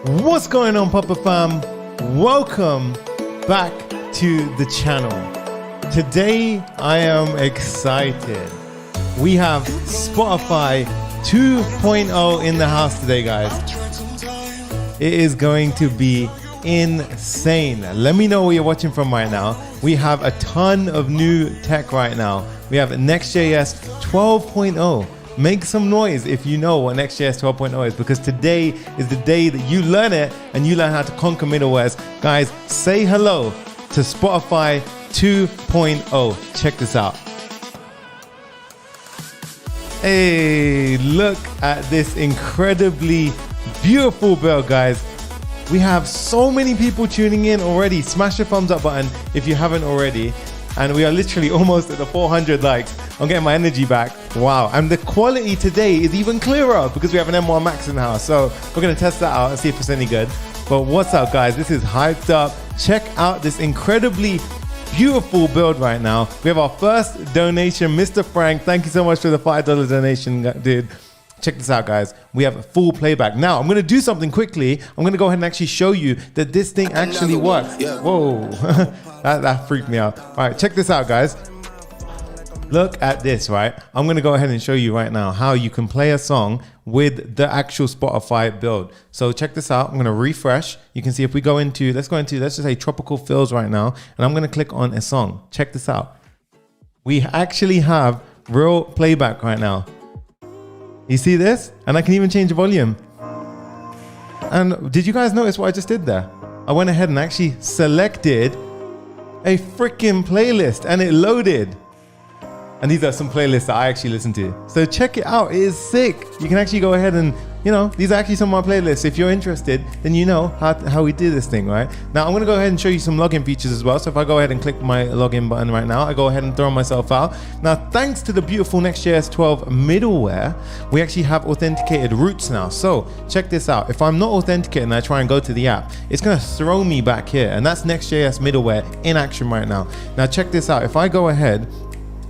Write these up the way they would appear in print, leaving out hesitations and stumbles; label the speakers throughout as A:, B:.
A: What's going on, Papa Fam? Welcome back to the channel. Today I am excited. We have Spotify 2.0 in the house today, guys. It is going to be insane. Let me know where you're watching from right now. We have a ton of new tech right now. We have Next.js 12.0. Make some noise if you know what Next.js 12.0 is, because today is the day that you learn it and you learn how to conquer middlewares. Guys, say hello to Spotify 2.0. Check this out. Hey, look at this incredibly beautiful build, guys. We have so many people tuning in already. Smash the thumbs up button if you haven't already. And we are literally almost at the 400 likes. I'm getting my energy back. Wow. And the quality today is even clearer because we have an M1 Max in the house. So we're going to test that out and see if it's any good. But what's up, guys? This is hyped up. Check out this incredibly beautiful build right now. We have our first donation, Mr. Frank. Thank you so much for the $5 donation, dude. Check this out, guys. We have full playback. Now, I'm going to do something quickly. I'm going to go ahead and actually show you that this thing actually works. Whoa. that freaked me out. All right, check this out, guys. Look at this, right? I'm going to go ahead and show you right now how you can play a song with the actual Spotify build. So check this out. I'm going to refresh. You can see if we go into, let's just say tropical fills right now. And I'm going to click on a song. Check this out. We actually have real playback right now. You see this? And I can even change the volume. And did you guys notice what I just did there? I went ahead and actually selected a freaking playlist and it loaded. And these are some playlists that I actually listen to. So check it out. It is sick. You can actually go ahead and, you know, these are actually some of my playlists. If you're interested, then you know how we do this thing, right? Now I'm going to go ahead and show you some login features as well. So if I go ahead and click my login button right now, I go ahead and throw myself out. Now, thanks to the beautiful Next.js 12 middleware, we actually have authenticated routes now. So check this out. If I'm not authenticated and I try and go to the app, it's going to throw me back here. And that's Next.js middleware in action right now. Now check this out. If I go ahead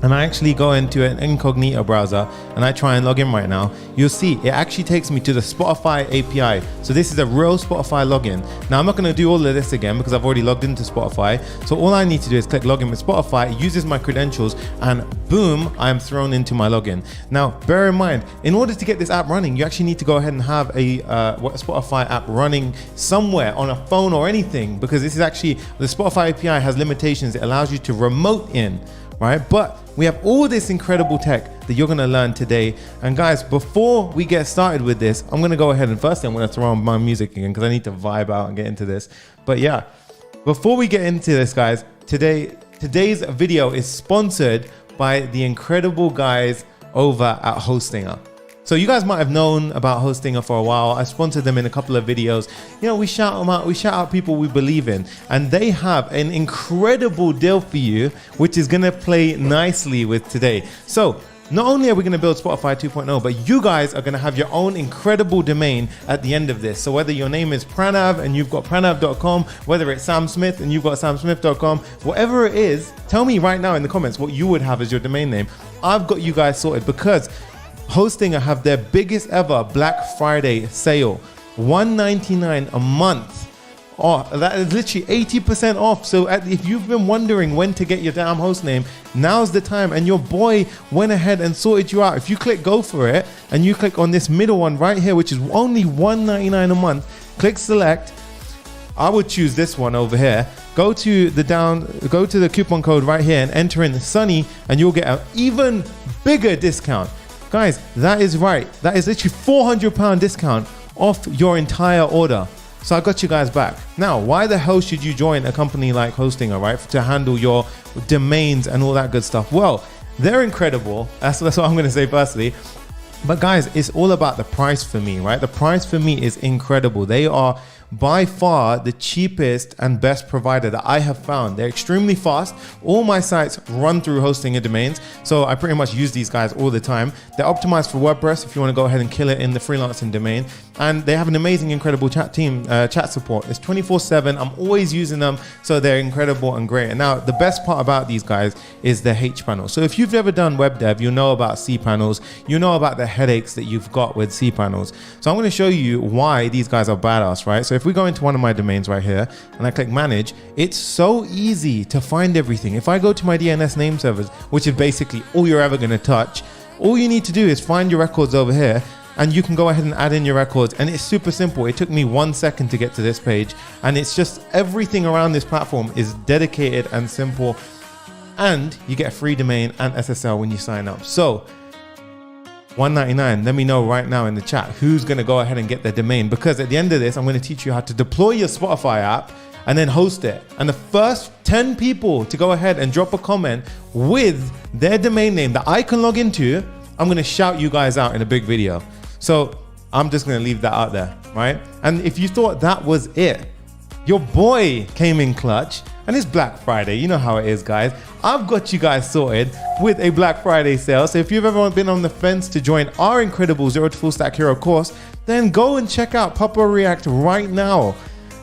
A: and I actually go into an incognito browser and I try and log in right now, you'll see it actually takes me to the Spotify API. So this is a real Spotify login. Now I'm not going to do all of this again because I've already logged into Spotify. So all I need to do is click login with Spotify. It uses my credentials and boom, I am thrown into my login. Now bear in mind, in order to get this app running, you actually need to go ahead and have a Spotify app running somewhere on a phone or anything, because this is actually, the Spotify API has limitations. It allows you to remote in, right? But we have all this incredible tech that you're going to learn today. And guys, before we get started with this, I'm going to go ahead and firstly, I'm going to throw on my music again because I need to vibe out and get into this. But yeah, before we get into this, guys, today's video is sponsored by the incredible guys over at Hostinger. So you guys might have known about Hostinger for a while. I sponsored them in a couple of videos. You know, we shout them out. We shout out people we believe in. And they have an incredible deal for you, which is going to play nicely with today. So not only are we going to build Spotify 2.0, but you guys are going to have your own incredible domain at the end of this. So whether your name is Pranav and you've got pranav.com, whether it's Sam Smith and you've got samsmith.com, whatever it is, tell me right now in the comments what you would have as your domain name. I've got you guys sorted because Hostinger have their biggest ever Black Friday sale, $199 a month. Oh, that is literally 80% off. So if you've been wondering when to get your damn host name, now's the time. And your boy went ahead and sorted you out. If you click go for it and you click on this middle one right here, which is only $199 a month, click select. I would choose this one over here. Go to the coupon code right here and enter in Sunny, and you'll get an even bigger discount. Guys, that is right. That is literally £400 discount off your entire order. So I got you guys back. Now, why the hell should you join a company like Hostinger, right? To handle your domains and all that good stuff. Well, they're incredible. That's what I'm going to say firstly. But guys, it's all about the price for me, right? The price for me is incredible. They are by far the cheapest and best provider that I have found. They're extremely fast. All my sites run through Hostinger domains, so I pretty much use these guys all the time. They're optimized for WordPress if you want to go ahead and kill it in the freelancing domain. And they have an amazing, incredible chat team, chat support. It's 24/7. I'm always using them, so they're incredible and great. And now the best part about these guys is the H panel. So if you've never done web dev, you know about cPanels, you know about the headaches that you've got with cPanels. So I'm going to show you why these guys are badass, right? So if we go into one of my domains right here and I click manage, it's so easy to find everything. If I go to my DNS name servers, which is basically all you're ever going to touch, all you need to do is find your records over here, and you can go ahead and add in your records, and it's super simple. It took me 1 second to get to this page, and it's just everything around this platform is dedicated and simple, and you get a free domain and SSL when you sign up. So $199, let me know right now in the chat who's going to go ahead and get their domain, because at the end of this I'm going to teach you how to deploy your Spotify app and then host it. And the first 10 people to go ahead and drop a comment with their domain name that I can log into, I'm going to shout you guys out in a big video. So I'm just going to leave that out there, right? And if you thought that was it, your boy came in clutch, and it's Black Friday. You know how it is, guys. I've got you guys sorted with a Black Friday sale. So if you've ever been on the fence to join our incredible Zero to Full Stack Hero course, then go and check out Papa React right now.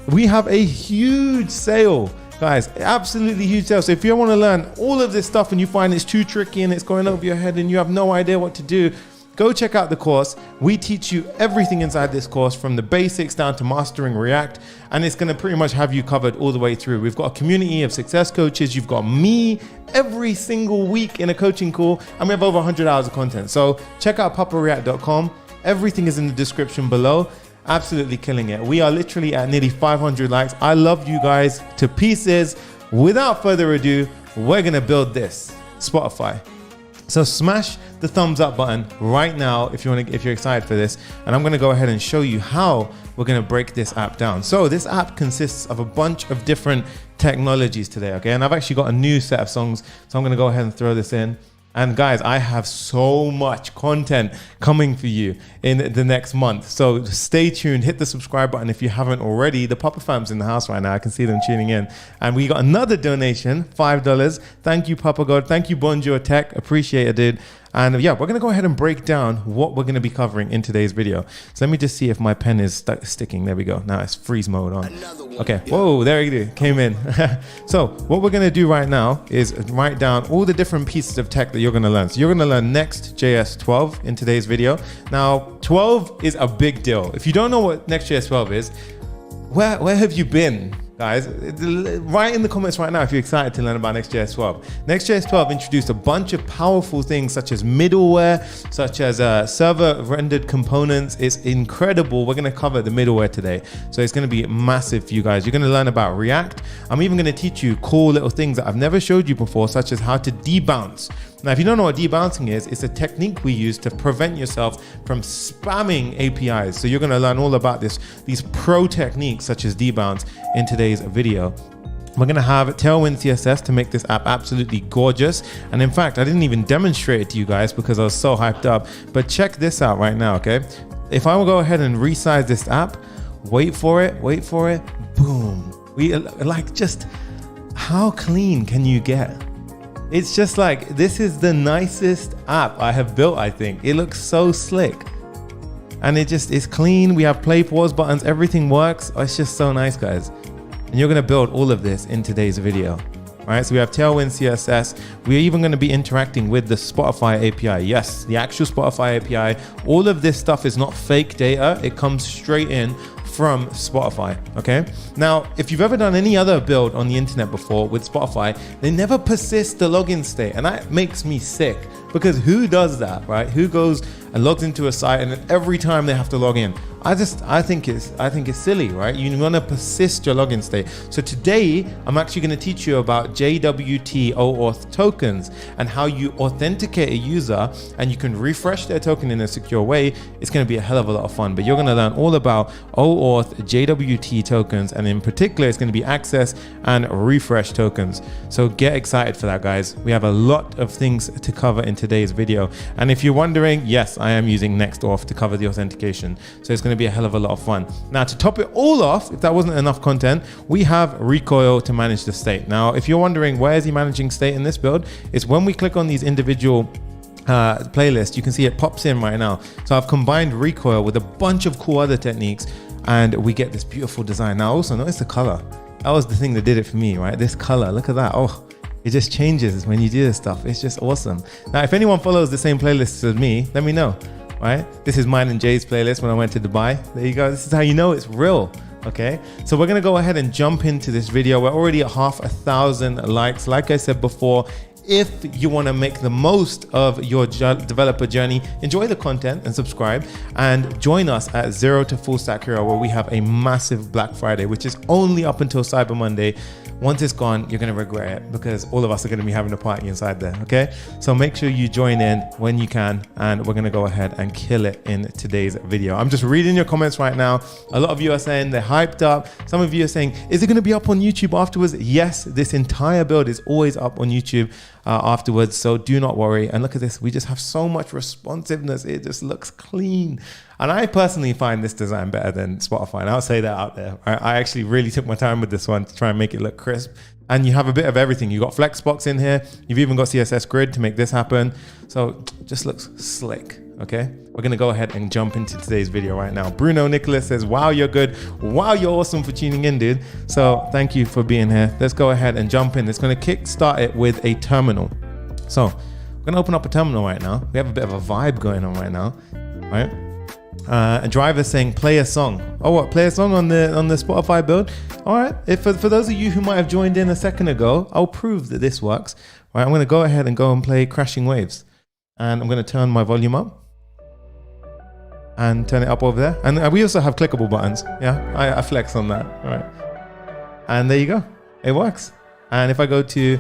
A: We have a huge sale, guys, absolutely huge sale. So if you want to learn all of this stuff and you find it's too tricky and it's going over your head and you have no idea what to do, go check out the course. We teach you everything inside this course, from the basics down to mastering React, and it's going to pretty much have you covered all the way through. We've got a community of success coaches. You've got me every single week in a coaching call, and we have over 100 hours of content. So check out papareact.com. Everything is in the description below. Absolutely killing it. We are literally at nearly 500 likes. I love you guys to pieces. Without further ado, we're going to build this Spotify. So smash the thumbs up button right now if you're excited for this, and I'm going to go ahead and show you how we're going to break this app down. So this app consists of a bunch of different technologies today, okay? And I've actually got a new set of songs, so I'm going to go ahead and throw this in. And guys, I have so much content coming for you in the next month. So stay tuned, hit the subscribe button if you haven't already. The Papa fam's in the house right now. I can see them tuning in. And we got another donation, $5. Thank you, Papa God. Thank you, Bonjour Tech. Appreciate it, dude. And yeah, we're going to go ahead and break down what we're going to be covering in today's video. So let me just see if my pen is sticking. There we go. Now it's freeze mode on. Okay. Whoa, there you go. Came in. So what we're going to do right now is write down all the different pieces of tech that you're going to learn. So you're going to learn Next.js 12 in today's video. Now, 12 is a big deal. If you don't know what Next.js 12 is, where have you been? Guys, write in the comments right now if you're excited to learn about Next.js 12. Next.js 12 introduced a bunch of powerful things such as middleware, such as server rendered components. It's incredible. We're going to cover the middleware today. So it's going to be massive for you guys. You're going to learn about React. I'm even going to teach you cool little things that I've never showed you before, such as how to debounce. Now, if you don't know what debouncing is, it's a technique we use to prevent yourself from spamming APIs. So you're going to learn all about these pro techniques such as debounce in today's video. We're going to have Tailwind CSS to make this app absolutely gorgeous. And in fact, I didn't even demonstrate it to you guys because I was so hyped up. But check this out right now, okay? If I will go ahead and resize this app, wait for it, boom. Just how clean can you get? It's just like, this is the nicest app I have built, I think. It looks so slick. And it's clean. We have play, pause buttons. Everything works. It's just so nice, guys. And you're going to build all of this in today's video. All right, so we have Tailwind CSS. We're even going to be interacting with the Spotify API. Yes, the actual Spotify API. All of this stuff is not fake data. It comes straight in from Spotify, okay? Now, if you've ever done any other build on the internet before with Spotify, they never persist the login state, and that makes me sick, because who does that, right? Who goes and logs into a site and then every time they have to log in? I think it's silly, right? You want to persist your login state. So today, I'm actually going to teach you about JWT oAuth tokens and how you authenticate a user and you can refresh their token in a secure way. It's going to be a hell of a lot of fun, but you're going to learn all about oAuth, JWT tokens, and in particular, it's going to be access and refresh tokens. So get excited for that, guys. We have a lot of things to cover in today's video. And if you're wondering, yes, I am using NextAuth to cover the authentication. So it's going to be a hell of a lot of fun. Now, to top it all off, if that wasn't enough content, we have Recoil to manage the state. Now, if you're wondering where is he managing state in this build, it's when we click on these individual playlist, you can see it pops in right now. So I've combined Recoil with a bunch of cool other techniques, and we get this beautiful design. Now also notice the color. That was the thing that did it for me, right? This color, look at that. Oh, it just changes when you do this stuff. It's just awesome. Now, if anyone follows the same playlist as me, let me know, right? This is mine and Jay's playlist when I went to Dubai. There you go. This is how you know it's real. Okay, so we're gonna go ahead and jump into this video. We're already at 1,000 likes. Like I said before, if you want to make the most of your developer journey, enjoy the content and subscribe, and join us at Zero to Full Stack Hero, where we have a massive Black Friday, which is only up until Cyber Monday. Once it's gone, you're going to regret it, because all of us are going to be having a party inside there. Okay, so make sure you join in when you can, and we're going to go ahead and kill it in today's video. I'm just reading your comments right now. A lot of you are saying they're hyped up. Some of you are saying, is it going to be up on YouTube afterwards? Yes, this entire build is always up on YouTube afterwards, so do not worry. And look at this, we just have so much responsiveness. It just looks clean, and I personally find this design better than Spotify, and I'll say that out there. I actually really took my time with this one to try and make it look crisp, and you have a bit of everything. You got Flexbox in here, you've even got CSS Grid to make this happen, so it just looks slick. Okay, we're gonna go ahead and jump into today's video right now. Bruno Nicholas says, wow, you're good. Wow, you're awesome for tuning in, dude. So thank you for being here. Let's go ahead and jump in. It's gonna kickstart it with a terminal. So we're gonna open up a terminal right now. We have a bit of a vibe going on right now, right? A driver saying play a song. Oh, what? Play a song on the Spotify build? All right. If for those of you who might have joined in a second ago, I'll prove that this works. All right, I'm gonna go ahead and go and play Crashing Waves, and I'm gonna turn my volume up and turn it up over there. And we also have clickable buttons. Yeah, I flex on that. All right. And there you go. It works. And if I go to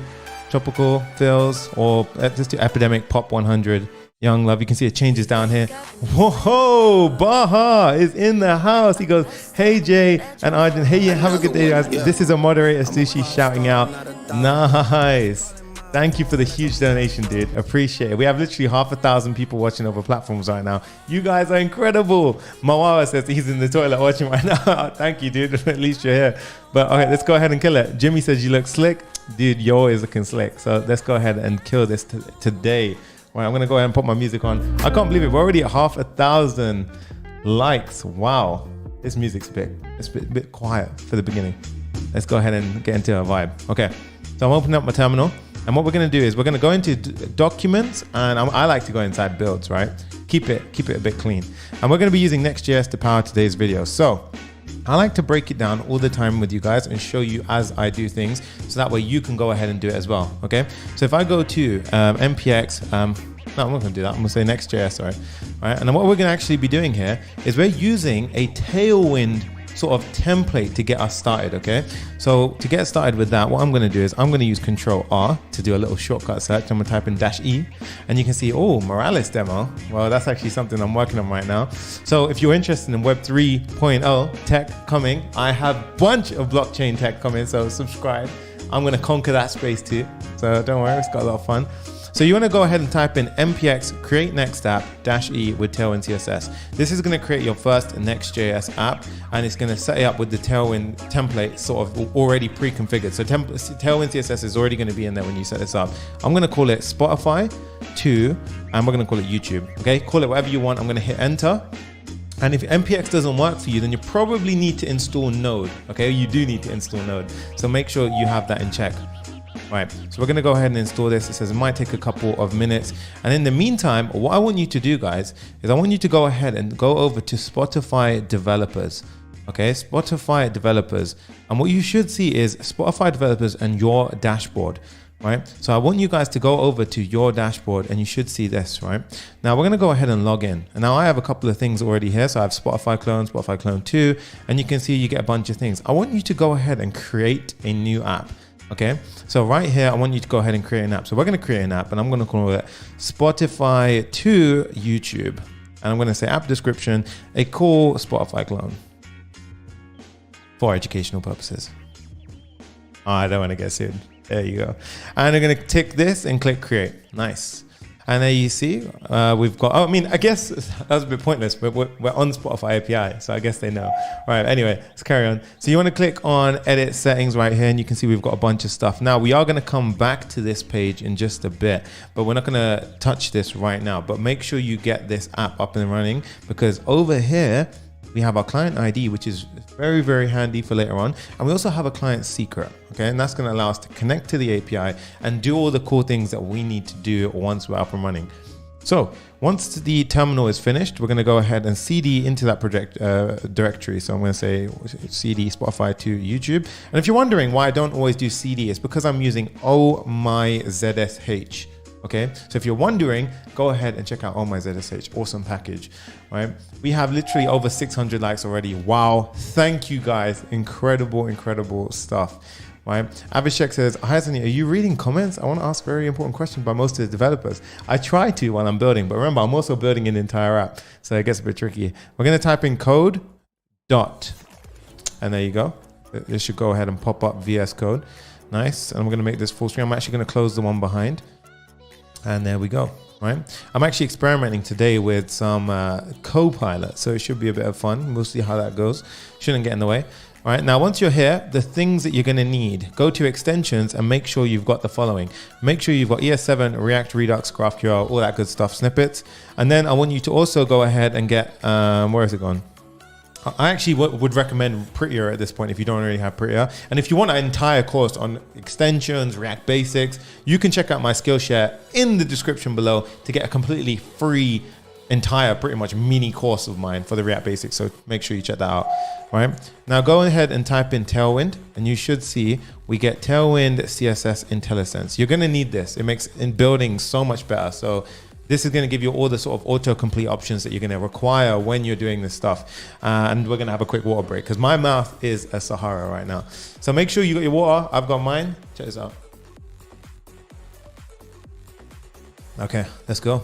A: Tropical Feels, or just to Epidemic Pop 100, Young Love, you can see it changes down here. Whoa, Baha is in the house. He goes, hey Jay and Arjun, hey, have a good day, guys. This is a moderator, Sushi, shouting out. Nice. Thank you for the huge donation, dude. Appreciate it. We have literally 1,000 people watching over platforms right now. You guys are incredible. Mawawa says he's in the toilet watching right now. Thank you, dude. At least you're here. But okay, let's go ahead and kill it. Jimmy says you look slick. Dude, you're always looking slick. So let's go ahead and kill this today. All right, I'm going to go ahead and put my music on. I can't believe it. We're already at 1,000 likes. Wow. This music's it's a bit quiet for the beginning. Let's go ahead and get into a vibe. Okay, so I'm opening up my terminal. And what we're going to do is we're going to go into documents, and I like to go inside builds, right? Keep it a bit clean. And we're going to be using Next.js to power today's video. So I like to break it down all the time with you guys and show you as I do things, so that way you can go ahead and do it as well. Okay. So if I go to npx, no, I'm not going to do that. I'm going to say Next.js, all right? And then what we're going to actually be doing here is we're using a Tailwind sort of template to get us started. Okay, so to get started with that, what I'm going to do is I'm going to use Control R to do a little shortcut search. I'm going to type in -E, and you can see, oh, Morales demo. Well, that's actually something I'm working on right now. So if you're interested in Web 3.0 tech coming, I have a bunch of blockchain tech coming, so subscribe. I'm going to conquer that space too, so don't worry, it's got a lot of fun. So you want to go ahead and type in npx create next app -e with Tailwind CSS. This is going to create your first Next.js app, and it's going to set it up with the Tailwind template sort of already pre-configured. So Tailwind CSS is already going to be in there when you set this up. I'm going to call it Spotify 2, and we're going to call it YouTube. Okay, call it whatever you want. I'm going to hit enter. And if npx doesn't work for you, then you probably need to install Node. Okay, you do need to install Node. So make sure you have that in check. Right, so we're going to go ahead and install this. It says it might take a couple of minutes. And in the meantime, what I want you to do, guys, is I want you to go ahead and go over to Spotify developers. Okay, Spotify developers. And what you should see is Spotify developers and your dashboard. Right, so I want you guys to go over to your dashboard, and you should see this. Right, now we're going to go ahead and log in. And now I have a couple of things already here. So I have Spotify clone 2, and you can see you get a bunch of things. I want you to go ahead and create a new app. Okay, so right here, I want you to go ahead and create an app. So we're going to create an app, and I'm going to call it Spotify 2 YouTube. And I'm going to say app description, a cool Spotify clone for educational purposes. Oh, I don't want to get sued. There you go. And I'm going to tick this and click create. Nice. And there you see, we've got, I mean, I guess that was a bit pointless, but we're on Spotify API, so I guess they know. All right, anyway, let's carry on. So you want to click on edit settings right here, and you can see we've got a bunch of stuff. Now, we are going to come back to this page in just a bit, but we're not going to touch this right now. But make sure you get this app up and running, because over here, we have our client ID, which is very, very handy for later on. And we also have a client secret, okay? And that's gonna allow us to connect to the API and do all the cool things that we need to do once we're up and running. So once the terminal is finished, we're gonna go ahead and CD into that project directory. So I'm gonna say CD Spotify to YouTube. And if you're wondering why I don't always do CD, it's because I'm using oMyZSH. Okay, so if you're wondering, go ahead and check out oMyZSH, awesome package, right? We have literally over 600 likes already. Wow, thank you guys, incredible, incredible stuff, right? Abhishek says, hi Sunny, are you reading comments? I want to ask a very important question by most of the developers. I try to while I'm building, but remember, I'm also building an entire app, so it gets a bit tricky. We're gonna type in code dot, and there you go. This should go ahead and pop up VS Code. Nice, and I'm gonna make this full screen. I'm actually gonna close the one behind. And there we go, right? I'm actually experimenting today with some Copilot, so it should be a bit of fun. We'll see how that goes. Shouldn't get in the way. All right, now once you're here, the things that you're gonna need, go to extensions and make sure you've got the following. Make sure you've got ES7, React, Redux, GraphQL, all that good stuff, snippets. And then I want you to also go ahead and get, where is it gone? I actually would recommend Prettier at this point if you don't already have Prettier. And if you want an entire course on extensions, React basics, you can check out my Skillshare in the description below to get a completely free, entire, pretty much mini course of mine for the React basics. So make sure you check that out, right? Now go ahead and type in Tailwind, and you should see we get Tailwind CSS IntelliSense. You're gonna need this. It makes in building so much better. So this is going to give you all the sort of autocomplete options that you're going to require when you're doing this stuff. And we're going to have a quick water break because my mouth is a Sahara right now. So make sure you got your water. I've got mine. Check this out. Okay, let's go.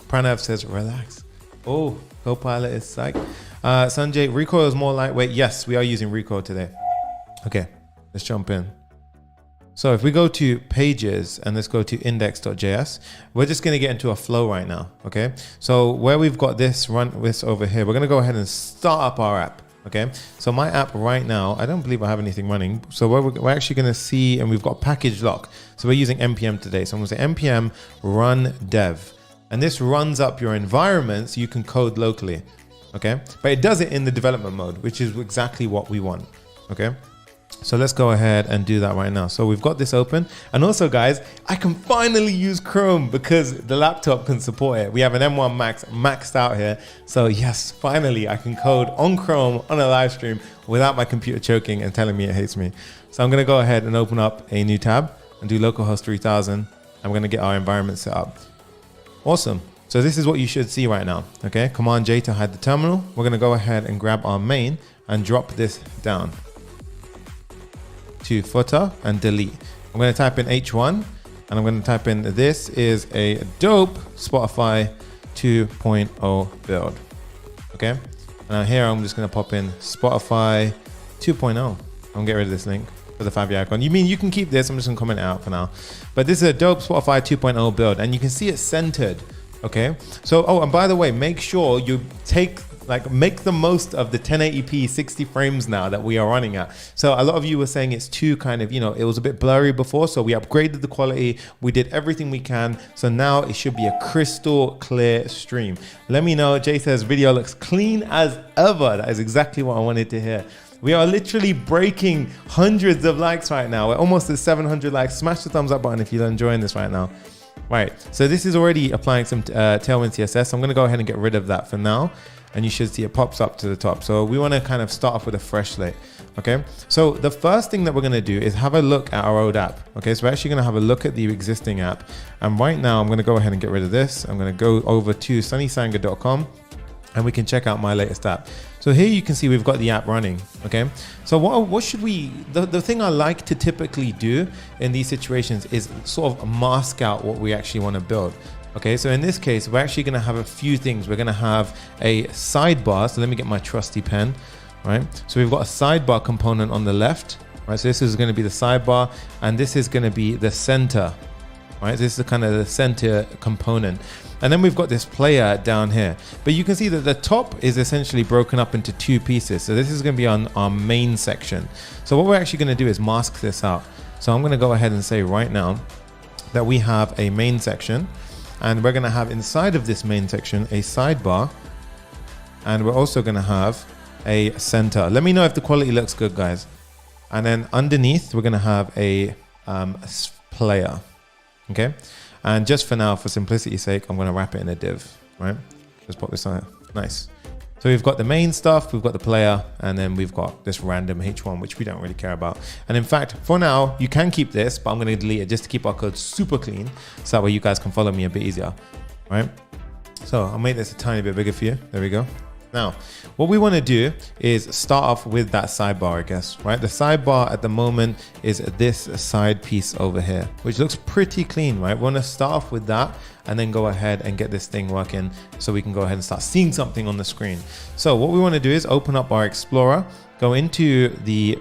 A: Pranav says, relax. Oh, Copilot is psych. Sanjay, Recoil is more lightweight. Yes, we are using Recoil today. Okay, let's jump in. So if we go to pages and let's go to index.js, we're just going to get into a flow right now. Okay. So where we've got this over here, we're going to go ahead and start up our app. Okay. So my app right now, I don't believe I have anything running. So we're actually going to see, and we've got package lock. So we're using npm today. So I'm going to say npm run dev, and this runs up your environment so you can code locally. Okay. But it does it in the development mode, which is exactly what we want. Okay. So let's go ahead and do that right now. So we've got this open. And also guys, I can finally use Chrome because the laptop can support it. We have an M1 Max maxed out here. So yes, finally I can code on Chrome on a live stream without my computer choking and telling me it hates me. So I'm gonna go ahead and open up a new tab and do localhost 3000. I'm gonna get our environment set up. Awesome. So this is what you should see right now. Okay, Command J to hide the terminal. We're gonna go ahead and grab our main and drop this down to footer and delete. I'm going to type in H1 and I'm going to type in this is a dope Spotify 2.0 build. Okay. Now here I'm just going to pop in Spotify 2.0. I'm going to get rid of this link for the 5 icon. You mean you can keep this? I'm just going to comment it out for now. But this is a dope Spotify 2.0 build and you can see it centered. Okay. So, oh, and by the way, make sure you make the most of the 1080p 60 frames now that we are running at. So a lot of you were saying it's too kind of, it was a bit blurry before. So we upgraded the quality. We did everything we can. So now it should be a crystal clear stream. Let me know. Jay says video looks clean as ever. That is exactly what I wanted to hear. We are literally breaking hundreds of likes right now. We're almost at 700 likes. Smash the thumbs up button if you're enjoying this right now. Right. So this is already applying some Tailwind CSS. I'm going to go ahead and get rid of that for now. And you should see it pops up to the top. So we want to kind of start off with a fresh slate. Okay. So the first thing that we're going to do is have a look at our old app. Okay. So we're actually going to have a look at the existing app. And right now I'm going to go ahead and get rid of this. I'm going to go over to sunnysanger.com and we can check out my latest app. So here you can see we've got the app running. Okay. So what should we, the thing I like to typically do in these situations is sort of mask out what we actually want to build. Okay, so in this case, we're actually going to have a few things. We're going to have a sidebar. So let me get my trusty pen, right? So we've got a sidebar component on the left, right? So this is going to be the sidebar and this is going to be the center, right? This is the kind of the center component. And then we've got this player down here. But you can see that the top is essentially broken up into two pieces. So this is going to be on our main section. So what we're actually going to do is mask this out. So I'm going to go ahead and say right now that we have a main section, and we're going to have inside of this main section a sidebar, and we're also going to have a center. Let me know if the quality looks good, guys. And then underneath we're going to have a player. Okay. And just for now, for simplicity's sake, I'm going to wrap it in a div, right? Just pop this on. Nice. So we've got the main stuff, we've got the player, and then we've got this random H1, which we don't really care about. And in fact, for now, you can keep this, but I'm going to delete it just to keep our code super clean. So that way you guys can follow me a bit easier, right? So I'll make this a tiny bit bigger for you. There we go. Now, what we want to do is start off with that sidebar, I guess, right? The sidebar at the moment is this side piece over here, which looks pretty clean, right? We want to start off with that and then go ahead and get this thing working so we can go ahead and start seeing something on the screen. So what we want to do is open up our Explorer, go into the,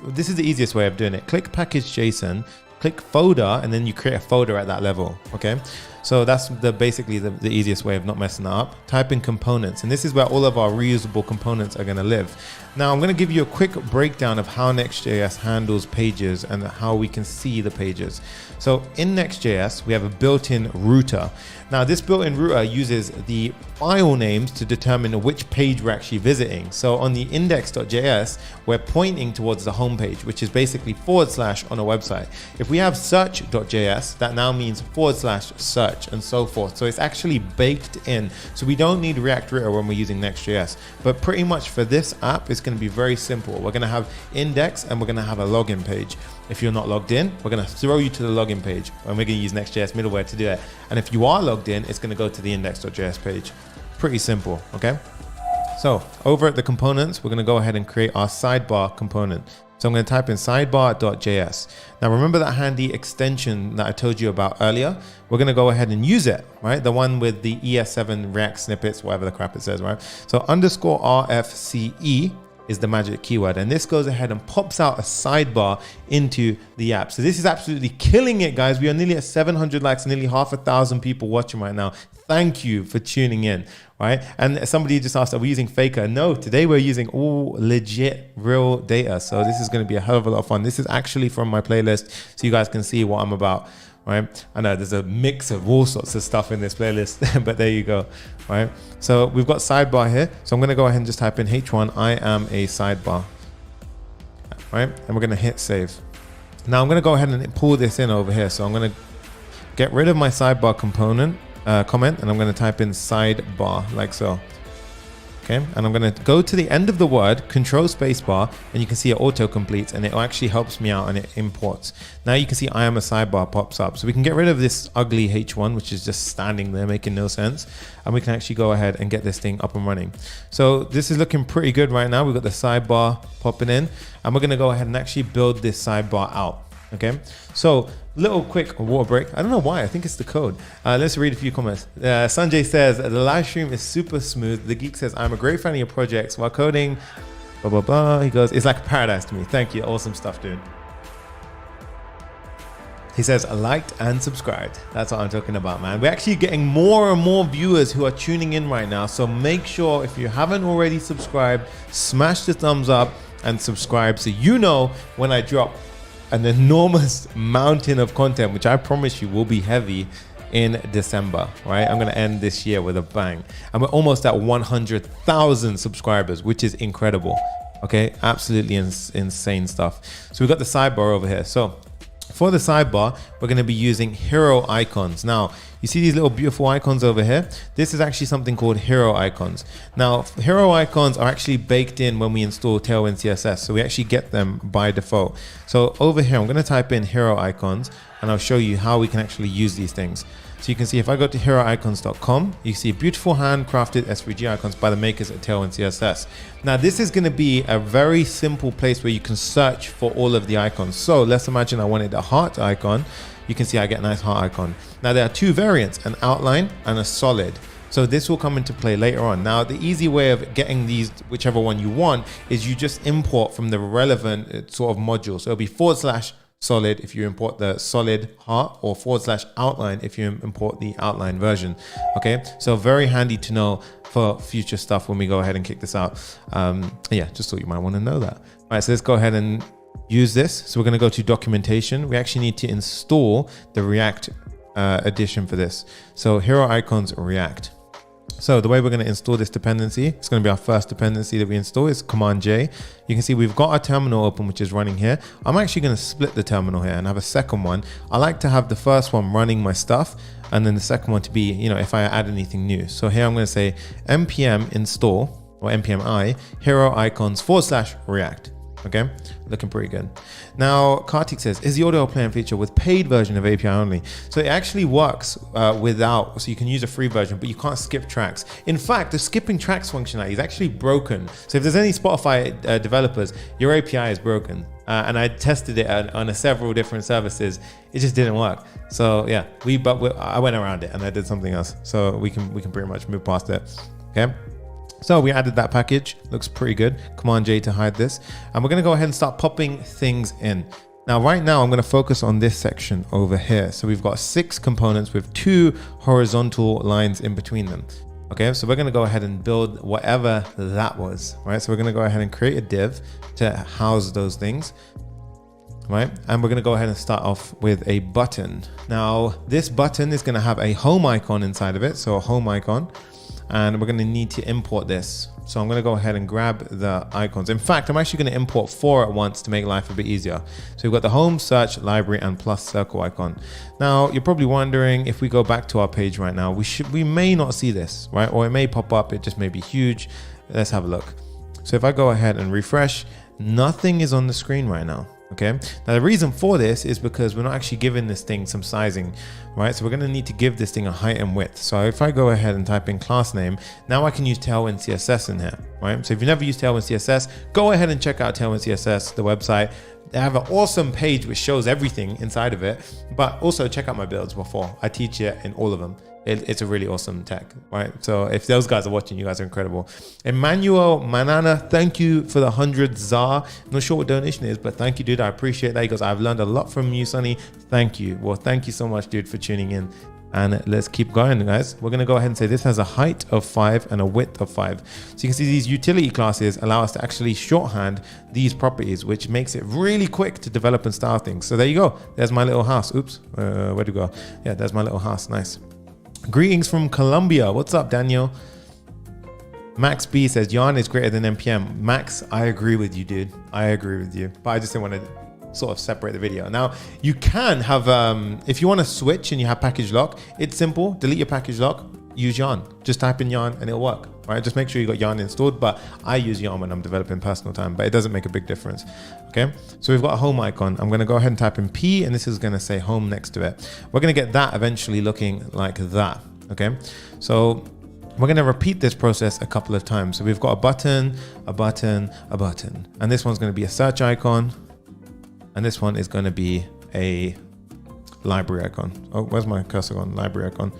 A: this is the easiest way of doing it. Click package JSON, click folder, and then you create a folder at that level, okay? So that's basically the easiest way of not messing that up. Type in components, and this is where all of our reusable components are going to live. Now I'm going to give you a quick breakdown of how Next.js handles pages and how we can see the pages. So in Next.js, we have a built-in router. Now this built-in router uses the file names to determine which page we're actually visiting. So on the index.js, we're pointing towards the home page, which is basically / on a website. If we have search.js, that now means / search and so forth. So it's actually baked in. So we don't need React Router when we're using Next.js. But pretty much for this app, it's going to be very simple. We're going to have index and we're going to have a login page. If you're not logged in, we're going to throw you to the login page, and we're going to use Next.js middleware to do it. And if you are logged in, it's going to go to the index.js page. Pretty simple, okay? So over at the components, we're going to go ahead and create our sidebar component. So I'm going to type in sidebar.js. Now remember that handy extension that I told you about earlier? We're going to go ahead and use it, right? The one with the ES7 React snippets, whatever the crap it says, right? So _RFCE is the magic keyword, and this goes ahead and pops out a sidebar into the app. So this is absolutely killing it, guys. We are nearly at 700 likes, nearly 1,000 people watching right now. Thank you for tuning in, right? And somebody just asked, are we using Faker? No, today we're using all legit real data. So this is going to be a hell of a lot of fun. This is actually from my playlist, so you guys can see what I'm about, right? I know there's a mix of all sorts of stuff in this playlist, but there you go, right? So we've got sidebar here. So I'm going to go ahead and just type in H1, I am a sidebar, right? And we're going to hit save. Now I'm going to go ahead and pull this in over here. So I'm going to get rid of my sidebar component comment, and I'm going to type in sidebar like so. Okay, and I'm going to go to the end of the word, control spacebar, and you can see it auto completes, and it actually helps me out and it imports. Now you can see I am a sidebar pops up. So we can get rid of this ugly H1, which is just standing there making no sense. And we can actually go ahead and get this thing up and running. So this is looking pretty good right now. We've got the sidebar popping in, and we're going to go ahead and actually build this sidebar out. Okay, so little quick water break. I don't know why, I think it's the code. Let's read a few comments. Sanjay says, the live stream is super smooth. The Geek says, I'm a great fan of your projects while coding, blah, blah, blah. He goes, it's like a paradise to me. Thank you, awesome stuff, dude. He says, liked and subscribed. That's what I'm talking about, man. We're actually getting more and more viewers who are tuning in right now. So make sure, if you haven't already subscribed, smash the thumbs up and subscribe so you know when I drop an enormous mountain of content, which I promise you will be heavy in December, right? I'm going to end this year with a bang. And we're almost at 100,000 subscribers, which is incredible. Okay, absolutely insane stuff. So we've got the sidebar over here. So for the sidebar, we're going to be using hero icons. Now, you see these little beautiful icons over here? This is actually something called hero icons. Now, hero icons are actually baked in when we install Tailwind CSS. So we actually get them by default. So over here, I'm going to type in hero icons, and I'll show you how we can actually use these things. So you can see if I go to heroicons.com, you see beautiful handcrafted SVG icons by the makers at Tailwind CSS. Now this is going to be a very simple place where you can search for all of the icons. So let's imagine I wanted a heart icon. You can see I get a nice heart icon. Now there are two variants, an outline and a solid. So this will come into play later on. Now the easy way of getting these, whichever one you want, is you just import from the relevant sort of module. So it'll be / solid if you import the solid heart, or /outline if you import the outline version. Okay, so very handy to know for future stuff when we go ahead and kick this out. Yeah, just thought you might want to know that. All right, so let's go ahead and use this. So we're going to go to documentation. We actually need to install the React edition for this. So hero icons React. So the way we're going to install this dependency, it's going to be our first dependency that we install, is Command J. You can see we've got our terminal open, which is running here. I'm actually going to split the terminal here and have a second one. I like to have the first one running my stuff, and then the second one to be, you know, if I add anything new. So here I'm going to say npm install, or npm I, hero icons /React. Okay, looking pretty good. Now, Kartik says, is the audio playing feature with paid version of API only? So it actually works without, so you can use a free version, but you can't skip tracks. In fact, the skipping tracks functionality is actually broken. So if there's any Spotify developers, your API is broken. And I tested it on several different services. It just didn't work. So yeah, I went around it and I did something else. So we can pretty much move past it. Okay. So we added that package, looks pretty good. Command J to hide this. And we're gonna go ahead and start popping things in. Now, right now I'm gonna focus on this section over here. So we've got 6 components with 2 horizontal lines in between them. Okay, so we're gonna go ahead and build whatever that was, right? So we're gonna go ahead and create a div to house those things, right? And we're gonna go ahead and start off with a button. Now, this button is gonna have a home icon inside of it, so a home icon. And we're going to need to import this. So I'm going to go ahead and grab the icons. In fact, I'm actually going to import 4 at once to make life a bit easier. So we've got the home, search, library, and plus circle icon. Now, you're probably wondering, if we go back to our page right now, we may not see this, right? Or it may pop up, it just may be huge. Let's have a look. So if I go ahead and refresh, nothing is on the screen right now. Okay, now the reason for this is because we're not actually giving this thing some sizing, right? So we're going to need to give this thing a height and width. So if I go ahead and type in class name, now I can use Tailwind CSS in here, right? So if you've never used Tailwind CSS, go ahead and check out Tailwind CSS, the website. They have an awesome page which shows everything inside of it, but also check out my builds before. I teach it in all of them. It's a really awesome tech, right? So if those guys are watching, you guys are incredible. Emmanuel Manana, thank you for the 100 ZAR. I'm not sure what donation is, but thank you, dude. I appreciate that. He goes, I've learned a lot from you, Sonny. Thank you. Well, thank you so much, dude, for tuning in. And let's keep going, guys. We're gonna go ahead and say this has a height of 5 and a width of 5. So you can see these utility classes allow us to actually shorthand these properties, which makes it really quick to develop and style things. So there you go. There's my little house. Oops, where'd it go? Yeah, there's my little house. Nice. Greetings from Colombia. What's up, Daniel? Max B says yarn is greater than npm. Max, I agree with you, dude. I agree with you. But I just didn't want to sort of separate the video. Now, you can have, if you want to switch and you have package lock, it's simple. Delete your package lock, use yarn. Just type in yarn and it'll work, right? Just make sure you got yarn installed. But I use yarn when I'm developing personal time, but it doesn't make a big difference. Okay, so we've got a home icon. I'm going to go ahead and type in P, and this is going to say home next to it. We're going to get that eventually looking like that. Okay, so we're going to repeat this process a couple of times. So we've got a button, a button, a button, and this one's going to be a search icon, and this one is going to be a library icon. Oh, where's my cursor on? Library icon.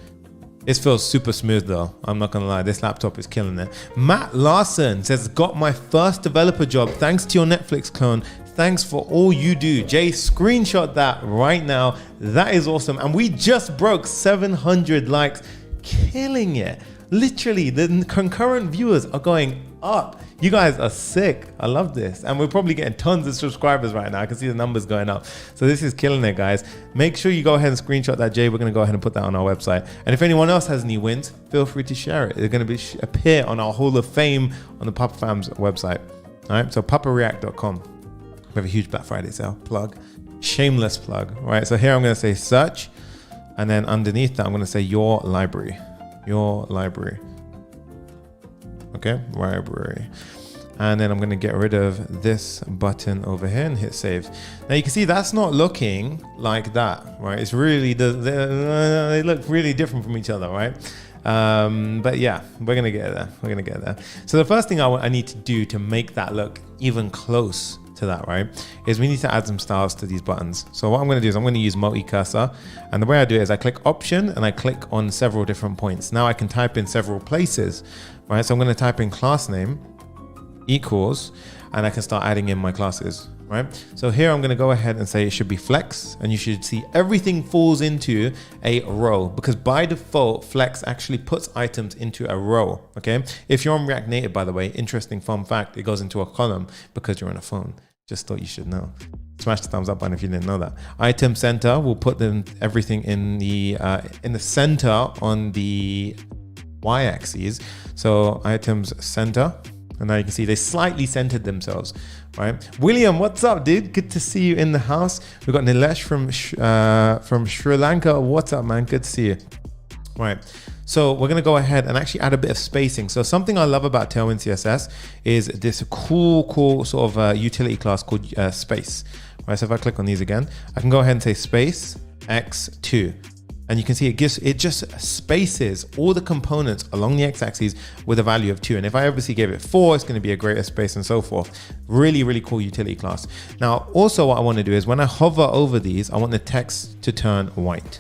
A: It feels super smooth though. I'm not gonna lie, this laptop is killing it. Matt Larson says, got my first developer job thanks to your Netflix clone. Thanks for all you do. Jay, screenshot that right now. That is awesome. And we just broke 700 likes, killing it. Literally, the concurrent viewers are going up. You guys are sick. I love this. And we're probably getting tons of subscribers right now. I can see the numbers going up. So this is killing it, guys. Make sure you go ahead and screenshot that, Jay. We're going to go ahead and put that on our website. And if anyone else has any wins, feel free to share it. They're going to appear on our Hall of Fame on the Papa Fam's website. All right, so papareact.com. We have a huge Black Friday sale. Plug. Shameless plug. All right, so here I'm going to say search. And then underneath that, I'm going to say your library. Your library. Okay, library. And then I'm going to get rid of this button over here and hit save. Now you can see that's not looking like that, right? It's really, they look really different from each other, right? But yeah, we're going to get there. We're going to get there. So the first thing I need to do to make that look even close to that, right, is we need to add some styles to these buttons. So what I'm going to do is I'm going to use multi-cursor, and the way I do it is I click option and I click on several different points. Now I can type in several places, right? So I'm going to type in class name equals, and I can start adding in my classes, right? So here I'm going to go ahead and say it should be flex, and you should see everything falls into a row, because by default flex actually puts items into a row. Okay, if you're on React Native, by the way, interesting fun fact, it goes into a column because you're on a phone. Just thought you should know. Smash the thumbs up button if you didn't know that. Item center will put everything in the center on the y-axis. So items center, and now you can see they slightly centered themselves, right? William, what's up, dude? Good to see you in the house. We've got Nilesh from Sri Lanka. What's up, man? Good to see you. Right, so we're gonna go ahead and actually add a bit of spacing. So something I love about Tailwind CSS is this cool sort of utility class called space. Right, so if I click on these again, I can go ahead and say space x2, and you can see it just spaces all the components along the x-axis with a value of 2. And if I obviously gave it 4, it's going to be a greater space and so forth. Really cool utility class. Now, also what I want to do is when I hover over these, I want the text to turn white.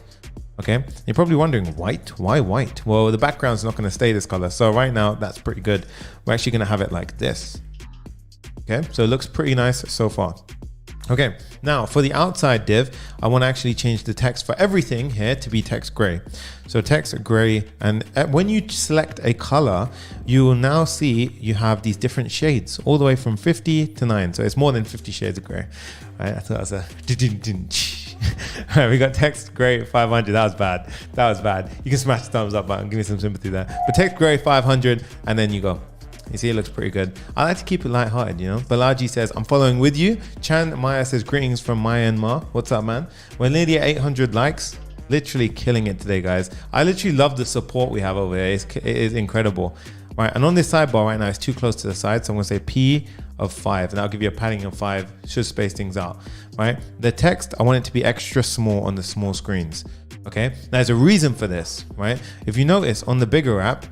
A: Okay, you're probably wondering, white? Why white? Well, the background's not going to stay this color. So right now, that's pretty good. We're actually going to have it like this. Okay, so it looks pretty nice so far. Okay, now for the outside div, I want to actually change the text for everything here to be text gray. So text gray, and when you select a color, you will now see you have these different shades all the way from 50 to 9. So it's more than 50 shades of gray. Right, I thought it was a all right, we got text gray 500. That was bad. That was bad. You can smash the thumbs up button. Give me some sympathy there. But text gray 500, and then you go. You see, it looks pretty good. I like to keep it lighthearted, you know. Balaji says, I'm following with you. Chan Maya says, greetings from Myanmar. What's up, man? We're nearly at 800 likes. Literally killing it today, guys. I literally love the support we have over here. It is incredible. Right, and on this sidebar right now, it's too close to the side. So I'm gonna say P of 5, and I'll give you a padding of 5. Should space things out, right? The text, I want it to be extra small on the small screens, okay? Now, there's a reason for this, right? If you notice on the bigger app,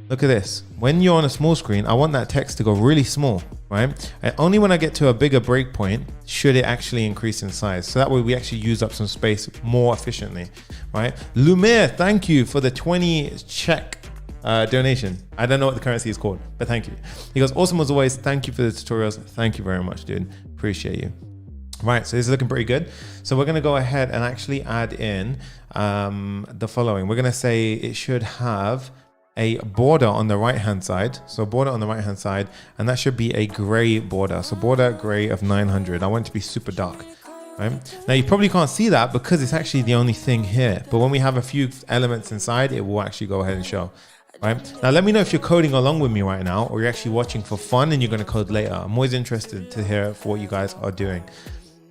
A: look at this. When you're on a small screen, I want that text to go really small, right? And only when I get to a bigger breakpoint should it actually increase in size. So that way we actually use up some space more efficiently, right? Lumiere, thank you for the 20 check donation. I don't know what the currency is called, but thank you. He goes, awesome as always. Thank you for the tutorials. Thank you very much, dude. Appreciate you. Right, so this is looking pretty good. So we're gonna go ahead and actually add in the following. We're gonna say it should have a border on the right hand side. So border on the right hand side, and that should be a gray border. So border gray of 900. I want it to be super dark. Right? Now you probably can't see that because it's actually the only thing here. But when we have a few elements inside, it will actually go ahead and show. Right? Now let me know if you're coding along with me right now, or you're actually watching for fun and you're going to code later. I'm always interested to hear for what you guys are doing.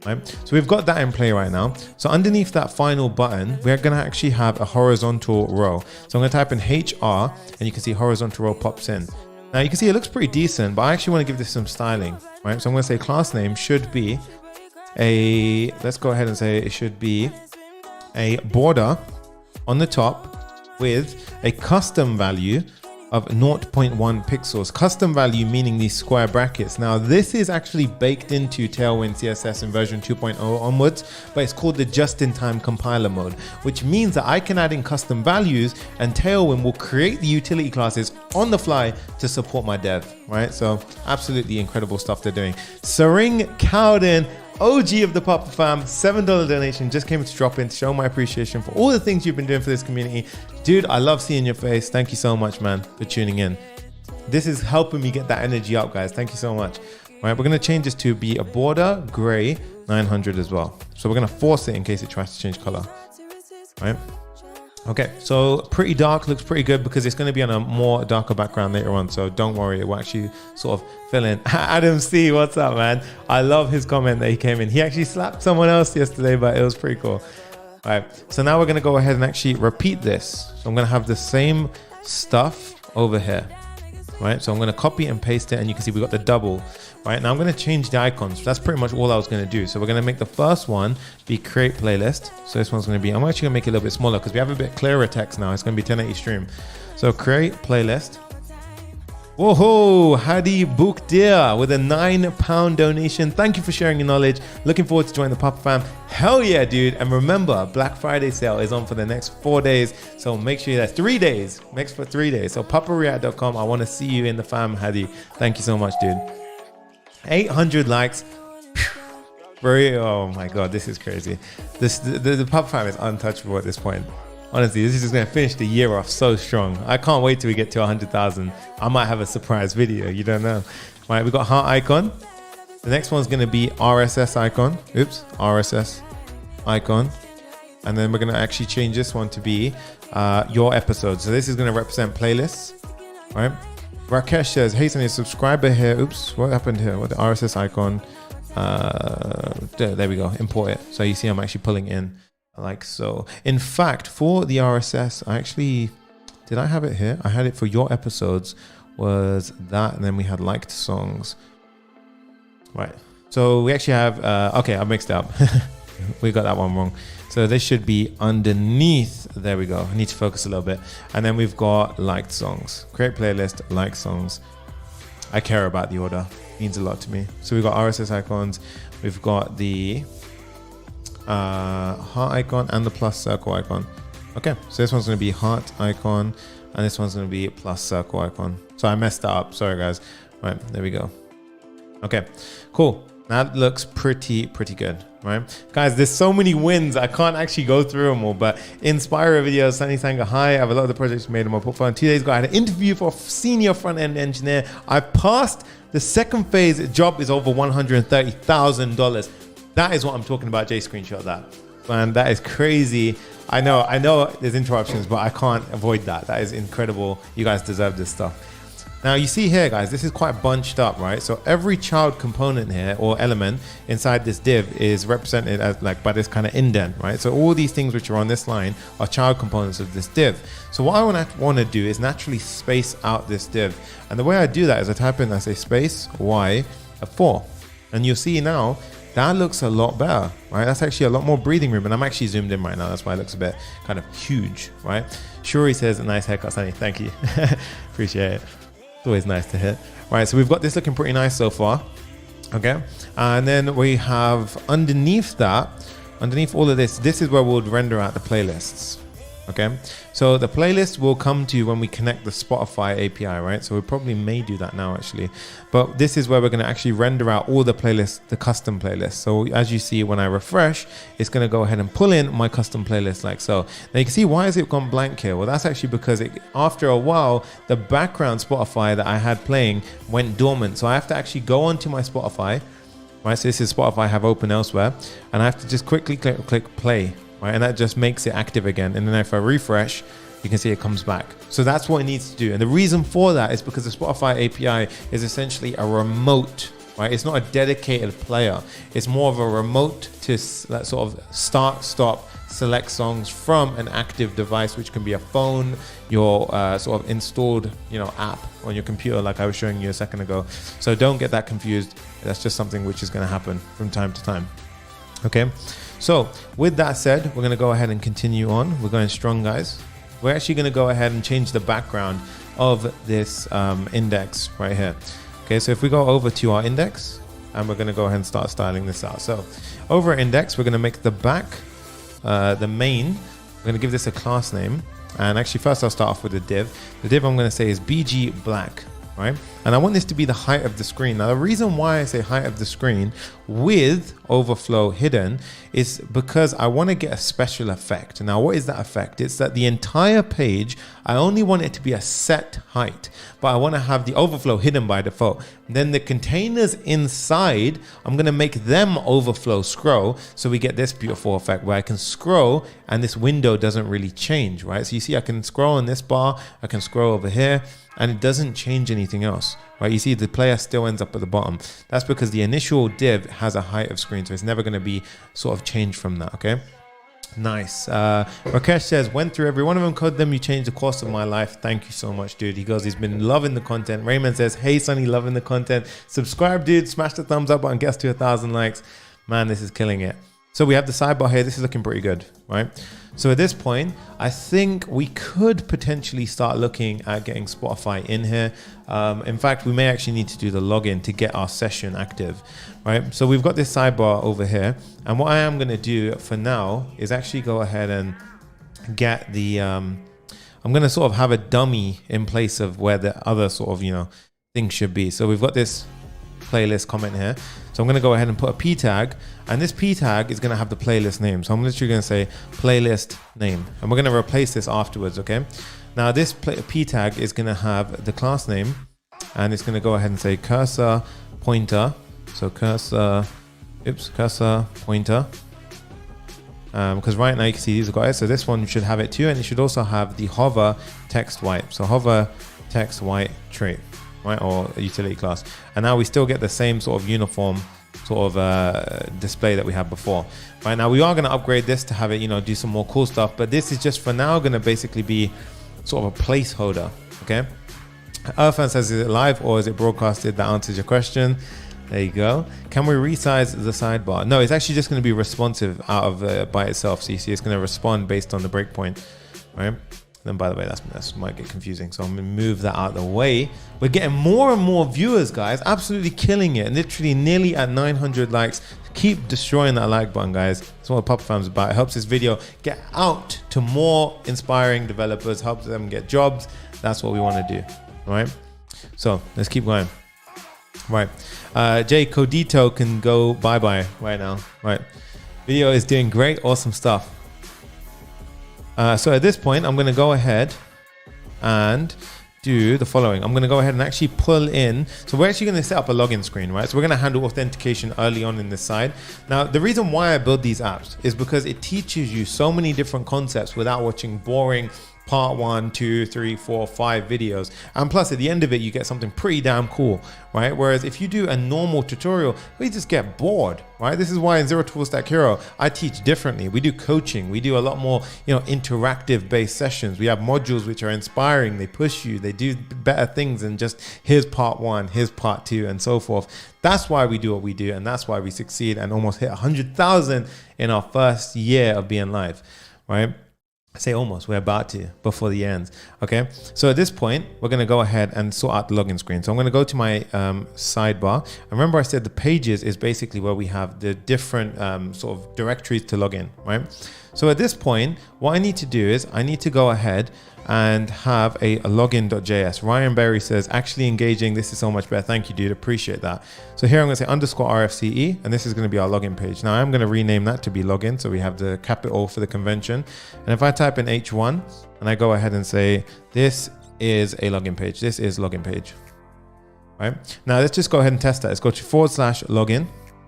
A: Right? So we've got that in play right now. So underneath that final button, we're going to actually have a horizontal row. So I'm going to type in HR, and you can see horizontal row pops in. Now you can see it looks pretty decent, but I actually want to give this some styling. Right? So I'm going to say class name should be let's go ahead and say it should be a border on the top with a custom value of 0.1 pixels. Custom value meaning these square brackets. Now this is actually baked into Tailwind CSS in version 2.0 onwards, but it's called the just-in-time compiler mode, which means that I can add in custom values and Tailwind will create the utility classes on the fly to support my dev, right? So absolutely incredible stuff they're doing. Saring Cowden, OG of the Papa Fam, $7 donation just came to drop in to show my appreciation for all the things you've been doing for this community. Dude, I love seeing your face. Thank you so much, man, for tuning in. This is helping me get that energy up, guys. Thank you so much. All right, we're going to change this to be a border gray 900 as well. So we're going to force it in case it tries to change color. All right. Okay, so pretty dark, looks pretty good because it's going to be on a more darker background later on. So don't worry, it will actually sort of fill in. Adam C, what's up, man? I love his comment that he came in. He actually slapped someone else yesterday, but it was pretty cool. All right, so now we're going to go ahead and actually repeat this. So I'm going to have the same stuff over here. Right, so I'm going to copy and paste it, and you can see we got the double. Right, now I'm going to change the icons. That's pretty much all I was going to do. So we're going to make the first one be create playlist. So this one's going to be, I'm actually going to make it a little bit smaller because we have a bit clearer text now. It's going to be 1080 stream. So create playlist. Whoa, Hadi Boukdir with a £9 donation. Thank you for sharing your knowledge. Looking forward to joining the Papa Fam. Hell yeah, dude. And remember, Black Friday sale is on for the next 4 days. So make sure that's 3 days. Next for 3 days. So papareact.com. I want to see you in the fam, Hadi. Thank you so much, dude. 800 likes. Oh my God, this is crazy. The pub fam is untouchable at this point. Honestly, this is just going to finish the year off so strong. I can't wait till we get to 100,000. I might have a surprise video. You don't know. Right, we got heart icon. The next one's going to be RSS icon. Oops, RSS icon. And then we're going to actually change this one to be your episode. So this is going to represent playlists. Right. Rakesh says, hey, Sonny, subscriber here. Oops, what happened here? What the RSS icon? There we go. Import it. So you see I'm actually pulling in like so. In fact, for the RSS, did I have it here? I had it for your episodes was that, and then we had liked songs. Right. So we actually have, okay, I mixed it up. We got that one wrong. So this should be underneath. There we go. I need to focus a little bit. And then we've got liked songs. Create playlist, liked songs. I care about the order. Means a lot to me. So we've got RSS icons. We've got the heart icon and the plus circle icon. Okay, so this one's going to be heart icon and this one's going to be plus circle icon. So I messed that up. Sorry, guys. Right, there we go. Okay, cool. That looks pretty good, right? Guys, there's so many wins. I can't actually go through them all, but Inspire videos, Sunny Sanga, hi. I have a lot of the projects made in my portfolio. 2 days ago, I had an interview for a senior front-end engineer. I passed the second phase. Job is over $130,000. That is what I'm talking about. Jay, screenshot that. Man, that is crazy. I know there's interruptions, but I can't avoid that. That is incredible. You guys deserve this stuff. Now you see here, guys, this is quite bunched up, right? So every child component here or element inside this div is represented as like by this kind of indent, right? So all these things which are on this line are child components of this div. So what I want to do is naturally space out this div. And the way I do that is I type in, I say space Y a 4. And you'll see now that looks a lot better, right? That's actually a lot more breathing room. And I'm actually zoomed in right now. That's why it looks a bit kind of huge, right? Shuri says, a nice haircut, Sunny. Thank you. Appreciate it. It's always nice to hit. Right, so we've got this looking pretty nice so far. Okay, and then we have underneath that, underneath all of this, this is where we'll render out the playlists. Okay, so the playlist will come to when we connect the Spotify API, right? So we probably may do that now actually, but this is where we're going to actually render out all the playlists, the custom playlists. So as you see, when I refresh, it's going to go ahead and pull in my custom playlist like so. Now you can see, why has it gone blank here? Well, that's actually because after a while, the background Spotify that I had playing went dormant. So I have to actually go onto my Spotify, right? So this is Spotify I have open elsewhere, and I have to just quickly click play. Right, and that just makes it active again. And then if I refresh, you can see it comes back. So that's what it needs to do. And the reason for that is because the Spotify API is essentially a remote, right? It's not a dedicated player. It's more of a remote to that sort of start, stop, select songs from an active device, which can be a phone, your sort of installed, app on your computer, like I was showing you a second ago. So don't get that confused. That's just something which is going to happen from time to time. Okay. So with that said, we're going to go ahead and continue on. We're going strong, guys. We're actually going to go ahead and change the background of this index right here. Okay, so if we go over to our index, and we're going to go ahead and start styling this out. So over at index, we're going to make the back, the main, we're going to give this a class name. And actually first I'll start off with the div. The div I'm going to say is BG black. Right? And I want this to be the height of the screen. Now, the reason why I say height of the screen with overflow hidden is because I want to get a special effect. Now, what is that effect? It's that the entire page, I only want it to be a set height, but I want to have the overflow hidden by default. Then the containers inside, I'm going to make them overflow scroll. So we get this beautiful effect where I can scroll and this window doesn't really change, right? So you see, I can scroll in this bar, I can scroll over here, and it doesn't change anything else, right? You see the player still ends up at the bottom. That's because the initial div has a height of screen, so it's never going to be sort of changed from that, okay? Nice. Rakesh says, went through every one of them, code them, you changed the course of my life. Thank you so much, dude. He goes, he's been loving the content. Raymond says, hey, Sonny, loving the content. Subscribe, dude. Smash the thumbs up button, gets to 1,000 likes. Man, this is killing it. So we have the sidebar here. This is looking pretty good, right? So at this point, I think we could potentially start looking at getting Spotify in here. In fact, we may actually need to do the login to get our session active, right? So we've got this sidebar over here. And what I am going to do for now is actually go ahead and get the, I'm going to sort of have a dummy in place of where the other sort of, thing should be. So we've got this playlist comment here. So I'm going to go ahead and put a p tag, and this p tag is going to have the playlist name. So I'm literally going to say playlist name, and we're going to replace this afterwards. Okay. Now this p tag is going to have the class name, and it's going to go ahead and say cursor pointer. So cursor pointer. Because right now you can see these have got it. So this one should have it too, and it should also have the hover text wipe. So hover text white trait, right, or a utility class. And now we still get the same sort of uniform sort of display that we had before. Right now we are going to upgrade this to have it, do some more cool stuff. But this is just for now going to basically be sort of a placeholder. Okay. Earthman says, is it live or is it broadcasted? That answers your question. There you go. Can we resize the sidebar? No, it's actually just going to be responsive out of by itself. So you see it's going to respond based on the breakpoint, right? Then by the way, that's might get confusing. So I'm going to move that out of the way. We're getting more and more viewers, guys. Absolutely killing it. Literally nearly at 900 likes. Keep destroying that like button, guys. That's what Pop Fam's about. It helps this video get out to more inspiring developers, helps them get jobs. That's what we want to do, right? So let's keep going. Right, Jay Codito can go bye-bye right now. Right, video is doing great, awesome stuff. So at this point, I'm going to go ahead and do the following. I'm going to go ahead and actually pull in. So we're actually going to set up a login screen, right? So we're going to handle authentication early on in this side. Now, the reason why I build these apps is because it teaches you so many different concepts without watching boring part 1, 2, 3, 4, 5 videos, and plus at the end of it you get something pretty damn cool, right? Whereas if you do a normal tutorial, we just get bored, right? This is why in Zero Tool Stack Hero I teach differently. We do coaching, we do a lot more interactive based sessions. We have modules which are inspiring, they push you, they do better things than just here's part 1, here's part 2, and so forth. That's why we do what we do, and that's why we succeed and almost hit 100,000 in our first year of being live, right? I say almost, we're about to, before the ends. Okay, so at this point we're going to go ahead and sort out the login screen. So I'm going to go to my sidebar. Remember I said the pages is basically where we have the different sort of directories to log in, right? So at this point what I need to do is I need to go ahead and have a login.js. Ryan Berry says, actually engaging, this is so much better. Thank you, dude, appreciate that. So here I'm going to say _RFCE, and this is going to be our login page. Now I'm going to rename that to be login, so we have the capital for the convention. And if I type in H1 and I go ahead and say, this is a login page, this is login page, right? Now let's just go ahead and test that. Let's go to /login.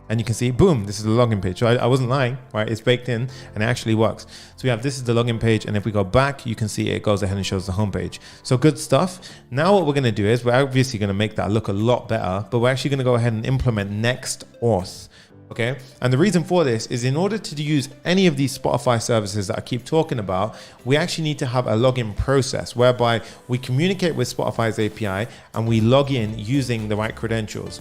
A: And you can see, boom, this is the login page. So I wasn't lying, right? It's baked in and it actually works. So we have, this is the login page. And if we go back, you can see it goes ahead and shows the home page. So good stuff. Now what we're going to do is we're obviously going to make that look a lot better, but we're actually going to go ahead and implement NextAuth. Okay. And the reason for this is in order to use any of these Spotify services that I keep talking about, we actually need to have a login process whereby we communicate with Spotify's API and we log in using the right credentials.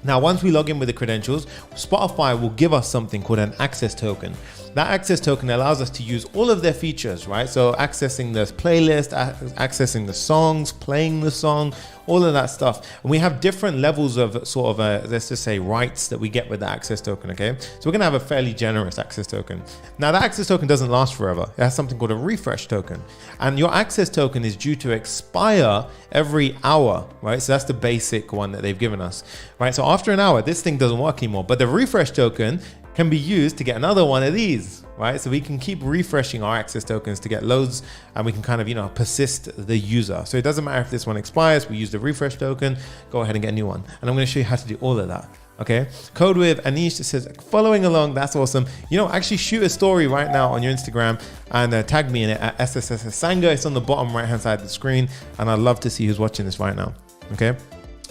A: Now, once we log in with the credentials, Spotify will give us something called an access token. That access token allows us to use all of their features, right? So accessing the playlist, accessing the songs, playing the song, all of that stuff. And we have different levels of sort of, let's just say, rights that we get with the access token, okay? So we're gonna have a fairly generous access token. Now, that access token doesn't last forever. It has something called a refresh token. And your access token is due to expire every hour, right? So that's the basic one that they've given us, right? So after an hour, this thing doesn't work anymore, but the refresh token can be used to get another one of these, right? So we can keep refreshing our access tokens to get loads, and we can kind of, persist the user. So it doesn't matter if this one expires, we use the refresh token, go ahead and get a new one. And I'm gonna show you how to do all of that, okay? Code with Anish says, following along, that's awesome. Actually shoot a story right now on your Instagram and tag me in it at SSS Sanga. It's on the bottom right-hand side of the screen, and I'd love to see who's watching this right now, okay?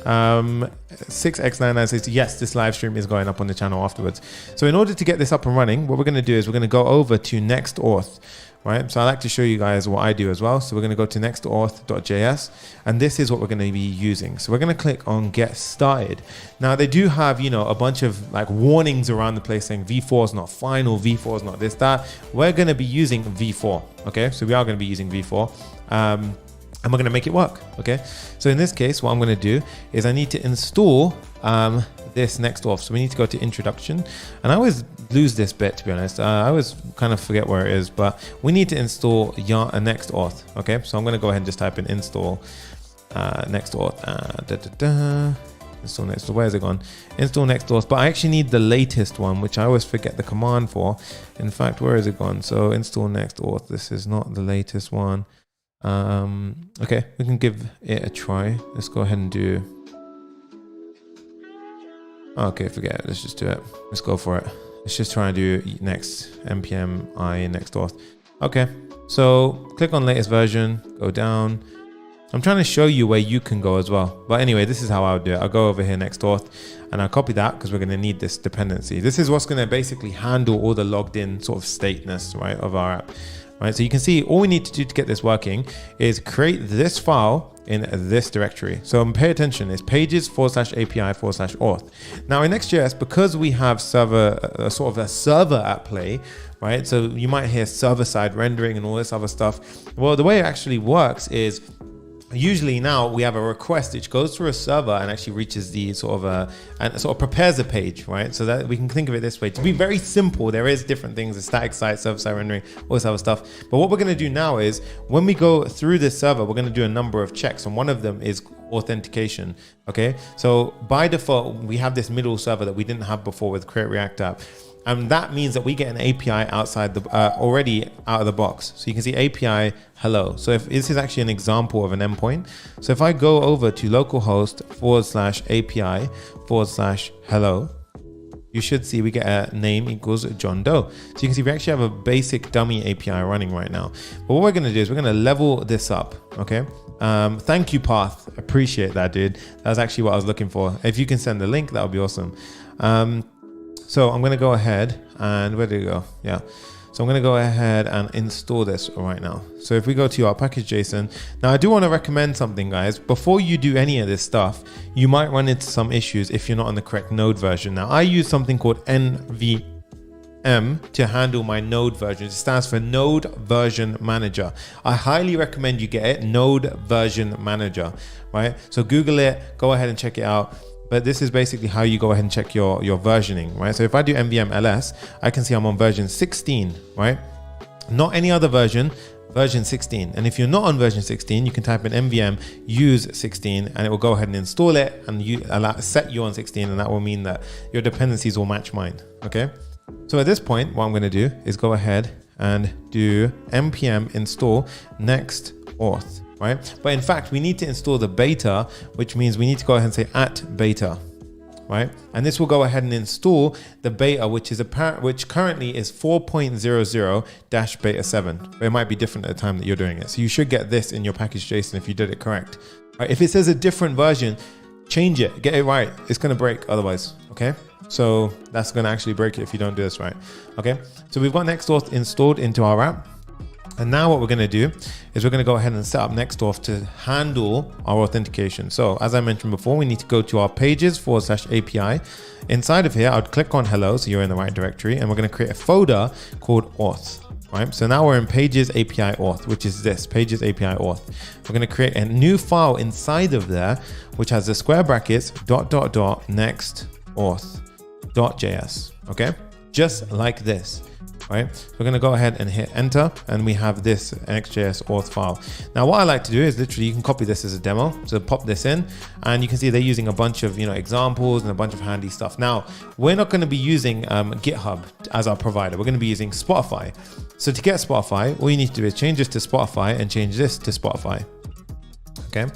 A: 6x99 says, yes, this live stream is going up on the channel afterwards. So in order to get this up and running, what we're going to do is we're going to go over to NextAuth, right? So I like to show you guys what I do as well. So we're going to go to nextauth.js, and this is what we're going to be using. So we're going to click on get started. Now they do have, a bunch of like warnings around the place saying v4 is not final, v4 is not this, that. We're going to be using v4. Okay. So we are going to be using v4. And we're going to make it work, okay? So in this case, what I'm going to do is I need to install this NextAuth. So we need to go to introduction. And I always lose this bit, to be honest. I always kind of forget where it is, but we need to install NextAuth, okay? So I'm going to go ahead and just type in install NextAuth. Install NextAuth. Where's it gone? Install NextAuth. But I actually need the latest one, which I always forget the command for. In fact, where is it gone? So install NextAuth. This is not the latest one. Okay, we can give it a try. Let's go ahead and do. Okay, forget it. Let's just do it. Let's go for it. Let's just try and do next npm I NextAuth. Okay, so click on latest version, go down. I'm trying to show you where you can go as well. But anyway, this is how I would do it. I'll go over here NextAuth and I'll copy that because we're going to need this dependency. This is what's going to basically handle all the logged in sort of stateness, right, of our app. Right, so you can see all we need to do to get this working is create this file in this directory. So pay attention, it's pages/API/auth. Now in Next.js, because we have sort of a server at play, right? So you might hear server-side rendering and all this other stuff. Well, the way it actually works is usually now we have a request which goes through a server and actually reaches the and prepares a page, right? So that we can think of it this way. To be very simple, there is different things, the static site, server-side rendering, all this other stuff. But what we're going to do now is when we go through this server, we're going to do a number of checks, and one of them is authentication. Okay, so by default, we have this middle server that we didn't have before with Create React App. And that means that we get an API outside the already out of the box. So you can see API hello. So if this is actually an example of an endpoint. So if I go over to localhost/API/hello, you should see we get a name equals John Doe. So you can see we actually have a basic dummy API running right now. But what we're going to do is we're going to level this up. Okay. Thank you, Path. Appreciate that, dude. That's actually what I was looking for. If you can send the link, that would be awesome. So I'm going to go ahead and where did it go? Yeah. So I'm going to go ahead and install this right now. So if we go to our package.json, now I do want to recommend something, guys. Before you do any of this stuff, you might run into some issues if you're not on the correct node version. Now I use something called NVM to handle my node version. It stands for Node Version Manager. I highly recommend you get it, Node Version Manager, right? So Google it, go ahead and check it out. But this is basically how you go ahead and check your versioning, right? So if I do nvm ls, I can see I'm on version 16, right? Not any other version 16. And if you're not on version 16, you can type in nvm use 16 and it will go ahead and install it and set you on 16, and that will mean that your dependencies will match mine, okay? So at this point, what I'm gonna do is go ahead and do npm install NextAuth. Right? But in fact, we need to install the beta, which means we need to go ahead and say @beta, right? And this will go ahead and install the beta, which currently is 4.00-beta7. But it might be different at the time that you're doing it. So you should get this in your package.json if you did it correct. Right? If it says a different version, change it, get it right. It's going to break otherwise, okay? So that's going to actually break it if you don't do this right, okay? So we've got NextAuth installed into our app. And now what we're going to do is we're going to go ahead and set up NextAuth to handle our authentication. So as I mentioned before, we need to go to our pages/API. Inside of here, I'd click on hello, so you're in the right directory, and we're going to create a folder called Auth. Right? So now we're in pages API auth, which is this pages API auth. We're going to create a new file inside of there, which has the square brackets .NextAuth.js. Okay, just like this. Right, we're going to go ahead and hit enter, and we have this Next.js auth file. Now what I like to do is literally you can copy this as a demo, so pop this in and you can see they're using a bunch of examples and a bunch of handy stuff. Now we're not going to be using GitHub as our provider, we're going to be using Spotify. So to get Spotify, all you need to do is change this to Spotify and change this to Spotify. Okay,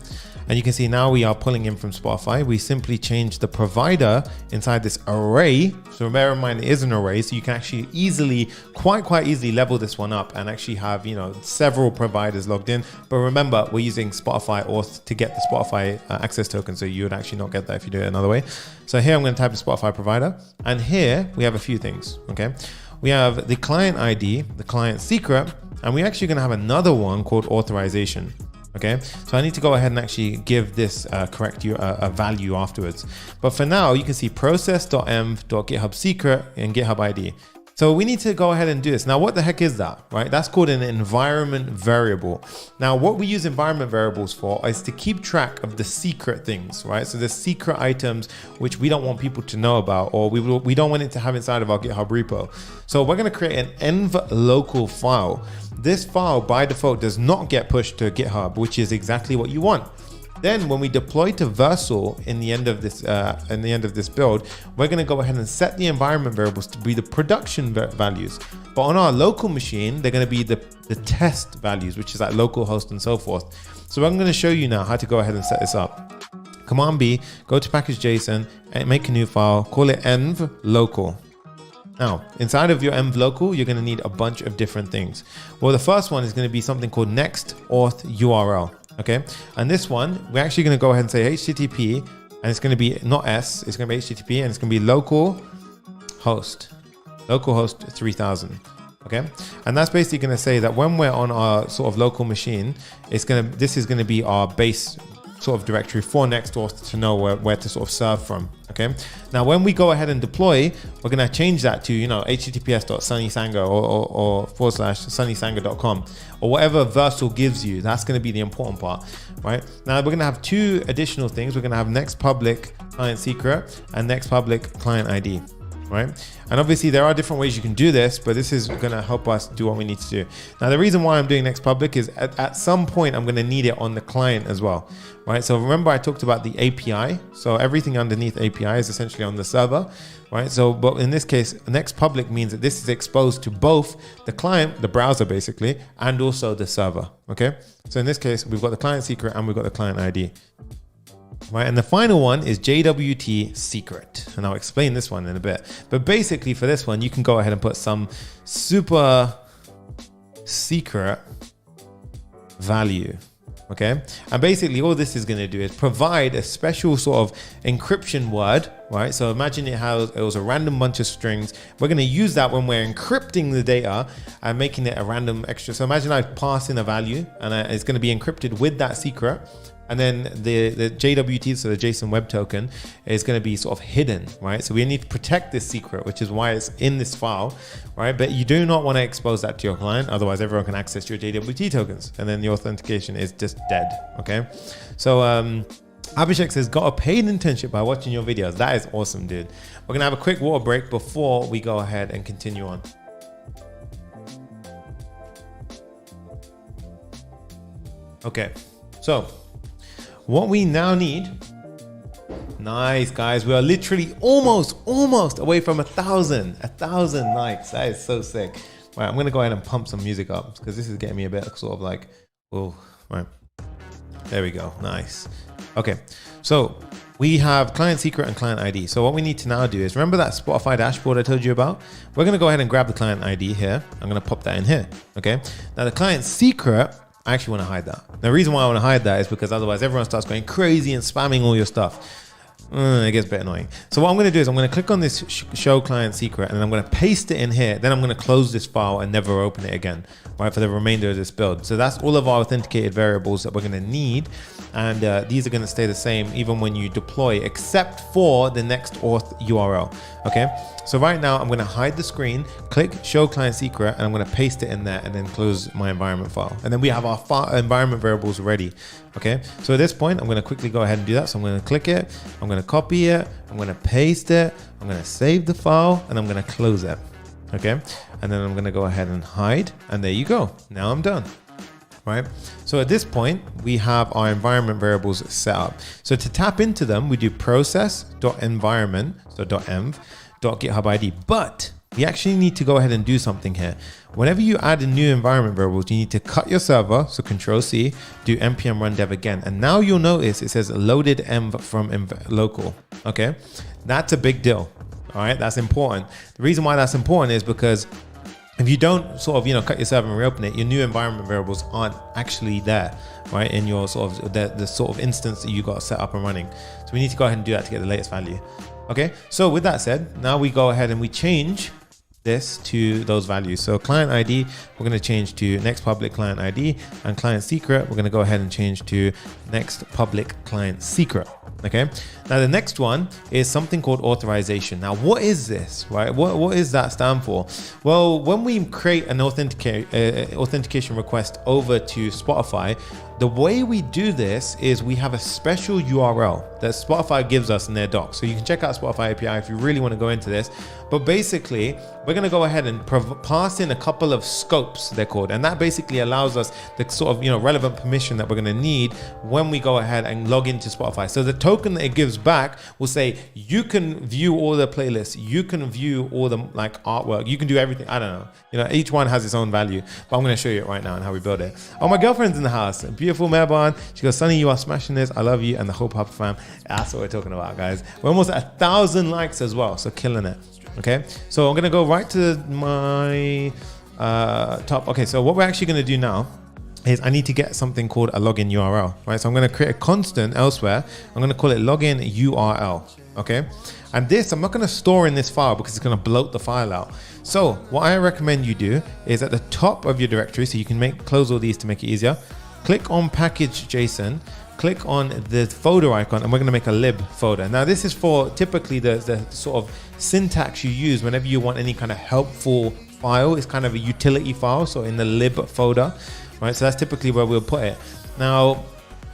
A: and you can see now we are pulling in from Spotify. We simply change the provider inside this array. So bear in mind it is an array, so you can actually quite easily level this one up and actually have several providers logged in. But remember, we're using Spotify auth to get the Spotify access token, so you would actually not get that if you do it another way. So here I'm going to type in Spotify provider, and here we have a few things. Okay, we have the client ID, the client secret, and we're actually going to have another one called authorization. Okay, so I need to go ahead and actually give this correct a value afterwards. But for now, you can see process.env.github secret and GitHub ID. So we need to go ahead and do this. Now, what the heck is that, right? That's called an environment variable. Now, what we use environment variables for is to keep track of the secret things, right? So the secret items, which we don't want people to know about, or we don't want it to have inside of our GitHub repo. So we're going to create an env local file. This file by default does not get pushed to GitHub, which is exactly what you want. Then when we deploy to Vercel in the end of this build, we're going to go ahead and set the environment variables to be the production values. But on our local machine, they're going to be the test values, which is like localhost and so forth. So I'm going to show you now how to go ahead and set this up. Command B, go to package.json and make a new file, call it env local. Now, inside of your env local, you're going to need a bunch of different things. Well, the first one is going to be something called NextAuth URL. Okay, and this one, we're actually going to go ahead and say HTTP, and it's going to be not S, it's going to be HTTP, and it's going to be localhost 3000. Okay, and that's basically going to say that when we're on our sort of local machine, this is going to be our base sort of directory for NextAuth to know where to sort of serve from. Okay, now when we go ahead and deploy, we're going to change that to, https.sunnysanger or /sunnysanger.com or whatever Vercel gives you. That's going to be the important part, right? Now we're going to have two additional things. We're going to have next public client secret and next public client ID. Right? And obviously there are different ways you can do this, but this is going to help us do what we need to do. Now, the reason why I'm doing next public is at some point I'm going to need it on the client as well, right? So remember I talked about the API. So everything underneath API is essentially on the server, right? So, but in this case, next public means that this is exposed to both the client, the browser basically, and also the server. Okay. So in this case, we've got the client secret and we've got the client ID. Right, and the final one is JWT secret, and I'll explain this one in a bit. But basically for this one, you can go ahead and put some super secret value. Okay, and basically all this is going to do is provide a special sort of encryption word, right? So imagine it was a random bunch of strings. We're going to use that when we're encrypting the data and making it a random extra. So imagine I pass in a value and it's going to be encrypted with that secret. And then the JWT, so the JSON Web Token, is going to be sort of hidden, right? So we need to protect this secret, which is why it's in this file, right? But you do not want to expose that to your client, otherwise everyone can access your JWT tokens, and then the authentication is just dead, okay? So Abhishek says, got a paid internship by watching your videos. That is awesome, dude. We're going to have a quick water break before we go ahead and continue on. Okay, so what we now need, nice guys, we are literally almost away from 1,000 likes. That is so sick. Right, I'm gonna go ahead and pump some music up because this is getting me a bit sort of like, oh, right. There we go, nice. Okay, so we have client secret and client ID. So what we need to now do is, remember that Spotify dashboard I told you about? We're gonna go ahead and grab the client ID here. I'm gonna pop that in here, okay? Now the client secret, I actually want to hide that. The reason why I want to hide that is because otherwise everyone starts going crazy and spamming all your stuff. It gets a bit annoying. So what I'm going to do is I'm going to click on this show client secret and I'm going to paste it in here. Then I'm going to close this file and never open it again, right, for the remainder of this build. So that's all of our authenticated variables that we're going to need. And these are going to stay the same even when you deploy, except for the NextAuth URL. Okay. So right now I'm going to hide the screen, click show client secret, and I'm going to paste it in there and then close my environment file. And then we have our environment variables ready. Okay. So at this point, I'm going to quickly go ahead and do that. So I'm going to click it. I'm going to copy it. I'm going to paste it. I'm going to save the file and I'm going to close it. Okay. And then I'm going to go ahead and hide. And there you go. Now I'm done. Right. So at this point, we have our environment variables set up. So to tap into them, we do process.environment, so .env.GitHub ID. But we actually need to go ahead and do something here. Whenever you add a new environment variables, you need to cut your server. So Control C, do npm run dev again. And now you'll notice it says loaded env from local. Okay. That's a big deal. All right. That's important. The reason why that's important is because if you don't sort of, cut your server and reopen it, your new environment variables aren't actually there, right? In your sort of the sort of instance that you got set up and running. So we need to go ahead and do that to get the latest value. Okay. So with that said, now we go ahead and we change this to those values. So client ID, we're going to change to next public client ID, and client secret, we're going to go ahead and change to next public client secret. Okay. Now the next one is something called authorization. Now, what is this, right? What does that stand for? Well, when we create an authentication request over to Spotify, The way we do this is we have a special URL that Spotify gives us in their docs. So you can check out Spotify API if you really want to go into this. But basically, we're going to go ahead and pass in a couple of scopes, they're called. And that basically allows us the sort of, relevant permission that we're going to need when we go ahead and log into Spotify. So the token that it gives back will say, you can view all the playlists, you can view all the artwork, you can do everything. I don't know. Each one has its own value, but I'm going to show you it right now and how we build it. Oh, my girlfriend's in the house. Beautiful Melbourne. She goes, Sonny, you are smashing this. I love you and the whole Papa fam. That's what we're talking about, guys. We're almost at 1,000 likes as well, so killing it. Okay, so I'm gonna go right to my top. Okay, so what we're actually gonna do now is I need to get something called a login URL, right? So I'm gonna create a constant elsewhere. I'm gonna call it login URL, okay? And this, I'm not gonna store in this file because it's gonna bloat the file out. So what I recommend you do is at the top of your directory, so you can close all these to make it easier, click on package.json, click on the folder icon, and we're going to make a lib folder. Now this is for typically the sort of syntax you use whenever you want any kind of helpful file. It's kind of a utility file, so in the lib folder, right? So that's typically where we'll put it. Now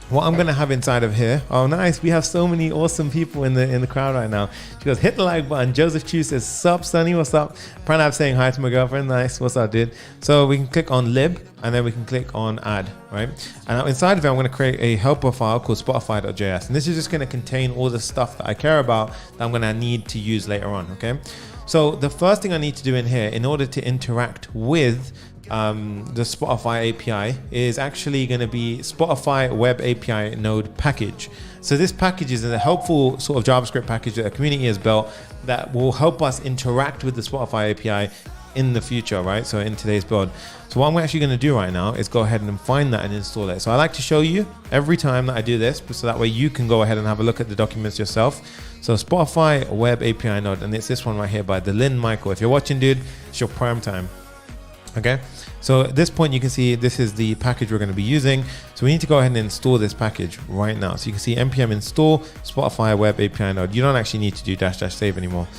A: what I'm going to have inside of here, oh nice, we have so many awesome people in the crowd right now. She goes, hit the like button. Joseph Chu says, sup Sonny, what's up? Pranav saying hi to my girlfriend, nice, what's up dude? So we can click on lib and then we can click on add, right? And inside of it, I'm going to create a helper file called Spotify.js. And this is just going to contain all the stuff that I care about that I'm going to need to use later on, okay? So the first thing I need to do in here in order to interact with the Spotify API is actually going to be Spotify Web API Node package. So this package is a helpful sort of JavaScript package that the community has built that will help us interact with the Spotify API in the future, right? So in today's build. So what I'm actually going to do right now is go ahead and find that and install it. So I like to show you every time that I do this, so that way you can go ahead and have a look at the documents yourself. So Spotify Web API Node, and it's this one right here by Delin Michael. If you're watching, dude, it's your prime time. Okay, so at this point you can see this is the package we're going to be using. So we need to go ahead and install this package right now. So you can see npm install Spotify Web API Node. You don't actually need to do -- save anymore,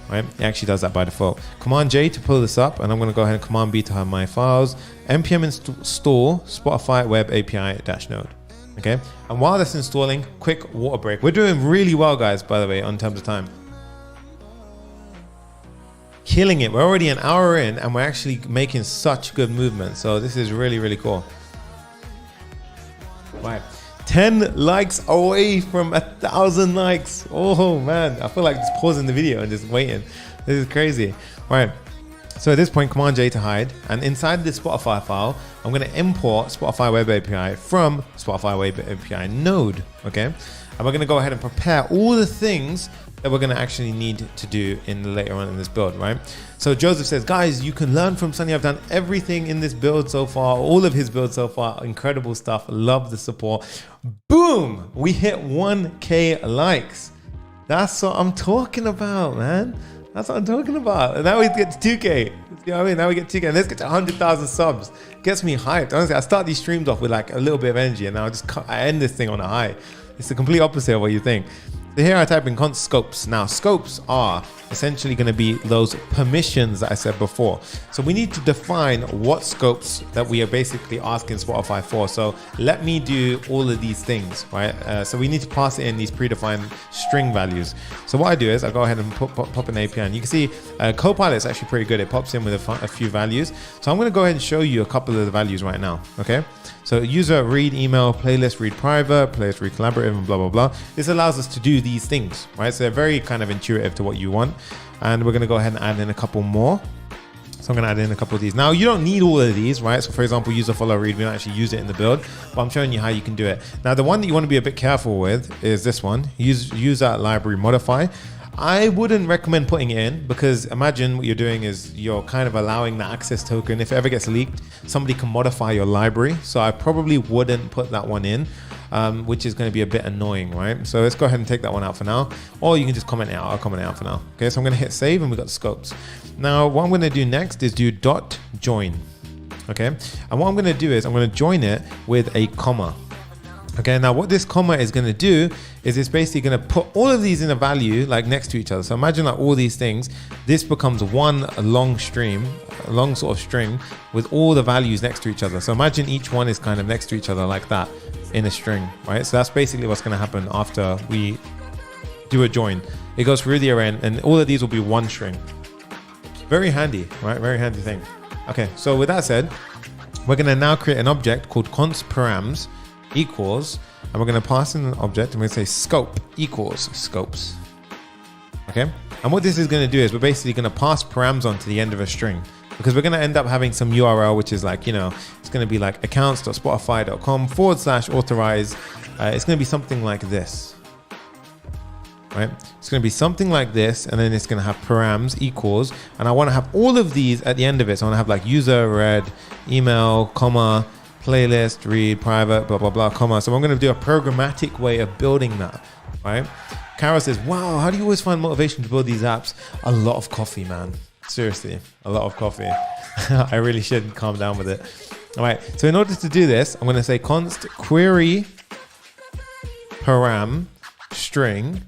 A: right? It actually does that by default. Command J to pull this up, and I'm going to go ahead and Command B to have my files. npm install Spotify Web API -node. Okay, and while that's installing, quick water break. We're doing really well, guys, by the way, on terms of time. Killing it. We're already an hour in and we're actually making such good movement. So this is really, really cool. Right. 10 likes away from 1,000 likes. Oh man, I feel like just pausing the video and just waiting. This is crazy. Right. So at this point, Command J to hide. And inside this Spotify file, I'm going to import Spotify Web API from Spotify Web API Node. Okay. And we're going to go ahead and prepare all the things that we're going to actually need to do later on in this build, right? So Joseph says, guys, you can learn from Sonny. I've done everything in this build so far, all of his builds so far. Incredible stuff. Love the support. Boom! We hit 1K likes. That's what I'm talking about, man. That's what I'm talking about. And now we get to 2K. You know what I mean? Now we get 2K. And let's get to 100,000 subs. Gets me hyped. Honestly, I start these streams off with like a little bit of energy, and now I end this thing on a high. It's the complete opposite of what you think. So here I type in const scopes. Now scopes are essentially going to be those permissions that I said before. So we need to define what scopes that we are basically asking Spotify for. So let me do all of these things, right? So we need to pass in these predefined string values. So what I do is I go ahead and pop an API, and you can see Copilot is actually pretty good. It pops in with a few values. So I'm going to go ahead and show you a couple of the values right now. Okay. So user read email, playlist read private, playlist read collaborative, and blah, blah, blah. This allows us to do these things, right? So they're very kind of intuitive to what you want. And we're going to go ahead and add in a couple more. So I'm going to add in a couple of these. Now, you don't need all of these, right? So for example, user follow read, we don't actually use it in the build, but I'm showing you how you can do it. Now, the one that you want to be a bit careful with is this one, user library modify. I wouldn't recommend putting it in, because imagine what you're doing is you're kind of allowing the access token. If it ever gets leaked, somebody can modify your library. So I probably wouldn't put that one in, which is going to be a bit annoying, right? So let's go ahead and take that one out for now, or you can just comment it out. I'll comment it out for now. Okay, so I'm going to hit save, and we've got the scopes. Now, what I'm going to do next is do .join. Okay, and what I'm going to do is I'm going to join it with a comma. Okay, now what this comma is going to do is it's basically going to put all of these in a value like next to each other. So imagine like all these things, this becomes one long stream, a long sort of string with all the values next to each other. So imagine each one is kind of next to each other like that, in a string, right? So that's basically what's going to happen after we do a join. It goes through the array, and all of these will be one string. Very handy, right? Very handy thing. Okay, so with that said, we're going to now create an object called const params equals, and we're going to pass in an object, and we're going to say scope equals scopes. Okay, and what this is going to do is we're basically going to pass params on to the end of a string, because we're going to end up having some URL, which is like, you know, it's going to be like accounts.spotify.com/authorize. It's going to be something like this, right? It's going to be something like this, and then it's going to have params equals, and I want to have all of these at the end of it. So I want to have like user, read, email, comma, playlist, read, private, blah, blah, blah, comma. So I'm going to do a programmatic way of building that, right? Carol says, wow, how do you always find motivation to build these apps? A lot of coffee, man. Seriously, a lot of coffee. I really should calm down with it. All right, so in order to do this, I'm going to say const query param string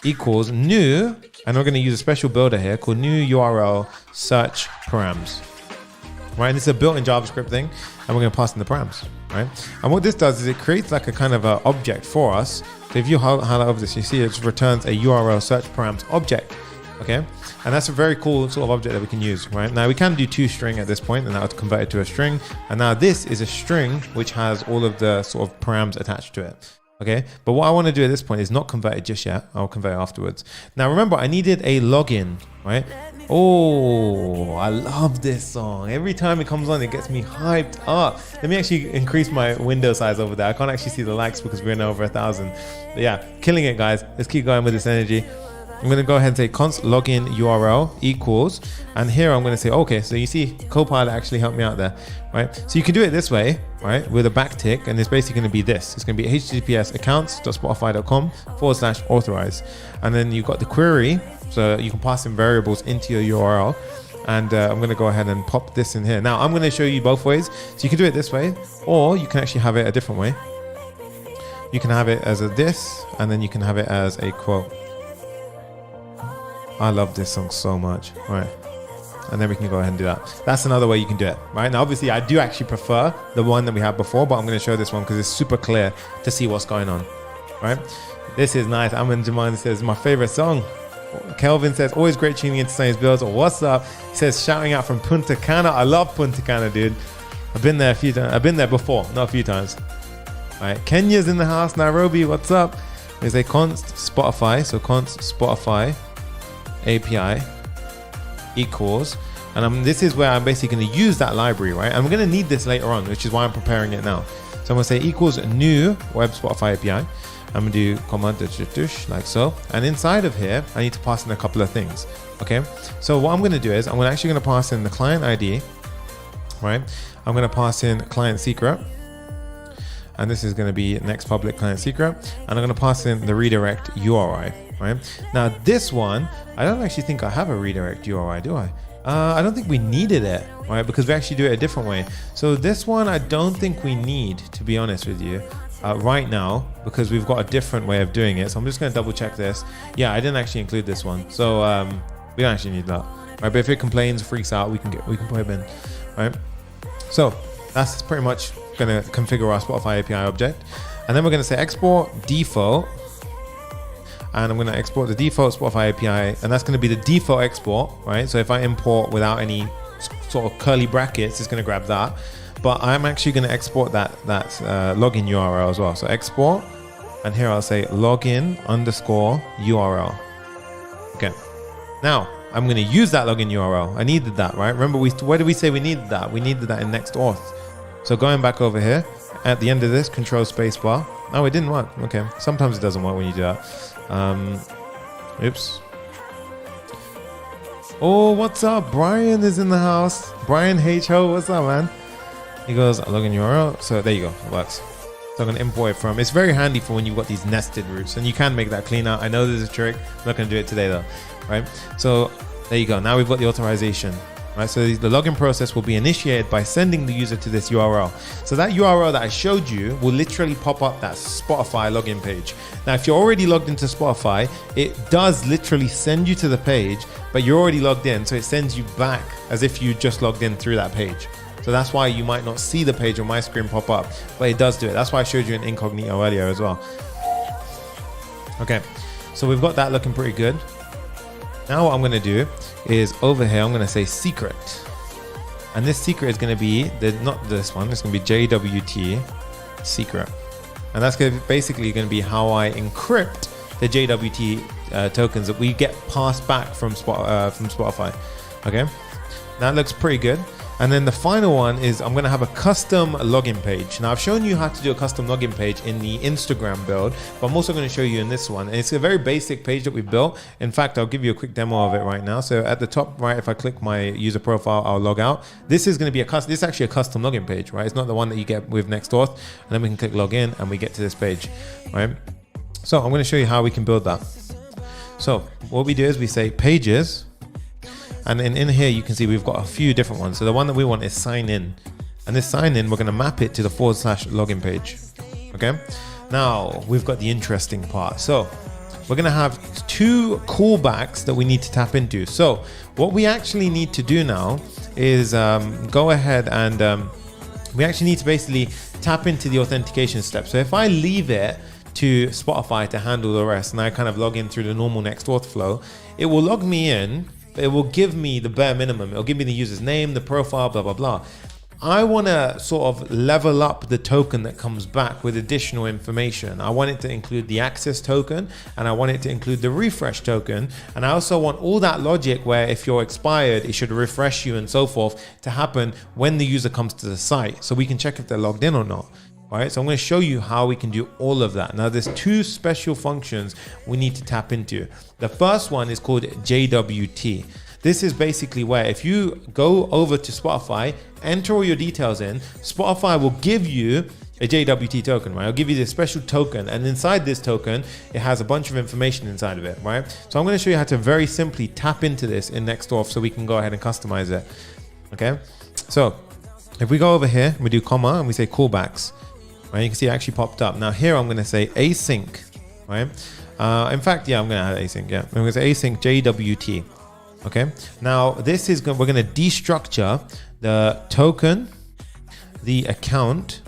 A: equals new, and we're going to use a special builder here called new URL search params. Right, and this is a built-in JavaScript thing, and we're going to pass in the params, right? And what this does is it creates like a kind of a object for us. So if you highlight over this, you see it returns a URL search params object. Okay, and that's a very cool sort of object that we can use, right? Now we can do toString at this point, and that would convert it to a string. And now this is a string which has all of the sort of params attached to it. Okay, but what I want to do at this point is not convert it just yet. I'll convert it afterwards. Now remember, I needed a login, right? Oh, I love this song. Every time it comes on, it gets me hyped up. Let me actually increase my window size over there. I can't actually see the likes because we're in over 1,000. But yeah, killing it, guys. Let's keep going with this energy. I'm going to go ahead and say const login URL equals, and here I'm going to say, okay, so you see Copilot actually helped me out there, right? So you can do it this way, right, with a backtick, and it's basically going to be this. It's going to be https accounts.spotify.com/authorize. And then you've got the query, so you can pass in variables into your URL. And I'm going to go ahead and pop this in here. Now I'm going to show you both ways. So you can do it this way, or you can actually have it a different way. You can have it as a this, and then you can have it as a quote. I love this song so much, right? And then we can go ahead and do that. That's another way you can do it, right? Now, obviously, I do actually prefer the one that we had before, but I'm going to show this one because it's super clear to see what's going on, right? This is nice. Aman Jaman says, my favorite song. Kelvin says, always great tuning into Sunny's builds. What's up? He says, shouting out from Punta Cana. I love Punta Cana, dude. I've been there a few times. I've been there before, not a few times. All right, Kenya's in the house. Nairobi, what's up? There's a const Spotify. So const Spotify API equals, and this is where I'm basically going to use that library, right? And we're going to need this later on, which is why I'm preparing it now. So I'm going to say equals new web Spotify API. I'm going to do comma like so, and inside of here I need to pass in a couple of things. Okay, so what I'm going to do is I'm actually going to pass in the client ID, right? I'm going to pass in client secret, and this is going to be next public client secret, and I'm going to pass in the redirect URI. Right now, this one, I don't actually think I have a redirect URI, do I? I don't think we needed it, right? Because we actually do it a different way. So this one, I don't think we need, to be honest with you, right now, because we've got a different way of doing it. So I'm just going to double check this. Yeah, I didn't actually include this one, so we don't actually need that, right? But if it complains, freaks out, we can put it in, right? So that's pretty much going to configure our Spotify API object, and then we're going to say export default. And I'm going to export the default Spotify API, and that's going to be the default export, right? So if I import without any sort of curly brackets, it's going to grab that. But I'm actually going to export that login URL as well. So export, and here I'll say login _ URL. Okay. Now I'm going to use that login URL. I needed that, right? Remember, where did we say we needed that? We needed that in NextAuth. So going back over here, at the end of this, control space bar. Oh, it didn't work. Okay. Sometimes it doesn't work when you do that. Oops. Oh, what's up? Brian is in the house. Brian H. Ho, what's up, man? He goes, login URL. So there you go. It works. So I'm going to import it from. It's very handy for when you've got these nested routes, and you can make that cleaner. I know there's a trick. I'm not going to do it today though. Right? So there you go. Now we've got the authorization. Right, so the login process will be initiated by sending the user to this URL. So that URL that I showed you will literally pop up that Spotify login page. Now, if you're already logged into Spotify, it does literally send you to the page, but you're already logged in, so it sends you back as if you just logged in through that page. So that's why you might not see the page on my screen pop up, but it does do it. That's why I showed you an incognito earlier as well. Okay, so we've got that looking pretty good. Now what I'm gonna do is over here, I'm gonna say secret. And this secret is gonna be, not this one, it's gonna be JWT secret. And that's basically gonna be how I encrypt the JWT tokens that we get passed back from Spotify. Okay, that looks pretty good. And then the final one is I'm going to have a custom login page. Now I've shown you how to do a custom login page in the Instagram build, but I'm also going to show you in this one. And it's a very basic page that we built. In fact, I'll give you a quick demo of it right now. So at the top right, if I click my user profile, I'll log out. This is going to be this is actually a custom login page, right? It's not the one that you get with NextAuth. And then we can click login and we get to this page, right? So I'm going to show you how we can build that. So what we do is we say pages. And in here, you can see we've got a few different ones. So the one that we want is sign in. And this sign in, we're going to map it to the / login page. Okay. Now we've got the interesting part. So we're going to have 2 callbacks that we need to tap into. So what we actually need to do now is go ahead and we actually need to basically tap into the authentication step. So if I leave it to Spotify to handle the rest and I kind of log in through the normal NextAuth flow, it will log me in. It will give me the bare minimum. It'll give me the user's name, the profile, blah, blah, blah. I want to sort of level up the token that comes back with additional information. I want it to include the access token and I want it to include the refresh token. And I also want all that logic where if you're expired, it should refresh you and so forth to happen when the user comes to the site. So we can check if they're logged in or not. All right, so I'm going to show you how we can do all of that. Now there's 2 special functions we need to tap into. The first one is called JWT. This is basically where if you go over to Spotify, enter all your details in, Spotify will give you a JWT token, right? It'll give you this special token, and inside this token, it has a bunch of information inside of it, right? So I'm going to show you how to very simply tap into this in NextAuth so we can go ahead and customize it. Okay, so if we go over here, we do comma and we say callbacks. Right, you can see it actually popped up. Now here I'm going to say async, right? In fact, yeah, I'm going to add async. Yeah, I'm going to say async JWT. Okay. Now this is we're going to destructure the token, the account,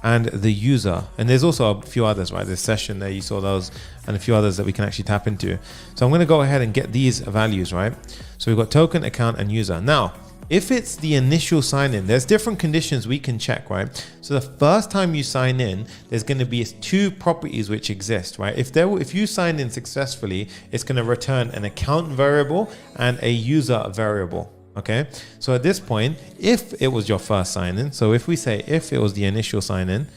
A: and the user. And there's also a few others, right? There's session there, you saw those, and a few others that we can actually tap into. So I'm going to go ahead and get these values, right? So we've got token, account, and user. Now, if it's the initial sign in, there's different conditions we can check, right? So the first time you sign in, there's going to be 2 properties which exist, right? If you sign in successfully, it's going to return an account variable and a user variable. Okay. So at this point, if it was your first sign in, so if we say if it was the initial sign in,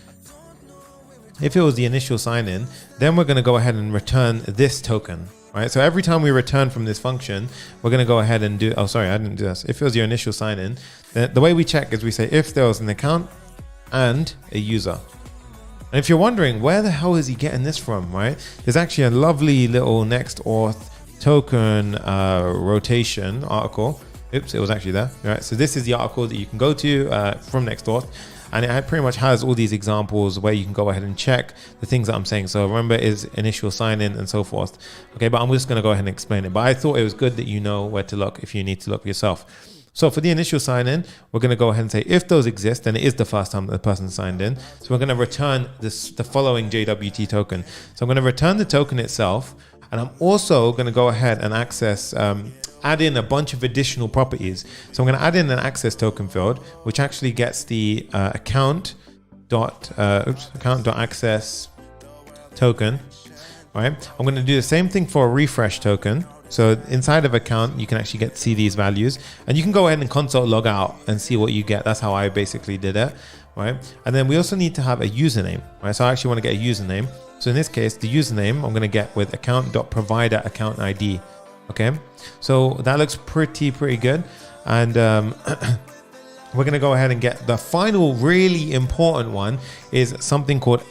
A: then we're going to go ahead and return this token. Right, so every time we return from this function, we're going to go ahead and do, oh, sorry, I didn't do this. If it was your initial sign in, the way we check is we say if there was an account and a user. And if you're wondering, where the hell is he getting this from, right? There's actually a lovely little NextAuth token rotation article. Oops, it was actually there. All right, so this is the article that you can go to from NextAuth. And it pretty much has all these examples where you can go ahead and check the things that I'm saying. So remember, is initial sign in and so forth. Okay, but I'm just going to go ahead and explain it. But I thought it was good that you know where to look if you need to look yourself. So for the initial sign in, we're going to go ahead and say if those exist, then it is the first time that the person signed in. So we're going to return the following JWT token. So I'm going to return the token itself. And I'm also going to go ahead and access add in a bunch of additional properties. So I'm going to add in an access token field, which actually gets the account.access token. Right. I'm going to do the same thing for a refresh token. So inside of account, you can actually see these values, and you can go ahead and console log out and see what you get. That's how I basically did it. Right. And then we also need to have a username. Right. So I actually want to get a username. So in this case, the username I'm going to get with account.provider account ID. Okay, so that looks pretty good. And we're going to go ahead and get the final really important one is something called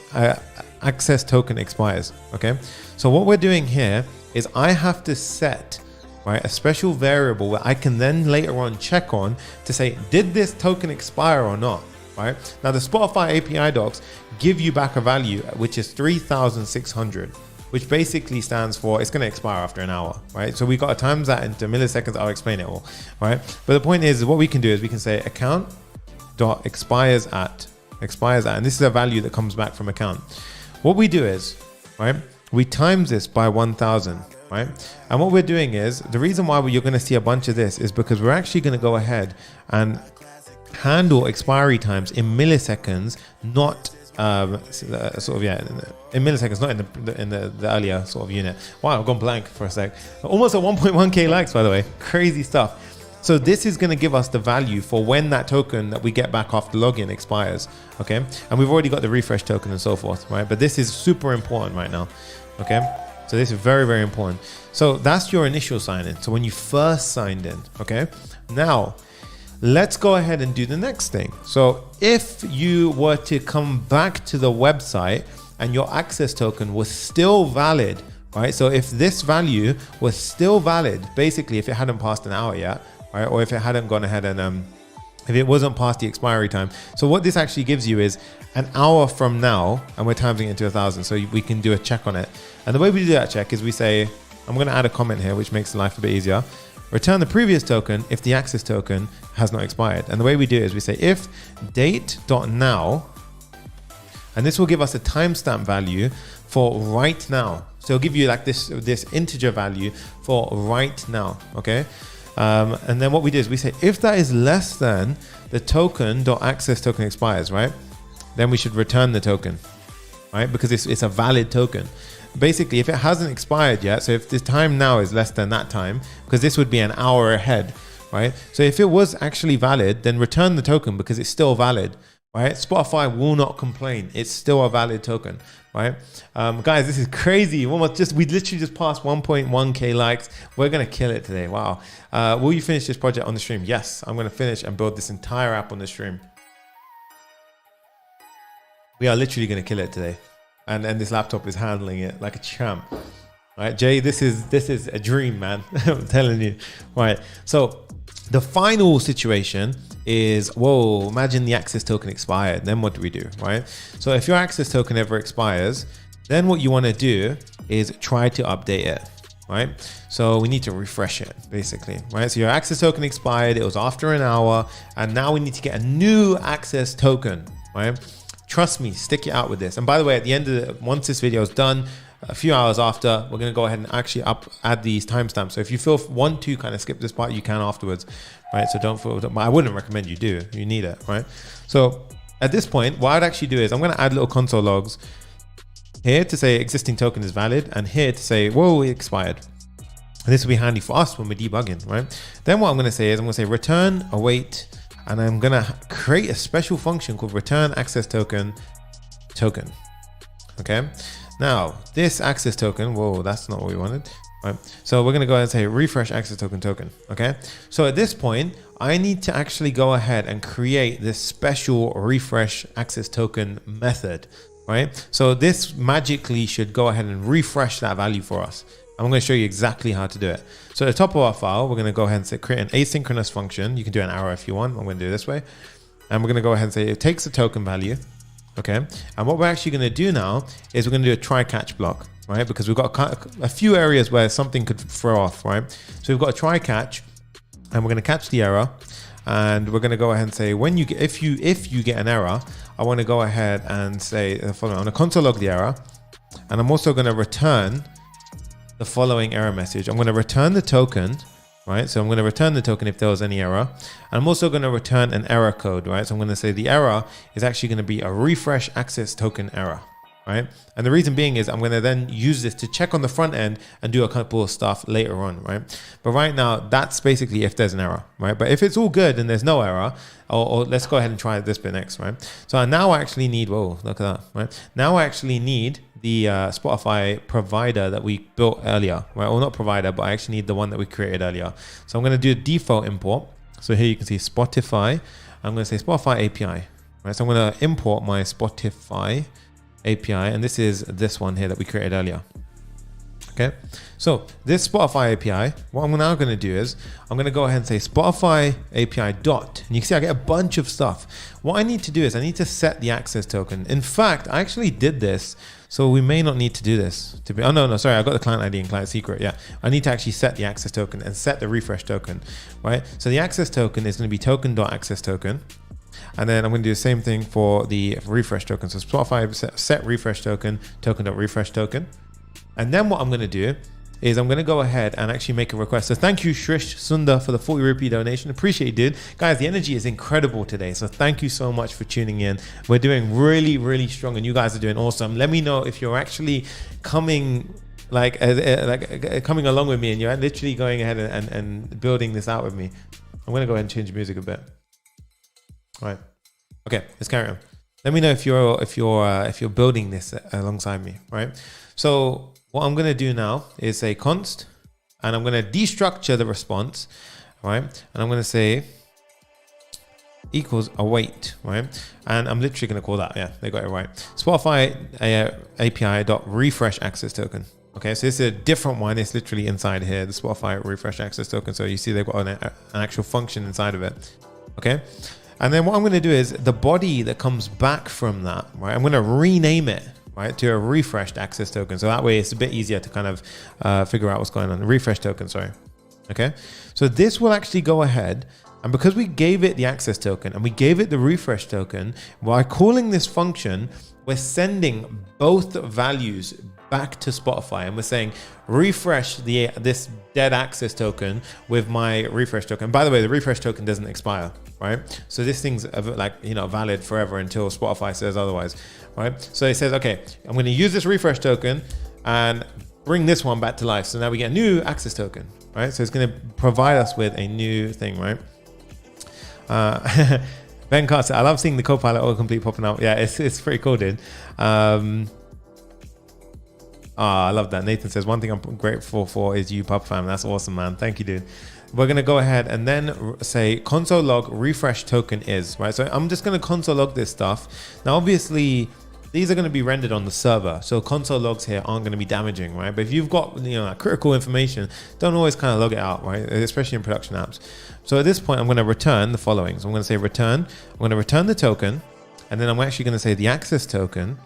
A: access token expires. Okay, so what we're doing here is I have to set a special variable where I can then later on check on to say, did this token expire or not? Right now, the Spotify API docs give you back a value which is 3,600, which basically stands for it's going to expire after an hour, right? So we got to times that into milliseconds. I'll explain it all, right? But the point is, what we can do is we can say account dot expires at, and this is a value that comes back from account. What we do is, right, we times this by 1000, right? And what we're doing is, the reason why you're going to see a bunch of this is because we're actually going to go ahead and handle expiry times in milliseconds, not in milliseconds, not in the earlier sort of unit. Wow, I've gone blank for a sec. Almost at 1.1k likes, by the way. Crazy stuff. So this is going to give us the value for when that token that we get back after login expires. Okay, and we've already got the refresh token and so forth, right? But this is super important right now. Okay, so this is very, very important. So that's your initial sign in. So when you first signed in, okay, now let's go ahead and do the next thing. So if you were to come back to the website and your access token was still valid, right? So if this value was still valid, basically if it hadn't passed an hour yet, right? Or if it hadn't gone ahead and if it wasn't past the expiry time. So what this actually gives you is an hour from now, and we're timesing it into 1000. So we can do a check on it. And the way we do that check is we say, I'm going to add a comment here, which makes life a bit easier. Return the previous token if the access token has not expired. And the way we do it is we say if date.now, and this will give us a timestamp value for right now. So it'll give you like this integer value for right now, okay? And then what we do is we say if that is less than the token.access token expires, right? Then we should return the token, right? Because it's a valid token. Basically, if it hasn't expired yet, so if the time now is less than that time, because this would be an hour ahead, right? So if it was actually valid, then return the token because it's still valid, right? Spotify will not complain. It's still a valid token, right? Guys, this is crazy. We literally just passed 1.1k likes. We're going to kill it today. Wow. Will you finish this project on the stream? Yes, I'm going to finish and build this entire app on the stream. We are literally going to kill it today. And this laptop is handling it like a champ. Right, Jay, this is a dream, man. I'm telling you. Right, so the final situation is, whoa, imagine the access token expired. Then what do we do, right? So if your access token ever expires, then what you want to do is try to update it, right? So we need to refresh it, basically, right? So your access token expired, it was after an hour, and now we need to get a new access token, right? Trust me, stick it out with this. And by the way, at the end of once this video is done, a few hours after, we're going to go ahead and actually add these timestamps. So if you want to kind of skip this part, you can afterwards, right? So but I wouldn't recommend you do. You need it, right? So at this point, what I'd actually do is I'm going to add little console logs here to say existing token is valid, and here to say, whoa, it expired. And this will be handy for us when we're debugging, right? Then what I'm going to say is I'm going to say return await, and I'm going to create a special function called return access token. Okay. Now this access token, whoa, that's not what we wanted. Right. So we're going to go ahead and say refresh access token. Okay. So at this point, I need to actually go ahead and create this special refresh access token method, right? So this magically should go ahead and refresh that value for us. I'm going to show you exactly how to do it. So at the top of our file, we're going to go ahead and say create an asynchronous function. You can do an arrow if you want. I'm going to do it this way. And we're going to go ahead and say it takes the token value. Okay. And what we're actually going to do now is we're going to do a try catch block, right? Because we've got a few areas where something could throw off, right? So we've got a try catch, and we're going to catch the error. And we're going to go ahead and say when you get, if you get an error, I want to go ahead and say the following. I'm going to console log the error, and I'm also going to return the following error message. I'm going to return the token, right? So I'm going to return the token if there was any error. And I'm also going to return an error code, right? So I'm going to say the error is actually going to be a refresh access token error, right? And the reason being is I'm going to then use this to check on the front end and do a couple of stuff later on, right? But right now, that's basically if there's an error, right? But if it's all good and there's no error, or let's go ahead and try this bit next, right? So now I actually need, whoa, look at that, right? Now I actually need the Spotify provider that we built earlier, right? Or not provider, but I actually need the one that we created earlier. So I'm going to do a default import. So here you can see Spotify. I'm going to say Spotify API, right? So I'm going to import my Spotify API, and this is this one here that we created earlier. Okay, so this Spotify API, what I'm now going to do is I'm going to go ahead and say Spotify API dot, and you can see I get a bunch of stuff. What I need to do is I need to set the access token. In fact, I actually did this, so we may not need to do this. Oh no, sorry, I got the client ID and client secret. Yeah, I need to actually set the access token and set the refresh token, right? So the access token is going to be token.access token. And then I'm going to do the same thing for the refresh token. So Spotify set refresh token, token.refresh token. And then what I'm going to do is I'm going to go ahead and actually make a request. So thank you, Shrish Sundar, for the 40 rupee donation. Appreciate it, dude. Guys, the energy is incredible today. So thank you so much for tuning in. We're doing really, really strong and you guys are doing awesome. Let me know if you're actually coming coming along with me and you're literally going ahead and building this out with me. I'm going to go ahead and change the music a bit. All right. Okay, let's carry on. Let me know if you're building this alongside me, right? So what I'm going to do now is say const, and I'm going to destructure the response, right? And I'm going to say equals await, right? And I'm literally going to call that, yeah, they got it right. Spotify API.refresh access token. Okay, so this is a different one. It's literally inside here, the Spotify refresh access token. So you see they've got an actual function inside of it. Okay. And then what I'm going to do is the body that comes back from that, right? I'm going to rename it, right, to a refreshed access token. So that way it's a bit easier to kind of figure out what's going on. Refresh token, sorry. Okay. So this will actually go ahead. And because we gave it the access token and we gave it the refresh token, by calling this function, we're sending both values back to Spotify, and we're saying refresh this dead access token with my refresh token. By the way, the refresh token doesn't expire, right? So this thing's valid forever until Spotify says otherwise, right? So it says, okay, I'm going to use this refresh token and bring this one back to life. So now we get a new access token, right? So it's going to provide us with a new thing, right? Ben Carter, I love seeing the Copilot autocomplete popping up. Yeah, it's pretty cool, dude. I love that. Nathan says, one thing I'm grateful for is you, Pub Fam. That's awesome, man. Thank you, dude. We're going to go ahead and then say console log refresh token is, right? So I'm just going to console log this stuff. Now, obviously, these are going to be rendered on the server. So console logs here aren't going to be damaging, right? But if you've got, critical information, don't always kind of log it out, right? Especially in production apps. So at this point, I'm going to return the following. So I'm going to say return. I'm going to return the token. And then I'm actually going to say the access token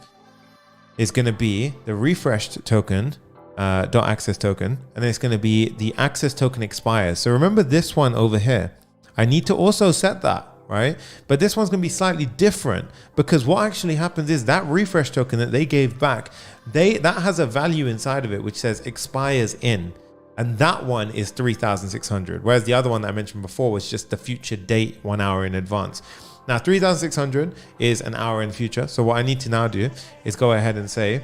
A: is going to be the refreshed token dot access token, and then it's going to be the access token expires. So remember this one over here, I need to also set that, right? But this one's going to be slightly different because what actually happens is that refresh token that they gave back, that has a value inside of it which says expires in, and that one is 3,600, whereas the other one that I mentioned before was just the future date 1 hour in advance. Now 3,600 is an hour in the future. So what I need to now do is go ahead and say,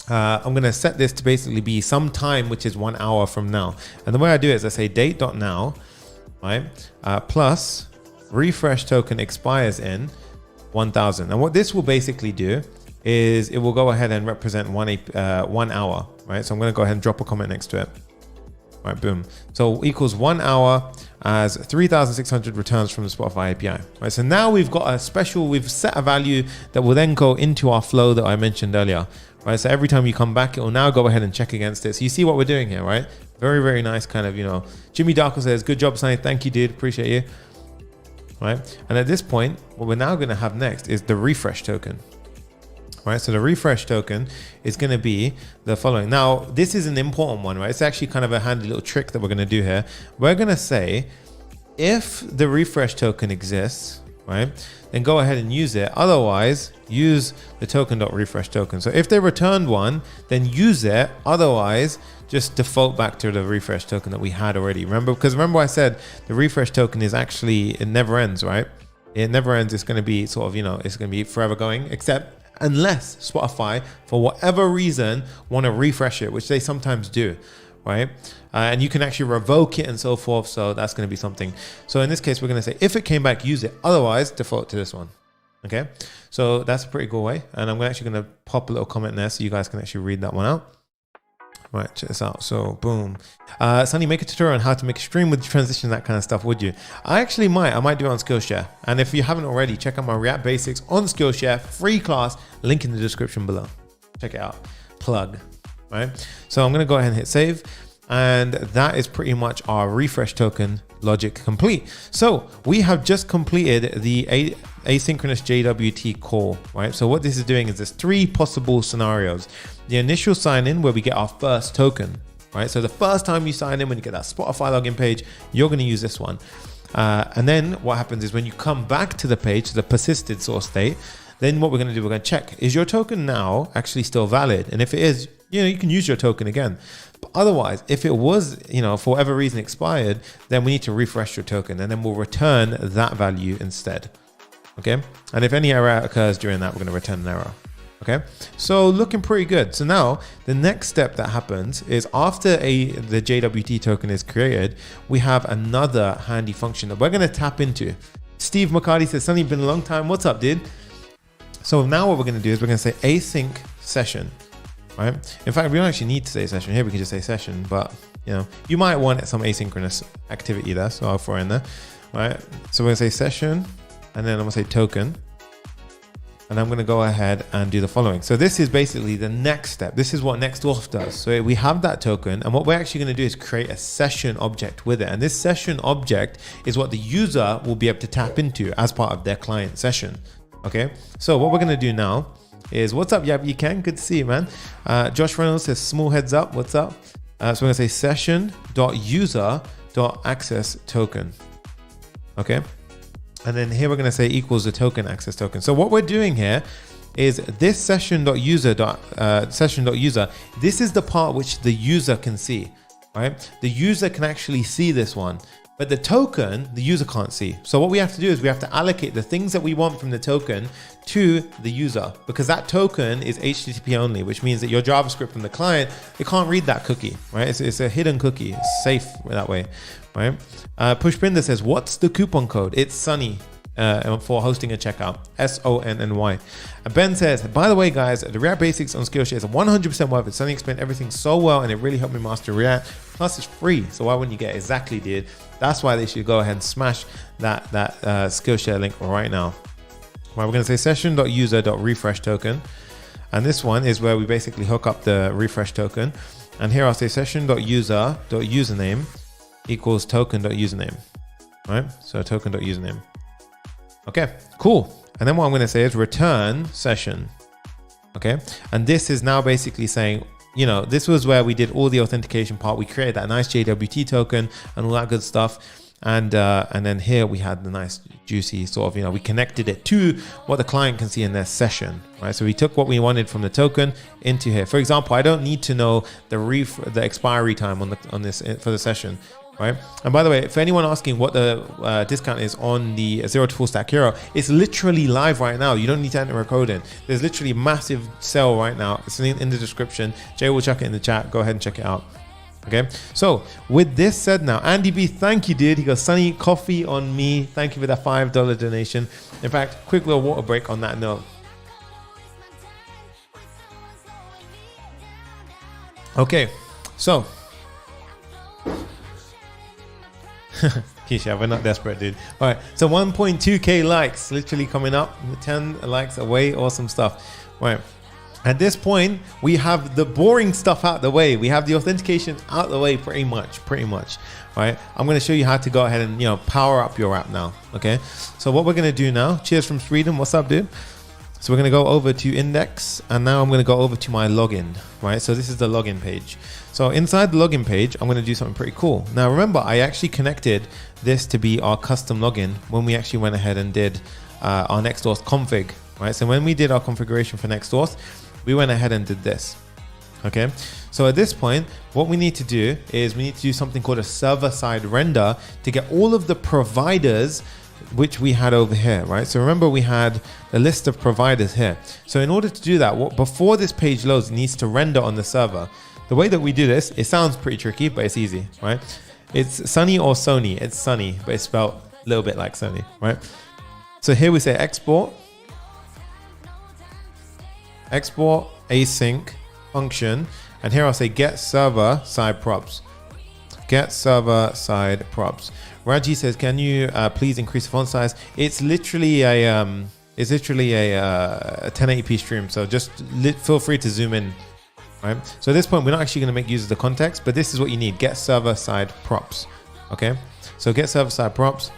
A: I'm going to set this to basically be some time, which is 1 hour from now. And the way I do it is I say date.now, right? Plus refresh token expires in 1,000. And what this will basically do is it will go ahead and represent 1 hour, right? So I'm going to go ahead and drop a comment next to it. Right, boom. So equals 1 hour as 3,600 returns from the Spotify API. Right, so now we've got we've set a value that will then go into our flow that I mentioned earlier. Right, so every time you come back, it will now go ahead and check against it. So you see what we're doing here, right? Very, very nice kind of, Jimmy Darko says, good job, Sonny. Thank you, dude. Appreciate you. Right. And at this point, what we're now going to have next is the refresh token. Right, so the refresh token is going to be the following. Now, this is an important one, right? It's actually kind of a handy little trick that we're going to do here. We're going to say, if the refresh token exists, right, then go ahead and use it. Otherwise, use the token.refresh token. So if they returned one, then use it. Otherwise, just default back to the refresh token that we had already. Remember I said the refresh token is actually, it never ends, right? It never ends. It's going to be sort of, it's going to be forever going, except unless Spotify, for whatever reason, want to refresh it, which they sometimes do, right? And you can actually revoke it and so forth. So that's going to be something. So in this case, we're going to say, if it came back, use it. Otherwise, default to this one. Okay. So that's a pretty cool way. And I'm actually going to pop a little comment there so you guys can actually read that one out. Right, check this out. So boom. Sonny, make a tutorial on how to make a stream with transition, that kind of stuff, would you? I might do it on Skillshare. And if you haven't already, check out my React Basics on Skillshare, free class, link in the description below. Check it out. Plug, right? So I'm going to go ahead and hit save. And that is pretty much our refresh token logic complete. So we have just completed the asynchronous JWT call, right? So what this is doing is there's 3 possible scenarios. The initial sign in, where we get our first token, right? So the first time you sign in, when you get that Spotify login page, you're going to use this one. And then what happens is when you come back to the page, the persisted source state, then what we're going to do, we're going to check, is your token now actually still valid? And if it is, you can use your token again. But otherwise, if it was, for whatever reason expired, then we need to refresh your token, and then we'll return that value instead. Okay. And if any error occurs during that, we're going to return an error. Okay. So looking pretty good. So now the next step that happens is after the JWT token is created, we have another handy function that we're going to tap into. Steve McCarty says, Sonny, been a long time. What's up, dude? So now what we're going to do is we're going to say async session, right? In fact, we don't actually need to say session here. We can just say session, but you might want some asynchronous activity there. So I'll throw in there, right? So we're going to say session, and then I'm going to say token. And I'm going to go ahead and do the following. So this is basically the next step. This is what NextAuth does. So we have that token, and what we're actually going to do is create a session object with it. And this session object is what the user will be able to tap into as part of their client session. Okay. So what we're going to do now is, what's up, Yab? You can. Good to see you, man. Josh Reynolds says, small heads up. What's up? So we're going to say session.user.access token. Okay. And then here we're going to say equals the token access token. So what we're doing here is this session.user, this is the part which the user can see, right? The user can actually see this one, but the token, the user can't see. So what we have to do is we have to allocate the things that we want from the token to the user, because that token is HTTP only, which means that your JavaScript from the client, it can't read that cookie, right? It's a hidden cookie. It's safe that way, right? Pushpinder says, what's the coupon code? It's Sonny for hosting a checkout, SONNY. Ben says, by the way, guys, the React Basics on Skillshare is 100% worth it. Sonny explained everything so well, and it really helped me master React. Plus, it's free, so why wouldn't you get it? Exactly, dude. That's why they should go ahead and smash that Skillshare link right now. Right, we're going to say session.user.refresh token, and this one is where we basically hook up the refresh token. And here I'll say session.user.username equals token.username. Right, so token.username. Okay, cool. And then what I'm going to say is return session. Okay, and this is now basically saying, this was where we did all the authentication part. We created that nice JWT token and all that good stuff. And then here we had the nice juicy sort of, we connected it to what the client can see in their session, right? So we took what we wanted from the token into here. For example, I don't need to know the expiry time on this for the session, right? And by the way, for anyone asking what the discount is on the 0 to Full Stack Hero, it's literally live right now. You don't need to enter a code in. There's literally a massive sale right now. It's in the description. Jay will chuck it in the chat. Go ahead and check it out. Okay, so with this said now, Andy B, thank you, dude. He goes, Sonny, coffee on me. Thank you for that $5 donation. In fact, quick little water break on that note. Okay, so Keisha, we're not desperate, dude. All right, so 1.2k likes literally coming up, 10 likes away. Awesome stuff. All right. At this point, we have the boring stuff out the way. We have the authentication out the way pretty much, right? I'm going to show you how to go ahead and, power up your app now, okay? So what we're going to do now, cheers from Sweden. What's up, dude? So we're going to go over to index, and now I'm going to go over to my login, right? So this is the login page. So inside the login page, I'm going to do something pretty cool. Now, remember, I actually connected this to be our custom login when we actually went ahead and did our NextAuth config, right? So when we did our configuration for NextAuth, we went ahead and did this. Okay, so at this point, what we need to do is we need to do something called a server-side render to get all of the providers which we had over here, right? So remember, we had a list of providers here. So in order to do that, before this page loads, it needs to render on the server. The way that we do this, it sounds pretty tricky, but it's easy, right? It's Sonny or Sony. It's Sonny, but it's spelled a little bit like Sony, right? So here we say export async function, and here I'll say get server side props. Raji says, can you please increase the font size? It's literally a 1080p stream, so just feel free to zoom in, right? So at this point, we're not actually going to make use of the context, but this is what you need: get server side props. Okay, so get server side props.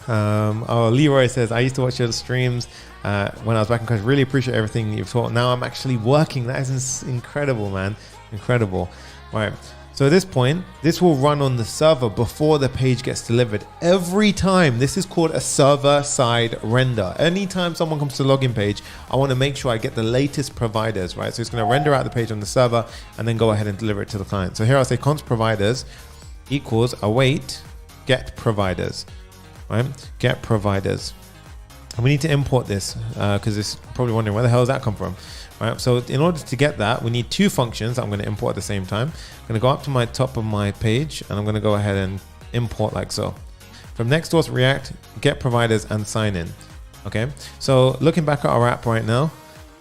A: Leroy says, I used to watch your streams when I was back in college. Really appreciate everything you've taught. Now I'm actually working. That is incredible, man. Incredible. All right. So at this point, this will run on the server before the page gets delivered. Every time, this is called a server-side render. Anytime someone comes to the login page, I want to make sure I get the latest providers, right? So it's going to render out the page on the server and then go ahead and deliver it to the client. So here I'll say const providers equals await get providers, right? Get providers. And we need to import this because it's probably wondering where the hell does that come from? Right, so in order to get that, we need two functions that I'm going to import at the same time. I'm going to go up to my top of my page and I'm going to go ahead and import like so. From NextAuth React, get providers and sign in. Okay, so looking back at our app right now,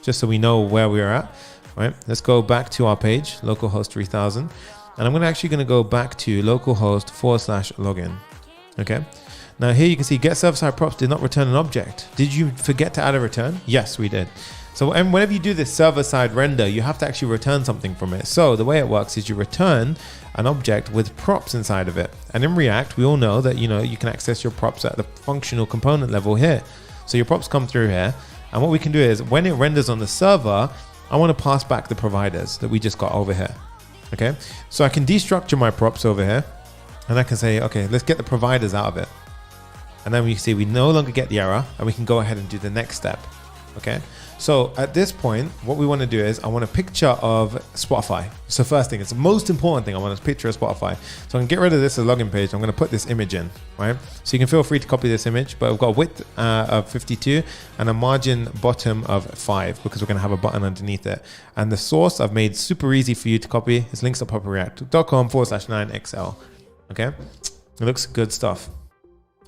A: just so we know where we are at, right? Let's go back to our page, localhost 3000. And I'm actually going to go back to localhost /login. Okay. Now here you can see get server-side props did not return an object. Did you forget to add a return? Yes, we did. So whenever you do this server-side render, you have to actually return something from it. So the way it works is you return an object with props inside of it. And in React, we all know that you can access your props at the functional component level here. So your props come through here. And what we can do is when it renders on the server, I want to pass back the providers that we just got over here. Okay, so I can destructure my props over here and I can say, okay, let's get the providers out of it. And then we see we no longer get the error and we can go ahead and do the next step. Okay, so at this point, what we want to do is I want a picture of Spotify. So first thing, it's the most important thing. I want a picture of Spotify. So I can get rid of this as a login page. I'm going to put this image in, right? So you can feel free to copy this image, but we've got a width of 52 and a margin bottom of 5 because we're going to have a button underneath it. And the source I've made super easy for you to copy. It's links.popularreact.com/9xl. Okay, it looks good stuff.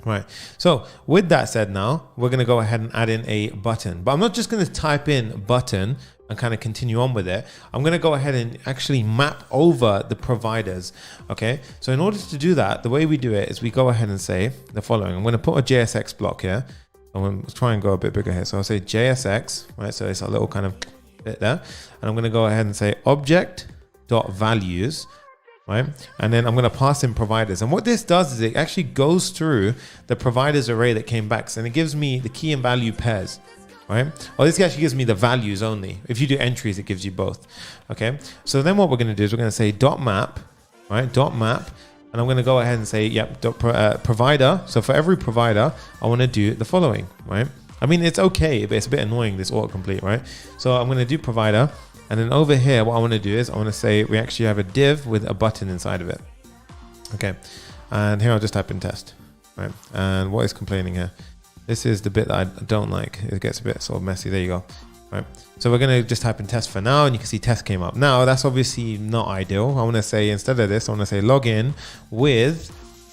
A: Right, so with that said now, we're going to go ahead and add in a button. But I'm not just going to type in button and kind of continue on with it. I'm going to go ahead and actually map over the providers, okay? So in order to do that, the way we do it is we go ahead and say the following. I'm going to put a JSX block here. I'm going to try and go a bit bigger here. So I'll say JSX, right? So it's a little kind of bit there. And I'm going to go ahead and say object.values. Right, and then I'm going to pass in providers, and what this does is it actually goes through the providers array that came back, and it gives me the key and value pairs, right? Or this actually gives me the values only. If you do entries, it gives you both. Okay, so then what we're going to do is we're going to say .map, right? .map, and I'm going to go ahead and say yep, provider. So for every provider, I want to do the following, right? I mean, it's okay, but it's a bit annoying this autocomplete, right? So I'm going to do provider. And then over here, what I want to do is I want to say we actually have a div with a button inside of it. Okay. And here I'll just type in test. Right. And what is complaining here? This is the bit that I don't like. It gets a bit sort of messy. There you go. Right. So we're going to just type in test for now. And you can see test came up. Now that's obviously not ideal. I want to say instead of this, I want to say login with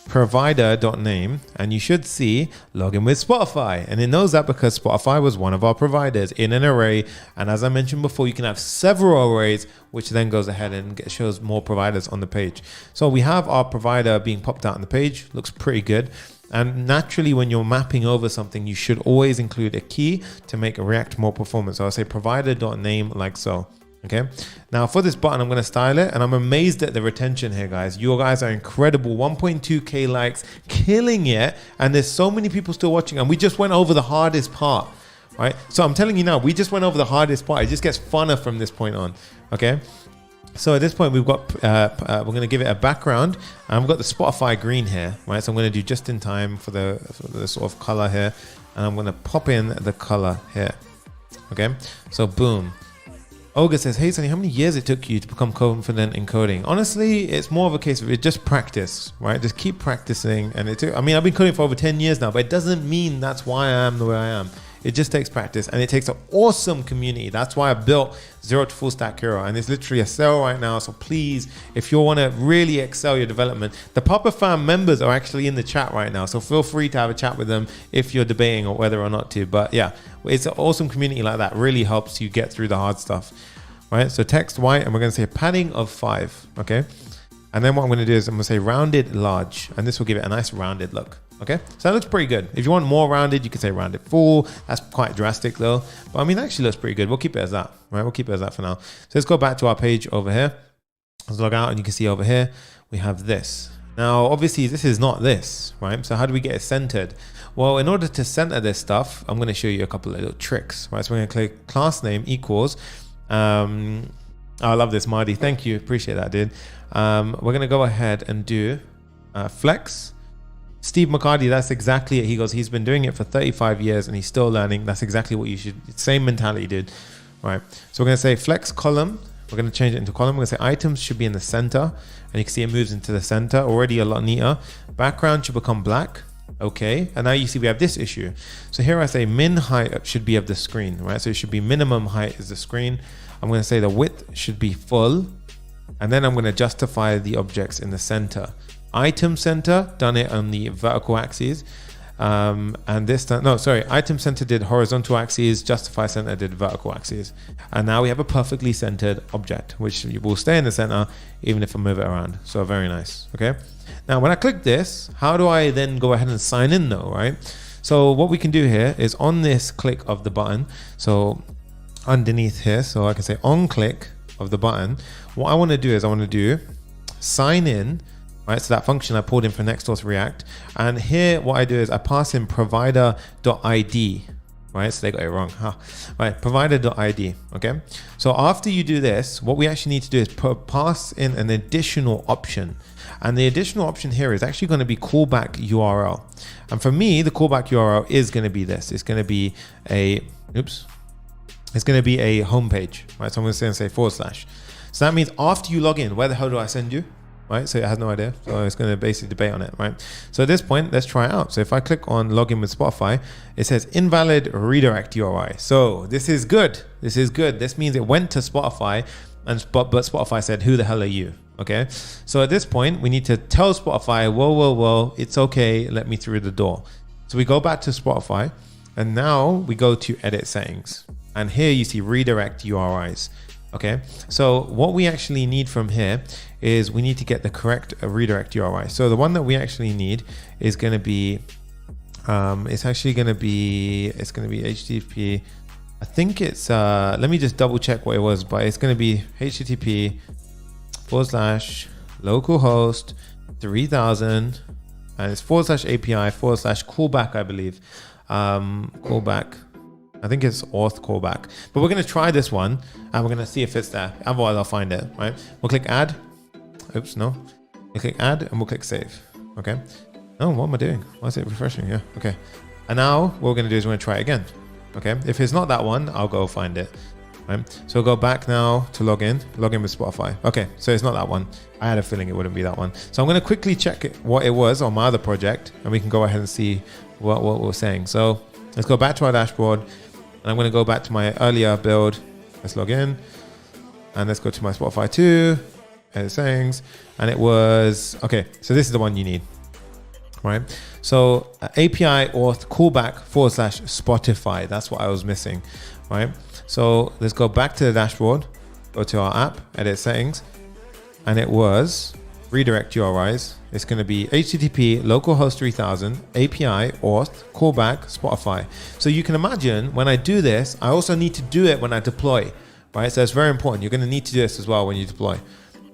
A: provider.name, and you should see login with Spotify, and it knows that because Spotify was one of our providers in an array. And as I mentioned before, you can have several arrays, which then goes ahead and shows more providers on the page. So we have our provider being popped out on the page. Looks pretty good. And naturally, when you're mapping over something, you should always include a key to make React more performant. So I'll say provider.name like so. Okay, now for this button, I'm going to style it, and I'm amazed at the retention here, guys. You guys are incredible. 1.2K likes, killing it. And there's so many people still watching, and we just went over the hardest part, right? So I'm telling you now, we just went over the hardest part. It just gets funner from this point on. Okay, so at this point, we've got, we're going to give it a background, and we've got the Spotify green here, right? So I'm going to do just in time for the sort of color here, and I'm going to pop in the color here. Okay, so boom. Olga says, hey Sonny, how many years it took you to become confident in coding? Honestly, it's more of a case of it just practice, right? Just keep practicing. And I mean, I've been coding for over 10 years now, but it doesn't mean that's why I am the way I am. It just takes practice, and it takes an awesome community. That's why I built Zero to Full Stack Hero, and it's literally a sale right now. So please, if you want to really excel your development, the Papa Fam members are actually in the chat right now. So feel free to have a chat with them if you're debating or whether or not to. But yeah, it's an awesome community like that. Really helps you get through the hard stuff, right? So text white, and we're going to say a padding of 5, okay? And then what I'm going to do is I'm going to say rounded large, and this will give it a nice rounded look. Okay, so that looks pretty good. If you want more rounded, you can say rounded full. That's quite drastic though. But I mean, it actually looks pretty good. We'll keep it as that, right? We'll keep it as that for now. So let's go back to our page over here. Let's log out, and you can see over here, we have this. Now, obviously this is not this, right? So how do we get it centered? Well, in order to center this stuff, I'm going to show you a couple of little tricks, right? So we're going to click class name equals, Oh, I love this, Marty. Thank you. Appreciate that, dude. We're going to go ahead and do flex. Steve McCarty, that's exactly it. He goes, he's been doing it for 35 years and he's still learning. That's exactly what you should, same mentality, dude. Right. So we're going to say flex column. We're going to change it into column. We're going to say items should be in the center. And you can see it moves into the center. Already a lot neater. Background should become black. Okay. And now you see we have this issue. So here I say min height should be of the screen, right? So it should be minimum height is the screen. I'm going to say the width should be full. And then I'm going to justify the objects in the center. Item center, done it on the vertical axis. And this time, no, sorry, item center did horizontal axes, justify center did vertical axes. And now we have a perfectly centered object, which will stay in the center even if I move it around. So very nice, okay? Now, when I click this, how do I then go ahead and sign in though, right? So what we can do here is on this click of the button, so underneath here, so I can say on click of the button, what I want to do is I want to do sign in, right? So that function I pulled in for NextAuth React. And here what I do is I pass in provider.id, right? So they got it wrong, huh? Right, provider.id, okay? So after you do this, what we actually need to do is pass in an additional option. And the additional option here is actually going to be callback URL. And for me, the callback URL is going to be this. It's going to be a, it's going to be a homepage, right? So I'm going to say /. So that means after you log in, where the hell do I send you? Right, so it has no idea. So it's going to basically debate on it, right? So at this point, let's try it out. So if I click on login with Spotify, it says invalid redirect URI. So this is good. This is good. This means it went to Spotify, but Spotify said, "Who the hell are you?" Okay. So at this point, we need to tell Spotify, "Whoa, it's okay. Let me through the door." So we go back to Spotify, and now we go to edit settings, and here you see redirect URIs. Okay, so what we actually need from here is we need to get the correct redirect URI. So the one that we actually need is going to be, it's going to be HTTP. I think it's, let me just double check what it was, but it's going to be HTTP /localhost 3000 and it's /API /callback, I believe. Callback. I think it's auth callback, but we're going to try this one and we're going to see if it's there. Otherwise I'll find it, right? We'll click add. Oops, no. We'll click add and we'll click save. Okay. Oh, what am I doing? Why is it refreshing? Yeah. Okay. And now what we're going to do is we're going to try it again. Okay. If it's not that one, I'll go find it. Right. So we'll go back now to log in with Spotify. Okay. So it's not that one. I had a feeling it wouldn't be that one. So I'm going to quickly check what it was on my other project and we can go ahead and see what we're saying. So let's go back to our dashboard. And I'm going to go back to my earlier build. Let's log in and let's go to my Spotify 2 edit settings. And it was, okay, so this is the one you need, right? So API auth callback / Spotify. That's what I was missing, right? So let's go back to the dashboard, go to our app, edit settings. And it was redirect URIs. It's going to be HTTP localhost 3000 API auth callback Spotify. So you can imagine when I do this, I also need to do it when I deploy, right? So it's very important. You're going to need to do this as well when you deploy.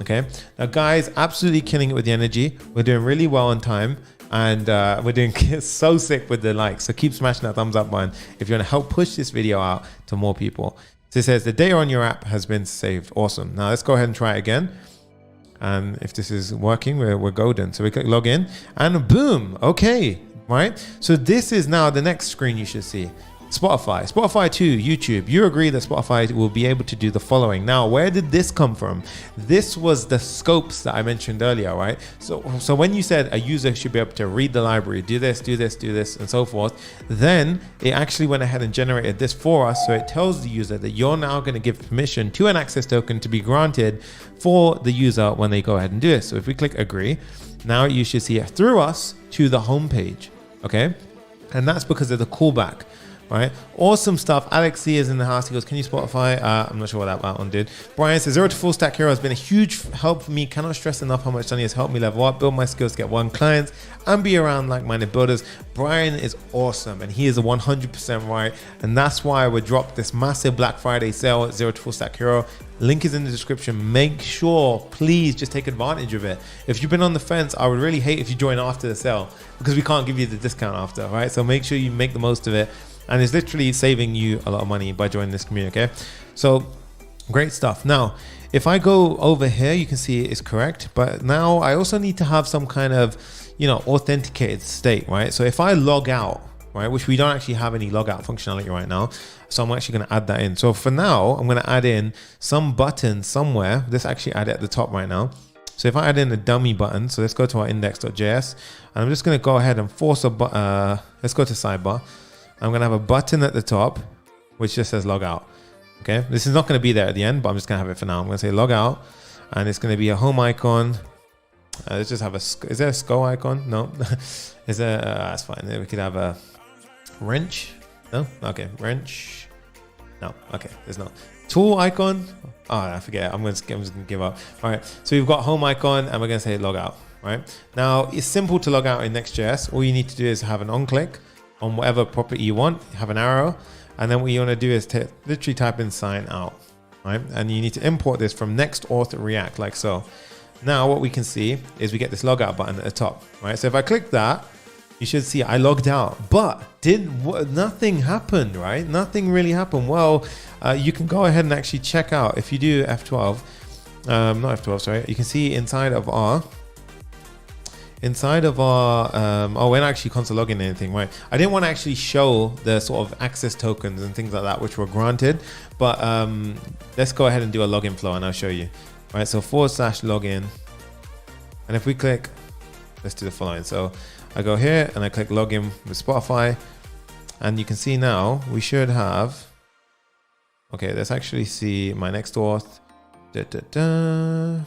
A: Okay. Now, guys, absolutely killing it with the energy. We're doing really well on time, and we're doing so sick with the likes. So keep smashing that thumbs up button if you want to help push this video out to more people. So it says the data on your app has been saved. Awesome. Now let's go ahead and try it again. And if this is working, we're golden. So we click login and boom. Okay, right? So this is now the next screen you should see. Spotify 2, YouTube. You agree that Spotify will be able to do the following. Now, where did this come from? This was the scopes that I mentioned earlier, right? So when you said a user should be able to read the library, do this, and so forth, then it actually went ahead and generated this for us. So it tells the user that you're now going to give permission to an access token to be granted for the user when they go ahead and do this. So if we click agree, now you should see it through us to the home page, okay? And that's because of the callback. Right, awesome stuff. Alex C is in the house. He goes, "Can you Spotify?" I'm not sure what that one did. Brian says, "Zero to full stack hero has been a huge help for me. Cannot stress enough how much Sunny has helped me level up, build my skills, get one clients, and be around like-minded builders." Brian is awesome, and he is 100% right. And that's why we dropped this massive Black Friday sale at Zero to Full Stack Hero. Link is in the description. Make sure, please, just take advantage of it. If you've been on the fence, I would really hate if you join after the sale because we can't give you the discount after, right? So make sure you make the most of it. And it's literally saving you a lot of money by joining this community, okay? So great stuff. Now, if I go over here, you can see it's correct. But now I also need to have some kind of, authenticated state, right? So if I log out, right, which we don't actually have any logout functionality right now, so I'm actually going to add that in. So for now, I'm going to add in some button somewhere. Let's actually add it at the top right now. So if I add in a dummy button, so let's go to our index.js, and I'm just going to go ahead and force a button. Let's go to sidebar. I'm going to have a button at the top, which just says logout. Okay, this is not going to be there at the end, but I'm just going to have it for now. I'm going to say logout, and it's going to be a home icon. Let's just have is there a skull icon? No. Is there? That's fine. We could have a wrench. No. Okay. Wrench. No. Okay. There's no tool icon. Oh, I forget. I'm just gonna give up. All right. So we've got home icon, and we're gonna say logout. Right now, it's simple to log out in Next.js. All you need to do is have an on-click on whatever property you want. Have an arrow. And then what you want to do is literally type in sign out, right? And you need to import this from NextAuth React like so. Now what we can see is we get this logout button at the top, right? So if I click that, you should see I logged out, but nothing happened, right? Nothing really happened. Well, you can go ahead and actually check out if you do F12, not F12, sorry. You can see inside of our we're not actually console logging anything, right? I didn't want to actually show the sort of access tokens and things like that which were granted, but let's go ahead and do a login flow and I'll show you. Right, so /login, and if we click, let's do the following. So I go here and I click login with Spotify, and you can see now we should have, okay, let's actually see my NextAuth,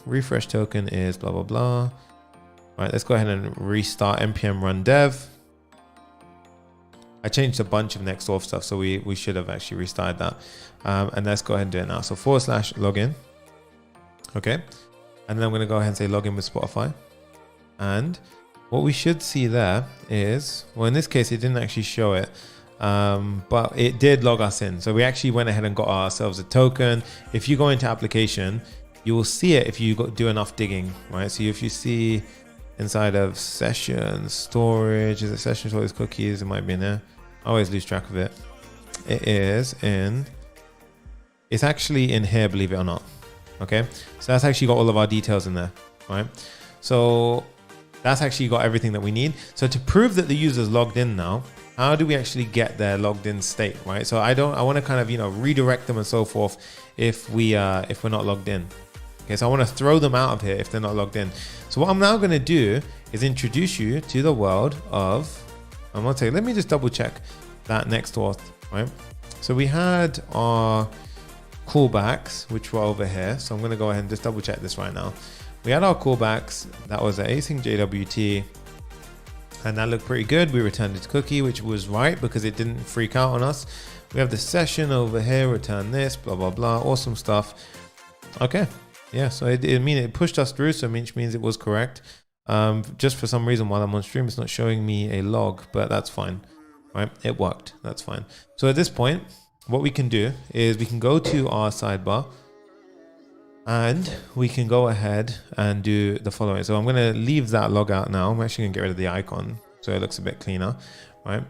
A: refresh token is blah, blah, blah. All right, let's go ahead and restart npm run dev. I changed a bunch of NextAuth stuff, so we should have actually restarted that. And let's go ahead and do it now. So /login. Okay. And then I'm going to go ahead and say login with Spotify. And what we should see there is, well, in this case, it didn't actually show it, but it did log us in. So we actually went ahead and got ourselves a token. If you go into application, you will see it if you do enough digging, right? So if you see inside of session storage, is it session storage cookies? It might be in there. I always lose track of it. It's actually in here, believe it or not. Okay, so that's actually got all of our details in there, right? So that's actually got everything that we need. So to prove that the user's logged in now, how do we actually get their logged in state, right? So I want to kind of, redirect them and so forth if we're not logged in. Okay, so I want to throw them out of here if they're not logged in. So what I'm now going to do is introduce you to the world of, I'm going to say, let me just double check that NextAuth, right? So we had our callbacks, which were over here. So I'm going to go ahead and just double check this right now. We had our callbacks. That was an async JWT, and that looked pretty good. We returned its cookie, which was right because it didn't freak out on us. We have the session over here, return this, blah, blah, blah. Awesome stuff. Okay. Yeah. So it pushed us through. So which means it was correct. Just for some reason, while I'm on stream, it's not showing me a log, but that's fine. Right. It worked. That's fine. So at this point, what we can do is we can go to our sidebar and we can go ahead and do the following. So I'm going to leave that log out now. I'm actually going to get rid of the icon so it looks a bit cleaner, right?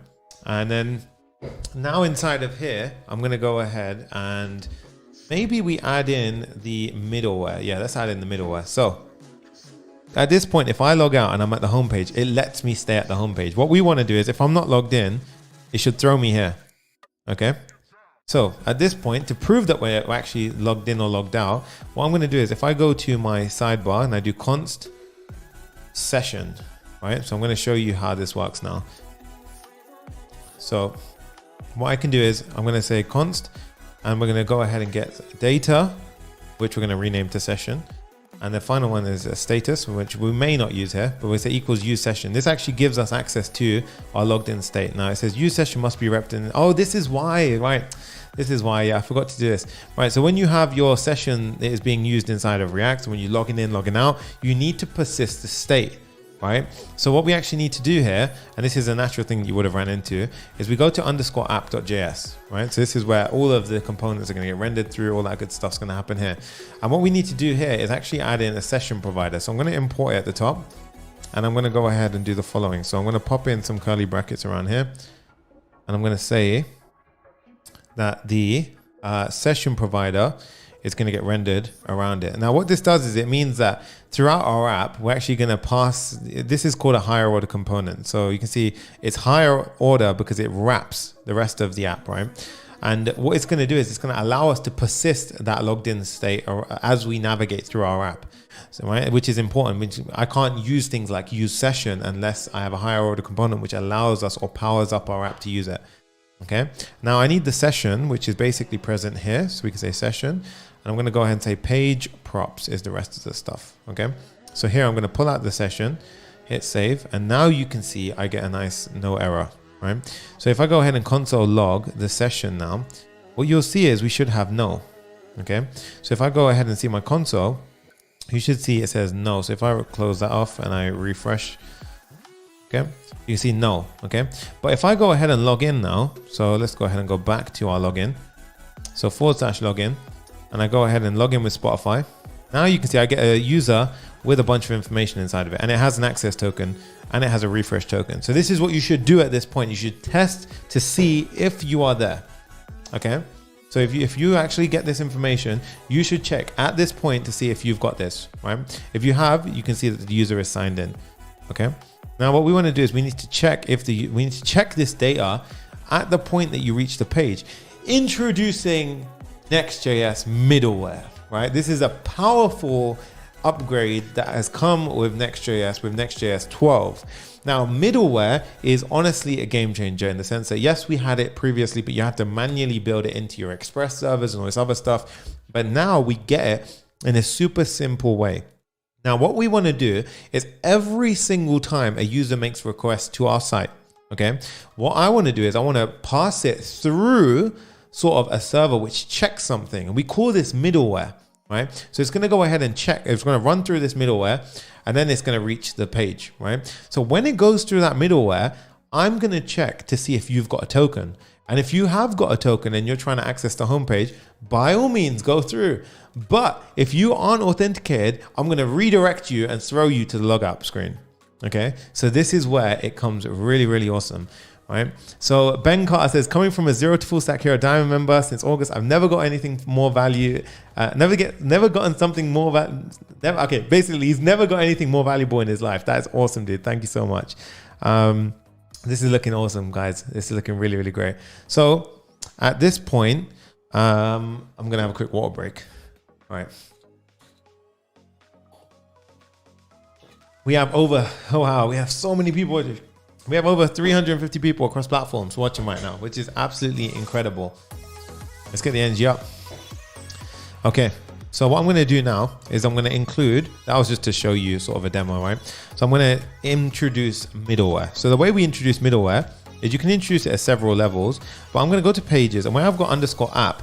A: And then now inside of here, I'm going to go ahead and maybe we add in the middleware. Yeah, let's add in the middleware. So at this point, if I log out and I'm at the home page, it lets me stay at the home page. What we want to do is if I'm not logged in, it should throw me here. Okay. So at this point, to prove that we're actually logged in or logged out, what I'm going to do is if I go to my sidebar and I do const session, right? So I'm going to show you how this works now. So what I can do is I'm going to say const, and we're going to go ahead and get data, which we're going to rename to session. And the final one is a status, which we may not use here, but we say equals use session. This actually gives us access to our logged in state. Now it says use session must be repped in. Oh, this is why, right? This is why, yeah, I forgot to do this. Right, so when you have your session that is being used inside of React, when you're logging in, logging out, you need to persist the state, right? So what we actually need to do here, and this is a natural thing you would have ran into, is we go to _app.js, right? So this is where all of the components are going to get rendered through, all that good stuff's going to happen here. And what we need to do here is actually add in a session provider. So I'm going to import it at the top, and I'm going to go ahead and do the following. So I'm going to pop in some curly brackets around here, and I'm going to say that the session provider is going to get rendered around it. Now what this does is it means that throughout our app, we're actually going to pass, this is called a higher order component. So you can see it's higher order because it wraps the rest of the app, right? And what it's going to do is it's going to allow us to persist that logged in state as we navigate through our app. So, right, which is important. Which I can't use things like use session unless I have a higher order component which allows us or powers up our app to use it. Okay. Now I need the session, which is basically present here. So we can say session, and I'm going to go ahead and say page props is the rest of the stuff. Okay. So here I'm going to pull out the session, hit save, and now you can see I get a nice no error. Right. So if I go ahead and console log the session now, what you'll see is we should have no. Okay. So if I go ahead and see my console, you should see it says no. So if I close that off and I refresh, okay, you see no. Okay. But if I go ahead and log in now, so let's go ahead and go back to our login. So / login, and I go ahead and log in with Spotify. Now you can see I get a user with a bunch of information inside of it, and it has an access token and it has a refresh token. So this is what you should do at this point. You should test to see if you are there. Okay. So if you actually get this information, you should check at this point to see if you've got this, right? If you have, you can see that the user is signed in. Okay. Now what we want to do is we need to check this data at the point that you reach the page. Introducing Next.js middleware, right? This is a powerful upgrade that has come with Next.js, with Next.js 12. Now, middleware is honestly a game changer in the sense that yes, we had it previously, but you have to manually build it into your Express servers and all this other stuff. But now we get it in a super simple way. Now, what we want to do is every single time a user makes a request to our site, okay, what I want to do is I want to pass it through sort of a server which checks something. And we call this middleware. Right? So it's going to go ahead and check. It's going to run through this middleware and then it's going to reach the page, right? So when it goes through that middleware, I'm going to check to see if you've got a token. And if you have got a token and you're trying to access the homepage, by all means, go through. But if you aren't authenticated, I'm going to redirect you and throw you to the logout screen. Okay. So this is where it comes really, really awesome. Right. So Ben Carter says, coming from a 0 to full stack hero diamond member since August, I've never got anything more value. Never gotten something more okay. Basically, he's never got anything more valuable in his life. That is awesome, dude. Thank you so much. This is looking awesome, guys. This is looking really, really great. So at this point, I'm going to have a quick water break. All right. We have we have so many people. We have over 350 people across platforms watching right now, which is absolutely incredible. Let's get the energy up. Okay, so what I'm going to do now is I'm going to include, that was just to show you sort of a demo, right? So I'm going to introduce middleware. So the way we introduce middleware is you can introduce it at several levels, but I'm going to go to pages, and where I've got _app,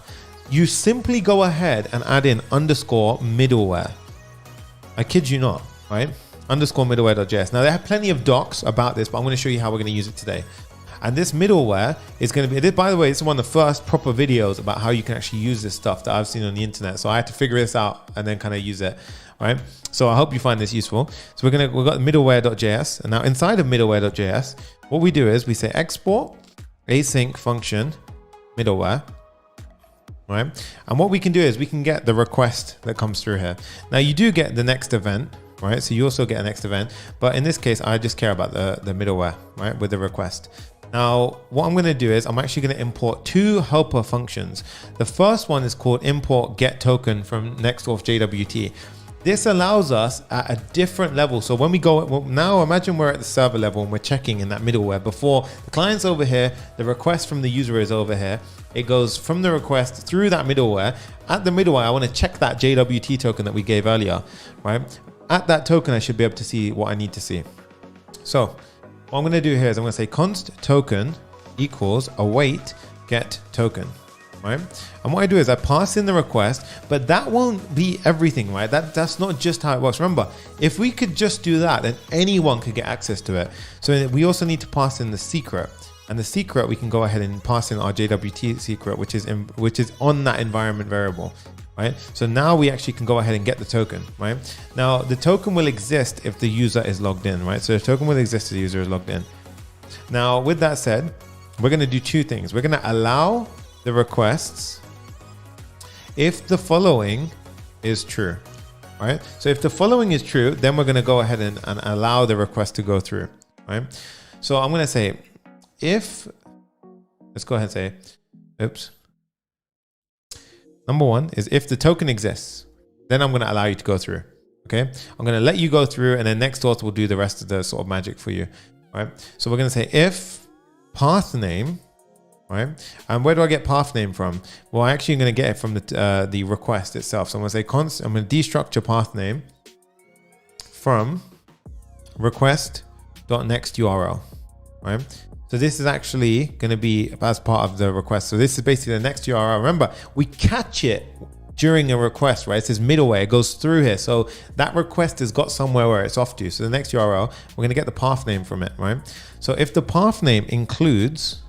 A: you simply go ahead and add in _middleware. I kid you not, right? _middleware.js. Now they have plenty of docs about this, but I'm going to show you how we're going to use it today. And this middleware is going to be, by the way, it's one of the first proper videos about how you can actually use this stuff that I've seen on the internet. So I had to figure this out and then kind of use it, right? So I hope you find this useful. So we've got middleware.js, and now inside of middleware.js, what we do is we say export async function middleware. Right? And what we can do is we can get the request that comes through here. Now you do get the next event, right? So you also get a next event, but in this case, I just care about the middleware, right? With the request. Now, what I'm going to do is I'm actually going to import two helper functions. The first one is called import get token from NextAuth JWT. This allows us at a different level. So when we go, well, now imagine we're at the server level and we're checking in that middleware. Before, the client's over here, the request from the user is over here. It goes from the request through that middleware. At the middleware, I want to check that JWT token that we gave earlier, right? At that token, I should be able to see what I need to see. So what I'm going to do here is I'm going to say const token equals await get token, right? And what I do is I pass in the request, but that won't be everything, right? That's not just how it works. Remember, if we could just do that, then anyone could get access to it. So we also need to pass in the secret. And the secret, we can go ahead and pass in our JWT secret, which is on that environment variable, right? So now we actually can go ahead and get the token, right? Now the token will exist if the user is logged in, right? So the token will exist if the user is logged in. Now, with that said, we're going to do two things. We're going to allow the requests if the following is true, right? So if the following is true, then we're going to go ahead and allow the request to go through, right? So I'm going to say if, let's go ahead and say, oops. Number one is if the token exists, then I'm going to allow you to go through. Okay. I'm going to let you go through, and then NextAuth will do the rest of the sort of magic for you. Right. So we're going to say if path name, right? And where do I get path name from? Well, I'm actually going to get it from the request itself. So I'm going to say const, I'm going to destructure path name from request.next URL, right? So this is actually going to be as part of the request. So this is basically the next URL. Remember, we catch it during a request, right? It says middleware, it goes through here. So that request has got somewhere where it's off to. So the next URL, we're going to get the path name from it, right? So if the path name includes,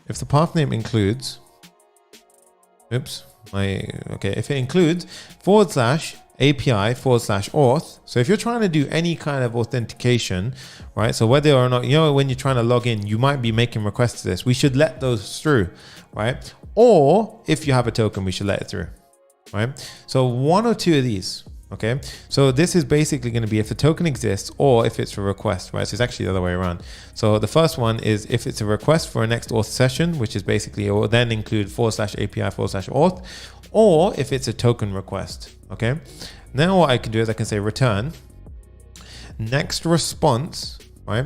A: if it includes /API/auth. So if you're trying to do any kind of authentication, right? So whether or not, when you're trying to log in, you might be making requests to this. We should let those through, right? Or if you have a token, we should let it through, right? So one or two of these, okay? So this is basically going to be if the token exists or if it's a request, right? So it's actually the other way around. So the first one is if it's a request for a NextAuth session, which is basically, it will then include /API/auth, or if it's a token request, okay? Now what I can do is I can say return next response, right?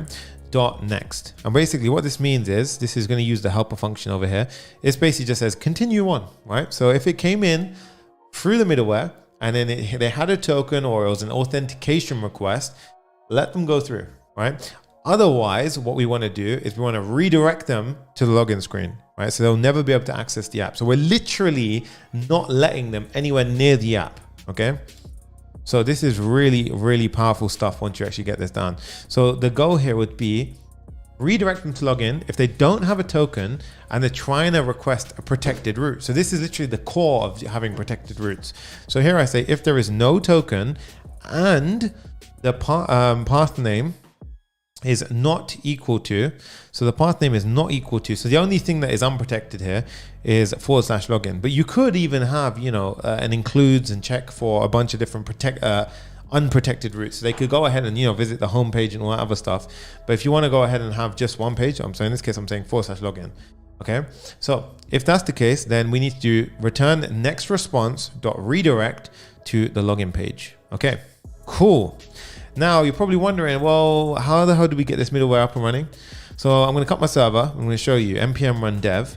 A: .next. And basically what this means is, this is going to use the helper function over here. It's basically just says continue on, right? So if it came in through the middleware and then they had a token or it was an authentication request, let them go through, right? Otherwise, what we want to do is we want to redirect them to the login screen, right? So they'll never be able to access the app. So we're literally not letting them anywhere near the app, okay? So this is really, really powerful stuff once you actually get this done. So the goal here would be redirect them to login if they don't have a token and they're trying to request a protected route. So this is literally the core of having protected routes. So here I say if there is no token and the path name is not equal to, so the path name is not equal to, so the only thing that is unprotected here is /login. But you could even have, an includes and check for a bunch of different unprotected routes. So they could go ahead and, visit the home page and all that other stuff. But if you want to go ahead and have just one page, so in this case, I'm saying /login. Okay. So if that's the case, then we need to do return next response .redirect to the login page. Okay, cool. Now you're probably wondering, well, how the hell do we get this middleware up and running? So I'm going to cut my server. I'm going to show you npm run dev.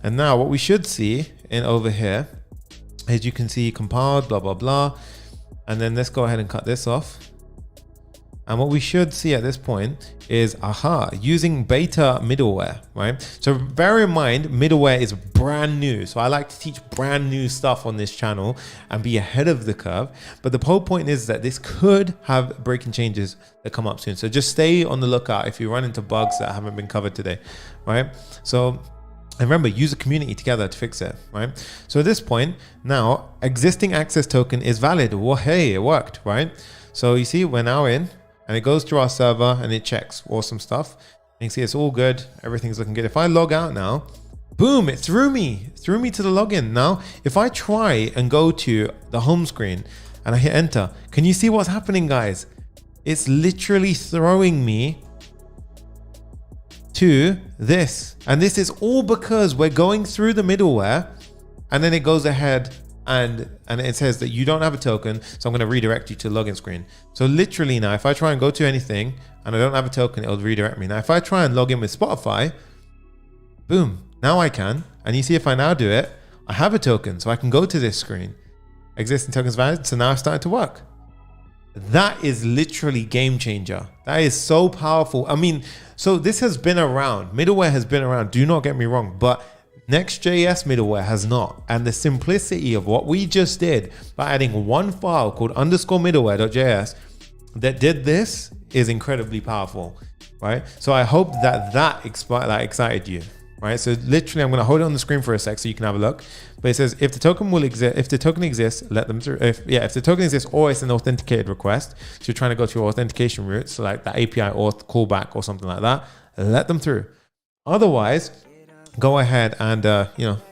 A: And now what we should see in over here is you can see compiled, blah, blah, blah. And then let's go ahead and cut this off. And what we should see at this point is, using beta middleware, right? So bear in mind, middleware is brand new. So I like to teach brand new stuff on this channel and be ahead of the curve. But the whole point is that this could have breaking changes that come up soon. So just stay on the lookout if you run into bugs that haven't been covered today, right? So, and remember, use a community together to fix it, right? So at this point, now existing access token is valid. Well, hey, it worked, right? So you see, we're now in. And it goes to our server and it checks awesome stuff. And you can see it's all good. Everything's looking good. If I log out now, boom, it threw me to the login. Now, if I try and go to the home screen and I hit enter, can you see what's happening, guys? It's literally throwing me to this. And this is all because we're going through the middleware and then it goes ahead and it says that you don't have a token, so I'm going to redirect you to the login screen. So literally now, if I try and go to anything and I don't have a token, it'll redirect me. Now, if I try and log in with Spotify, boom, now I can. And you see, if I now do it, I have a token, so I can go to this screen. Existing tokens valid, so now it's starting to work. That is literally game changer. That is so powerful. I mean, so this has been around. Middleware has been around. Do not get me wrong, but Next.js middleware has not. And the simplicity of what we just did by adding one file called _middleware.js that did this is incredibly powerful, right? So I hope that excited you, right? So literally, I'm going to hold it on the screen for a sec so you can have a look. But it says if the token will exist, if the token exists, let them through. If the token exists or it's an authenticated request, so you're trying to go to your authentication route, so like the API auth callback or something like that, let them through. Otherwise, go ahead and,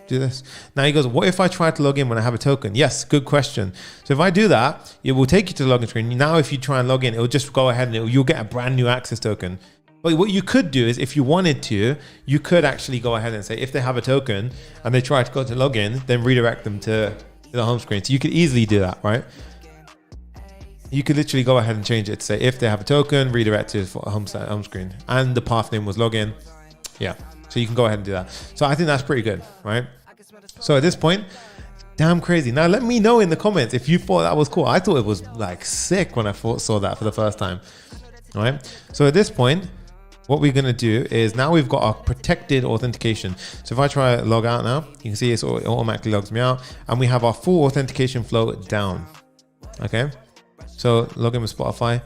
A: do this. Now he goes, what if I try to log in when I have a token? Yes, good question. So if I do that, it will take you to the login screen. Now, if you try and log in, it will just go ahead and you'll get a brand new access token. But what you could do is, if you wanted to, you could actually go ahead and say, if they have a token and they try to go to login, then redirect them to the home screen. So you could easily do that, right? You could literally go ahead and change it to say, if they have a token, redirect to home screen. And the path name was login. Yeah. So you can go ahead and do that. So I think that's pretty good, right? So at this point, damn crazy. Now let me know in the comments if you thought that was cool. I thought it was like sick when I saw that for the first time. All right. So at this point, what we're going to do is, now we've got our protected authentication. So if I try log out now, you can see it automatically logs me out, and we have our full authentication flow down. Okay. So log in with Spotify.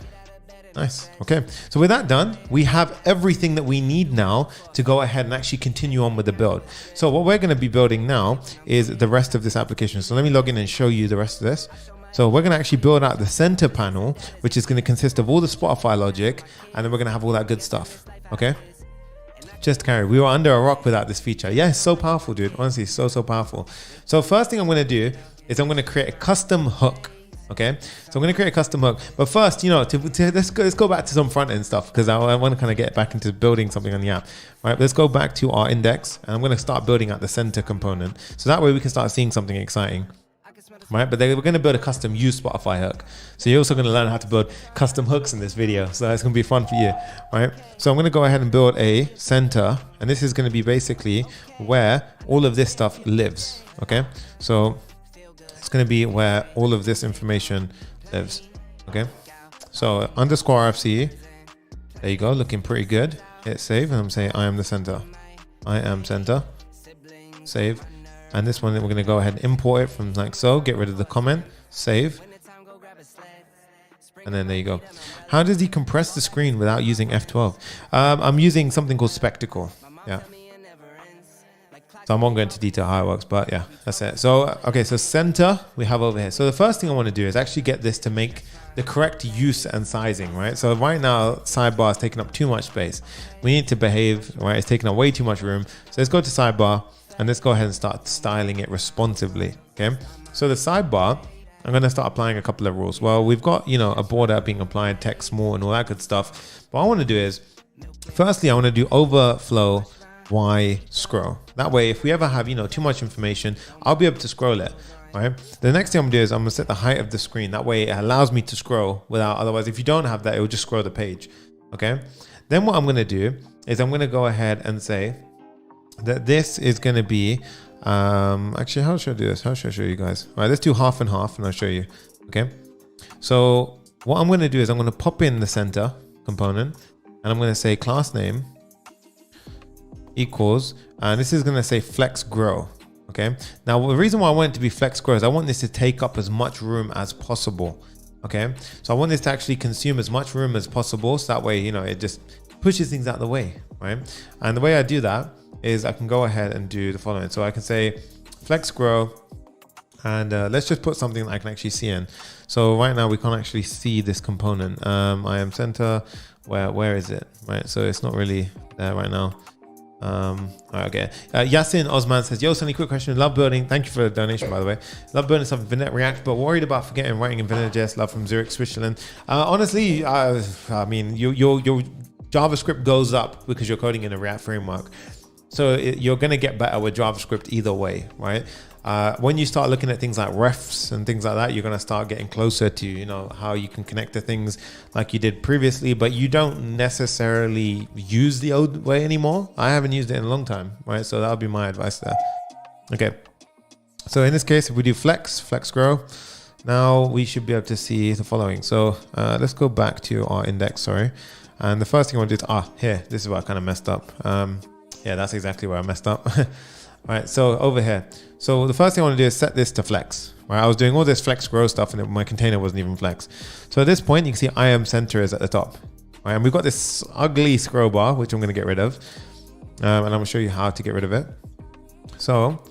A: Nice. Okay. So with that done, we have everything that we need now to go ahead and actually continue on with the build. So what we're going to be building now is the rest of this application. So let me log in and show you the rest of this. So we're going to actually build out the center panel, which is going to consist of all the Spotify logic, and then we're going to have all that good stuff. Okay. Just carry. We were under a rock without this feature. Yeah, it's so powerful, dude. Honestly, so powerful. So first thing I'm going to do is I'm going to create a custom hook. Okay, so I'm going to create a custom hook, but first, let's go back to some front end stuff, because I want to kind of get back into building something on the app. All right, let's go back to our index, and I'm going to start building out the center component, so that way we can start seeing something exciting. Right, but we're going to build a custom useSpotify hook. So you're also going to learn how to build custom hooks in this video, so it's going to be fun for you. Right, so I'm going to go ahead and build a center, and this is going to be basically where all of this stuff lives. Okay, so it's going to be where all of this information lives. Okay, so underscore RFC, there you go, looking pretty good. Hit save, and I'm saying I am the center. I am center. Save. And this one, we're going to go ahead and import it from like so, get rid of the comment, save. And then there you go. How does he compress the screen without using F12? I'm using something called Spectacle. Yeah. So I won't go into detail how it works, but yeah, that's it. So, okay, so center we have over here. So the first thing I want to do is actually get this to make the correct use and sizing, right? So right now, sidebar is taking up too much space. We need to behave, right? It's taking up way too much room. So let's go to sidebar and let's go ahead and start styling it responsively, okay? So the sidebar, I'm going to start applying a couple of rules. Well, we've got, a border being applied, text small and all that good stuff. What I want to do is, firstly, I want to do overflow Y scroll. That way, if we ever have, too much information, I'll be able to scroll it, right? The next thing I'm going to do is I'm going to set the height of the screen. That way it allows me to scroll without, otherwise, if you don't have that, it will just scroll the page, okay? Then what I'm going to do is I'm going to go ahead and say that this is going to be, actually, how should I do this? How should I show you guys? All right, let's do half and half and I'll show you, okay? So what I'm going to do is I'm going to pop in the center component and I'm going to say class name equals, and this is going to say flex grow. Okay. Now the reason why I want it to be flex grow is I want this to take up as much room as possible. Okay. So I want this to actually consume as much room as possible. So that way, it just pushes things out of the way. Right. And the way I do that is I can go ahead and do the following. So I can say flex grow, and let's just put something that I can actually see in. So right now we can't actually see this component. I am center. Where is it? Right. So it's not really there right now. Okay. Yasin Osman says, yo, Sonny, quick question. Love building. Thank you for the donation, by the way. Love building stuff in Vanilla React, but worried about forgetting writing in Vanilla.js. Love from Zurich, Switzerland. Honestly, I mean, your JavaScript goes up because you're coding in a React framework. So you're going to get better with JavaScript either way, right? When you start looking at things like refs and things like that, you're going to start getting closer to, how you can connect to things like you did previously, but you don't necessarily use the old way anymore. I haven't used it in a long time, right? So that'll be my advice there. Okay. So in this case, if we do flex grow, now we should be able to see the following. So let's go back to our index, sorry. And the first thing I want to do is, here, this is where I kind of messed up. Yeah, that's exactly where I messed up. All right, so over here. So the first thing I want to do is set this to flex. Right, I was doing all this flex grow stuff and my container wasn't even flex. So at this point, you can see I am center is at the top. Right, and we've got this ugly scroll bar, which I'm going to get rid of. And I'm going to show you how to get rid of it. So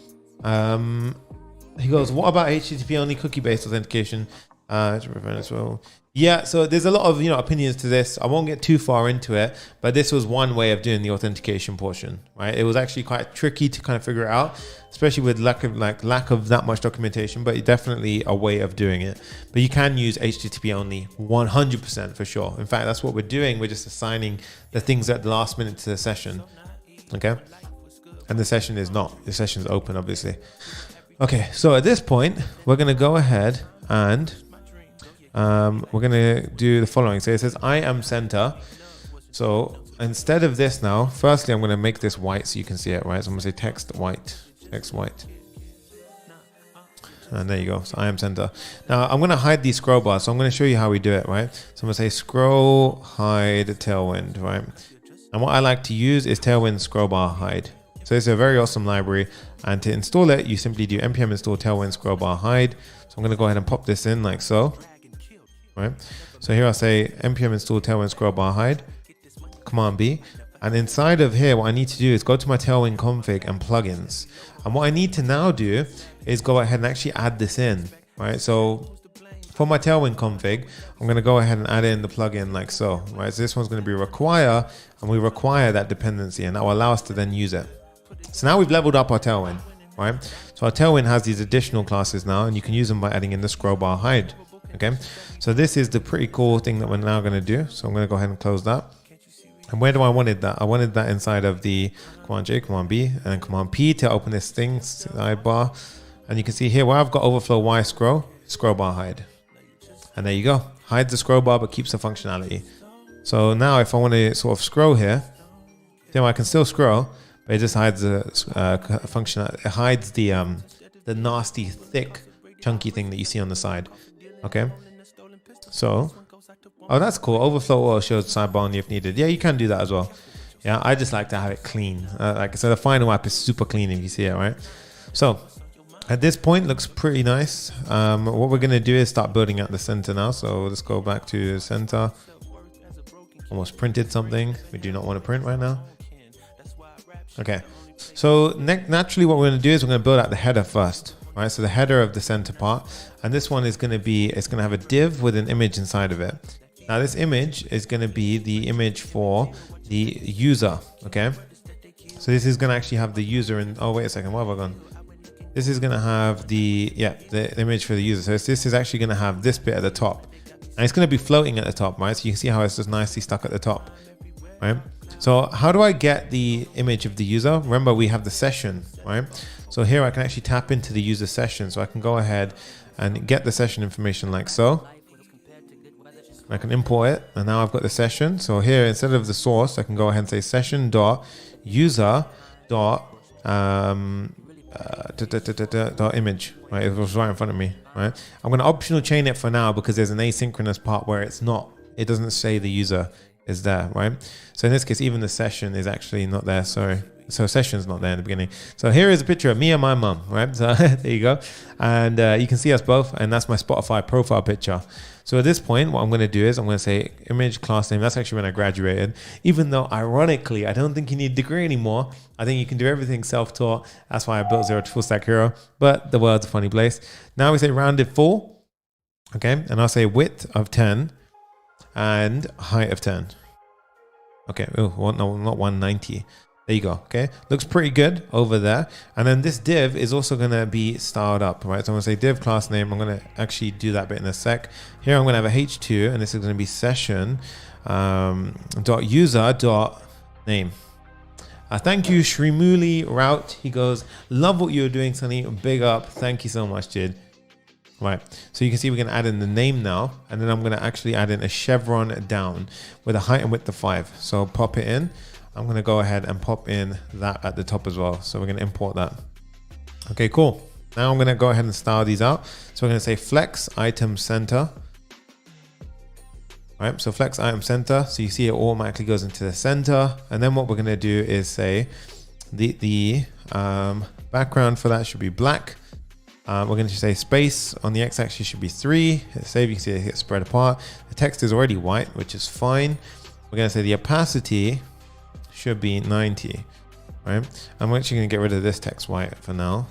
A: he goes, what about HTTP only cookie-based authentication? As well. Yeah, so there's a lot of opinions to this. I won't get too far into it, but this was one way of doing the authentication portion, right? It was actually quite tricky to kind of figure it out, especially with lack of that much documentation, but definitely a way of doing it. But you can use HTTP only 100% for sure. In fact, that's what we're doing. We're just assigning the things at the last minute to the session, okay? And the session is not. The session is open, obviously. Okay, so at this point, we're going to go ahead and we're going to do the following. So it says I am center. So instead of this now, firstly, I'm going to make this white so you can see it, right? So I'm going to say text white. And there you go. So I am center. Now I'm going to hide these scroll bars. So I'm going to show you how we do it, right? So I'm going to say scroll hide tailwind, right? And what I like to use is tailwind scroll bar hide. So it's a very awesome library. And to install it, you simply do npm install tailwind scroll bar hide. So I'm going to go ahead and pop this in like so. Right. So here I say npm install tailwind scroll bar hide, command B, and inside of here what I need to do is go to my tailwind config and plugins, and what I need to now do is go ahead and actually add this in, right? So for my tailwind config, I'm going to go ahead and add in the plugin like so, right? So this one's going to be require, and we require that dependency, and that will allow us to then use it. So now we've leveled up our tailwind, right? So our tailwind has these additional classes now, and you can use them by adding in the scroll bar hide. Okay, so this is the pretty cool thing that we're now going to do. So I'm going to go ahead and close that. And where do I wanted that? I wanted that inside of the command J, command B, and command P to open this thing, sidebar. And you can see here where I've got overflow Y scroll bar hide. And there you go. Hides the scroll bar but keeps the functionality. So now if I want to sort of scroll here, then I can still scroll, but it just hides the functionality. It hides the nasty, thick, chunky thing that you see on the side. Okay, so that's cool. Overflow or shows sidebar only if needed. Yeah, you can do that as well. Yeah, I just like to have it clean. So the final app is super clean if you see it, right? So at this point, looks pretty nice. What we're gonna do is start building out the center now. So let's go back to the center. Almost printed something. We do not want to print right now. Okay, so naturally what we're gonna do is we're gonna build out the header first. Right, so the header of the center part, and this one is going to be, it's going to have a div with an image inside of it. Now this image is going to be the image for the user. Okay, so this is going to actually have the user in, oh wait a second, what have I gone? This is going to have the image for the user. So this is actually going to have this bit at the top, and it's going to be floating at the top, right? So you can see how it's just nicely stuck at the top, right? So how do I get the image of the user? Remember, we have the session, right? So here I can actually tap into the user session. So I can go ahead and get the session information like so. I can import it, and now I've got the session. So here, instead of the source, I can go ahead and say session.user. Image, right? It was right in front of me, right? I'm going to optional chain it for now because there's an asynchronous part where it doesn't say the user is there, right? So in this case, even the session is actually not there. Sorry. So session's not there in the beginning. So here is a picture of me and my mum, right? So there you go. And you can see us both, and that's my Spotify profile picture. So at this point, what I'm going to do is I'm going to say image class name. That's actually when I graduated, even though ironically, I don't think you need a degree anymore. I think you can do everything self-taught. That's why I built Zero to Full Stack Hero, but the world's a funny place. Now we say rounded full, okay? And I'll say width of 10 and height of 10. Okay, oh, well, no, not 190. There you go. Okay, looks pretty good over there. And then this div is also going to be styled up, right? So I'm going to say div class name. I'm going to actually do that bit in a sec. Here I'm going to have a h2, and this is going to be session dot user dot name. Thank you, Shrimuli Route. He goes, love what you're doing, Sonny. Big up. Thank you so much, dude. Right, so you can see we can add in the name now, and then I'm going to actually add in a chevron down with a height and width of 5. So pop it in. I'm going to go ahead and pop in that at the top as well. So we're going to import that. Okay, cool. Now I'm going to go ahead and style these out. So we're going to say flex item center. All right, so flex item center. So you see it automatically goes into the center. And then what we're going to do is say the background for that should be black. We're going to say space on the x-axis should be 3. Hit save, you can see it gets spread apart. The text is already white, which is fine. We're going to say the opacity should be 90, right? I'm actually going to get rid of this text white for now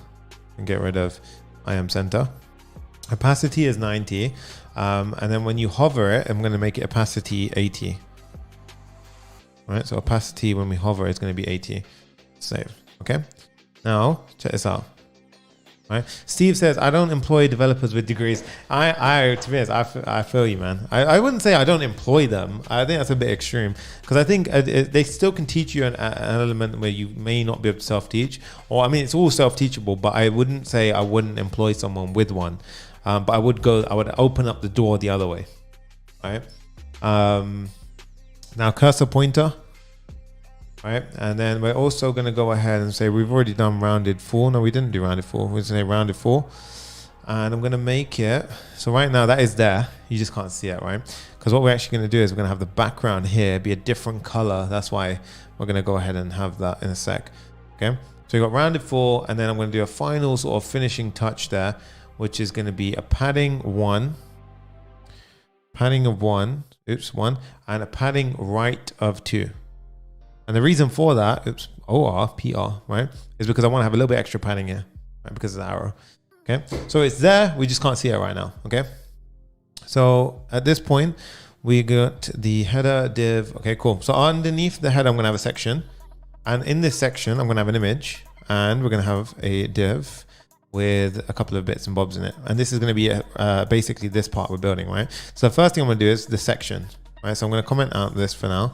A: and get rid of I am center. Opacity is 90. And then when you hover it, I'm going to make it opacity 80. All right, so opacity when we hover is going to be 80. Save. Okay. Now check this out. Right. Steve says, I don't employ developers with degrees. To be honest, I feel you, man. I wouldn't say I don't employ them. I think that's a bit extreme, because I think they still can teach you an element where you may not be able to self-teach. Or, I mean, it's all self-teachable, but I wouldn't say I wouldn't employ someone with one. But I would open up the door the other way. Right. Now cursor pointer. Right, and then we're also going to go ahead and say we've already done rounded 4. No, we didn't do rounded 4. We're going to say rounded 4, and I'm going to make it so right now that is there. You just can't see it, right? Because what we're actually going to do is we're going to have the background here be a different color. That's why we're going to go ahead and have that in a sec. Okay, so you got rounded 4, and then I'm going to do a final sort of finishing touch there, which is going to be a padding 1, padding of 1, and a padding right of 2. And the reason for that, PR, right, is because I want to have a little bit extra padding here, right, because of the arrow. Okay, so it's there, we just can't see it right now. Okay, so at this point, we got the header div. Okay, cool. So underneath the header, I'm going to have a section, and in this section, I'm going to have an image, and we're going to have a div with a couple of bits and bobs in it. And this is going to be basically this part we're building, right? So the first thing I'm going to do is the section, right? So I'm going to comment out this for now.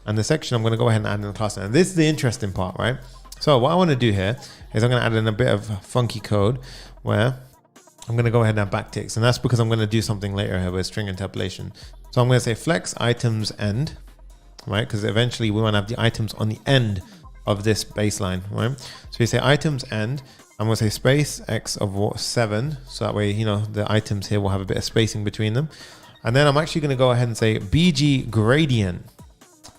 A: And the section, I'm going to go ahead and add in the class. And this is the interesting part, right? So what I want to do here is I'm going to add in a bit of funky code where I'm going to go ahead and add backticks. And that's because I'm going to do something later here with string interpolation. So I'm going to say flex items end, right? Because eventually we want to have the items on the end of this baseline, right? So we say items end. I'm going to say space x of 7. So that way, you know, the items here will have a bit of spacing between them. And then I'm actually going to go ahead and say bg gradient,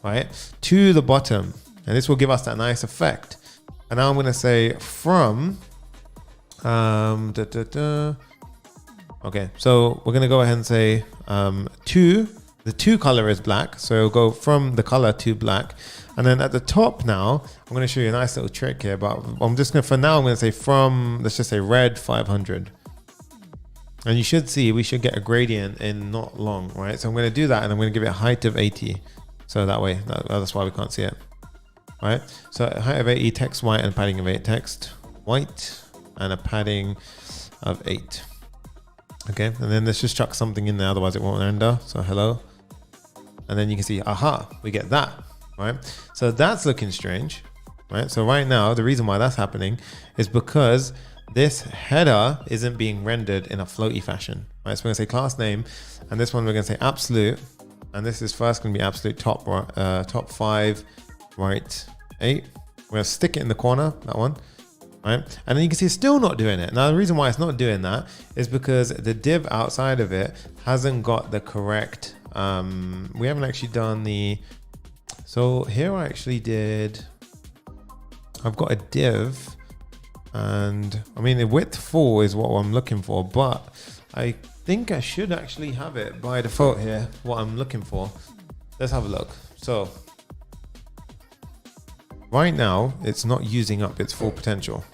A: right, to the bottom, and this will give us that nice effect. And now I'm going to say from okay, so we're going to go ahead and say to the to color is black, so it'll go from the color to black. And then at the top now, I'm going to show you a nice little trick here, but I'm just going to, for now, I'm going to say from, let's just say red 500. And you should see, we should get a gradient in not long, right? So I'm going to do that, and I'm going to give it a height of 80. So that way, that's why we can't see it, right? So height of 80, text white, and padding of 8, text white, and a padding of 8. Okay, and then let's just chuck something in there, otherwise it won't render. So hello. And then you can see, aha, we get that, right? So that's looking strange, right? So right now, the reason why that's happening is because this header isn't being rendered in a floaty fashion, right? So we're gonna say class name, and this one we're gonna say absolute. And this is first going to be absolute top 5 right 8. We're going to stick it in the corner, that one, right? And then you can see it's still not doing it. Now the reason why it's not doing that is because the div outside of it hasn't got the correct. We haven't actually done the. So here I actually did. I've got a div, and I mean the width 4 is what I'm looking for, but I think I should actually have it by default here, what I'm looking for. Let's have a look. So right now it's not using up its full potential.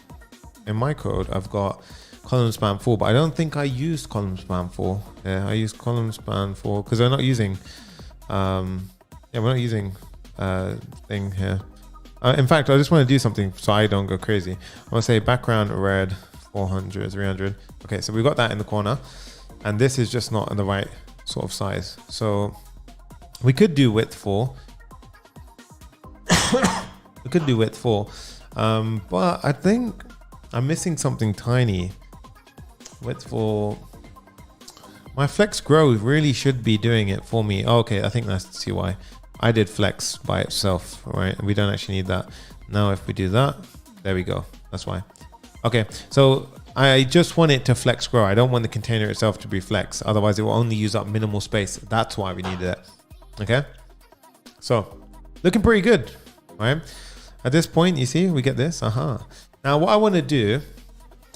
A: In my code I've got column span 4, but I don't think I used column span 4. Yeah, I used column span 4 because we're not using we're not using thing here. In fact, I just want to do something so I don't go crazy. I'm gonna say background red 400 300. Okay, so we've got that in the corner. And this is just not in the right sort of size. So we could do width 4. We could do width 4. But I think I'm missing something tiny. Width 4. My flex grow really should be doing it for me. Oh, okay, I think that's why. I did flex by itself, right? We don't actually need that. Now if we do that, there we go. That's why. Okay, so I just want it to flex grow. I don't want the container itself to be flex. Otherwise, it will only use up minimal space. That's why we needed it. Okay. So looking pretty good, right? At this point, you see, we get this. Now what I want to do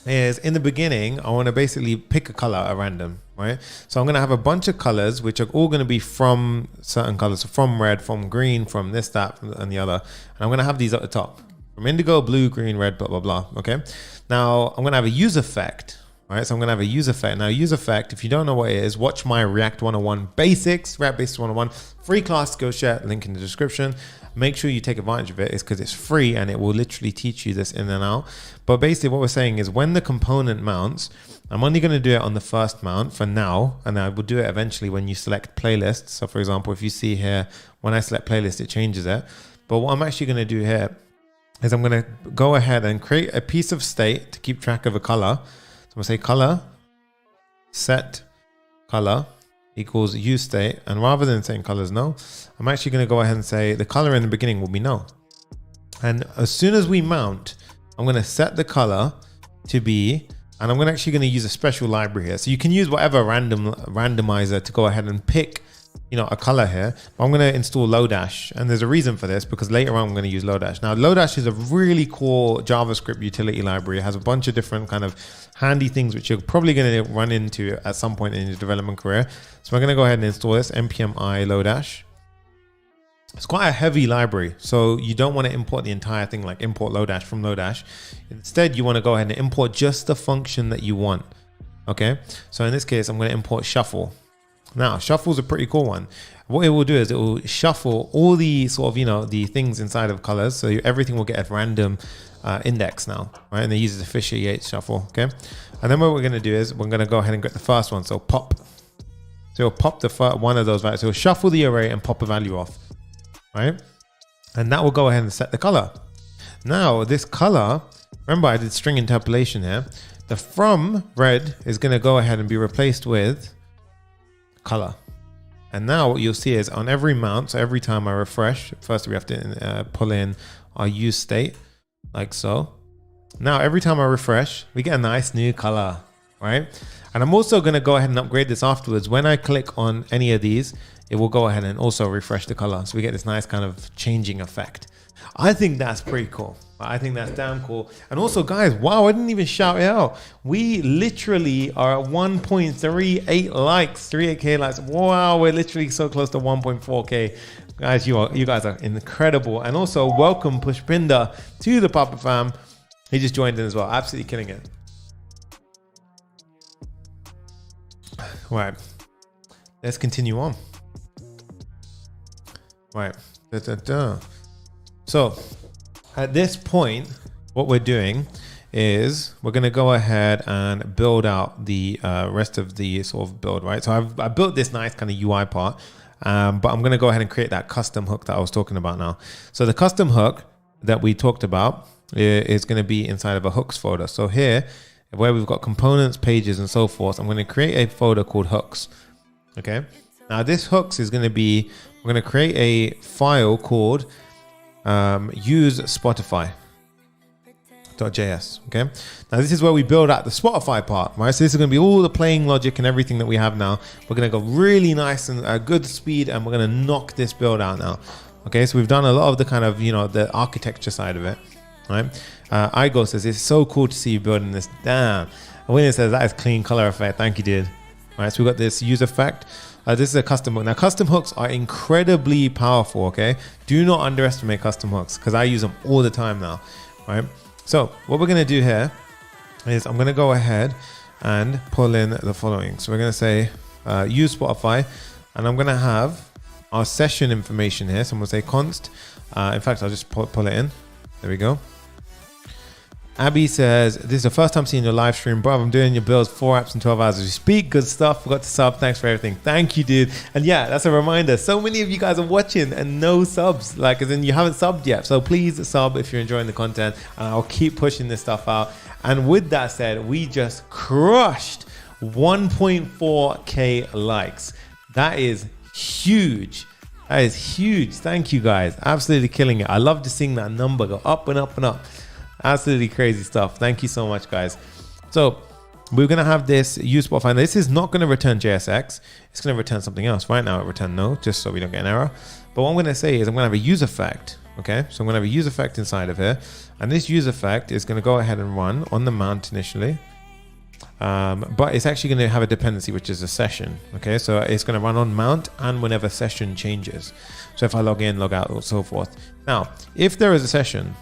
A: is in the beginning, I want to basically pick a color at random, right? So I'm going to have a bunch of colors, which are all going to be from certain colors. So from red, from green, from this, that, and the other. And I'm going to have these at the top. From indigo, blue, green, red, blah, blah, blah. Okay. Now I'm going to have a use effect, All right, so I'm gonna have a use effect. Now use effect, if you don't know what it is, watch my React 101 basics, React Basics 101, free class, go share, link in the description. Make sure you take advantage of it. It's because it's free and it will literally teach you this in and out. But basically what we're saying is when the component mounts, I'm only gonna do it on the first mount for now, and I will do it eventually when you select playlist. So for example, if you see here, when I select playlist, it changes it. But what I'm actually gonna do here is I'm gonna go ahead and create a piece of state to keep track of a color. So I'm gonna say color, set color equals use state. And rather than saying colors no, I'm actually gonna go ahead and say the color in the beginning will be no. And as soon as we mount, I'm gonna set the color to be, and I'm actually gonna use a special library here. So you can use whatever randomizer to go ahead and pick, you know, a color here. But I'm going to install Lodash, and there's a reason for this because later on I'm going to use Lodash. Now Lodash is a really cool JavaScript utility library. It has a bunch of different kind of handy things which you're probably going to run into at some point in your development career. So I'm going to go ahead and install this npm I Lodash. It's quite a heavy library, so you don't want to import the entire thing, like import Lodash from Lodash. Instead, you want to go ahead and import just the function that you want. Okay, so in this case, I'm going to import shuffle. Now, shuffle is a pretty cool one. What it will do is it will shuffle all the sort of, you know, the things inside of colors. So everything will get a random index now, right? And it uses a Fisher Yates shuffle, okay? And then what we're going to do is we're going to go ahead and get the first one. So pop. So it'll pop the one of those values. So it'll shuffle the array and pop a value off, right? And that will go ahead and set the color. Now, this color, remember I did string interpolation here. The from red is going to go ahead and be replaced with color. And now what you'll see is on every mount, so every time I refresh, first we have to pull in our use state like so. Now every time I refresh, we get a nice new color, right? And I'm also going to go ahead and upgrade this afterwards. When I click on any of these, it will go ahead and also refresh the color, so we get this nice kind of changing effect. I think that's pretty cool. I think that's damn cool. And also, guys, wow, I didn't even shout it out. We literally are at 1.38 likes, 38K likes. Wow, we're literally so close to 1.4K. Guys, you guys are incredible. And also, welcome Pushpinder to the Papa Fam. He just joined in as well. Absolutely killing it. Right. Let's continue on. Right. So, at this point, what we're doing is we're going to go ahead and build out the rest of the sort of build, right? So I built this nice kind of UI part, but I'm going to go ahead and create that custom hook that I was talking about now. So the custom hook that we talked about is going to be inside of a hooks folder. So here, where we've got components, pages, and so forth, I'm going to create a folder called hooks. Okay. Now this hooks is going to be, we're going to create a file called useSpotify.js. Okay, now this is where we build out the Spotify part, right? So this is going to be all the playing logic and everything that we have now. We're going to go really nice and good speed, and we're going to knock this build out now. Okay, so we've done a lot of the kind of, you know, the architecture side of it, right? Igo says it's so cool to see you building this. Damn. And William says that is clean color effect. Thank you, dude. All right, so we've got this use effect. This is a custom hook. Now, custom hooks are incredibly powerful, okay? Do not underestimate custom hooks because I use them all the time now, right? So what we're going to do here is I'm going to go ahead and pull in the following. So we're going to say use Spotify, and I'm going to have our session information here. So I'm going to say const. In fact, I'll just pull it in. There we go. Abby says, this is the first time seeing your live stream. Bro, I'm doing your builds 4 apps in 12 hours as we speak. Good stuff. Forgot to sub. Thanks for everything. Thank you, dude. And yeah, that's a reminder. So many of you guys are watching and no subs. Like, as in you haven't subbed yet. So please sub if you're enjoying the content. And I'll keep pushing this stuff out. And with that said, we just crushed 1.4K likes. That is huge. That is huge. Thank you, guys. Absolutely killing it. I love to seeing that number go up and up and up. Absolutely crazy stuff. Thank you so much, guys. So we're going to have this use Spotify. This is not going to return JSX. It's going to return something else. Right now it returned no, just so we don't get an error. But what I'm going to say is I'm going to have a use effect. Okay, so I'm going to have a use effect inside of here. And this use effect is going to go ahead and run on the mount initially. But it's actually going to have a dependency, which is a session. Okay, so it's going to run on mount and whenever session changes. So if I log in, log out, or so forth. Now, if there is a session,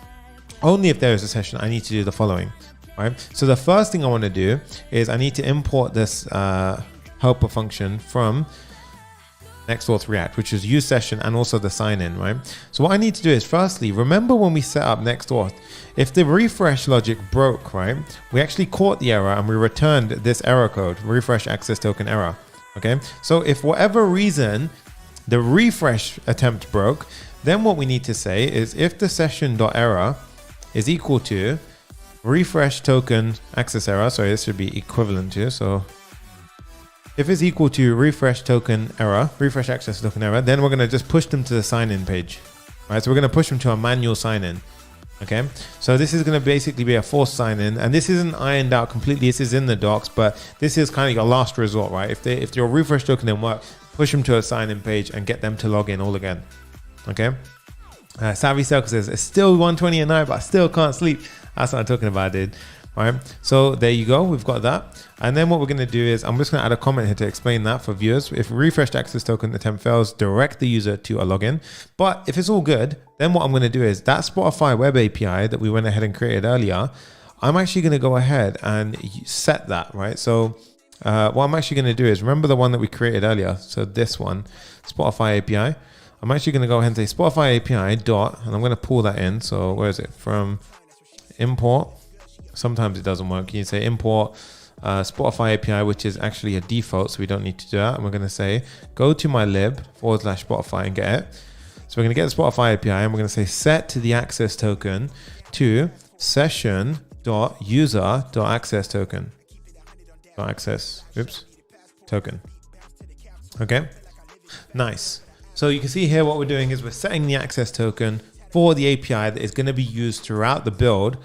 A: only if there is a session, I need to do the following. right? So the first thing I want to do is I need to import this helper function from NextAuth React, which is use session and also the sign in, right? So what I need to do is firstly, remember when we set up NextAuth, if the refresh logic broke, right, we actually caught the error and we returned this error code, refresh access token error. Okay, so if for whatever reason the refresh attempt broke, then what we need to say is if the session.error is equal to refresh token access error, sorry, this should be equivalent to, so if it's equal to refresh token error, refresh access token error, then we're going to just push them to the sign-in page, right? So we're going to push them to a manual sign-in. Okay, so this is going to basically be a forced sign-in, and this isn't ironed out completely. This is in the docs, but this is kind of your last resort, right? If your refresh token didn't work, push them to a sign-in page and get them to log in all again. Okay. Savvy Circle says it's still 1:20 at night, but I still can't sleep. That's what I'm talking about, dude. Right, so there you go, we've got that. And then what we're going to do is I'm just going to add a comment here to explain that for viewers. If refreshed access token attempt fails, direct the user to a login. But if it's all good, then what I'm going to do is that Spotify web API that we went ahead and created earlier, I'm actually going to go ahead and set that, right? So what I'm actually going to do is remember the one that we created earlier. So this one, Spotify API. I'm actually going to go ahead and say Spotify API dot, and I'm going to pull that in. So where is it? From import. Sometimes it doesn't work. You say import Spotify API, which is actually a default, so we don't need to do that. And we're going to say go to my lib /Spotify and get it. So we're going to get the Spotify API and we're going to say set the access token to session.user.access token. Token. Okay, nice. So you can see here what we're doing is we're setting the access token for the API that is going to be used throughout the build,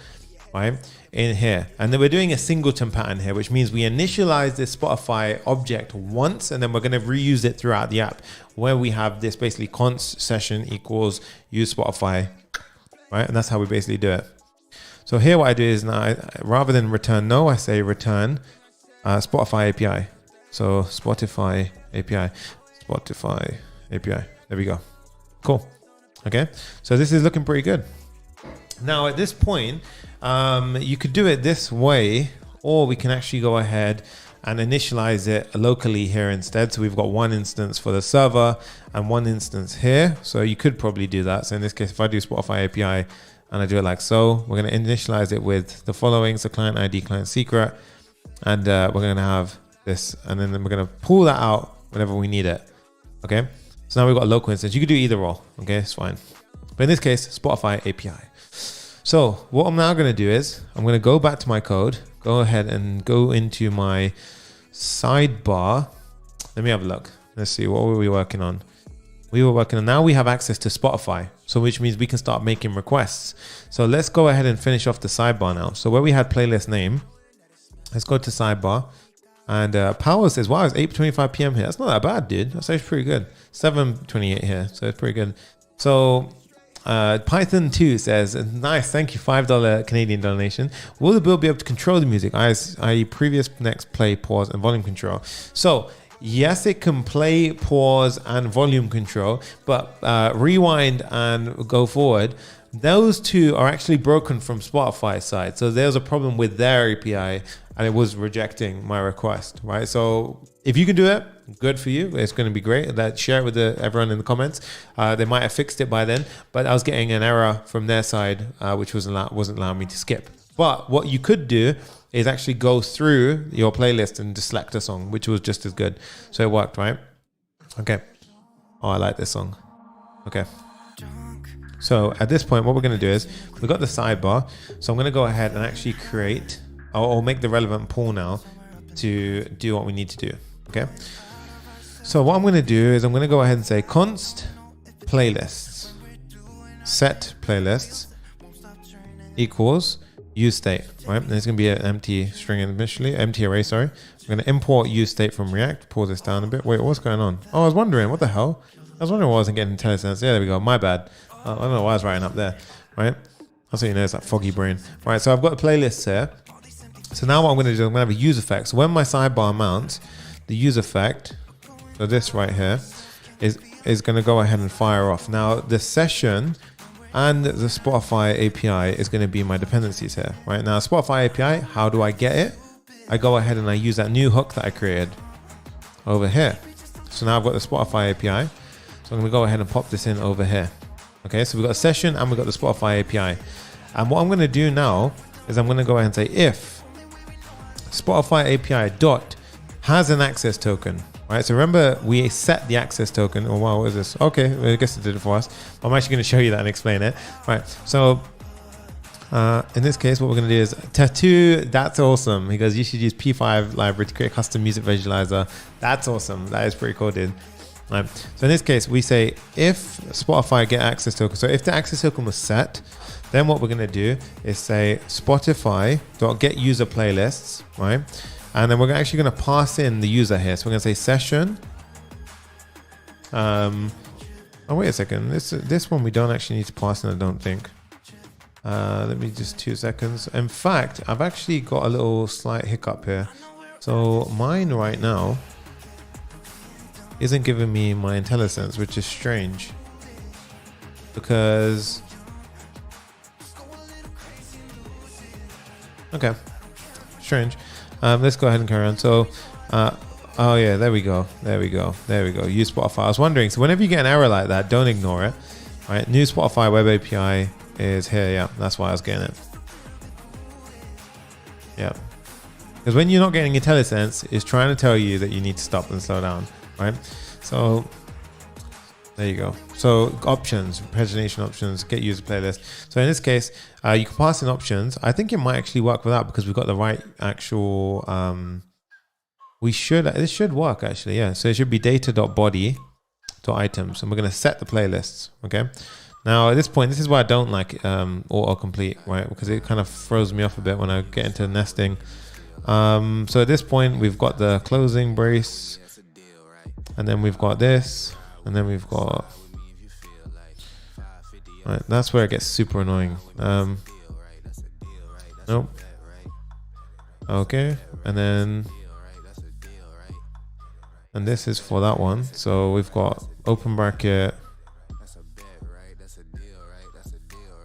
A: right, in here. And then we're doing a singleton pattern here, which means we initialize this Spotify object once, and then we're going to reuse it throughout the app, where we have this basically const session equals use Spotify, right? And that's how we basically do it. So here what I do is now, rather than return no, I say return Spotify API. So Spotify API. There we go. Cool. Okay. So this is looking pretty good. Now at this point, you could do it this way, or we can actually go ahead and initialize it locally here instead. So we've got one instance for the server and one instance here. So you could probably do that. So in this case, if I do Spotify API and I do it like so, we're going to initialize it with the following. So client ID, client secret, and we're going to have this, and then we're going to pull that out whenever we need it. Okay. So now we've got a local instance. You could do either or. Okay, it's fine. But in this case, Spotify API. So what I'm now going to do is I'm going to go back to my code, go ahead and go into my sidebar. Let me have a look. Let's see, what were we working on? We were working on, now we have access to Spotify. So which means we can start making requests. So let's go ahead and finish off the sidebar now. So where we had playlist name, let's go to sidebar. And Power says, wow, it's 8:25 p.m. here. That's not that bad, dude. That's actually pretty good. 7:28 here, so it's pretty good. So Python 2 says, nice, thank you, $5 Canadian donation. Will the build be able to control the music, i.e. previous, next, play, pause, and volume control? So yes, it can play, pause, and volume control, but rewind and go forward, those two are actually broken from Spotify's side. So there's a problem with their API, and it was rejecting my request, right? So if you can do it, good for you. It's going to be great. Share it with everyone in the comments. They might have fixed it by then, but I was getting an error from their side, which wasn't allowing me to skip. But what you could do is actually go through your playlist and just select a song, which was just as good. So it worked, right? Okay. Oh, I like this song. Okay. So at this point, what we're going to do is we've got the sidebar. So I'm going to go ahead and actually create, or make the relevant pool now to do what we need to do. Okay. So what I'm going to do is I'm going to go ahead and say const playlists, set playlists equals use state, right? And there's going to be an empty string initially, empty array, sorry. I'm going to import use state from React, pause this down a bit. Wait, what's going on? Oh, I was wondering, what the hell? I was wondering why I wasn't getting IntelliSense. Yeah, there we go. My bad. I don't know why I was writing up there, right? That's what you know, it's that foggy brain. Right, so I've got a playlist here. So now what I'm going to do, I'm going to have a use effect. So when my sidebar mounts, the use effect, so this right here, is going to go ahead and fire off. Now the session and the Spotify API is going to be my dependencies here, right? Now, Spotify API, how do I get it? I go ahead and I use that new hook that I created over here. So now I've got the Spotify API. So I'm going to go ahead and pop this in over here. Okay, so we've got a session and we've got the Spotify API. And what I'm going to do now is I'm going to go ahead and say if Spotify API dot has an access token. Right, so remember we set the access token. Oh wow, what is this? Okay, I guess it did it for us. I'm actually going to show you that and explain it. Right, so in this case, what we're going to do is tattoo. That's awesome. He goes, you should use P5 library to create a custom music visualizer. That's awesome. That is pretty cool, dude. Right. So in this case, we say if Spotify get access token. So if the access token was set, then what we're going to do is say Spotify dot get user playlists, right? And then we're actually going to pass in the user here. So we're going to say session. Oh, wait a second. This one we don't actually need to pass in, I don't think. Let me just 2 seconds. In fact, I've actually got a little slight hiccup here. So mine right now isn't giving me my IntelliSense, which is strange. Because... okay. Strange. Let's go ahead and carry on. So, oh yeah, there we go. Use Spotify. I was wondering, so whenever you get an error like that, don't ignore it. Right, new Spotify web API is here. Yeah, that's why I was getting it. Yeah, because when you're not getting IntelliSense, it's trying to tell you that you need to stop and slow down. Right, so there you go. So options, pagination options, get user playlist. So in this case, you can pass in options. I think it might actually work with that because we've got the right actual, this should work actually, yeah. So it should be data.body.items and we're gonna set the playlists, okay? Now at this point, this is why I don't like autocomplete, right? Because it kind of throws me off a bit when I get into nesting. So at this point, we've got the closing brace and then we've got this. And then we've got, right, that's where it gets super annoying. Nope. Okay, and then, and this is for that one. So we've got open bracket.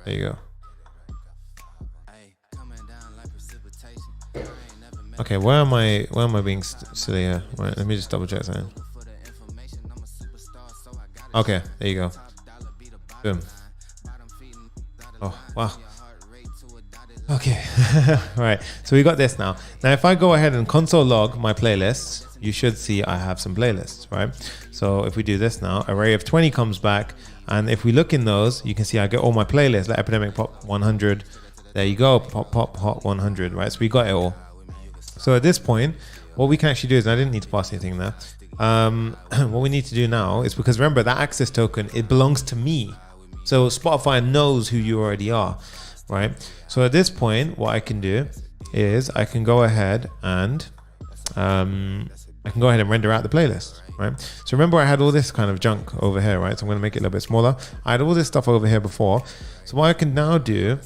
A: There you go. Okay, where am I being silly here? Right, let me just double check something. Okay, there you go. Boom. Oh, wow. Okay. Right. So we got this now. Now, if I go ahead and console log my playlists, you should see I have some playlists, right? So if we do this now, array of 20 comes back. And if we look in those, you can see I get all my playlists, like Epidemic Pop 100. There you go. Pop Hot 100, right? So we got it all. So at this point, what we can actually do is, and I didn't need to pass anything there. What we need to do now is, because remember that access token, it belongs to me. So Spotify knows who you already are, right? So at this point, what I can do is I can go ahead and render out the playlist, right? So remember I had all this kind of junk over here, right? So I'm going to make it a little bit smaller. I had all this stuff over here before. So what I can now do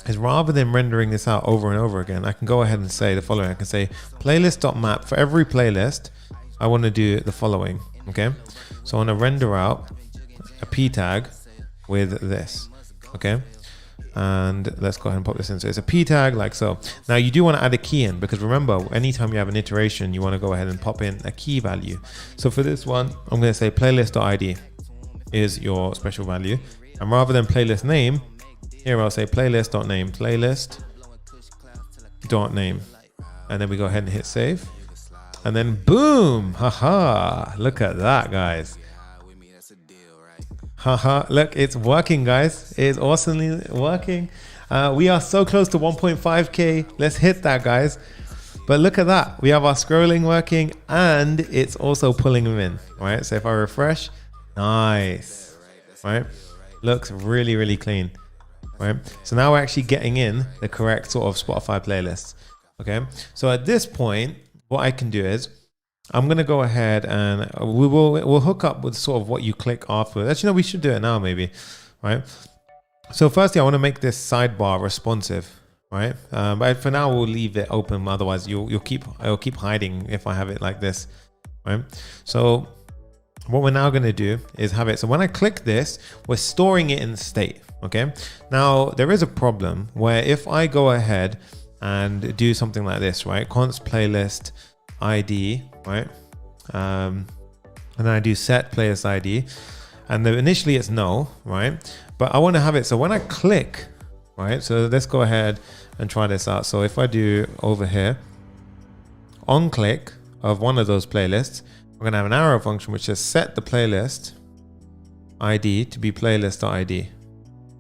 A: is, rather than rendering this out over and over again, I can go ahead and say the following. I can say playlist.map. For every playlist, I want to do the following, okay? So I want to render out a p tag with this, okay? And let's go ahead and pop this in. So it's a p tag like so. Now you do want to add a key in, because remember, anytime you have an iteration, you want to go ahead and pop in a key value. So for this one, I'm going to say playlist.id is your special value. And rather than playlist name, here I'll say playlist.name, playlist.name. And then we go ahead and hit save. And then boom, haha, look at that, guys. Haha, look, it's working, guys. It's awesomely working. We are so close to 1.5K. Let's hit that, guys. But look at that. We have our scrolling working and it's also pulling them in, right? So if I refresh, nice, right? Looks really, really clean, right? So now we're actually getting in the correct sort of Spotify playlists, okay? So at this point, what I can do is I'm going to go ahead and we'll hook up with sort of what you click afterwards. Actually, no, we should do it now maybe, right? So firstly, I want to make this sidebar responsive, right? But for now, we'll leave it open. Otherwise, it'll keep hiding if I have it like this, right? So what we're now going to do is have it. So when I click this, we're storing it in the state, Okay, now there is a problem where if I go ahead and do something like this, right? Const playlist ID, right? And then I do set playlist ID, and then initially it's no, right? But I want to have it so when I click, right? So let's go ahead and try this out. So if I do over here, on click of one of those playlists, we're going to have an arrow function which says set the playlist ID to be playlist.id,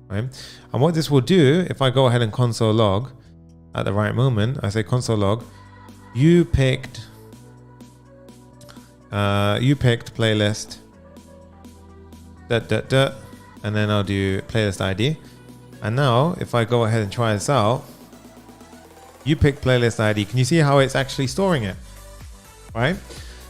A: right? And what this will do, if I go ahead and console log at the right moment, I say console log, you picked playlist and then I'll do playlist ID. And now if I go ahead and try this out, you pick playlist ID. Can you see how it's actually storing it, right?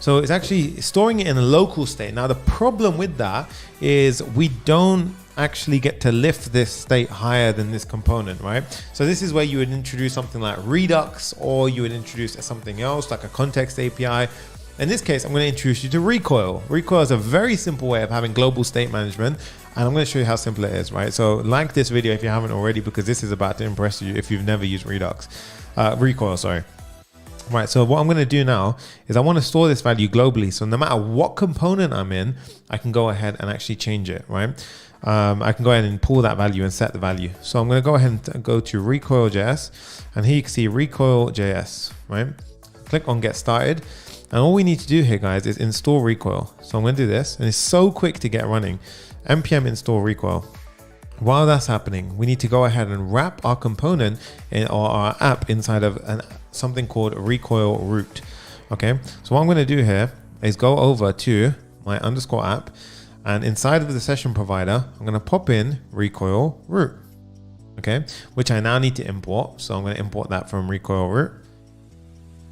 A: So it's actually storing it in a local state. Now the problem with that is we don't actually get to lift this state higher than this component, right? So this is where you would introduce something like Redux, or you would introduce something else like a context API. In this case, I'm going to introduce you to Recoil. Recoil is a very simple way of having global state management, and I'm going to show you how simple it is, right? So like this video if you haven't already, because this is about to impress you if you've never used Recoil, sorry. Right, so what I'm going to do now is I want to store this value globally. So no matter what component I'm in, I can go ahead and actually change it, right? I can go ahead and pull that value and set the value. So I'm going to go ahead and go to Recoil.js, and here you can see Recoil.js, right? Click on get started. And all we need to do here, guys, is install Recoil. So I'm going to do this, and it's so quick to get running. npm install Recoil. While that's happening, we need to go ahead and wrap our component or our app inside of something called Recoil root. Okay, so what I'm going to do here is go over to my underscore app, and inside of the session provider, I'm going to pop in Recoil root. Okay, which I now need to import. So I'm going to import that from Recoil root.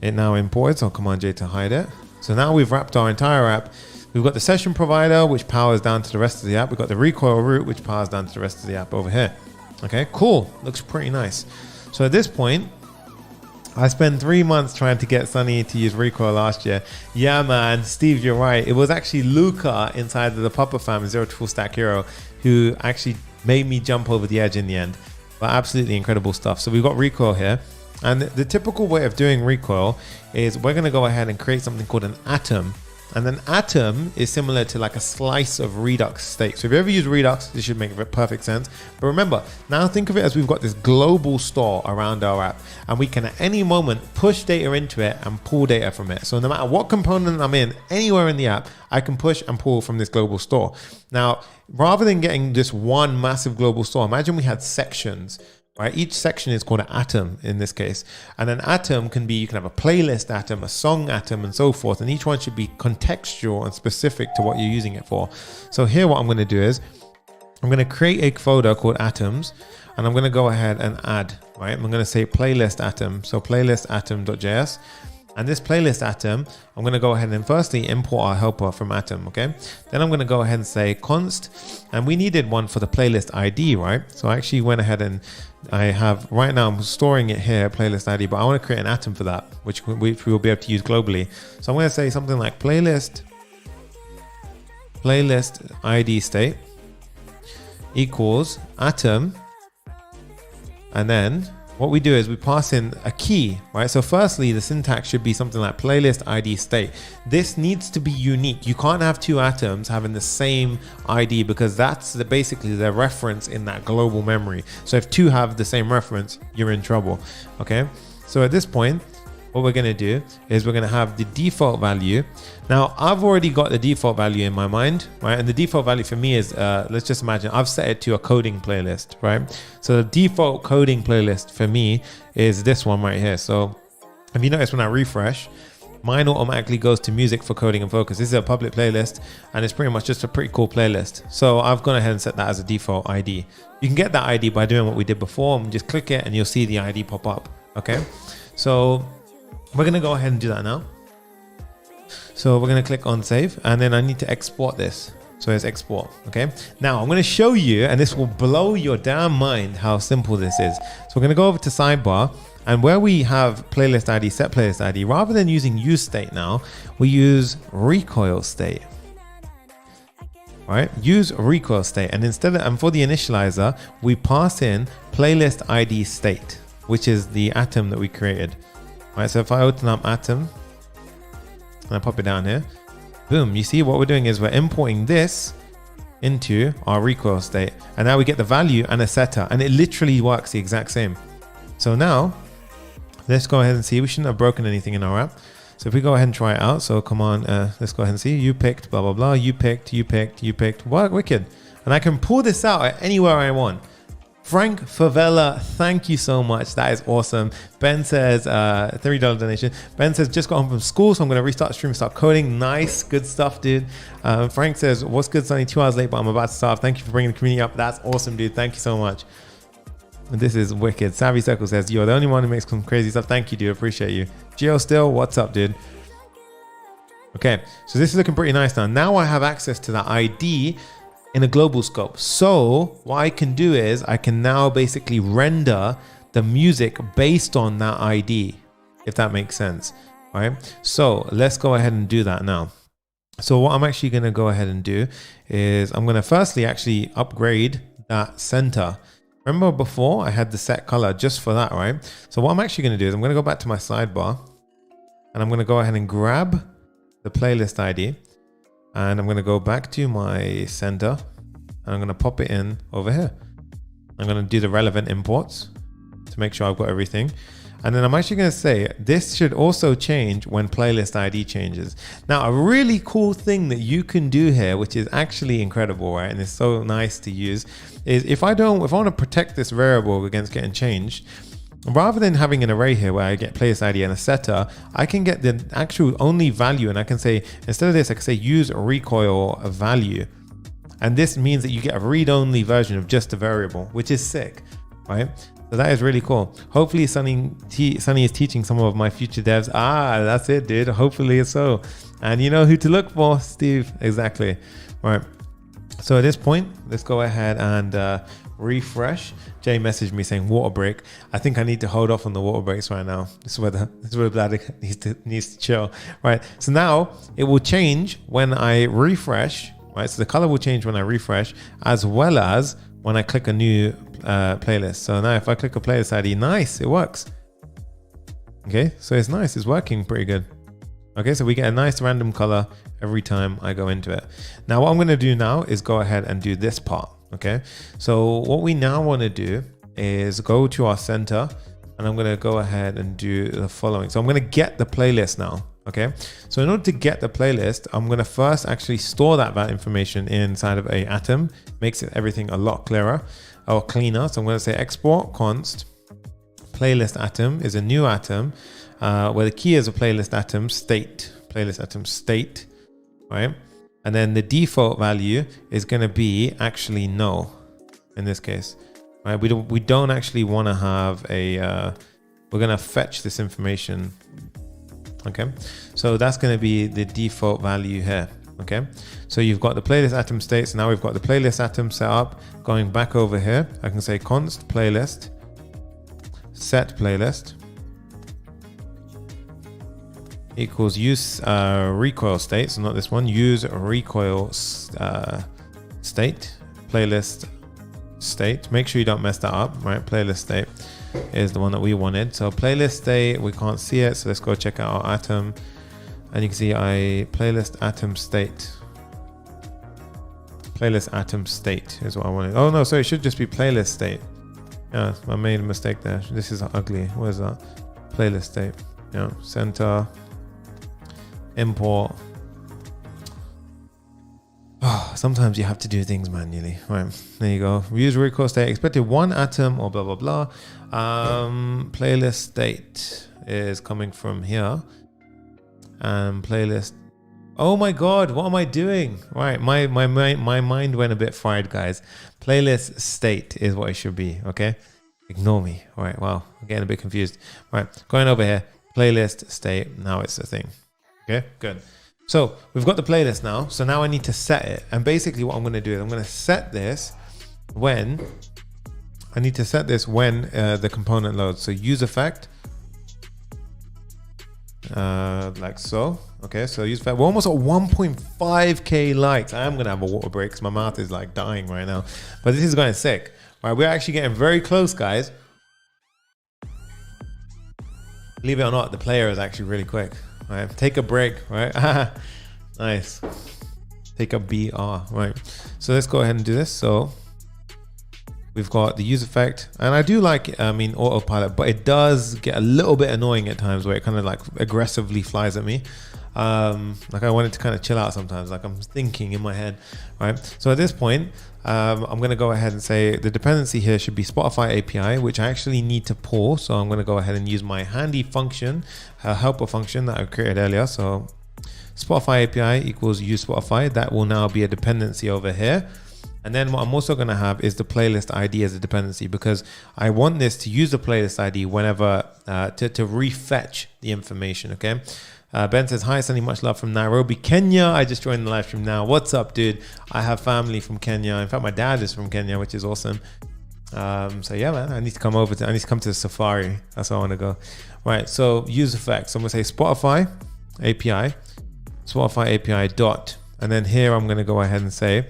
A: It now imports. I'll Command J to hide it. So now we've wrapped our entire app. We've got the session provider, which powers down to the rest of the app. We've got the Recoil root, which powers down to the rest of the app over here. Okay, cool. Looks pretty nice. So at this point, I spent 3 months trying to get Sunny to use Recoil last year. Yeah, man, Steve, you're right. It was actually Luca inside of the Papa fam, Zero to Full Stack Hero, who actually made me jump over the edge in the end. But absolutely incredible stuff. So we've got Recoil here. And the typical way of doing Recoil is we're going to go ahead and create something called an atom. And then atom is similar to like a slice of Redux state. So if you ever use Redux, this should make perfect sense. But remember, now think of it as we've got this global store around our app, and we can at any moment push data into it and pull data from it. So no matter what component I'm in, anywhere in the app, I can push and pull from this global store. Now, rather than getting this one massive global store, imagine we had sections. Right, each section is called an atom in this case, and an atom can be, you can have a playlist atom, a song atom, and so forth, and each one should be contextual and specific to what you're using it for. So here what I'm going to do is I'm going to create a folder called atoms, and I'm going to go ahead and add, right, I'm going to say playlist atom, so playlist atom.js. And this playlist atom, I'm going to go ahead and firstly import our helper from atom, okay? Then I'm going to go ahead and say const, and we needed one for the playlist ID, right? So I actually went ahead and I have, right now I'm storing it here, playlist ID, but I want to create an atom for that, which we will be able to use globally. So I'm going to say something like playlist ID state equals atom, and then what we do is we pass in a key, right? So firstly, the syntax should be something like playlist ID state. This needs to be unique. You can't have two atoms having the same ID, because that's basically the reference in that global memory. So if two have the same reference, you're in trouble, okay? So at this point, what we're going to do is we're going to have the default value. Now, I've already got the default value in my mind, right? And the default value for me is, let's just imagine I've set it to a coding playlist, right? So the default coding playlist for me is this one right here. So if you notice when I refresh, mine automatically goes to music for coding and focus. This is a public playlist, and it's pretty much just a pretty cool playlist. So I've gone ahead and set that as a default ID. You can get that ID by doing what we did before, and just click it and you'll see the ID pop up, okay? So we're going to go ahead and do that now. So we're going to click on save, and then I need to export this. So it's export. Okay. Now I'm going to show you, and this will blow your damn mind how simple this is. So we're going to go over to sidebar, and where we have playlist ID, set playlist ID, rather than using use state now, we use recoil state. right? Use recoil state, and and for the initializer, we pass in playlist ID state, which is the atom that we created. Right, so if I open up atom and I pop it down here, boom, you see what we're doing is we're importing this into our recoil state, and now we get the value and a setter, and it literally works the exact same. So now let's go ahead and see. We shouldn't have broken anything in our app. So if we go ahead and try it out, so come on, let's go ahead and see. You picked, blah, blah, blah. You picked. What? Wicked. And I can pull this out at anywhere I want. Frank Favela, thank you so much. That is awesome. Ben says, $3 donation. Ben says, just got home from school, so I'm going to restart stream, start coding. Nice, good stuff, dude. Frank says, what's good, Sonny? 2 hours late, but I'm about to start. Thank you for bringing the community up. That's awesome, dude. Thank you so much. This is wicked. Savvy Circle says, you're the only one who makes some crazy stuff. Thank you, dude. Appreciate you. Geo Still, what's up, dude? Okay, so this is looking pretty nice now. Now I have access to that ID in a global scope. So what I can do is I can now basically render the music based on that ID, if that makes sense. All right, so let's go ahead and do that now. So what I'm actually going to go ahead and do is I'm going to firstly actually upgrade that center. Remember before I had the set color just for that, right? So what I'm actually going to do is I'm going to go back to my sidebar, and I'm going to go ahead and grab the playlist ID, and I'm going to go back to my center, and I'm going to pop it in over here. I'm going to do the relevant imports to make sure I've got everything. And then I'm actually going to say this should also change when playlist ID changes. Now, a really cool thing that you can do here, which is actually incredible, right? And it's so nice to use, is if I want to protect this variable against getting changed, rather than having an array here where I get playlist ID and a setter, I can get the actual only value, and I can say, instead of this, I can say use recoil value. And this means that you get a read-only version of just the variable, which is sick, right? So that is really cool. Hopefully Sonny is teaching some of my future devs. That's it, dude. Hopefully it's so. And you know who to look for, Steve. Exactly. All right. So at this point, let's go ahead and refresh. Jay messaged me saying water break. I think I need to hold off on the water breaks right now. This is where bladder needs to chill. Right. So now it will change when I refresh. Right. So the color will change when I refresh, as well as when I click a new playlist. So now if I click a playlist ID, nice, it works. Okay, so it's nice, it's working pretty good. Okay, so we get a nice random color every time I go into it. Now what I'm going to do now is go ahead and do this part. Okay, so what we now want to do is go to our center, and I'm going to go ahead and do the following. So I'm going to get the playlist now. Okay, so in order to get the playlist, I'm going to first actually store that information inside of a atom. Makes everything a lot clearer or cleaner. So I'm going to say export const playlist atom is a new atom where the key is a playlist atom state, right? And then the default value is going to be actually no in this case, right? We don't actually want to have a we're going to fetch this information. Okay, so that's going to be the default value here. Okay, so you've got the playlist atom state. So now we've got the playlist atom set up. Going back over here, I can say const playlist set playlist equals use recoil state. So not this one, use recoil state playlist state. Make sure you don't mess that up, right? Playlist state is the one that we wanted. So playlist state, we can't see it, so let's go check out our atom, and you can see playlist atom state. Playlist atom state is what I wanted. Oh no, so it should just be playlist state. Yeah, I made a mistake there. This is ugly. What is that? Playlist state. Yeah, center, import. Sometimes you have to do things manually. Right, there you go. Use recoil state, expected one atom or blah, blah, blah. Playlist state is coming from here. And playlist. Oh my God, what am I doing? Right, my mind went a bit fried, guys. Playlist state is what it should be, okay? Ignore me. All right, wow, I'm getting a bit confused. All right, going over here, playlist state, now it's a thing. Okay, good. So we've got the playlist now. So now I need to set it. And basically what I'm going to do is I'm going to set this when the component loads. So use effect, like so. Okay, so use that. We're almost at 1.5k likes. I am gonna have a water break because my mouth is like dying right now. But this is going sick. All right, we're actually getting very close, guys. Believe it or not, the player is actually really quick. All right, take a break, right? Nice. Take a BR, right? So let's go ahead and do this. So we've got the use effect, and I do like, autopilot, but it does get a little bit annoying at times where it kind of like aggressively flies at me. Like I wanted to kind of chill out sometimes, like I'm thinking in my head, right? So at this point, I'm going to go ahead and say the dependency here should be Spotify API, which I actually need to pull. So I'm going to go ahead and use my handy function, helper function that I created earlier. So Spotify API equals useSpotify. That will now be a dependency over here. And then what I'm also going to have is the playlist ID as a dependency, because I want this to use the playlist ID whenever to refetch the information. Okay. Ben says, hi, sending much love from Nairobi, Kenya. I just joined the live stream now. What's up, dude? I have family from Kenya. In fact, my dad is from Kenya, which is awesome. So yeah, man, I need to come to the safari. That's where I want to go. Right. So use effects. So I'm going to say Spotify API dot. And then here I'm going to go ahead and say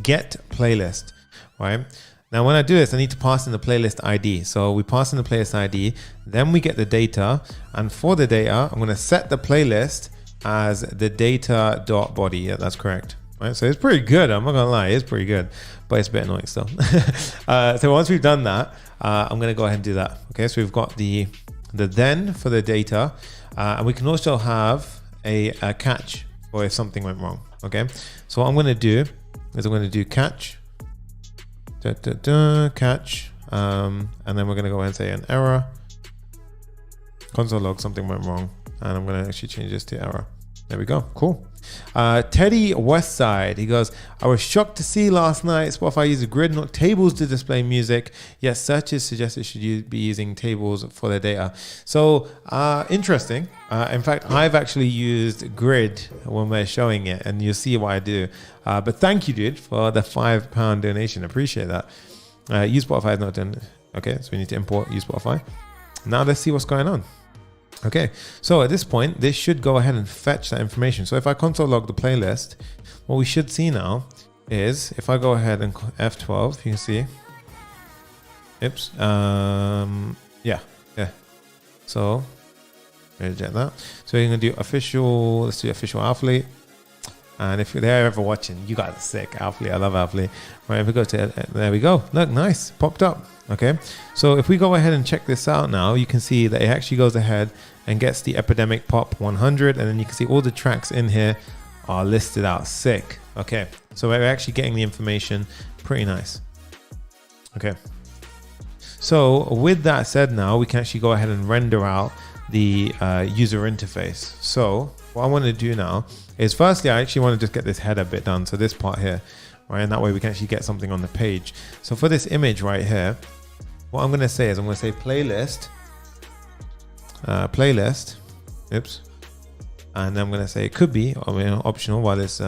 A: get playlist, right? Now, when I do this, I need to pass in the playlist ID. So we pass in the playlist ID, then we get the data. And for the data, I'm going to set the playlist as the data.body. Yeah, that's correct. Right? So it's pretty good. I'm not going to lie. It's pretty good, but it's a bit annoying still. So once we've done that, I'm going to go ahead and do that. Okay. So we've got the then for the data, and we can also have a catch or if something went wrong. Okay. So what I'm going to do is I'm going to do catch. Catch, and then we're going to go ahead and say an error, console log, something went wrong, and I'm going to actually change this to error. There we go. Cool. Teddy Westside, he goes, I was shocked to see last night Spotify uses grid, not tables, to display music. Yes, searches suggest it should be using tables for their data. So interesting. In fact, I've actually used grid when we're showing it, and you'll see what I do. But thank you, dude, for the £5 donation. Appreciate that. useSpotify is not done. Okay, so we need to import useSpotify. Now let's see what's going on. Okay, so at this point, this should go ahead and fetch that information. So if I console log the playlist, what we should see now is if I go ahead and F12, you can see, oops, yeah. So reject that. So you're gonna do official, let's do official athlete. And if they're ever watching, you guys are sick. Athlete, I love athlete. Right, if we go to, there we go. Look, nice, popped up. Okay, so if we go ahead and check this out now, you can see that it actually goes ahead and gets the Epidemic Pop 100, and then you can see all the tracks in here are listed out. Sick. Okay, so we're actually getting the information. Pretty nice. Okay, so with that said, now we can actually go ahead and render out the user interface. So what I want to do now is, firstly, I actually want to just get this header bit done. So this part here, right, and that way we can actually get something on the page. So for this image right here, what I'm going to say is I'm going to say playlist, oops, and then I'm going to say it could be optional while it's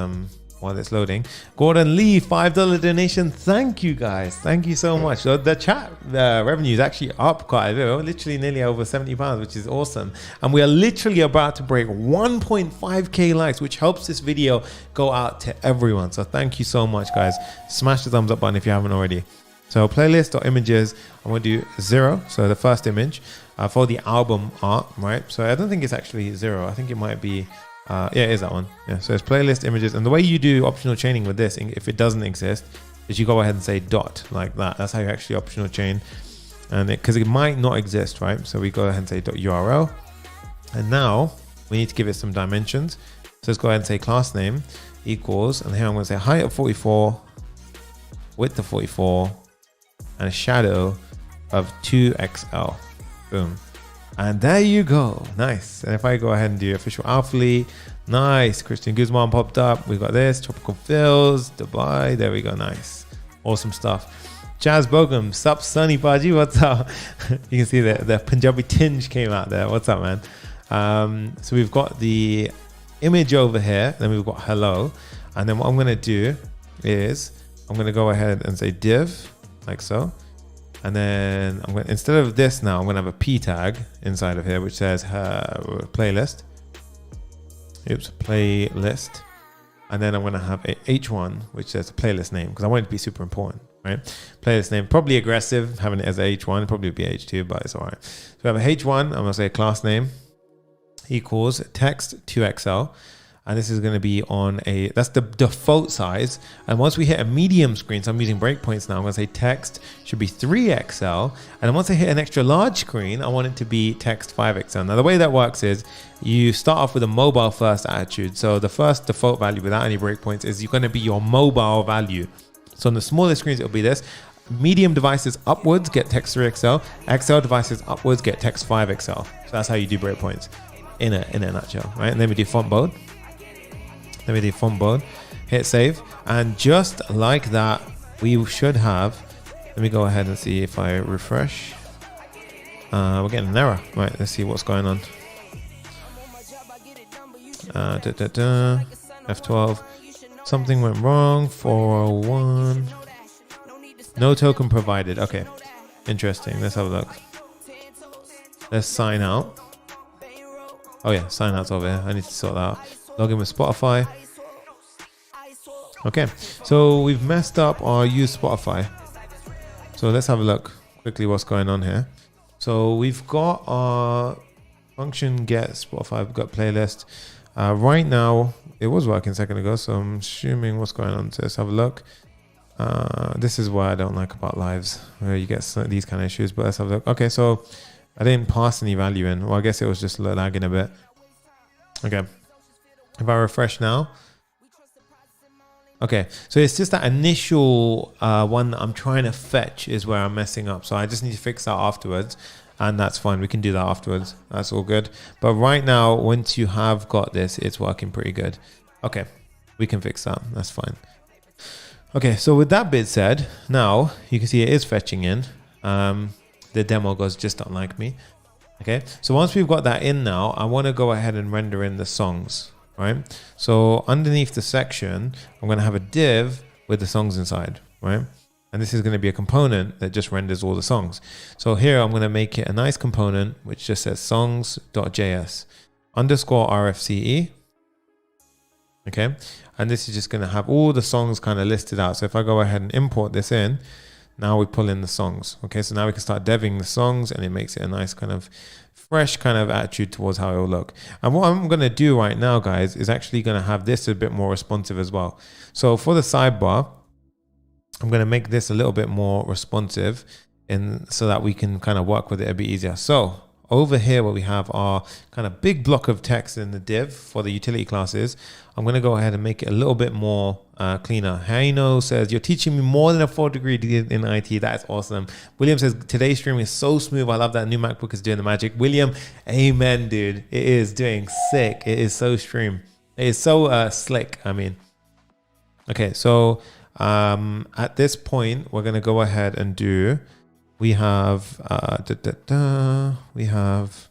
A: loading. Gordon Lee, $5 donation. Thank you guys. Thank you so much. So the chat revenue is actually up quite a bit. We're literally nearly over £70, which is awesome. And we are literally about to break 1.5k likes, which helps this video go out to everyone. So thank you so much, guys. Smash the thumbs up button if you haven't already. So playlist or images, I'm going to do 0. So the first image for the album art, right? So I don't think it's actually 0. I think it might be, yeah, it is that one. Yeah, so it's playlist images. And the way you do optional chaining with this, if it doesn't exist, is you go ahead and say dot like that. That's how you actually optional chain. And because it might not exist, right? So we go ahead and say dot URL. And now we need to give it some dimensions. So let's go ahead and say class name equals, and here I'm going to say height of 44, width of 44, and a shadow of 2XL. Boom. And there you go. Nice. And if I go ahead and do official athlete, nice. Christian Guzman popped up. We got this. Tropical Fills, Dubai. There we go. Nice. Awesome stuff. Jazz Bogum, sup Sunny Baji, what's up? You can see the Punjabi tinge came out there. What's up, man? So we've got the image over here. Then we've got hello. And then what I'm going to do is I'm going to go ahead and say div, like so. And then I'm going to, instead of this now, I'm going to have a p tag inside of here, which says playlist. oops, playlist. And then I'm going to have a H1, which is a playlist name, because I want it to be super important, right? Playlist name, probably aggressive, having it as a H1, probably be H2, but it's all right. So we have a H1, I'm going to say class name equals text to XL. And this is going to be on that's the default size. And once we hit a medium screen, so I'm using breakpoints now, I'm going to say text should be 3XL. And then once I hit an extra large screen, I want it to be text 5XL. Now, the way that works is you start off with a mobile first attitude. So the first default value without any breakpoints is going to be your mobile value. So on the smallest screens, it'll be this. Medium devices upwards get text 3XL. XL devices upwards get text 5XL. So that's how you do breakpoints in a nutshell, right? And then we do font bold. Let me do font bold, hit save. And just like that, we should have, let me go ahead and see if I refresh. We're getting an error. Right, let's see what's going on. F12, something went wrong, 401. No token provided, okay. Interesting, let's have a look. Let's sign out. Oh yeah, sign out's over here, I need to sort that out. Log in with Spotify. Okay, so we've messed up our useSpotify. So let's have a look quickly what's going on here. So we've got our function get Spotify, we've got playlist. Right now, it was working a second ago, so I'm assuming what's going on. So let's have a look. This is what I don't like about lives, where you get these kind of issues, but let's have a look. Okay, so I didn't pass any value in. Well, I guess it was just lagging a bit. Okay. If I refresh now, okay, so it's just that initial one that I'm trying to fetch is where I'm messing up. So I just need to fix that afterwards, and that's fine. We can do that afterwards. That's all good. But right now, once you have got this, it's working pretty good. Okay, we can fix that. That's fine. Okay, so with that bit said, now you can see it is fetching in. The demo goes just don't like me. Okay, so once we've got that in now, I want to go ahead and render in the songs. Right, so underneath the section, I'm going to have a div with the songs inside, right? And this is going to be a component that just renders all the songs. So here I'm going to make it a nice component which just says songs.js underscore RFCE. Okay, and this is just going to have all the songs kind of listed out. So if I go ahead and import this in, now we pull in the songs. Okay, so now we can start deving the songs, and it makes it a nice kind of fresh kind of attitude towards how it will look. And what I'm going to do right now, guys, is actually going to have this a bit more responsive as well. So for the sidebar, I'm going to make this a little bit more responsive so that we can kind of work with it a bit easier. So over here where we have our kind of big block of text in the div for the utility classes, I'm going to go ahead and make it a little bit more cleaner. Haino says, you're teaching me more than a 4th degree in IT. That's awesome. William says, today's stream is so smooth. I love that new MacBook is doing the magic. William, amen, dude. It is doing sick. It is so stream. It is so slick. I mean, okay. So at this point, we're going to go ahead and do, we have, we have,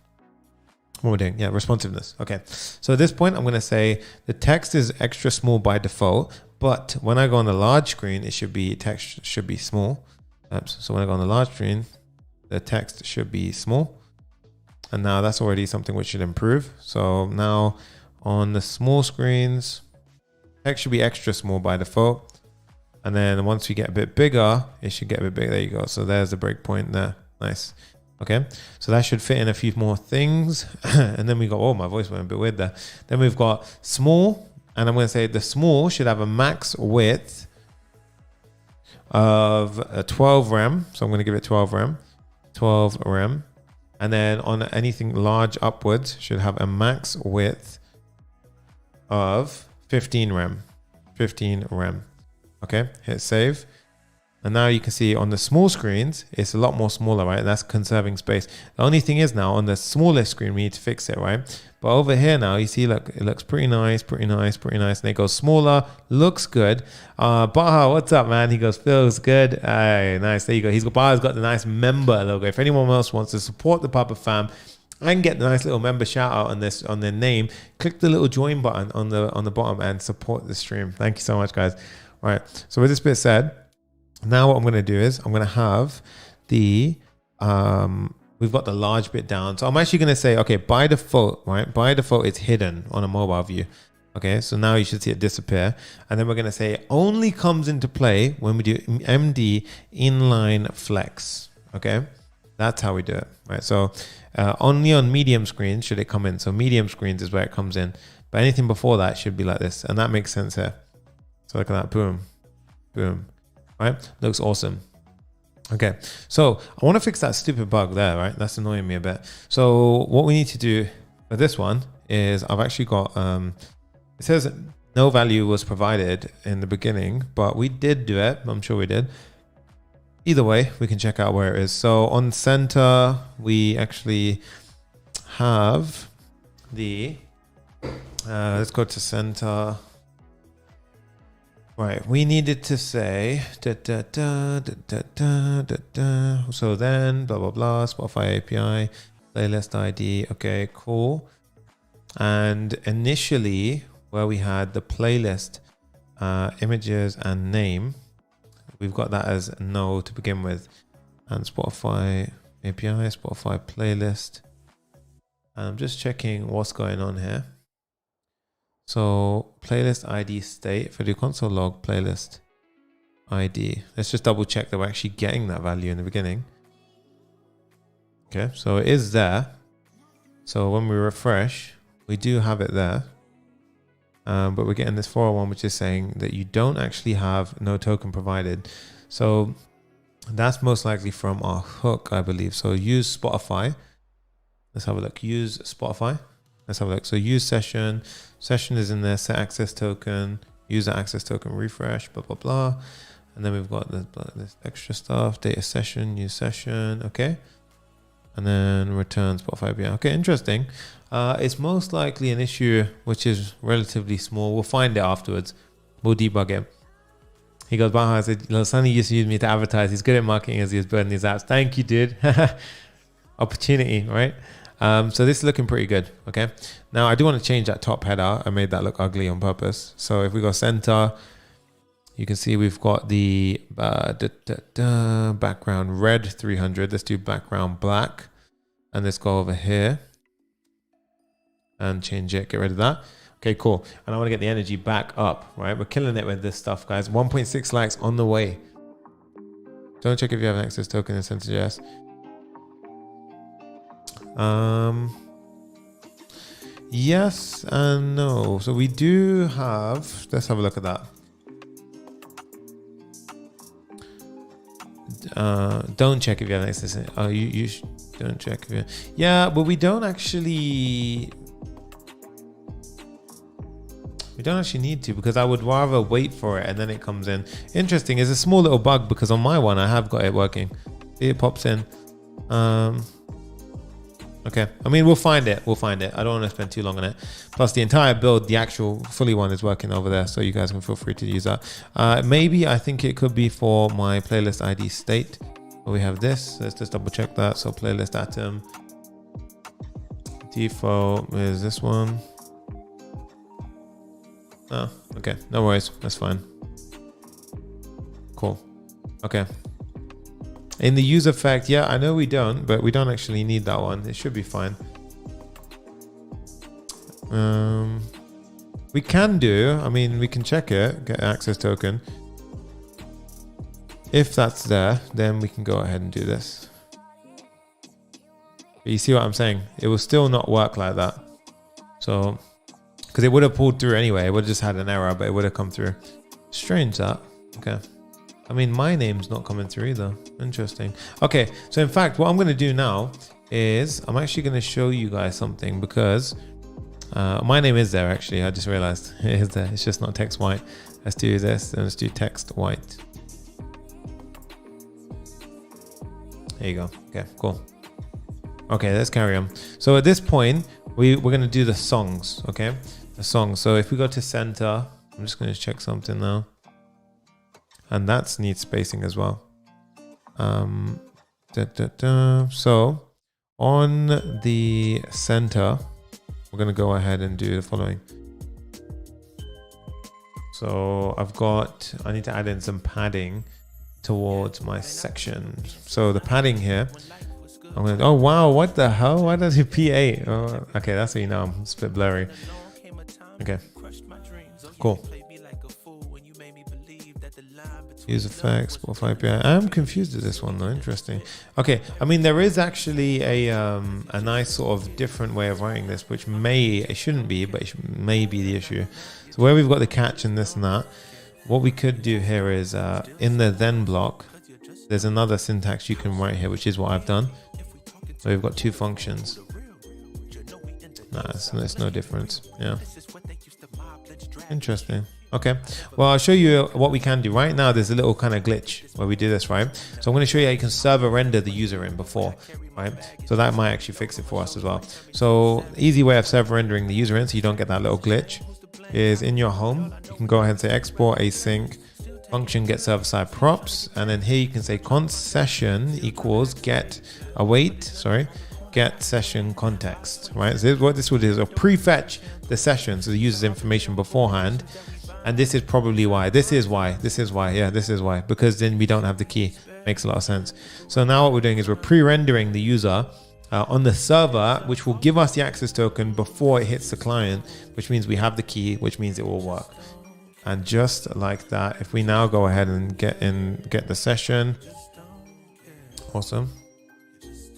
A: what we're doing, yeah, responsiveness. Okay, so at this point, I'm going to say the text is extra small by default, but when I go on the large screen, it should be, text should be small. So when I go on the large screen, the text should be small. And now that's already something which should improve. So now on the small screens, text should be extra small by default. And then once we get a bit bigger, it should get a bit bigger. There you go. So there's the breakpoint there. Nice. Okay. So that should fit in a few more things. And then we go, oh, my voice went a bit weird there. Then we've got small. And I'm going to say the small should have a max width of 12 rem. So I'm going to give it 12 rem. 12 rem. And then on anything large upwards should have a max width of 15 rem. 15 rem. Okay, hit save. And now you can see on the small screens, it's a lot more smaller, right? That's conserving space. The only thing is now on the smallest screen, we need to fix it, right? But over here now, you see, look, it looks pretty nice, pretty nice, pretty nice. And it goes smaller, looks good. Baha, what's up, man? He goes, feels good. Hey, nice, there you go. Baha's got the nice member logo. If anyone else wants to support the Papa Fam, I can get the nice little member shout out on this, on their name. Click the little join button on the bottom and support the stream. Thank you so much, guys. All right, so with this bit said, now what I'm going to do is I'm going to have the, we we've got the large bit down. So I'm actually going to say, okay, by default, right? By default, it's hidden on a mobile view. Okay, so now you should see it disappear. And then we're going to say it only comes into play when we do MD inline flex. Okay, that's how we do it, right? So only on medium screens should it come in. So medium screens is where it comes in. But anything before that should be like this. And that makes sense here. So look at that, boom, boom, right? Looks awesome. Okay, so I want to fix that stupid bug there, right? That's annoying me a bit. So what we need to do for this one is I've actually got, it says no value was provided in the beginning, but we did do it. I'm sure we did. Either way, we can check out where it is. So on center, we actually have the, let's go to center. Right, we needed to say, so then, blah, blah, blah, Spotify API, playlist ID. Okay, cool. And initially, where we had the playlist, images and name, we've got that as no to begin with. And Spotify API, Spotify playlist. And I'm just checking what's going on here. So playlist ID state for the console log playlist ID. Let's just double check that we're actually getting that value in the beginning. Okay, so it is there. So when we refresh, we do have it there. But we're getting this 401, which is saying that you don't actually have no token provided. So that's most likely from our hook, I believe. So use Spotify. Let's have a look. Use Spotify. Let's have a look. So use session. Session is in there. Set access token. User access token refresh. Blah, blah, blah. And then we've got this extra stuff. Data session. Use session. Okay. And then return Spotify API. Okay, interesting. It's most likely an issue which is relatively small. We'll find it afterwards. We'll debug it. He goes, Baha, I said, Sunny used to use me to advertise. He's good at marketing as he was building his apps. Thank you, dude. Opportunity, right? So this is looking pretty good. Okay. Now I do want to change that top header. I made that look ugly on purpose. So if we go center, you can see we've got the background red 300. Let's do background black. And let's go over here and change it. Get rid of that. Okay, cool. And I want to get the energy back up, right? We're killing it with this stuff, guys. 1.6 likes on the way. Don't check if you have an access token in Next.js. Yes and no. So we do have, let's have a look at that. Don't check if you have access. Oh, you don't check if you. Yeah, but we don't actually. We don't actually need to, because I would rather wait for it and then it comes in. Interesting. It's a small little bug because on my one I have got it working. See, it pops in. Okay. I mean, we'll find it. We'll find it. I don't want to spend too long on it. Plus, the entire build, the actual fully one, is working over there, so you guys can feel free to use that. Maybe I think it could be for my playlist ID state. We have this. Let's just double check that. So playlist atom default is this one. Oh, okay. No worries. That's fine. Cool. Okay. In the use effect, yeah, I know we don't, but we don't actually need that one. It should be fine. We can do, I mean, we can check it, get access token. If that's there, then we can go ahead and do this. But you see what I'm saying? It will still not work like that. So, because it would have pulled through anyway. It would have just had an error, but it would have come through. Strange that. Okay. I mean, my name's not coming through either. Interesting. Okay, so in fact, what I'm going to do now is I'm actually going to show you guys something, because my name is there actually. I just realized it is there. It's just not text white. Let's do this and let's do text white. There you go. Okay, cool. Okay, let's carry on. So at this point, we're going to do the songs. Okay, the songs. So if we go to center, I'm just going to check something now. And that needs spacing as well. So on the center, we're going to go ahead and do the following. So I need to add in some padding towards my section. So the padding here, Oh wow, what the hell? Why does it P8? Oh, okay, that's how you know it's a bit blurry. Okay, cool. Use effects, Spotify API. I'm confused with this one though. Interesting. Okay, I mean there is actually a nice sort of different way of writing this, which it shouldn't be, but it may be the issue. So where we've got the catch and this and that, what we could do here is in the then block, there's another syntax you can write here, which is what I've done. So we've got two functions. Nah, there's no difference. Yeah. Interesting. Okay, well, I'll show you what we can do. Right now, there's a little kind of glitch where we do this, right? So I'm going to show you how you can server render the user in before, right? So that might actually fix it for us as well. So easy way of server rendering the user in so you don't get that little glitch is in your home. You can go ahead and say export async function get server side props. And then here you can say const session equals get session context, right? So what this will do is it'll prefetch the session, so the user's information beforehand. And this is probably why. This is why, because then we don't have the key. Makes a lot of sense. So now what we're doing is we're pre-rendering the user on the server, which will give us the access token before it hits the client, which means we have the key, which means it will work. And just like that, if we now go ahead and get the session. Awesome.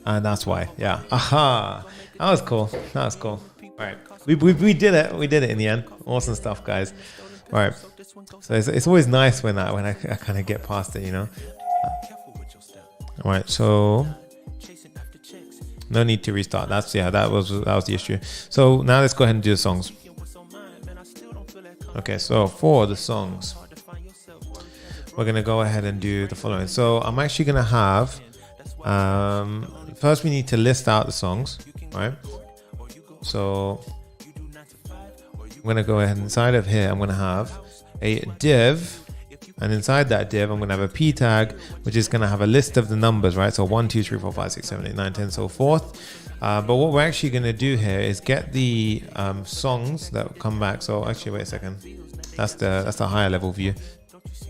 A: And that's why, yeah. Aha, that was cool. All right, we did it. We did it in the end. Awesome stuff, guys. All right, so it's always nice when I kind of get past it, you know. All right, so no need to restart. That was the issue. So now let's go ahead and do the songs. Okay, so for the songs, we're gonna go ahead and do the following. So I'm actually gonna have first we need to list out the songs, right? So I'm going to go ahead inside of here. I'm going to have a div, and inside that div, I'm going to have a p tag, which is going to have a list of the numbers, right? So 1, 2, 3, 4, 5, 6, 7, 8, 9, 10, so forth. But what we're actually going to do here is get the songs that come back. So actually, wait a second. That's the higher level view.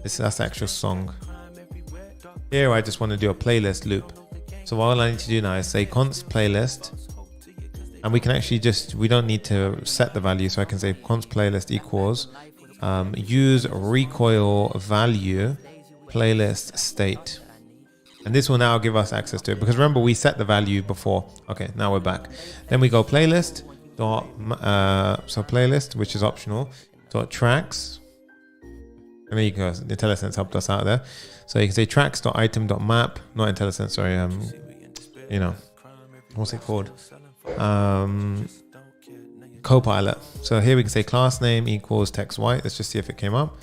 A: That's the actual song. Here, I just want to do a playlist loop. So all I need to do now is say const playlist. And we can actually we don't need to set the value. So I can say const playlist equals use recoil value playlist state. And this will now give us access to it, because remember we set the value before. Okay, now we're back. Then we go playlist dot so playlist, which is optional, dot tracks. And there you go. IntelliSense helped us out there. So you can say tracks dot item dot map, not IntelliSense, sorry. You know, what's it called? Copilot. So here we can say class name equals text white. Let's just see if it came up.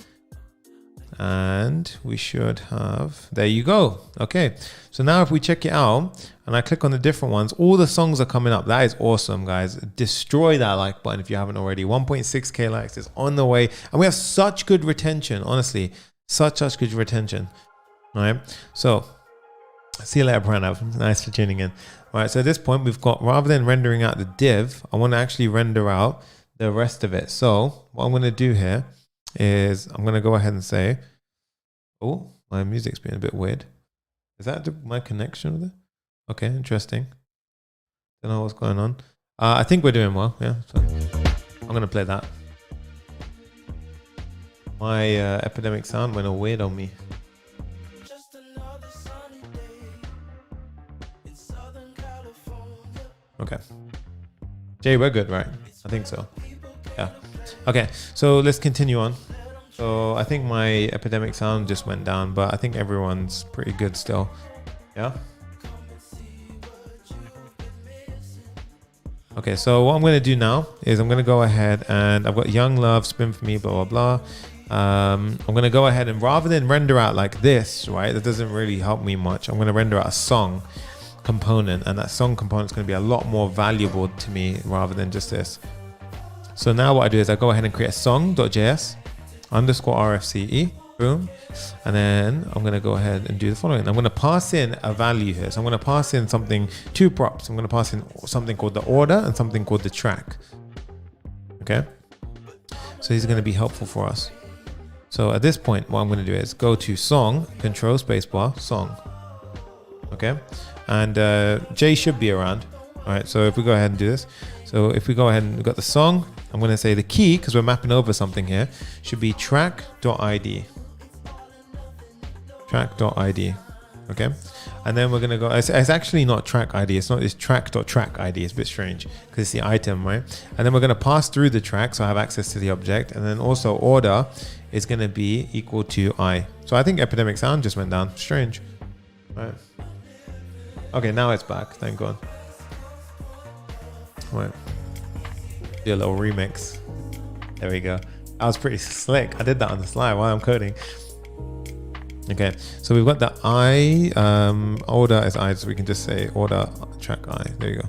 A: And we should have, there you go. Okay, so now if we check it out and I click on the different ones, all the songs are coming up. That is awesome, guys. Destroy that like button if you haven't already. 1.6k likes is on the way, and we have such good retention. Honestly, such good retention. All right, so see you later, Pranav. Nice for tuning in. All right, so at this point we've got, rather than rendering out the div, I want to actually render out the rest of it. So what I'm going to do here is I'm going to go ahead and say, oh, my music's being a bit weird. Is that my connection with it? Okay, interesting. Don't know what's going on. I think we're doing well. Yeah, so I'm going to play that. My epidemic sound went all weird on me. Okay. Jay, we're good, right? I think so. Yeah. Okay, so let's continue on. So I think my epidemic sound just went down, but I think everyone's pretty good still. Yeah. Okay, so what I'm going to do now is I'm going to go ahead and I've got Young Love, Spin For Me, blah, blah, blah. I'm going to go ahead and rather than render out like this, right, that doesn't really help me much. I'm going to render out a song component, and that song component is going to be a lot more valuable to me rather than just this. So now what I do is I go ahead and create a song.js underscore RFCE, boom. And then I'm going to go ahead and do the following. I'm going to pass in a value here. So I'm going to pass in two props. I'm going to pass in something called the order and something called the track. Okay. So these are going to be helpful for us. So at this point, what I'm going to do is go to song, control spacebar, song. okay? And J should be around. All right, so if we go ahead and do this, so if we go ahead and we've got the song, I'm going to say the key, because we're mapping over something here, should be track.id. Track.id, okay? And then we're going to go, it's actually not track ID, it's track.track ID, it's a bit strange because it's the item, right? And then we're going to pass through the track, so I have access to the object. And then also order is going to be equal to I. So I think epidemic sound just went down, strange, right? Okay, now it's back, thank God. Right. Do a little remix. There we go. That was pretty slick. I did that on the slide while I'm coding. Okay, so we've got the I, order is I, so we can just say order track I. There you go.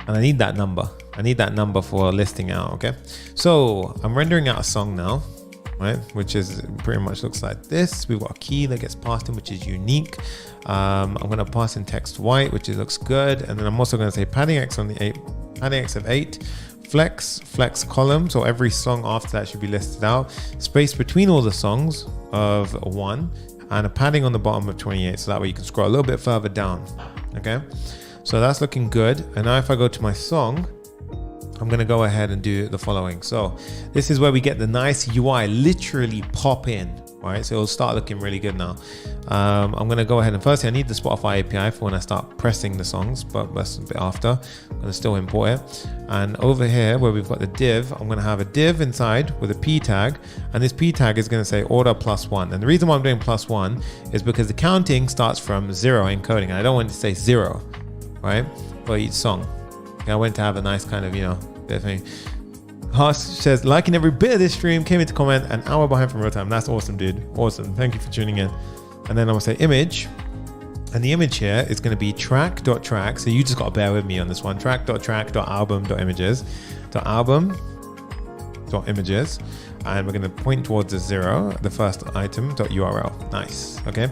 A: And I need that number. I need that number for listing out, okay? So I'm rendering out a song now, right? Which is pretty much looks like this. We've got a key that gets passed in, which is unique. I'm gonna pass in text white, which looks good. And then I'm also gonna say padding X on the 8, padding X of 8, flex column, so every song after that should be listed out, space between all the songs of 1, and a padding on the bottom of 28, so that way you can scroll a little bit further down. Okay, so that's looking good. And now if I go to my song, I'm going to go ahead and do the following. So this is where we get the nice UI literally pop in, right? So it'll start looking really good now. I'm going to go ahead and firstly I need the Spotify API for when I start pressing the songs, but that's a bit after. I'm going to still import it. And over here where we've got the div, I'm going to have a div inside with a p tag, and this p tag is going to say order +1. And the reason why I'm doing +1 is because the counting starts from 0 in coding, and I don't want it to say 0, right, for each song. I went to have a nice kind of, you know, bit of thing. Harsh says, liking every bit of this stream, came into comment an hour behind from real time. That's awesome, dude. Awesome. Thank you for tuning in. And then I'm gonna say image. And the image here is gonna be track.track. So you just gotta bear with me on this one. Track.track.album.images. .album.images. And we're gonna point towards the 0, the first item, .url. Nice, okay.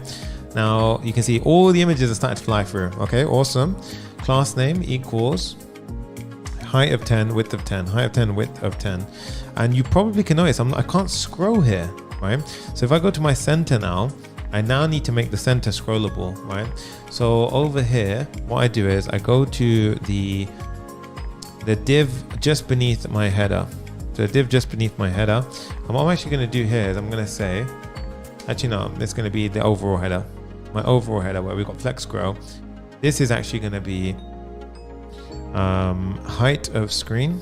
A: Now you can see all the images are starting to fly through. Okay, awesome. Class name equals height of 10, width of 10, height of 10, width of 10. And you probably can notice I can't scroll here, right? So if I go to my center now, I now need to make the center scrollable, right? So over here, what I do is I go to the div just beneath my header. So the div just beneath my header. And what I'm actually gonna do here is I'm gonna say, actually no, it's gonna be the overall header. My overall header where we've got flex scroll. This is actually gonna be height of screen,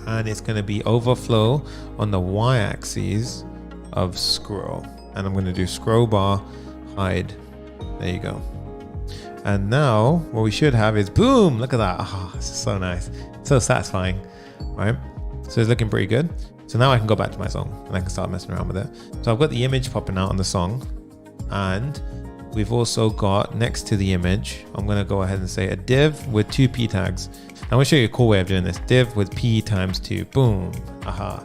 A: and it's going to be overflow on the y-axis of scroll, and I'm going to do scroll bar hide. There you go. And now what we should have is boom, look at that. Oh, this is so nice, so satisfying, right? So it's looking pretty good. So now I can go back to my song and I can start messing around with it. So I've got the image popping out on the song, and we've also got next to the image, I'm going to go ahead and say a div with 2 p tags. I'm going to show you a cool way of doing this. Div with p times 2. Boom. Aha.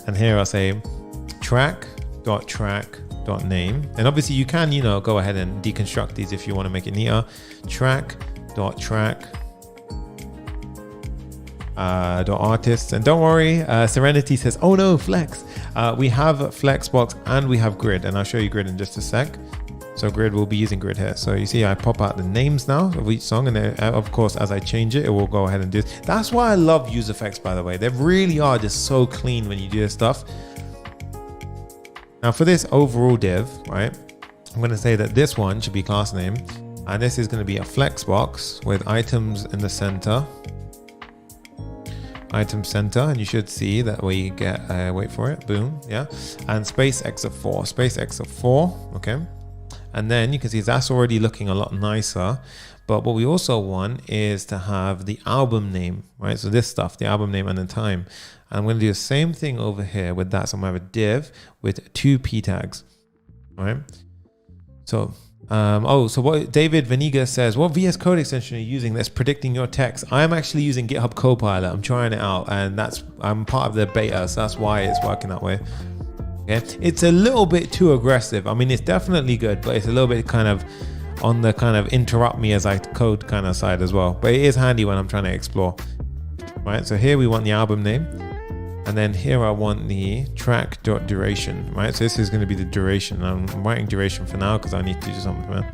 A: And here I'll say track.track.name. And obviously you can, you know, go ahead and deconstruct these if you want to make it neater. Track.track. .artists. And don't worry, Serenity says, oh no, Flex. We have Flexbox and we have Grid. And I'll show you Grid in just a sec. So Grid, we'll be using Grid here. So you see I pop out the names now of each song, and then, of course, as I change it, it will go ahead and do this. That's why I love user effects, by the way. They really are just so clean when you do this stuff. Now for this overall div, right, I'm going to say that this one should be class name, and this is going to be a flex box with items in the center. Item center, and you should see that we get, wait for it, boom, yeah, and space x of 4, space x of 4, okay. And then you can see that's already looking a lot nicer. But what we also want is to have the album name, right? So this stuff, the album name and the time. And I'm going to do the same thing over here with that. So I'm going to have a div with 2 p tags, right? So, so what David Venegas says, what VS Code extension are you using that's predicting your text? I'm actually using GitHub Copilot. I'm trying it out, and I'm part of the beta, so that's why it's working that way. Okay. It's a little bit too aggressive. I mean, it's definitely good, but it's a little bit kind of on the kind of interrupt me as I code kind of side as well. But it is handy when I'm trying to explore. Right, so here we want the album name, and then here I want the track.duration. Right, so this is going to be the duration. I'm writing duration for now because I need to do something, man.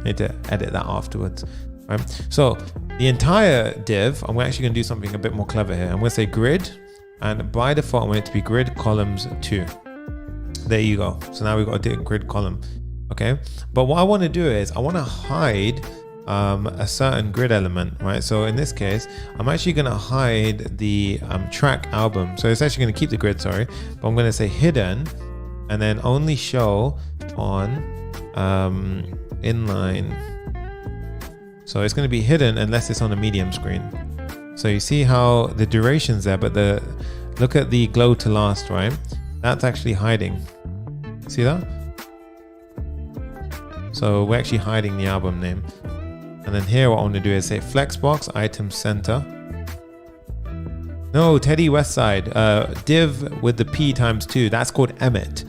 A: need to edit that afterwards, right? So the entire div, I'm actually going to do something a bit more clever here. I'm going to say grid, and by default, I want it to be grid columns 2. There you go. So now we've got a grid column. Okay. But what I want to do is I want to hide a certain grid element, right? So in this case, I'm actually going to hide the track album. So it's actually going to keep the grid, sorry, but I'm going to say hidden and then only show on inline. So it's going to be hidden unless it's on a medium screen. So you see how the duration's there, but look at the glow to last, right? That's actually hiding. See that? So we're actually hiding the album name. And then here what I want to do is say flexbox item center. No, Teddy Westside, div with the P times 2. That's called Emmet.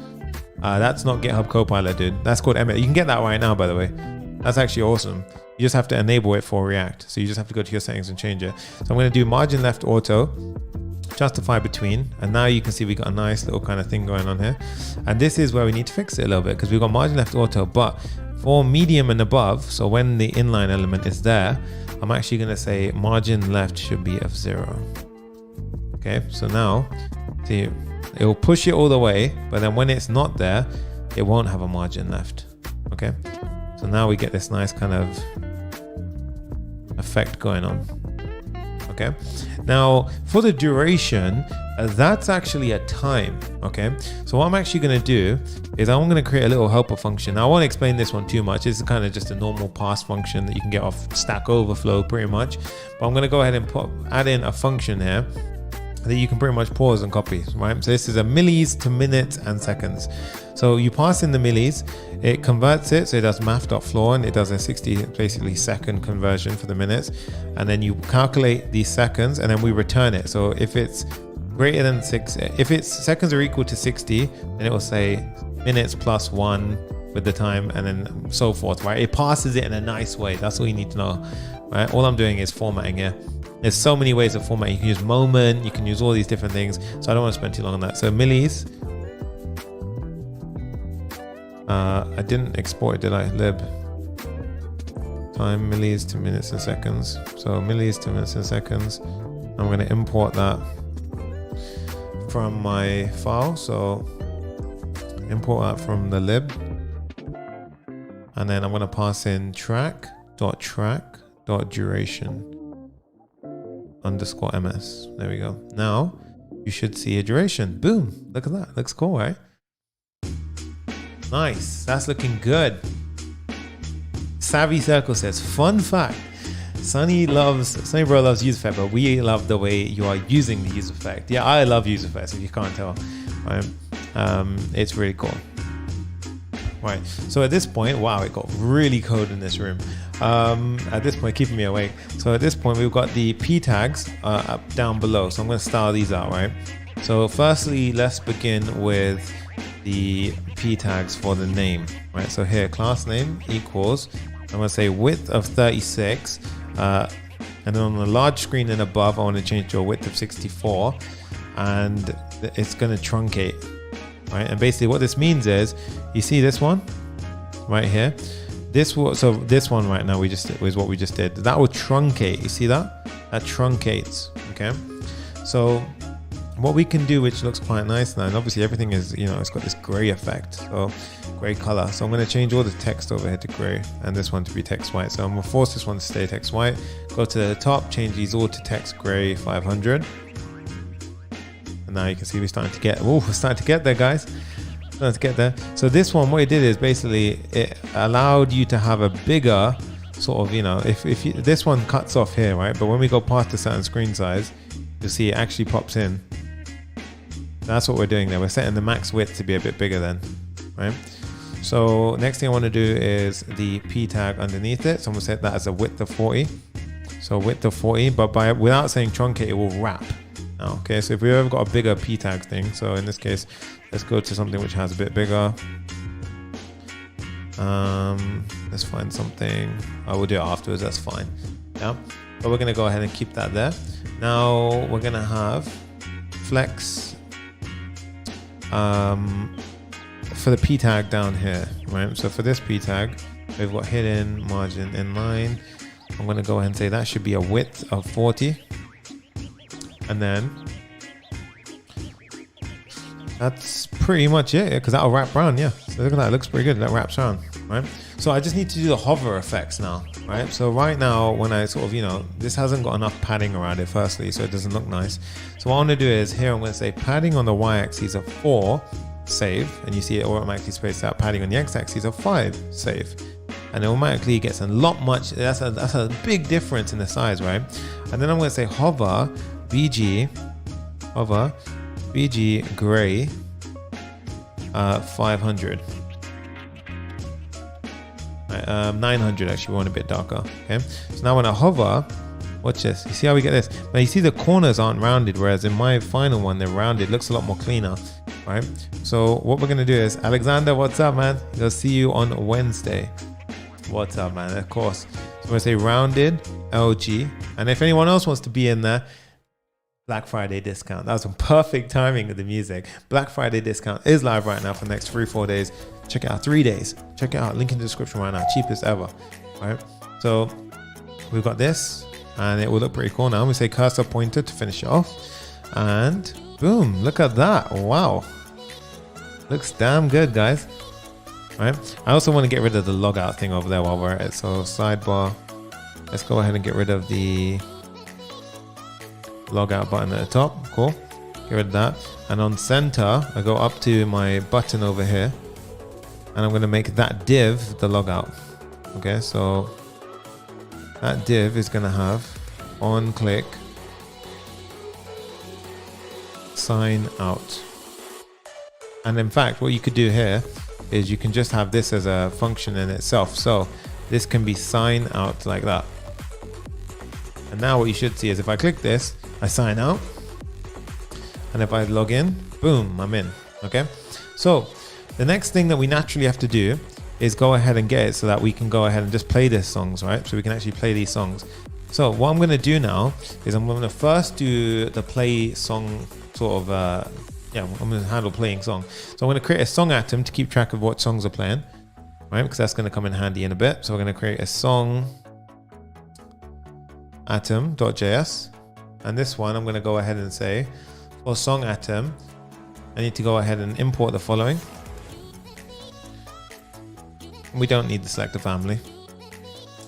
A: That's not GitHub Copilot, dude. That's called Emmet. You can get that right now, by the way. That's actually awesome. You just have to enable it for React. So you just have to go to your settings and change it. So I'm going to do margin left auto, justify between, and now you can see we got a nice little kind of thing going on here. And this is where we need to fix it a little bit because we've got margin left auto, but for medium and above, so when the inline element is there, I'm actually going to say margin left should be of 0. Okay, so now see, it will push it all the way, but then when it's not there, it won't have a margin left. Okay, so now we get this nice kind of effect going on. Okay, now for the duration, that's actually a time. Okay, so what I'm actually going to do is I'm going to create a little helper function. Now I won't explain this one too much. It's kind of just a normal pass function that you can get off Stack Overflow pretty much, but I'm going to go ahead and add in a function here that you can pretty much pause and copy, right? So this is a millis to minutes and seconds. So you pass in the millis, it converts it, so it does math.floor and it does a 60 basically second conversion for the minutes, and then you calculate these seconds and then we return it. So if it's greater than 6, if its seconds are equal to 60, then it will say minutes plus 1 with the time and then so forth, right? It passes it in a nice way. That's all you need to know, right? All I'm doing is formatting here. There's so many ways of formatting. You can use moment, you can use all these different things. So I don't want to spend too long on that. So millis, I didn't export it, did I? Lib time millis to minutes and seconds. So millis to minutes and seconds. I'm going to import that from my file. So import that from the lib. And then I'm going to pass in track.duration _ms. There we go. Now you should see a duration. Boom. Look at that. Looks cool, right? Nice. That's looking good. Savvy Circle says, fun fact, Sunny Bro loves use effect, but we love the way you are using the use effect. Yeah, I love use effects if you can't tell. Right? It's really cool. Right, so at this point, wow, it got really cold in this room. At this point, keeping me awake. So at this point, we've got the p tags up down below. So I'm going to style these out, right? So firstly, let's begin with the p tags for the name, right? So here, class name equals, I'm going to say width of 36, and then on the large screen and above, I want to change to a width of 64, and it's going to truncate. Right, and basically what this means is, you see this one right here, this one right now is what we just did. That will truncate. You see that? That truncates. Okay, so what we can do, which looks quite nice now, and obviously everything is, it's got this gray effect, so gray color. So I'm going to change all the text over here to gray, and this one to be text white. So I'm going to force this one to stay text white. Go to the top, change these all to text gray 500. And now you can see we're starting to get, we're starting to get there, guys. Starting to get there. So this one, what it did is basically it allowed you to have a bigger sort of, if you, this one cuts off here, right? But when we go past a certain screen size, you'll see it actually pops in. That's what we're doing there. We're setting the max width to be a bit bigger then, right? So next thing I want to do is the p tag underneath it. So I'm going to set that as a width of 40. So width of 40, but without saying truncate, it will wrap. Okay, so if we've ever got a bigger p tag thing, so in this case, let's go to something which has a bit bigger. Let's find something. I will do it afterwards, that's fine. Yeah, but we're gonna go ahead and keep that there. Now we're gonna have flex for the p tag down here, right? So for this p tag, We've got hidden margin inline. I'm going to go ahead and say that should be a width of 40. And then that's pretty much it, because that'll wrap around. Yeah, so look at that, it looks pretty good. That wraps around, right? So I just need to do the hover effects now, right? So right now, when I sort of, you know, this hasn't got enough padding around it firstly, so it doesn't look nice. So what I want to do is here, I'm going to say padding on the y-axis of 4, save, and you see it automatically spaced out. Padding on the x-axis of 5, save. And it automatically gets a lot much, that's a big difference in the size, right? And then I'm going to say hover, VG gray 500. 900 actually, we want a bit darker. Okay, so now when I hover, watch this, you see how we get this? Now you see the corners aren't rounded, whereas in my final one they're rounded. Looks a lot more cleaner, right? So what we're gonna do is, Alexander, what's up, man? I'll see you on Wednesday. What's up, man? Of course. So I'm gonna say rounded LG, and if anyone else wants to be in there, Black Friday discount. That was some perfect timing of the music. Black Friday discount is live right now for the next 3-4 days. Check it out, 3 days. Check it out, link in the description right now. Cheapest ever, right? So we've got this, and it will look pretty cool now. We say cursor pointer to finish it off, and boom, look at that. Wow, looks damn good, guys. Right? I also want to get rid of the logout thing over there while we're at it. So sidebar, let's go ahead and get rid of the logout button at the top. Cool, get rid of that. And on center, I go up to my button over here, and I'm going to make that div the logout. Okay, so that div is going to have on click sign out. And in fact, what you could do here is you can just have this as a function in itself. So this can be sign out like that. And now what you should see is if I click this, I sign out, and if I log in, boom, I'm in. Okay, so the next thing that we naturally have to do is go ahead and get it so that we can go ahead and just play these songs, right? So we can actually play these songs. So what I'm going to do now is I'm going to first do the play song sort of, I'm going to handle playing song. So I'm going to create a song atom to keep track of what songs are playing, right? Because that's going to come in handy in a bit. So we're going to create a song atom.js. And this one, I'm going to go ahead and say, for song atom, I need to go ahead and import the following. We don't need the selector family.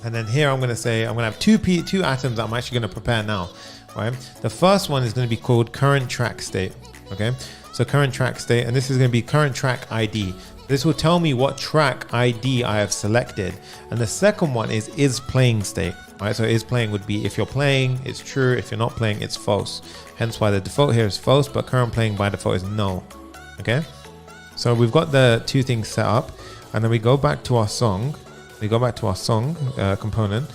A: And then here I'm going to say, I'm going to have two atoms that I'm actually going to prepare now, right? The first one is going to be called current track state. Okay, so current track state, and this is going to be current track ID. This will tell me what track ID I have selected. And the second one is playing state. Right, so is playing would be if you're playing, it's true. If you're not playing, it's false. Hence why the default here is false, but current playing by default is no. Okay, so we've got the two things set up, and then we go back to our song. We go back to our song component,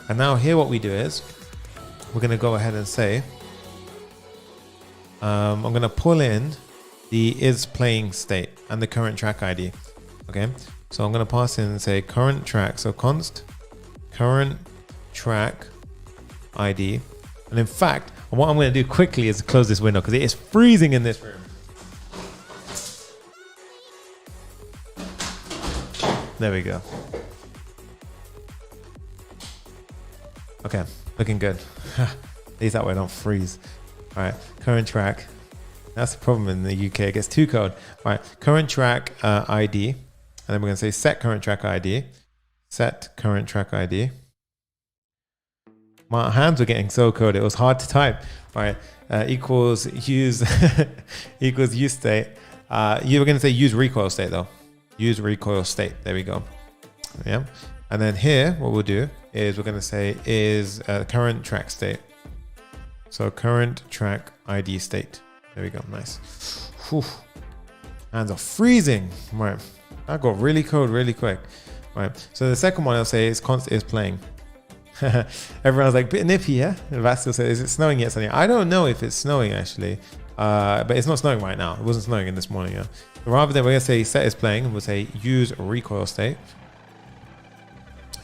A: and now here what we do is we're going to go ahead and say I'm going to pull in the is playing state and the current track ID. Okay, so I'm going to pass in and say current track. So const current track ID. And in fact, what I'm going to do quickly is close this window because it is freezing in this room. There we go. Okay, looking good. At least that way I don't freeze. All right, current track. That's the problem in the UK. It gets too cold. All right, current track ID. And then we're going to say set current track ID. Set current track ID. My hands were getting so cold. It was hard to type. All right, equals use equals use state. You were going to say use recoil state though. Use recoil state. There we go. Yeah. And then here, what we'll do is we're going to say is current track state. So current track ID state. There we go. Nice. Whew. Hands are freezing. Right. That got really cold really quick. Right. So the second one I'll say is const is playing. Everyone's like, bit nippy, yeah? And Vastil said, is it snowing yet, Sunny? I don't know if it's snowing actually. But it's not snowing right now. It wasn't snowing in this morning, yeah. But rather than we're gonna say set is playing, we'll say use recoil state.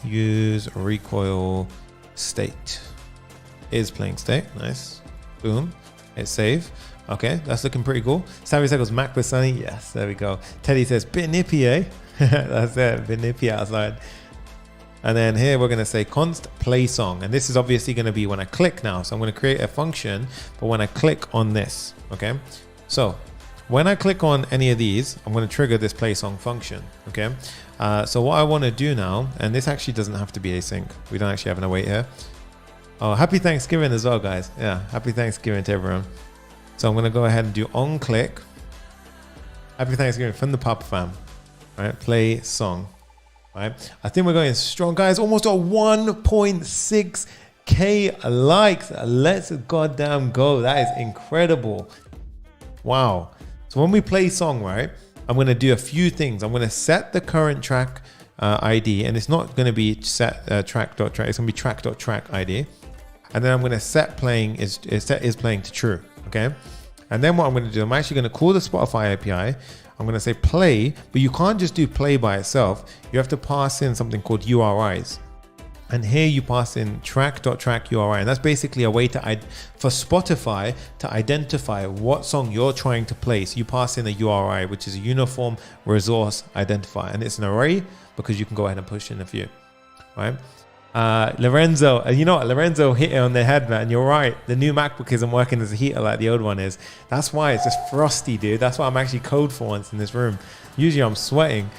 A: Use recoil state. Is playing state. Nice. Boom. Hit save. Okay, that's looking pretty cool. Savvy Cycles Mac with Sunny. Yes, there we go. Teddy says, bit nippy, eh? That's it, bit nippy outside. And then here we're going to say const play song. And this is obviously going to be when I click now. So I'm going to create a function for when I click on this. Okay. So when I click on any of these, I'm going to trigger this play song function. Okay. So what I want to do now, and this actually doesn't have to be async. We don't actually have an await here. Oh, happy Thanksgiving as well, guys. Yeah. Happy Thanksgiving to everyone. So I'm going to go ahead and do on click. Happy Thanksgiving from the Papa fam. All right. Play song. Right, I think we're going strong, guys. Almost at 1.6k likes. Let's goddamn go. That is incredible. Wow. So when we play song, right, I'm going to do a few things. I'm going to set the current track ID, and it's not going to be set track.track. It's going to be track.track ID. And then I'm going to set playing set is playing to true. Okay. And then what I'm going to do, I'm actually going to call the Spotify API. I'm going to say play, but you can't just do play by itself. You have to pass in something called URIs. And here you pass in track.track URI. And that's basically a way for Spotify to identify what song you're trying to play. So you pass in a URI, which is a uniform resource identifier. And it's an array because you can go ahead and push in a few, right? Lorenzo, you know what? Lorenzo hit it on the head, man. You're right. The new MacBook isn't working as a heater like the old one is. That's why it's just frosty, dude. That's why I'm actually cold for once in this room. Usually I'm sweating.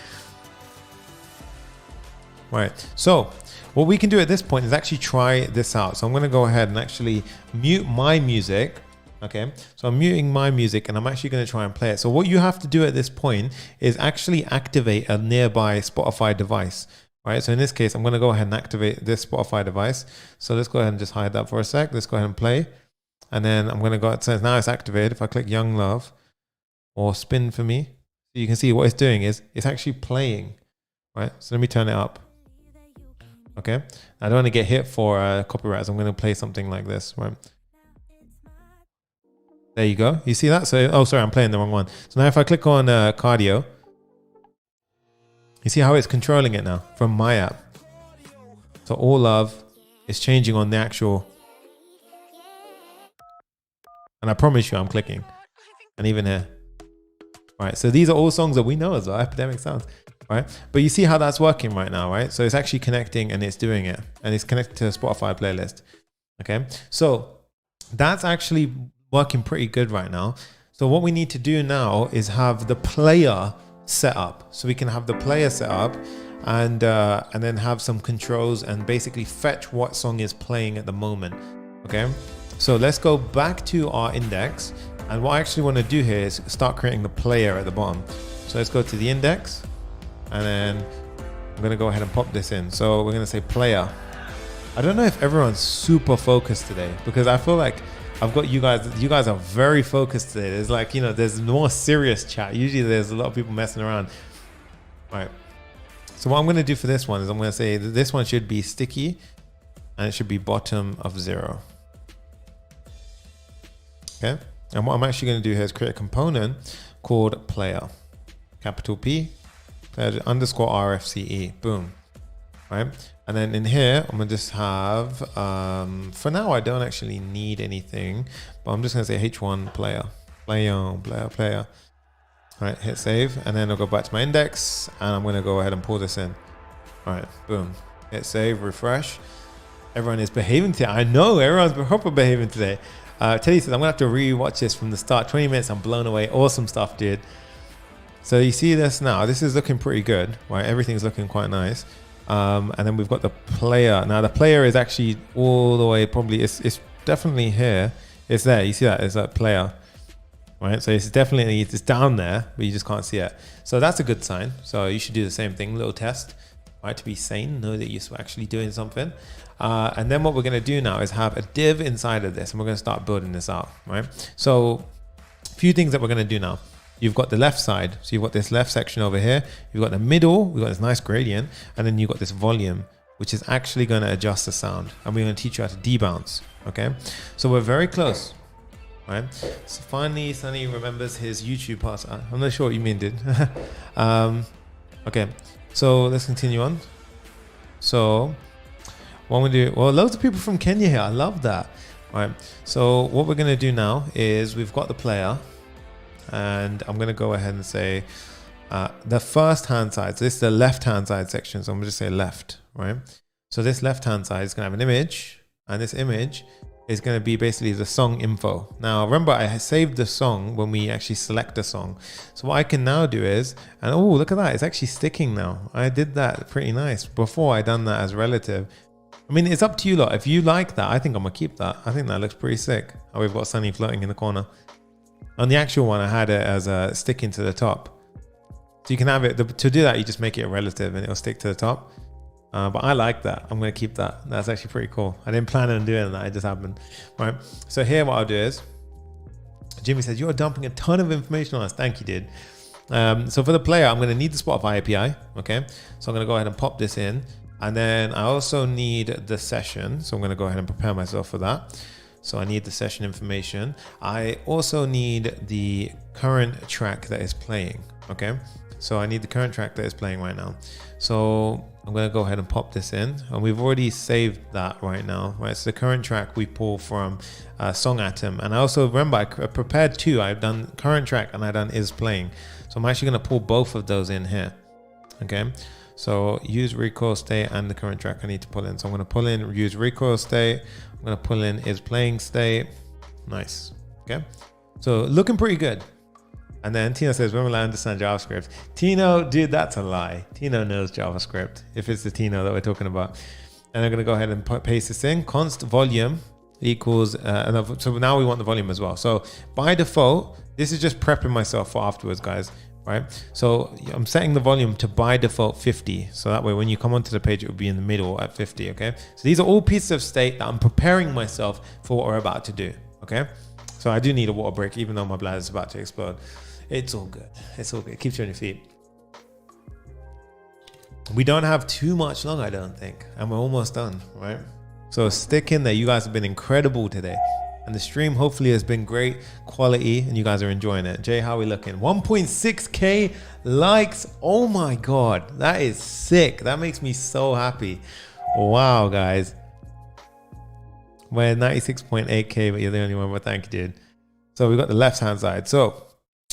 A: Right. So what we can do at this point is actually try this out. So I'm going to go ahead and actually mute my music. Okay. So I'm muting my music and I'm actually going to try and play it. So what you have to do at this point is actually activate a nearby Spotify device. Right, so in this case, I'm going to go ahead and activate this Spotify device. So let's go ahead and just hide that for a sec. Let's go ahead and play. And then I'm going to go, so now it's activated. If I click Young Love or spin for me, you can see what it's doing is it's actually playing. Right, so let me turn it up. Okay, I don't want to get hit for copyright, so I'm going to play something like this. Right, there you go. You see that? So, oh, sorry, I'm playing the wrong one. So now if I click on cardio, you see how it's controlling it now from my app. So All Love is changing on the actual. And I promise you I'm clicking. And even here. All right, so these are all songs that we know as well, Epidemic Sounds. Right, but you see how that's working right now, right? So it's actually connecting and it's doing it. And it's connected to a Spotify playlist. Okay, so that's actually working pretty good right now. So what we need to do now is have the player set up, so we can have the player set up and then have some controls and basically fetch what song is playing at the moment. Okay, so let's go back to our index, and what I actually want to do here is start creating the player at the bottom. So let's go to the index, and then I'm going to go ahead and pop this in. So we're going to say player. I don't know if everyone's super focused today, because I feel like I've got you guys are very focused today. There's like, you know, there's more serious chat. Usually there's a lot of people messing around. All right. So what I'm going to do for this one is I'm going to say that this one should be sticky and it should be bottom of 0. Okay. And what I'm actually going to do here is create a component called player, capital P, underscore RFCE, boom. Right. And then in here, I'm going to just have, for now, I don't actually need anything, but I'm just going to say H1 player. All right, hit save. And then I'll go back to my index and I'm going to go ahead and pull this in. All right, boom. Hit save, refresh. Everyone is behaving today. I know everyone's proper behaving today. Teddy says, I'm going to have to re-watch this from the start. 20 minutes, I'm blown away. Awesome stuff, dude. So you see this now. This is looking pretty good, right? Everything's looking quite nice. And then we've got the player. Now the player is actually all the way, probably it's definitely here. It's there. You see that? It's that player, right? So it's definitely, it's down there, but you just can't see it. So that's a good sign. So you should do the same thing, little test, right? To be sane, know that you're actually doing something. And then what we're going to do now is have a div inside of this, and we're going to start building this out, right? So a few things that we're going to do now. You've got the left side, so you've got this left section over here. You've got the middle, we've got this nice gradient, and then you've got this volume, which is actually going to adjust the sound. And we're going to teach you how to debounce, okay? So we're very close, right? So finally, Sunny remembers his YouTube password. I'm not sure what you mean, dude. Okay, so let's continue on. So what we do, well, loads of people from Kenya here. I love that. All right, so what we're going to do now is we've got the player. And I'm going to go ahead and say, the first hand side, so this is the left hand side section, so I'm gonna just say left, right? So this left hand side is gonna have an image, and this image is going to be basically the song info. Now remember, I saved the song when we actually select a song. So what I can now do is, and oh, look at that, it's actually sticking now. I did that pretty nice. Before I done that as relative. I mean, it's up to you lot. If you like that, I think I'm gonna keep that. I think that looks pretty sick. Oh, we've got Sunny floating in the corner. On the actual one, I had it as a sticking to the top. So you can have it, to do that, you just make it a relative and it'll stick to the top. But I like that. I'm going to keep that. That's actually pretty cool. I didn't plan on doing that. It just happened. Right. So here what I'll do is, Jimmy says, you're dumping a ton of information on us. Thank you, dude. So for the player, I'm going to need the Spotify API. Okay. So I'm going to go ahead and pop this in. And then I also need the session. So I'm going to go ahead and prepare myself for that. So I need the session information. I also need the current track that is playing. Okay. So I need the current track that is playing right now. So I'm going to go ahead and pop this in, and we've already saved that right now, right? So the current track we pull from Song Atom, and I also remember I prepared two. I've done current track and I've done is playing. So I'm actually going to pull both of those in here. Okay. So use recoil state and the current track I need to pull in. So I'm going to pull in use recoil state. I'm going to pull in is playing state. Nice. Okay. So looking pretty good. And then Tino says, when will I understand JavaScript? Tino, dude, that's a lie. Tino knows JavaScript, if it's the Tino that we're talking about. And I'm going to go ahead and paste this in. Const volume equals, so now we want the volume as well. So by default, this is just prepping myself for afterwards, guys, right? So I'm setting the volume to by default 50. So that way, when you come onto the page, it will be in the middle at 50, okay? So these are all pieces of state that I'm preparing myself for what we're about to do, okay? So I do need a water break, even though my bladder is about to explode. It's all good. It's all good. It keeps you on your feet. We don't have too much long, I don't think. And we're almost done, right? So stick in there. You guys have been incredible today. And the stream hopefully has been great quality and you guys are enjoying it. Jay, how are we looking? 1.6K likes. Oh my God. That is sick. That makes me so happy. Wow, guys. We're 96.8K, but you're the only one. But thank you, dude. So we've got the left hand side. So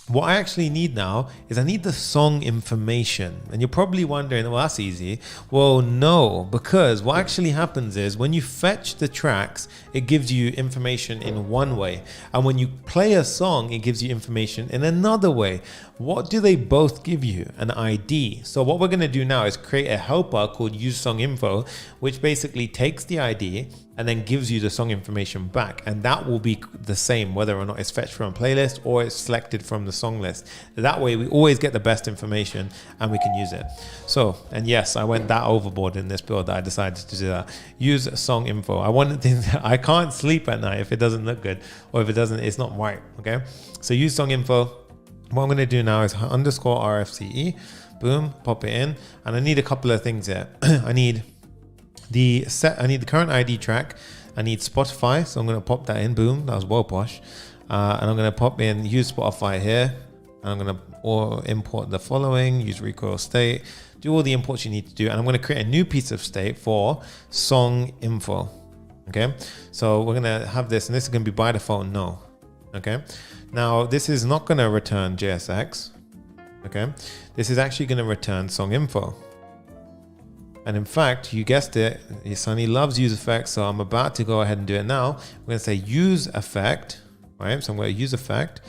A: what I actually need now is I need the song information. And you're probably wondering, well, that's easy. Well, no, because what actually happens is when you fetch the tracks, it gives you information in one way. And when you play a song, it gives you information in another way. What do they both give you? An ID. So what we're going to do now is create a helper called useSongInfo, which basically takes the ID and then gives you the song information back. And that will be the same whether or not it's fetched from a playlist or it's selected from the song list. That way we always get the best information and we can use it. So, and yes, I went that overboard in this build that I decided to do that. Use song info. I can't sleep at night if it doesn't look good or if it doesn't, it's not right, okay? So use song info. What I'm gonna do now is underscore RFCE, boom, pop it in. And I need a couple of things here. I need the current ID track. I need Spotify, so I'm going to pop that in. Boom, that was well posh. And I'm going to pop in use Spotify here. And I'm going to import the following, use recoil state, do all the imports you need to do. And I'm going to create a new piece of state for song info. Okay, so we're going to have this, and this is going to be by default no. Okay, now this is not going to return JSX. Okay, this is actually going to return song info. And in fact, you guessed it, Sunny loves use effect. So I'm about to go ahead and do it now. We're going to say use effect, right? So I'm going to use effect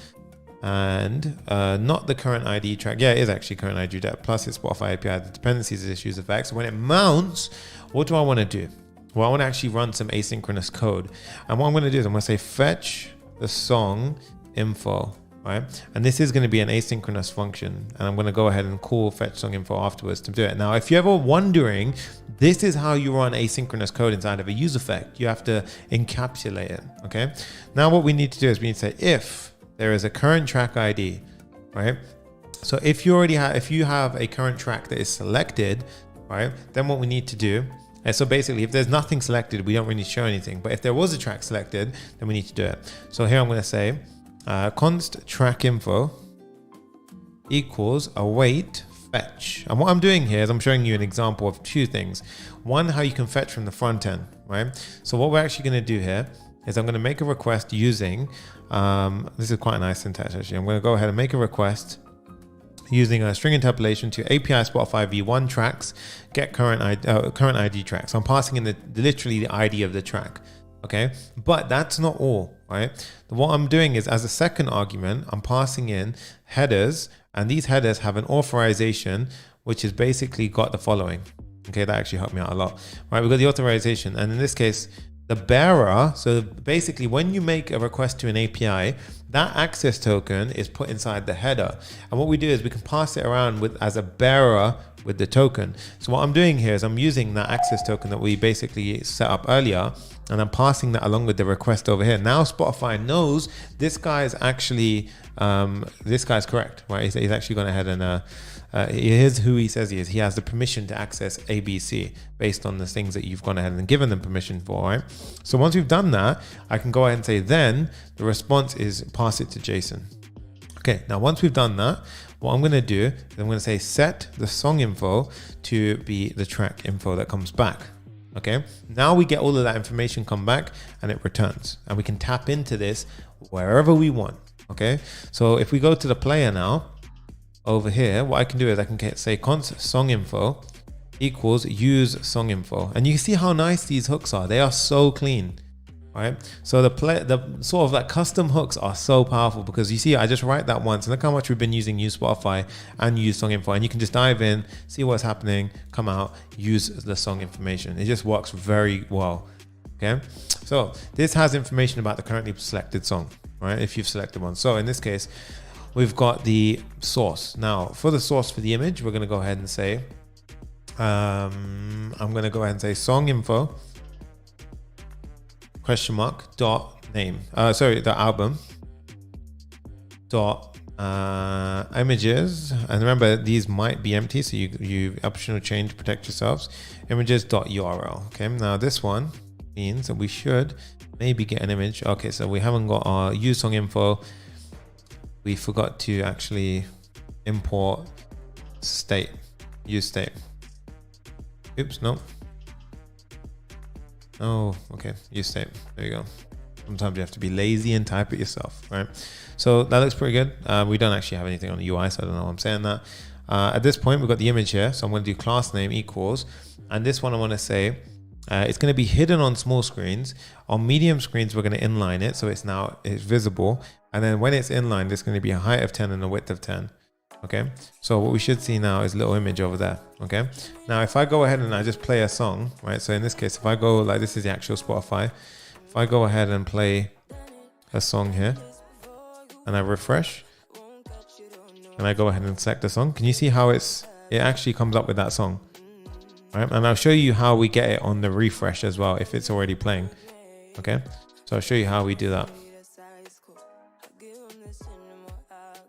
A: and not the current ID track. Yeah, it is actually current ID track plus its Spotify API. The dependencies is use effect. So when it mounts, what do I want to do? Well, I want to actually run some asynchronous code. And what I'm going to do is I'm going to say fetch the song info. Right, and this is going to be an asynchronous function, and I'm going to go ahead and call fetch song info afterwards to do it. Now, if you're ever wondering, this is how you run asynchronous code inside of a use effect. You have to encapsulate it. Okay. Now, what we need to do is we need to say if there is a current track ID, right? So if you have a current track that is selected, right? Then what we need to do. And so basically, if there's nothing selected, we don't really show anything. But if there was a track selected, then we need to do it. So here I'm going to say. Const track info equals await fetch. And what I'm doing here is I'm showing you an example of two things. One, how you can fetch from the front end, right? So what we're actually going to do here is I'm going to make a request using, this is quite a nice syntax actually. I'm going to go ahead and make a request using a string interpolation to API Spotify v1 tracks, get current ID tracks. So I'm passing in literally the ID of the track. Okay, but that's not all, right? What I'm doing is, as a second argument, I'm passing in headers, and these headers have an authorization, which has basically got the following. Okay, that actually helped me out a lot. Right, we've got the authorization, and in this case, the bearer. So basically, when you make a request to an API, that access token is put inside the header. And what we do is we can pass it around as a bearer with the token. So what I'm doing here is I'm using that access token that we basically set up earlier, and I'm passing that along with the request over here. Now Spotify knows this guy is actually, this guy's correct, right? He's actually gone ahead and here's who he says he is. He has the permission to access ABC based on the things that you've gone ahead and given them permission for, right? So once we've done that, I can go ahead and say, then the response is pass it to JSON. Okay, now once we've done that, what I'm going to do is I'm going to say set the song info to be the track info that comes back. Okay, now we get all of that information come back and it returns, and we can tap into this wherever we want. Okay, so if we go to the player now, over here, what I can do is I can say const song info equals use song info, and you see how nice these hooks are. They are so clean, right? So the sort of like custom hooks are so powerful, because you see, I just write that once, and look how much we've been using useSpotify and useSongInfo, and you can just dive in, see what's happening, come out, use the song information. It just works very well. Okay, so this has information about the currently selected song, right? If you've selected one. So in this case, we've got the source. Now for the source for the image, we're going to go ahead and say, I'm going to go ahead and say song info question mark dot name. Sorry, the album dot images. And remember, these might be empty, so you optional change, protect yourselves. Images dot URL. Okay, now this one means that we should maybe get an image. Okay, so we haven't got our useSongInfo. We forgot to actually import state, use state. Oops, no. Oh, okay, use state. There you go. Sometimes you have to be lazy and type it yourself, right? So that looks pretty good. We don't actually have anything on the UI, so I don't know why I'm saying that. At this point, we've got the image here. So I'm going to do class name equals, and this one I want to say, it's going to be hidden on small screens. On medium screens, we're going to inline it, so it's visible. And then when it's inline, there's going to be a height of 10 and a width of 10. Okay, so what we should see now is a little image over there. Okay, now if I go ahead and I just play a song, right? So in this case, if I go like, this is the actual Spotify. If I go ahead and play a song here and I refresh and I go ahead and select the song, can you see how it actually comes up with that song? Right? And I'll show you how we get it on the refresh as well if it's already playing. Okay, so I'll show you how we do that.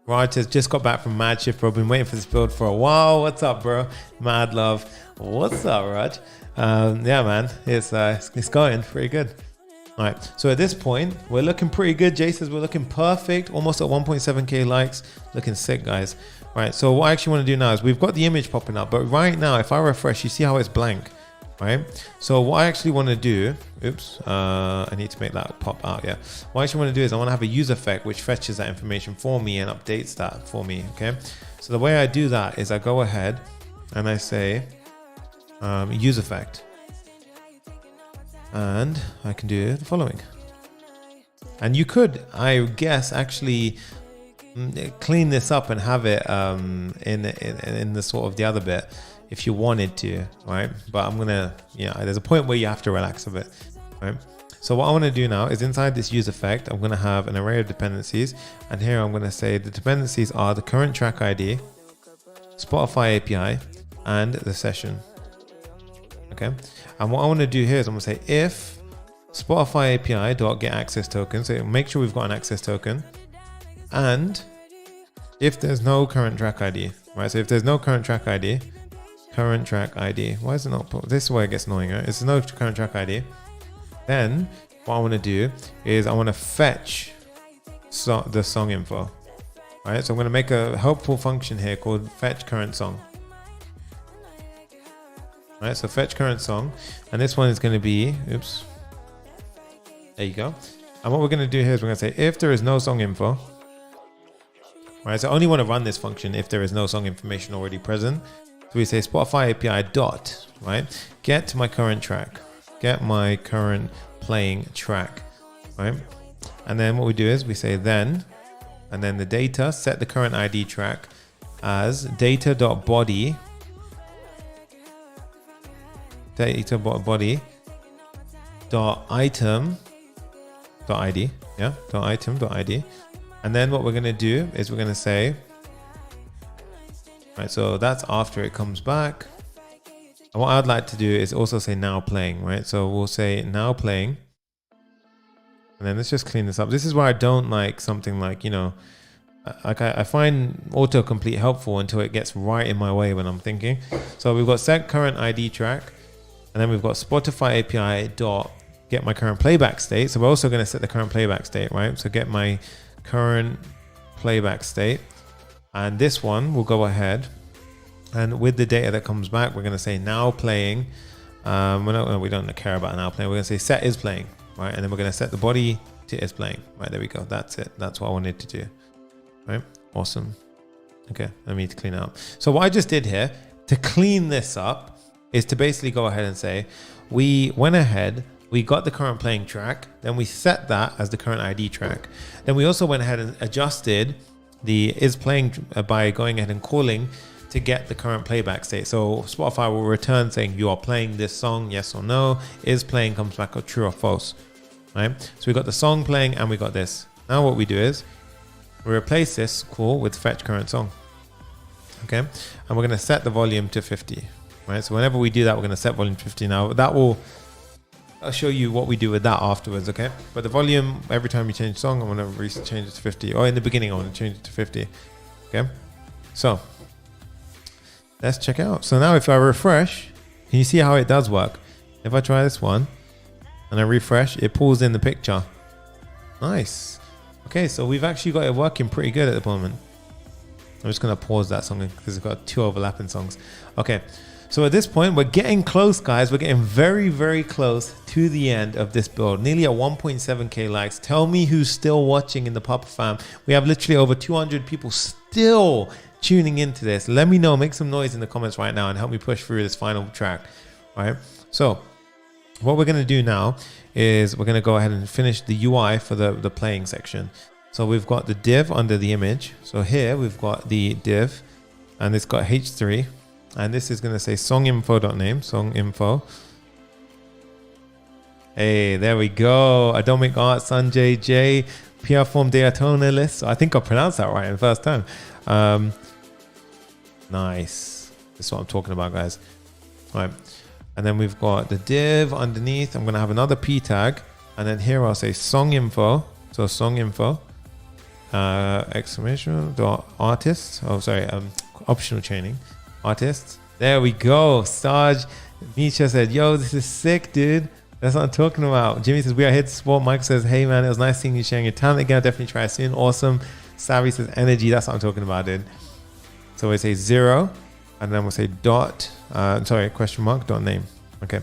A: Raj has just got back from Mad Shift, bro. Been waiting for this build for a while. What's up, bro? Mad love. What's up, Raj? Yeah, man. It's going pretty good. All right. So at this point, we're looking pretty good. Jay says we're looking perfect. Almost at 1.7K likes. Looking sick, guys. All right. So what I actually want to do now is we've got the image popping up, but right now, if I refresh, you see how it's blank, right? So what I actually want to do, I need to make that pop out. Yeah. What I actually want to do is I want to have a use effect which fetches that information for me and updates that for me. Okay. So the way I do that is I go ahead and I say use effect, and I can do the following. And you could, I guess, actually clean this up and have it in the sort of the other bit if you wanted to, right? But I'm gonna, there's a point where you have to relax a bit, right? So what I want to do now is inside this use effect, I'm going to have an array of dependencies, and here I'm going to say the dependencies are the current track ID, Spotify API, and the session. Okay, and what I want to do here is I'm going to say if Spotify API dot get access token, so make sure we've got an access token, and if there's no current track ID, right? So if there's no current track ID, why is it not put? This is where it gets annoying, right? It's no current track ID. Then what I want to do is I want to fetch the song info, right? So I'm going to make a helpful function here called fetch current song. Right, so fetch current song, and this one is going to be, there you go. And what we're going to do here is we're going to say if there is no song info, right? So I only want to run this function if there is no song information already present. So we say Spotify API dot, right? Get my current track, get my current playing track, right? And then what we do is we say then, and then the data, set the current ID track as data.body, data.body dot item dot ID, yeah, dot item dot ID. And then what we're going to do is we're going to say, right, so that's after it comes back. And what I'd like to do is also say now playing, right? So we'll say now playing. And then let's just clean this up. This is where I don't like something like, you know, like I find autocomplete helpful until it gets right in my way when I'm thinking. So we've got set current ID track, and then we've got Spotify API dot get my current playback state. So we're also going to set the current playback state, right? So get my current playback state. And this one will go ahead, and with the data that comes back, we're going to say now playing. We don't care about now playing. We're going to say set is playing, right? And then we're going to set the body to is playing, right? There we go. That's it. That's what I wanted to do, right? Awesome. Okay, I need to clean it up. So what I just did here to clean this up is to basically go ahead and say, we went ahead, we got the current playing track, then we set that as the current ID track. Then we also went ahead and adjusted the is playing by going ahead and calling to get the current playback state. So Spotify will return saying you are playing this song, yes or no. Is playing comes back or true or false, right? So we got the song playing and we got this. Now what we do is we replace this call with fetch current song, okay? And we're going to set the volume to 50, right? So whenever we do that, we're going to set volume to 50. Now that will, I'll show you what we do with that afterwards, okay? But the volume, every time you change song, I want to change it to 50. Or in the beginning, I want to change it to 50, okay? So let's check it out. So now if I refresh, can you see how it does work? If I try this one and I refresh, it pulls in the picture. Nice. Okay, so we've actually got it working pretty good at the moment. I'm just going to pause that song because it's got 2 overlapping songs. Okay, so at this point, we're getting close, guys. We're getting very, very close to the end of this build. Nearly at 1.7k likes. Tell me who's still watching in the Papa fam. We have literally over 200 people still tuning into this. Let me know. Make some noise in the comments right now and help me push through this final track. All right, so what we're going to do now is we're going to go ahead and finish the UI for the playing section. So we've got the div under the image. So here we've got the div and it's got h3 and this is going to say songinfo.name, songinfo. Hey, there we go. Atomic Art, Sanjay J, PR Form Daytona list. So I think I pronounced that right the first time. Nice. This is what I'm talking about, guys. All right. And then we've got the div underneath. I'm going to have another p tag. And then here I'll say song info. So song info, exclamation dot artist. Oh, sorry. Optional chaining artists. There we go. Sarge Misha said, yo, this is sick, dude. That's what I'm talking about. Jimmy says, we are here to support. Mike says, hey man, it was nice seeing you sharing your talent again. I'll definitely try it soon. Awesome. Savvy says energy. That's what I'm talking about, dude. So we say 0 and then we'll say dot, question mark, dot name. Okay.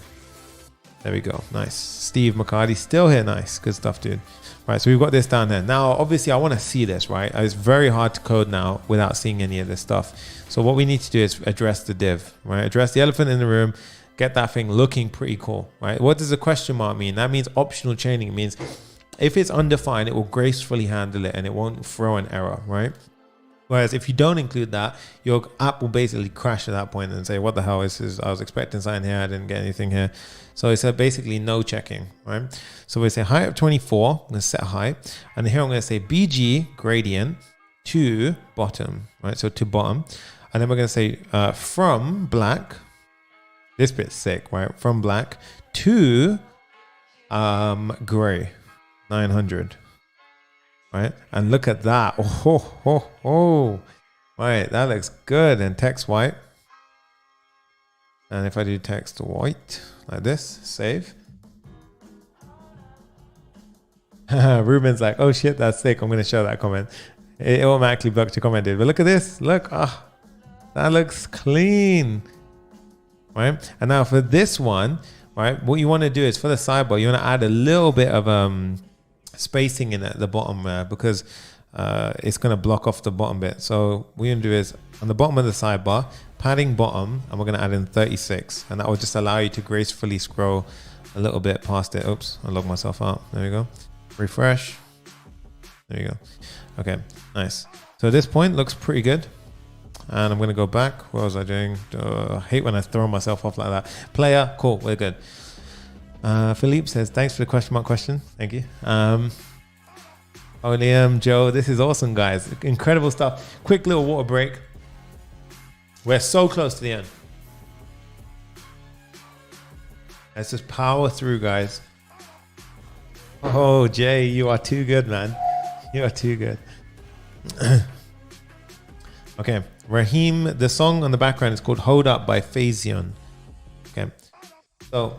A: There we go. Nice. Steve McCarty still here. Nice. Good stuff, dude. Right. So we've got this down there. Now, obviously I want to see this, right? It's very hard to code now without seeing any of this stuff. So what we need to do is address the div, right? Address the elephant in the room. Get that thing looking pretty cool, right? What does a question mark mean? That means optional chaining. It means if it's undefined, it will gracefully handle it and it won't throw an error, right? Whereas if you don't include that, your app will basically crash at that point and say, what the hell is this? I was expecting something here. I didn't get anything here. So it's basically no checking, right? So we say height of 24, I'm going to set height. And here I'm going to say BG gradient to bottom, right? So to bottom. And then we're going to say from black, this bit's sick, right? From black to gray, 900. Right, and look at that. Oh, right, that looks good. And text white. And if I do text white like this, save. Ruben's like, oh shit, that's sick. I'm gonna show that comment. It automatically blocked your comment, dude. But look at this. Look, that looks clean. Right, and now for this one, right, what you want to do is for the sidebar, you want to add a little bit of spacing in at the bottom because it's going to block off the bottom bit. So what we're going to do is on the bottom of the sidebar, padding bottom, and we're going to add in 36, and that will just allow you to gracefully scroll a little bit past it. Oops, I logged myself out. There we go. Refresh. There you go. Okay, nice. So at this point, looks pretty good. And I'm going to go back. What was I doing? I hate when I throw myself off like that. Player, cool, we're good. Philippe says, thanks for the question mark question. Thank you. Liam, Joe, this is awesome, guys. Incredible stuff. Quick little water break. We're so close to the end. Let's just power through, guys. Oh, Jay, you are too good, man. You are too good. Okay, Raheem, the song on the background is called Hold Up by Phasion. Okay, so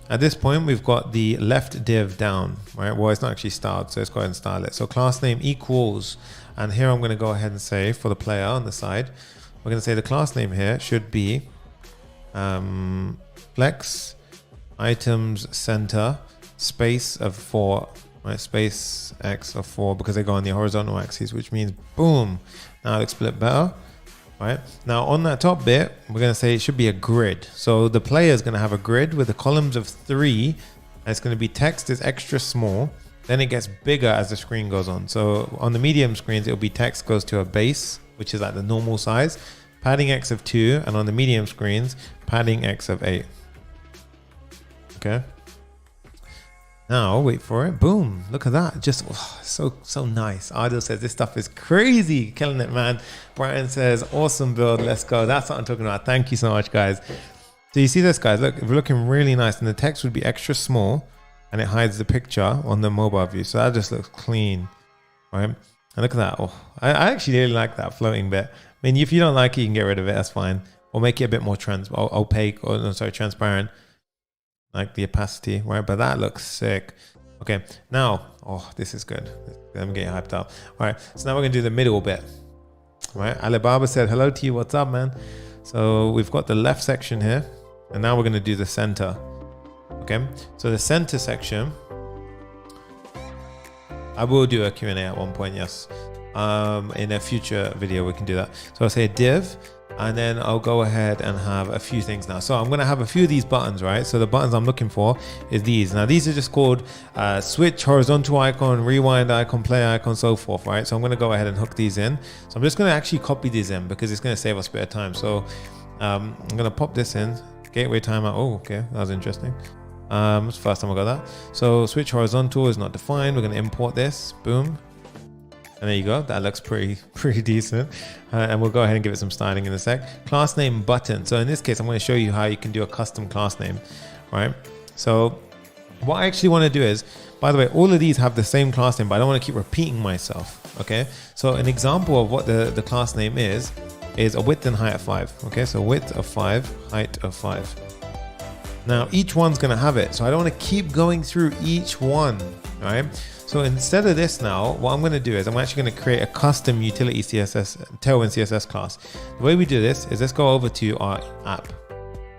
A: at this point, we've got the left div down, right? Well, it's not actually styled, so let's go ahead and style it. So class name equals, and here I'm going to go ahead and say for the player on the side, we're going to say the class name here should be flex items center space of 4, right? Space x of 4 because they go on the horizontal axis, which means boom. Now it looks a bit better, right? Now on that top bit, we're going to say it should be a grid. So the player is going to have a grid with the columns of 3. And it's going to be text is extra small. Then it gets bigger as the screen goes on. So on the medium screens, it'll be text goes to a base, which is at the normal size, padding x of 2, and on the medium screens, padding x of 8. Okay. Now wait for it. Boom! Look at that. Just so nice. Adil says this stuff is crazy, killing it, man. Brian says awesome build. Let's go. That's what I'm talking about. Thank you so much, guys. So you see this, guys? Look, we're looking really nice, and the text would be extra small, and it hides the picture on the mobile view. So that just looks clean, right? And look at that. Oh, I actually really like that floating bit. I mean, if you don't like it, you can get rid of it. That's fine. Or make it a bit more opaque, or no, sorry, transparent. Like the opacity, right? But that looks sick. Okay, now, oh, this is good. I'm getting hyped up. All right, so now we're gonna do the middle bit. All right, Alibaba said hello to you. What's up, man? So we've got the left section here, and now we're gonna do the center. Okay, so the center section, I will do a Q&A at one point, yes. In a future video, we can do that. So I'll say div. And then I'll go ahead and have a few things now. So I'm going to have a few of these buttons, right? So the buttons I'm looking for is these. Now these are just called switch, horizontal icon, rewind icon, play icon, so forth, right? So I'm going to go ahead and hook these in. So I'm just going to actually copy these in because it's going to save us a bit of time. So I'm going to pop this in. Gateway timeout. Oh, okay. That was interesting. It's the first time I got that. So switch horizontal is not defined. We're going to import this. Boom. And there you go. That looks pretty decent. And we'll go ahead and give it some styling in a sec. Class name button. So in this case, I'm going to show you how you can do a custom class name, right? So what I actually want to do is, by the way, all of these have the same class name, but I don't want to keep repeating myself. Okay. So an example of what the class name is a width and height of 5. Okay. So width of 5, height of 5. Now each one's going to have it. So I don't want to keep going through each one, right? So instead of this now, what I'm going to do is I'm actually going to create a custom utility CSS, Tailwind CSS class. The way we do this is let's go over to our app,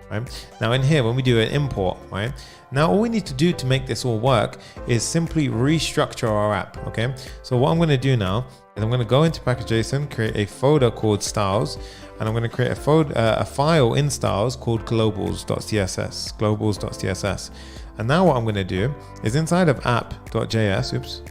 A: right? Now in here, when we do an import, right? Now all we need to do to make this all work is simply restructure our app, okay? So what I'm going to do now is I'm going to go into package.json, create a folder called styles, and I'm going to create a file in styles called globals.css. And now what I'm going to do is inside of app.js,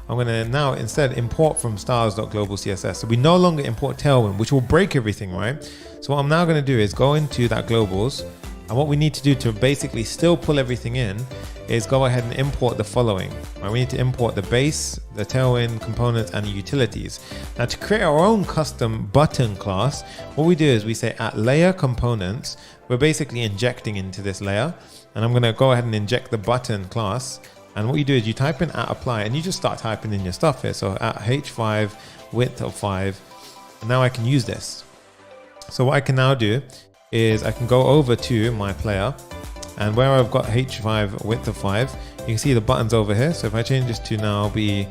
A: I'm going to now instead import from styles.global.css. So we no longer import Tailwind, which will break everything, right? So what I'm now going to do is go into that globals. And what we need to do to basically still pull everything in is go ahead and import the following. Right? We need to import the base, the Tailwind components, and the utilities. Now to create our own custom button class, what we do is we say at layer components, we're basically injecting into this layer. And I'm going to go ahead and inject the button class. And what you do is you type in at apply and you just start typing in your stuff here. So at h5, width of 5. And now I can use this. So what I can now do is I can go over to my player, and where I've got h5 width of 5, you can see the buttons over here. So if I change this to now be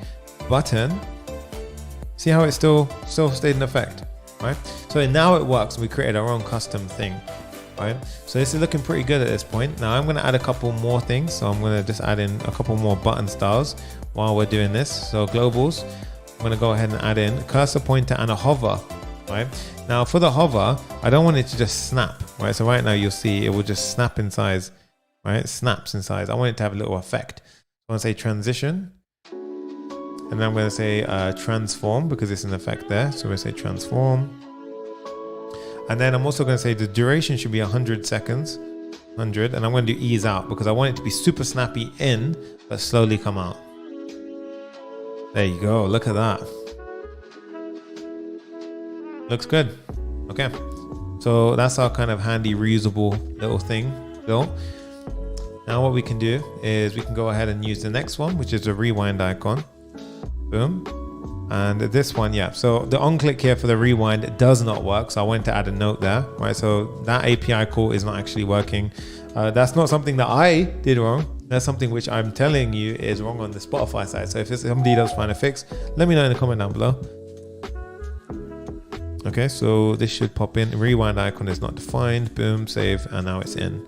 A: button, see how it still stayed in effect, right? So now it works. We created our own custom thing. right? So this is looking pretty good at this point. Now I'm going to add a couple more things. So I'm going to just add in a couple more button styles while we're doing this. So globals, I'm going to go ahead and add in a cursor pointer and a hover, right? Now for the hover, I don't want it to just snap, right? So right now you'll see it will just snap in size, right? It snaps in size. I want it to have a little effect. I want to say transition. And then I'm going to say transform because it's an effect there. So we're going to say transform. And then I'm also going to say the duration should be 100 seconds, 100. And I'm going to do ease out because I want it to be super snappy in, but slowly come out. There you go. Look at that. Looks good. Okay. So that's our kind of handy reusable little thing built. Now what we can do is we can go ahead and use the next one, which is a rewind icon. Boom. And this one, yeah. So the on click here for the rewind does not work. So I went to add a note there, right? So that API call is not actually working. That's not something that I did wrong. That's something which I'm telling you is wrong on the Spotify side. So if somebody does find a fix, let me know in the comment down below. Okay, so this should pop in. Rewind icon is not defined. Boom, save, and now it's in.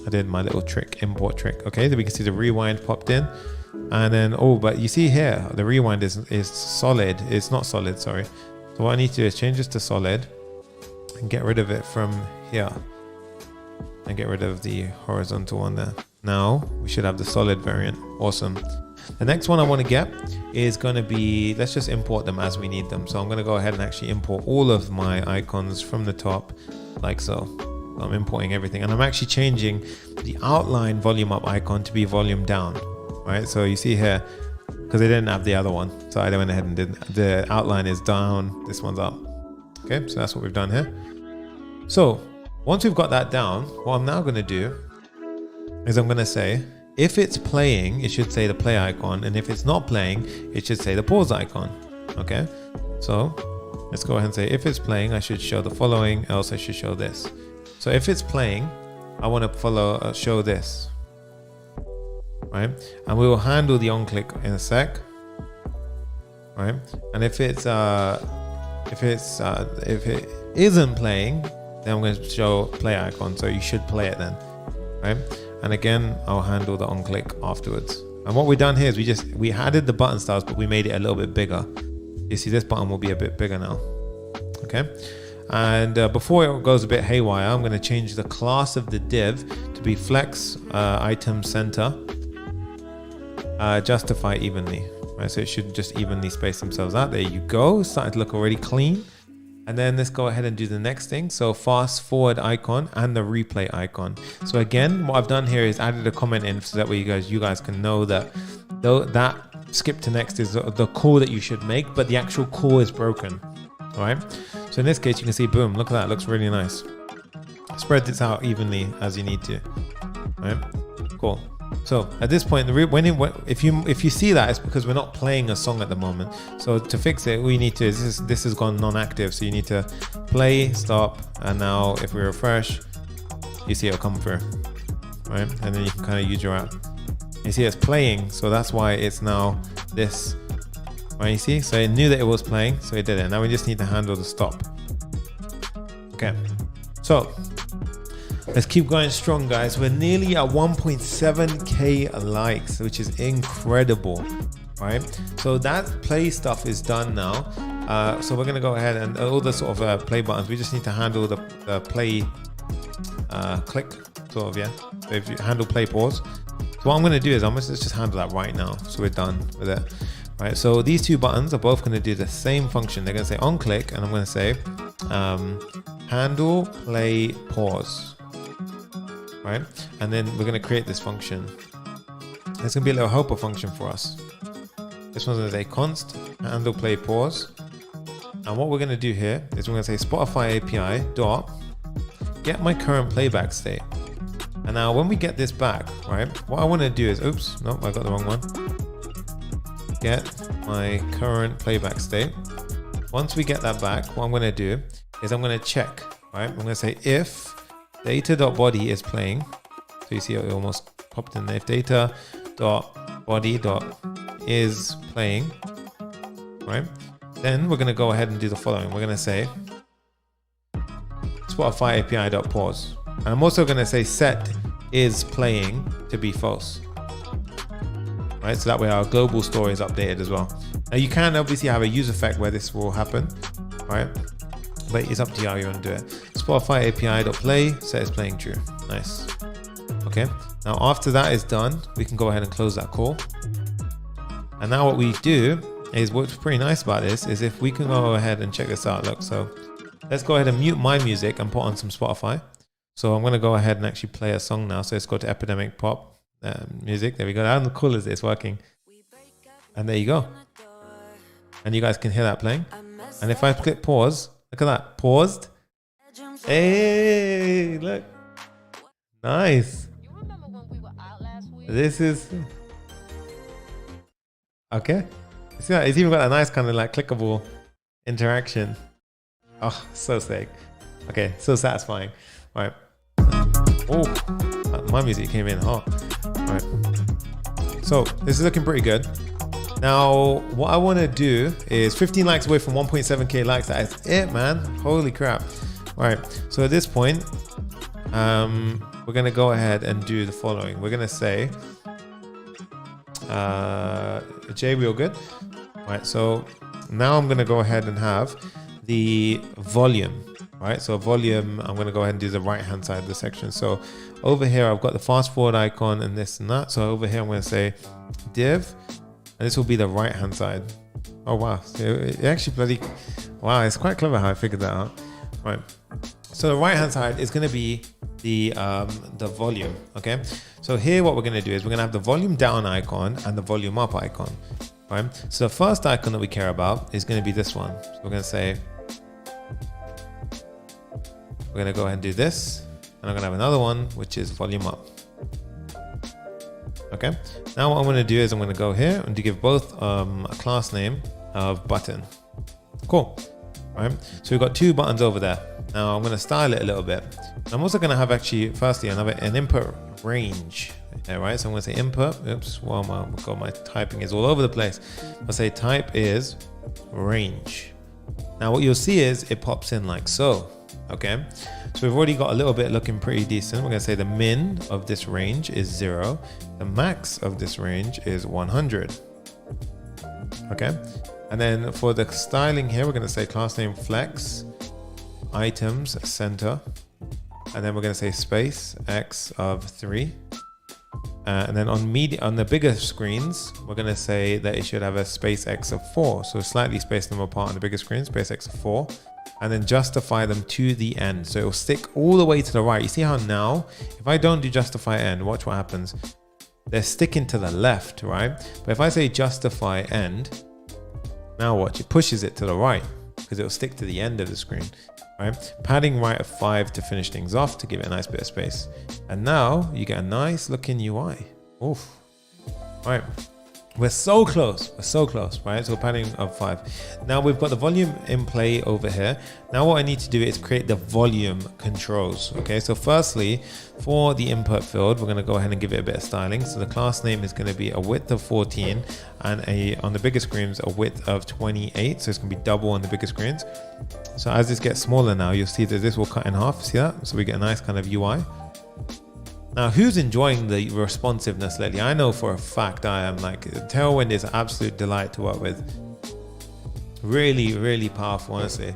A: I did my little trick, import trick. Okay, then we can see the rewind popped in. And then, oh, but you see here, the rewind is solid. It's not solid, sorry. So what I need to do is change this to solid and get rid of it from here. And get rid of the horizontal one there. Now we should have the solid variant. Awesome. The next one I want to get is going to be, let's just import them as we need them. So I'm going to go ahead and actually import all of my icons from the top like so. I'm importing everything and I'm actually changing the outline volume up icon to be volume down. Right, so you see here, because they didn't have the other one, so I went ahead and did the outline is down, this one's up. Okay, so that's what we've done here. So once we've got that down, what I'm now going to do is I'm going to say if it's playing, it should say the play icon, and if it's not playing, it should say the pause icon. Okay, so let's go ahead and say if it's playing, I should show the following, else I should show this. So if it's playing, I want to show this. Right, and we will handle the on click in a sec. Right, and if it isn't playing, then I'm going to show play icon. So you should play it then. Right, and again, I'll handle the on click afterwards. And what we've done here is we added the button styles, but we made it a little bit bigger. You see, this button will be a bit bigger now. Okay, and before it goes a bit haywire, I'm going to change the class of the div to be flex item center. Justify evenly, right? So it should just evenly space themselves out. There you go. It's starting to look already clean. And then let's go ahead and do the next thing. So fast forward icon and the replay icon. So again, what I've done here is added a comment in so that way you guys can know that that skip to next is the call that you should make, but the actual call is broken. All right. So in this case, you can see, boom, look at that. It looks really nice. Spread this out evenly as you need to. All right. Cool. So at this point, if you see that, it's because we're not playing a song at the moment. So to fix it, all you need to is this has gone non-active. So you need to play, stop, and now if we refresh, you see it'll come through, right? And then you can kind of use your app. You see it's playing, so that's why it's now this, right? You see, so it knew that it was playing, so it did it. Now we just need to handle the stop. Okay, so let's keep going strong, guys. We're nearly at 1.7k likes, which is incredible, right? So that play stuff is done now. So we're gonna go ahead and all the sort of play buttons, we just need to handle the play click, sort of, yeah. So if you handle play pause. So what I'm gonna do is let's just handle that right now. So we're done with it, right? So these two buttons are both gonna do the same function. They're gonna say on click, and I'm gonna say handle play pause. Right, and then we're going to create this function. It's going to be a little helper function for us. This one's going to say const handle play pause, and what we're going to do here is we're going to say Spotify API dot get my current playback state. And now when we get this back, right, what I want to do is, oops, no, I got the wrong one. Get my current playback state. Once we get that back, what I'm going to do is I'm going to check, right? I'm going to say if data.body is playing, so you see it almost popped in there. If data.body is playing, right, then we're going to go ahead and do the following. We're going to say Spotify API.pause. And I'm also going to say set is playing to be false. Right, so that way our global store is updated as well. Now you can obviously have a use effect where this will happen, right? But it's up to you how you want to do it. Spotify API.play, set is playing true. Nice. Okay, now after that is done, we can go ahead and close that call. And now what we do is, what's pretty nice about this is if we can go ahead and check this out. Look, so let's go ahead and mute my music and put on some Spotify. So I'm going to go ahead and actually play a song now. So let's go to Epidemic Pop. Music, there we go. How cool is it? It's working. And there you go. And you guys can hear that playing. And if I click pause, look at that. Paused. Hey, look. Nice. This is... Okay. See that? It's even got a nice kind of like clickable interaction. Oh, so sick. Okay, so satisfying. All right. Oh, my music came in hot. All right. So this is looking pretty good. Now, what I want to do is 15 likes away from 1.7k likes. That is it, man. Holy crap. All right. So at this point, we're going to go ahead and do the following. We're going to say, Jay, we all good? All right. So now I'm going to go ahead and have the volume. Right, so volume, I'm going to go ahead and do the right hand side of the section. So over here, I've got the fast forward icon and this and that. So over here, I'm going to say div, and this will be the right hand side. Oh, wow. So it actually bloody, wow, it's quite clever how I figured that out. Right. So the right hand side is going to be the volume. Okay. So here, what we're going to do is we're going to have the volume down icon and the volume up icon. Right. So the first icon that we care about is going to be this one. So we're going to say, we're going to go ahead and do this, and I'm going to have another one, which is volume up. Okay. Now what I'm going to do is I'm going to go here and to give both a class name of button. Cool. All right. So we've got two buttons over there. Now I'm going to style it a little bit. I'm also going to have actually, firstly, an input range. Yeah, right. So I'm going to say input. Oops. Well, my typing is all over the place. I'll say type is range. Now what you'll see is it pops in like so. Okay, so we've already got a little bit looking pretty decent. We're going to say the min of this range is 0. The max of this range is 100. Okay, and then for the styling here, we're going to say class name flex, items center, and then we're going to say space x of 3. And then on the bigger screens, we're going to say that it should have a space x of 4. So slightly space them apart on the bigger screen, space x of 4. And then justify them to the end. So it will stick all the way to the right. You see how now, if I don't do justify end, watch what happens. They're sticking to the left, right? But if I say justify end, now watch, it pushes it to the right because it will stick to the end of the screen, right? Padding right of 5 to finish things off to give it a nice bit of space. And now you get a nice looking UI. Oof. All right. We're so close, right? So padding of 5. Now we've got the volume in play over here. Now what I need to do is create the volume controls. Okay, so firstly, for the input field, we're going to go ahead and give it a bit of styling. So the class name is going to be a width of 14 and on the bigger screens, a width of 28. So it's going to be double on the bigger screens. So as this gets smaller now, you'll see that this will cut in half. See that? So we get a nice kind of UI. Now, who's enjoying the responsiveness lately? I know for a fact I am. Like, Tailwind is an absolute delight to work with. Really, really powerful, honestly.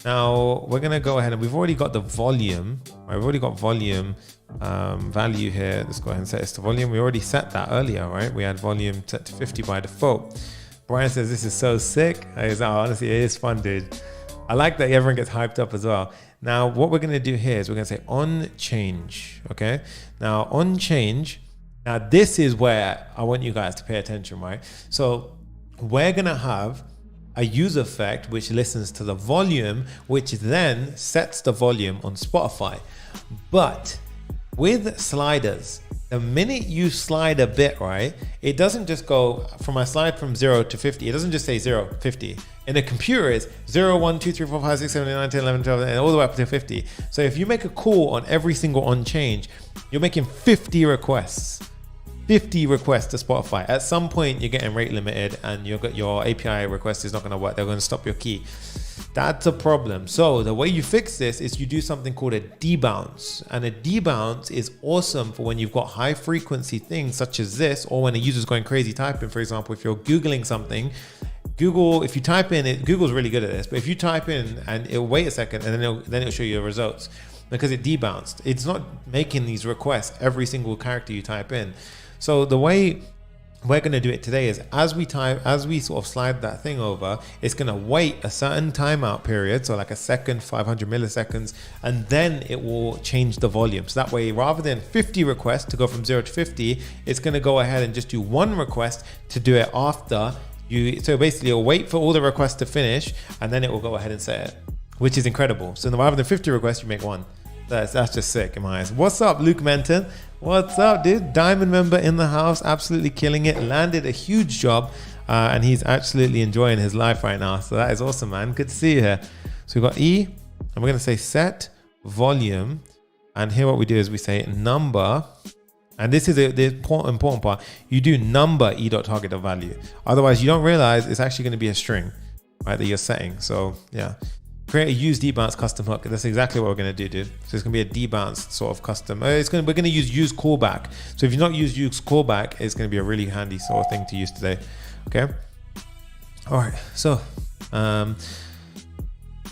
A: Now, we're going to go ahead and we've already got the volume. Right? We've already got volume value here. Let's go ahead and set this to volume. We already set that earlier, right? We had volume set to 50 by default. Brian says, this is so sick. Honestly, it is fun, dude. I like that everyone gets hyped up as well. Now, what we're going to do here is we're going to say on change. Okay. Now, on change. Now, this is where I want you guys to pay attention, right? So we're going to have a use effect which listens to the volume, which then sets the volume on Spotify. But with sliders, the minute you slide a bit, right, it doesn't just go from a slide from 0 to 50. It doesn't just say 0, 50. In a computer, it's 0, 1, 2, 3, 4, 5, 6, 7, 8, 9, 10, 11, 12, and all the way up to 50. So if you make a call on every single on change, you're making 50 requests. 50 requests to Spotify. At some point, you're getting rate limited and your API request is not going to work. They're going to stop your key. That's a problem. So the way you fix this is you do something called a debounce. And a debounce is awesome for when you've got high frequency things such as this, or when a user's going crazy typing. For example, if you're Googling something, Google, if you type in it, Google's really good at this, but if you type in and it'll wait a second and then it'll show you the results because it debounced. It's not making these requests every single character you type in. So the way we're going to do it today is as we sort of slide that thing over, it's going to wait a certain timeout period, so like a second, 500 milliseconds, and then it will change the volume. So that way, rather than 50 requests to go from 0 to 50, it's going to go ahead and just do one request to do it after you. So basically, it'll wait for all the requests to finish, and then it will go ahead and set it, which is incredible. So rather than 50 requests, you make one. That's just sick in my eyes. What's up, Luke Menton? What's up, dude? Diamond member in the house, absolutely killing it. Landed a huge job, and he's absolutely enjoying his life right now. So that is awesome, man. Good to see you here. So we've got E, and we're going to say set volume. And here what we do is we say number, and this is the important part. You do number e.target.value. Otherwise, you don't realize it's actually going to be a string, right, that you're setting. So yeah. Create a use debounce custom hook. That's exactly what we're going to do, dude. So it's going to be a debounce sort of custom. We're going to use callback. So if you've not used use callback, it's going to be a really handy sort of thing to use today. Okay. All right. So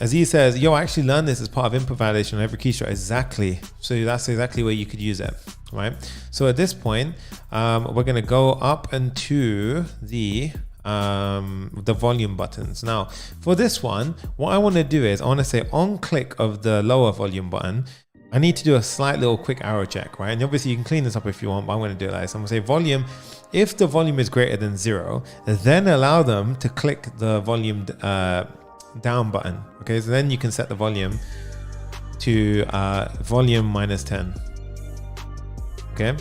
A: Aziz says, yo, I actually learned this as part of input validation on every keystroke. Exactly. So that's exactly where you could use it, right? So at this point, we're going to go up into the volume buttons. Now for this one, what I want to do is I want to say on click of the lower volume button, I need to do a slight little quick arrow check, right? And obviously you can clean this up if you want, but I'm going to do it like this. I'm going to say volume, if the volume is greater than 0, then allow them to click the volume down button. Okay, so then you can set the volume to volume -10. Okay,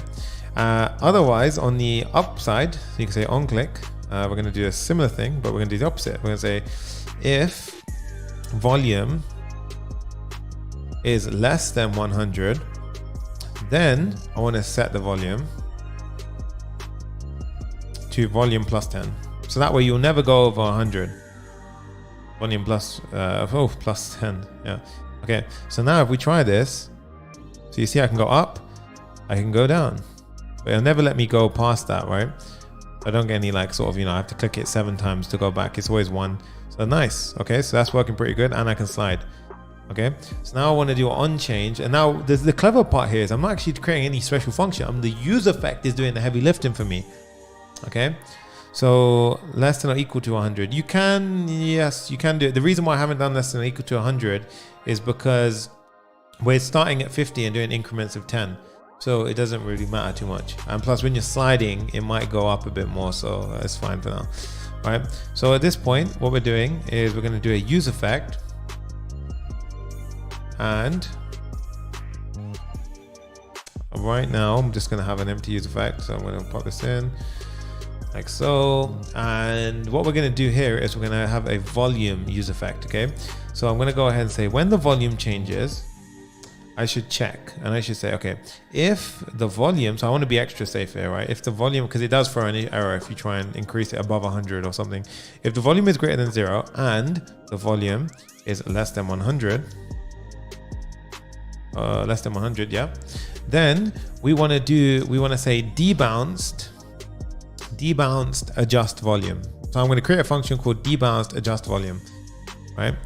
A: otherwise on the upside, so you can say on click, we're going to do a similar thing, but we're going to do the opposite. We're going to say if volume is less than 100, then I want to set the volume to volume +10. So that way you'll never go over 100. Volume plus 10. Yeah. Okay. So now if we try this, so you see I can go up, I can go down, but it'll never let me go past that, right? I don't get any like sort of, I have to click it 7 times to go back. It's always 1. So nice. Okay, so that's working pretty good, and I can slide. Okay, so now I want to do an on change, and now the clever part here is I'm not actually creating any special function. The use effect is doing the heavy lifting for me. Okay, so less than or equal to 100. You can, yes, you can do it. The reason why I haven't done less than or equal to 100 is because we're starting at 50 and doing increments of 10. So it doesn't really matter too much. And plus when you're sliding, it might go up a bit more. So it's fine for now. All right. So at this point, what we're doing is we're going to do a use effect. And right now, I'm just going to have an empty use effect. So I'm going to pop this in like so. And what we're going to do here is we're going to have a volume use effect. Okay. So I'm going to go ahead and say when the volume changes, I should check, and I should say, okay, if the volume, so I want to be extra safe here, right? If the volume, because it does throw an error if you try and increase it above 100 or something. If the volume is greater than 0 and the volume is less than 100, yeah, then we want to say debounced adjust volume. So I'm going to create a function called debounced adjust volume, right?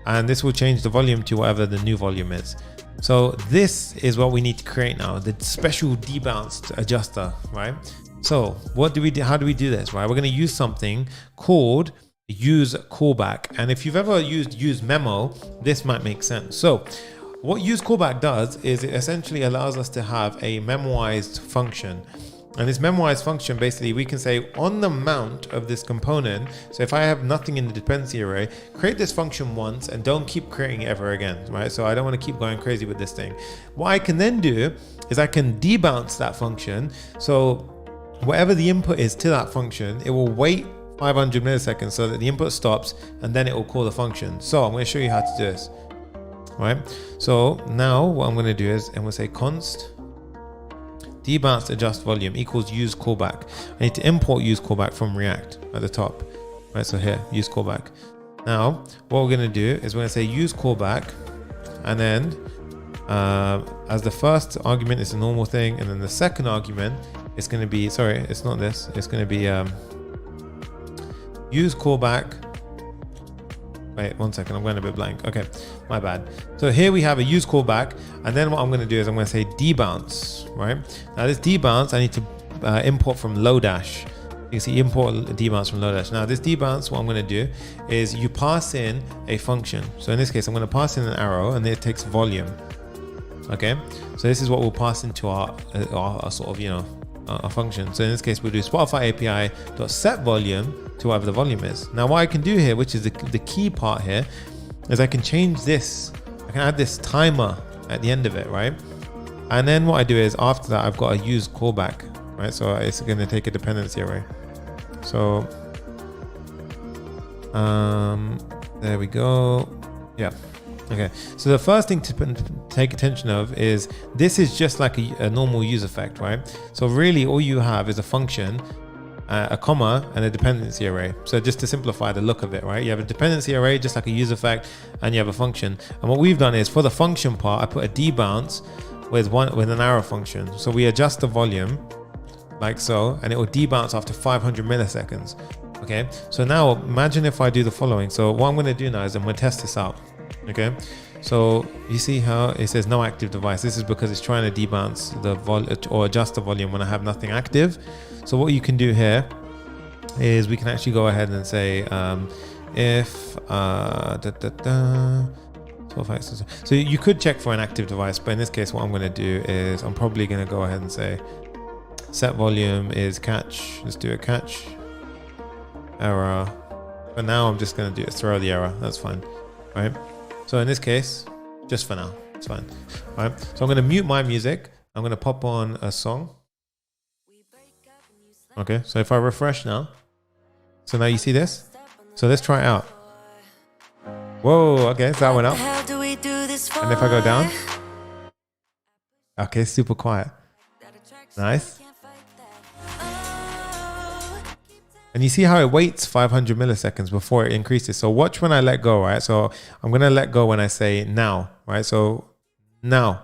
A: And this will change the volume to whatever the new volume is. So this is what we need to create now, the special debounced adjuster, right? So what do we do? How do we do this, right? We're going to use something called use callback. And if you've ever used use memo, this might make sense. So what use callback does is it essentially allows us to have a memoized function. And this memoized function, basically, we can say on the mount of this component. So if I have nothing in the dependency array, create this function once and don't keep creating it ever again, right? So I don't want to keep going crazy with this thing. What I can then do is I can debounce that function. So whatever the input is to that function, it will wait 500 milliseconds so that the input stops, and then it will call the function. So I'm going to show you how to do this, right? So now what I'm going to do is I'm going to say const debounce adjust volume equals use callback. I need to import use callback from React at the top. Right, so here, use callback. Now, what we're going to do is we're going to say use callback, and then as the first argument is a normal thing, and then the second argument is going to be, sorry, it's not this, it's going to be use callback. Wait, 1 second, I'm going a bit blank. Okay, my bad. So here we have a use callback, and then what I'm going to do is I'm going to say debounce, right? Now this debounce, I need to import from Lodash. You can see import debounce from Lodash. Now this debounce, what I'm going to do is you pass in a function. So in this case, I'm going to pass in an arrow, and it takes volume. Okay, so this is what we'll pass into our sort of, you know, a function. So in this case, we'll do Spotify API dot set volume to whatever the volume is. Now what I can do here, which is the key part here, is I can change this. I can add this timer at the end of it, right? And then what I do is after that, I've got a use callback, right? So it's going to take a dependency array. So there we go. Yeah. Okay, so the first thing to take attention of is this is just like a normal use effect, right? So really all you have is a function, a comma, and a dependency array. So just to simplify the look of it, right? You have a dependency array, just like a use effect, and you have a function. And what we've done is for the function part, I put a debounce with an arrow function. So we adjust the volume like so, and it will debounce after 500 milliseconds. Okay, so now imagine if I do the following. So what I'm going to do now is I'm going to test this out. Okay, so you see how it says no active device. This is because it's trying to debounce the volume or adjust the volume when I have nothing active. So what you can do here is we can actually go ahead and say if so you could check for an active device, but in this case what I'm going to do is I'm probably going to go ahead and say set volume is catch. Let's do a catch error. But now I'm just going to do throw the error. That's fine, right? So in this case, just for now, it's fine. All right. So I'm going to mute my music. I'm going to pop on a song. Okay. So if I refresh now, so now you see this. So let's try it out. Whoa. Okay. So that went up. And if I go down, okay, super quiet. Nice. And you see how it waits 500 milliseconds before it increases. So watch when I let go, right? So I'm going to let go when I say now, right? So now,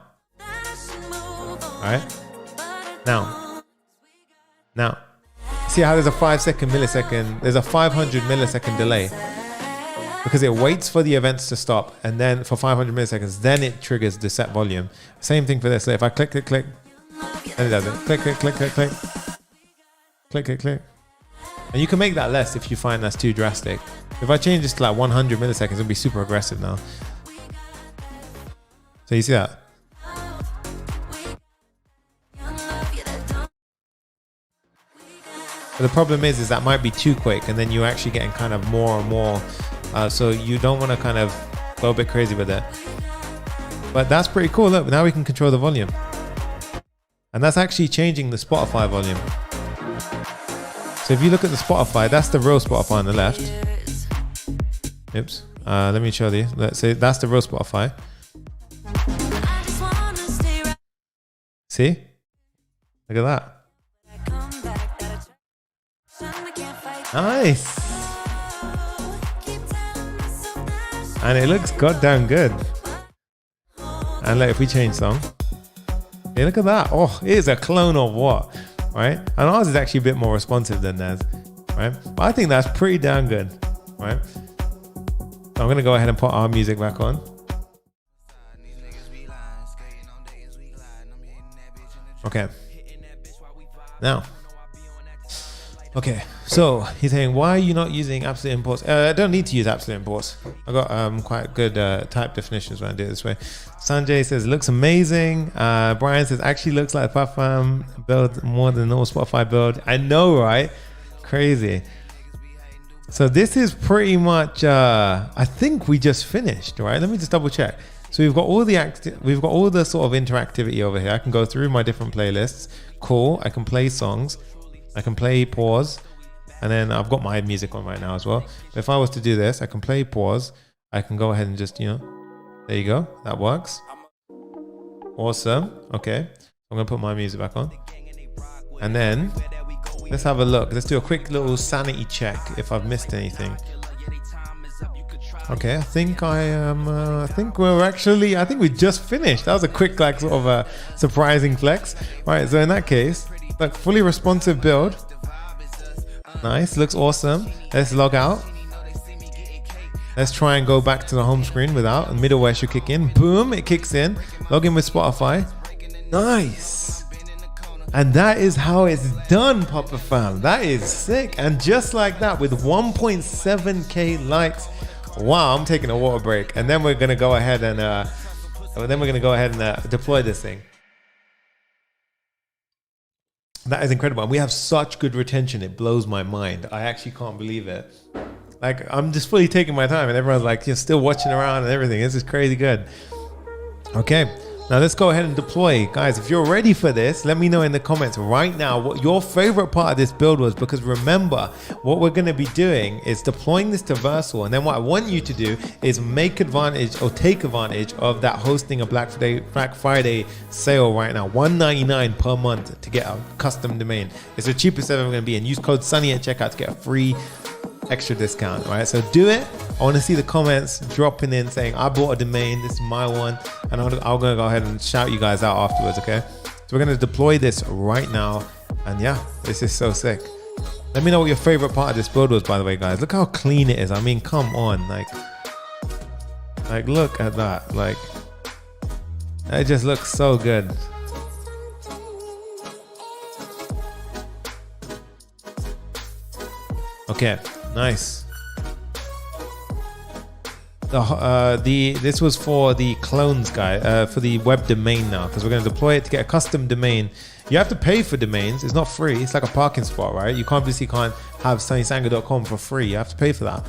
A: right? Now. See how there's a 500 millisecond delay because it waits for the events to stop, and then for 500 milliseconds, then it triggers the set volume. Same thing for this. So if I click, and it does it. Click. And you can make that less if you find that's too drastic. If I change this to like 100 milliseconds, it'll be super aggressive now. So you see that? But the problem is that might be too quick, and then you're actually getting kind of more and more. So you don't want to kind of go a bit crazy with it. But that's pretty cool. Look, now we can control the volume. And that's actually changing the Spotify volume. So if you look at the Spotify, that's the real Spotify on the left. Oops. Let me show you. Let's say that's the real Spotify. See? Look at that. Nice. And it looks goddamn good. And look, if we change song. Hey, look at that. Oh, it is a clone of what? Right? And ours is actually a bit more responsive than theirs, right? But I think that's pretty damn good, right? So I'm going to go ahead and put our music back on. Okay. Now. Okay. So he's saying, why are you not using absolute imports? I don't need to use absolute imports. I got quite good type definitions when I do it this way. Sanjay says, looks amazing. Brian says, actually looks like a platform build more than normal Spotify build. I know, right? Crazy. So this is pretty much, I think we just finished, right? Let me just double check. So we've got all the sort of interactivity over here. I can go through my different playlists. Cool. I can play songs. I can play pause. And then I've got my music on right now as well. But if I was to do this, I can play pause. I can go ahead and just, there you go. That works. Awesome. Okay. I'm gonna put my music back on. And then let's have a look. Let's do a quick little sanity check if I've missed anything. Okay, I think I think we just finished. That was a quick, like, sort of a surprising flex. Right, so in that case, like, fully responsive build. Nice, looks awesome. Let's log out. Let's try and go back to the home screen without, and middleware should kick in. Boom, it kicks in. Log in with Spotify. Nice. And that is how it's done, Papa Fam. That is sick. And just like that, with 1.7k likes. Wow, I'm taking a water break. And then we're gonna go ahead and deploy this thing. That is incredible. And we have such good retention. It blows my mind. I actually can't believe it. Like, I'm just fully taking my time, and everyone's like, you're still watching around and everything. This is crazy good. Okay, now let's go ahead and deploy. Guys, if you're ready for this, let me know in the comments right now what your favorite part of this build was, because remember, what we're going to be doing is deploying this to Vercel, and then what I want you to do is take advantage of that hosting a Black Friday sale right now. $199 per month to get a custom domain. It's the cheapest ever going to be, and use code SUNNY at checkout to get a free extra discount. Right, so do it. I want to see the comments dropping in saying I bought a domain, this is my one, and I'm gonna go ahead and shout you guys out afterwards. Okay, so we're gonna deploy this right now, and yeah, this is so sick. Let me know what your favorite part of this build was, by the way, guys. Look how clean it is. I mean, come on, like look at that. Like, it just looks so good. Okay, nice. This was for the clones guy, for the web domain now, because we're going to deploy it to get a custom domain. You have to pay for domains. It's not free. It's like a parking spot, right? You obviously can't have sunnysango.com for free. You have to pay for that.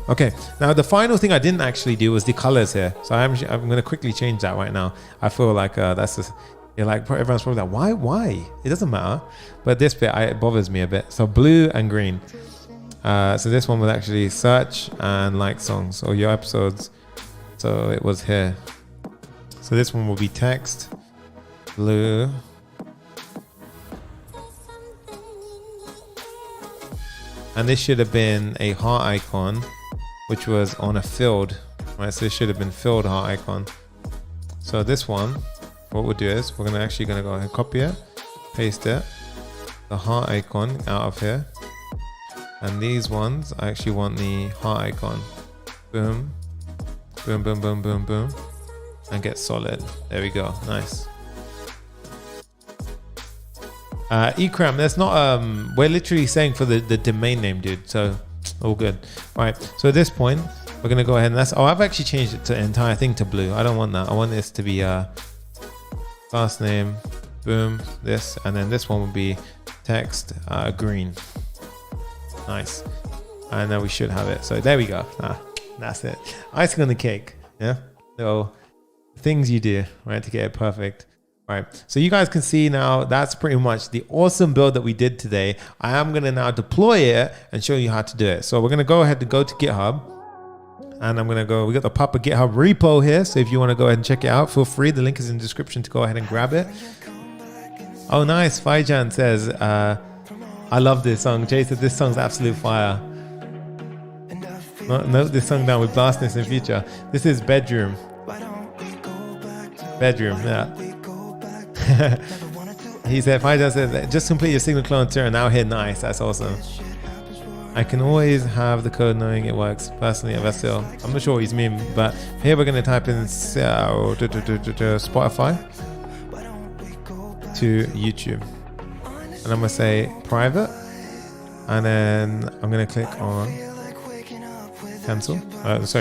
A: Okay, now the final thing I didn't actually do was the colors here. So I'm going to quickly change that right now. I feel like that's just, you're like, everyone's probably like, why? It doesn't matter. But this bit, it bothers me a bit. So blue and green. So this one was actually search and like songs or your episodes. So it was here. So this one will be text, blue. And this should have been a heart icon, which was on a field, right? So this should have been filled heart icon. So this one, what we'll do is we're gonna go ahead and copy it, paste it, the heart icon out of here. And these ones, I actually want the heart icon. Boom, boom, boom, boom, boom, boom. And get solid. There we go. Nice. Ikram, that's not, we're literally saying for the domain name, dude. So all good. All right. So at this point, we're going to go ahead and I've actually changed it to the entire thing to blue. I don't want that. I want this to be last name, boom, this, and then this one will be text, green. Nice. And then we should have it. So there we go. That's it. Icing on the cake. Yeah. So things you do, right, to get it perfect. Right. So you guys can see now that's pretty much the awesome build that we did today. I am going to now deploy it and show you how to do it. So we're going to go ahead and go to GitHub. And I'm going to go, we got the Papa GitHub repo here. So if you want to go ahead and check it out, feel free. The link is in the description to go ahead and grab it. Oh, nice. Faijan says, I love this song. Jay said this song's absolute fire. Note this song down. We blast this in the future. This is Bedroom. Bedroom, yeah. He said, Faijan said, just complete your signal clone tour and now hit nice. That's awesome. I can always have the code knowing it works. Personally at Vercel. I'm not sure what he's mean, but here we're going to type in Spotify to YouTube. And I'm going to say private, and then I'm going to click on cancel,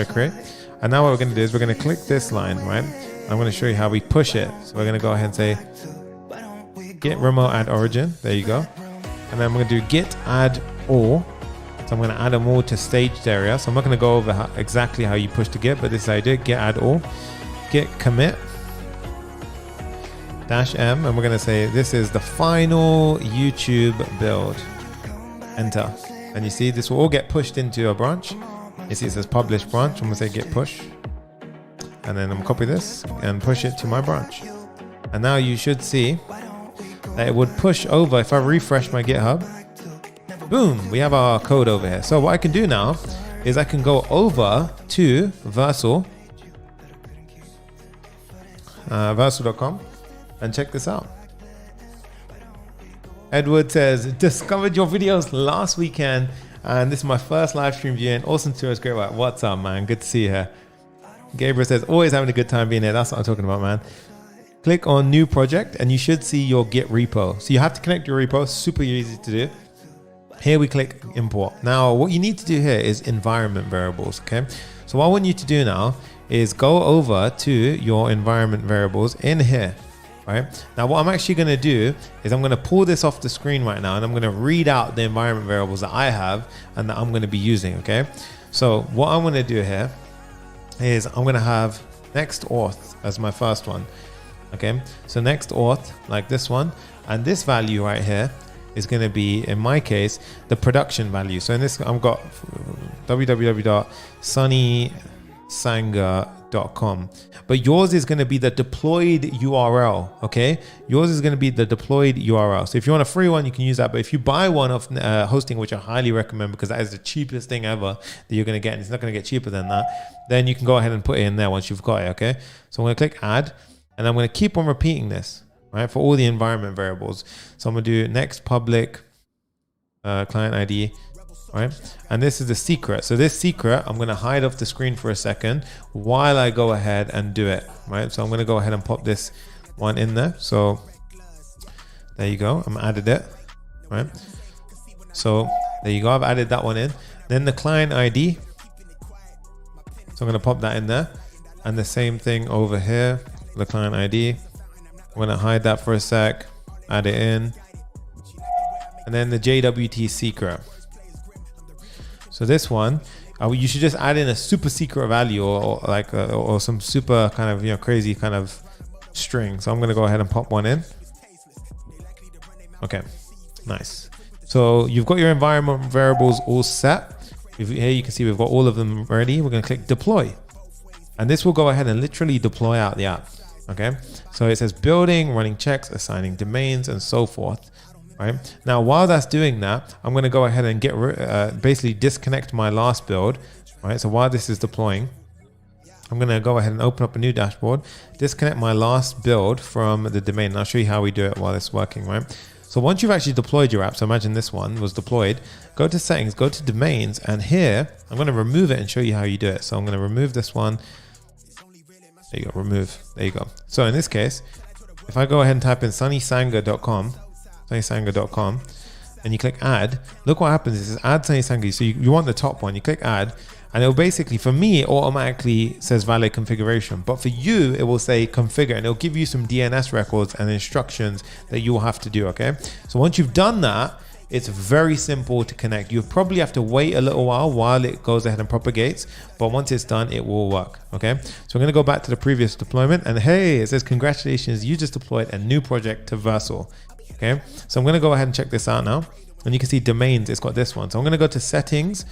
A: create. And now what we're going to do is we're going to click this line, right? I'm going to show you how we push it. So we're going to go ahead and say git remote add origin. There you go. And then I'm going to do git add all. So I'm going to add them all to staged area. So I'm not going to go over exactly how you push to git, but this is how I do it. Git add all, git commit -m, and we're going to say this is the final YouTube build. Enter. And you see this will all get pushed into a branch. You see it says publish branch. I'm going to say git push. And then I'm going to copy this and push it to my branch. And now you should see that it would push over. If I refresh my GitHub, boom, we have our code over here. So what I can do now is I can go over to Vercel, Vercel.com, and check this out. Edward says, discovered your videos last weekend, and this is my first live stream viewing. Awesome tour, great work. What's up, man? Good to see you here. Gabriel says, always having a good time being here. That's what I'm talking about, man. Click on new project and you should see your Git repo. So you have to connect your repo, super easy to do. Here we click import. Now what you need to do here is environment variables, okay? So what I want you to do now is go over to your environment variables in here, right? Now what I'm actually gonna do is I'm gonna pull this off the screen right now and I'm gonna read out the environment variables that I have and that I'm gonna be using, okay? So what I'm gonna do here is I'm gonna have NextAuth as my first one. Okay, so NextAuth, like this one, and this value right here is going to be, in my case, the production value. So in this, I've got www.sunnysanger.com, but yours is going to be the deployed URL. Okay, yours is going to be the deployed URL. So if you want a free one, you can use that. But if you buy one of hosting, which I highly recommend because that is the cheapest thing ever that you're going to get, and it's not going to get cheaper than that, then you can go ahead and put it in there once you've got it. Okay, so I'm going to click add. And I'm going to keep on repeating this, right, for all the environment variables. So I'm going to do next public client ID, right? And this is the secret. So this secret, I'm going to hide off the screen for a second while I go ahead and do it, right? So I'm going to go ahead and pop this one in there. So there you go. I'm added it, right? So there you go. I've added that one in. Then the client ID. So I'm going to pop that in there. And the same thing over here. The client ID. I'm going to hide that for a sec, add it in, and then the JWT secret. So this one, you should just add in a super secret value or like or some super kind of crazy kind of string. So I'm going to go ahead and pop one in. Okay, nice. So you've got your environment variables all set. Here you can see we've got all of them ready. We're going to click deploy, and this will go ahead and literally deploy out the app. Okay, so it says building, running checks, assigning domains, and so forth. Right now, while that's doing that, I'm going to go ahead and get basically disconnect my last build. Right, so while this is deploying, I'm going to go ahead and open up a new dashboard, disconnect my last build from the domain, and I'll show you how we do it while it's working. Right, so once you've actually deployed your app, so imagine this one was deployed, go to settings, go to domains, and here I'm going to remove it and show you how you do it. So I'm going to remove this one. There you go, remove. There you go. So in this case, if I go ahead and type in sunnysanger.com, and you click add, look what happens is add sunnysanger. So you want the top one, you click add, and it'll basically, for me, it automatically says valid configuration. But for you, it will say configure, and it'll give you some DNS records and instructions that you will have to do, okay? So once you've done that, it's very simple to connect. You probably have to wait a little while it goes ahead and propagates, but once it's done, it will work. Okay, so I'm going to go back to the previous deployment, and hey, it says congratulations, you just deployed a new project to Vercel. Okay, so I'm going to go ahead and check this out now, and you can see domains. It's got this one, so I'm going to go to settings,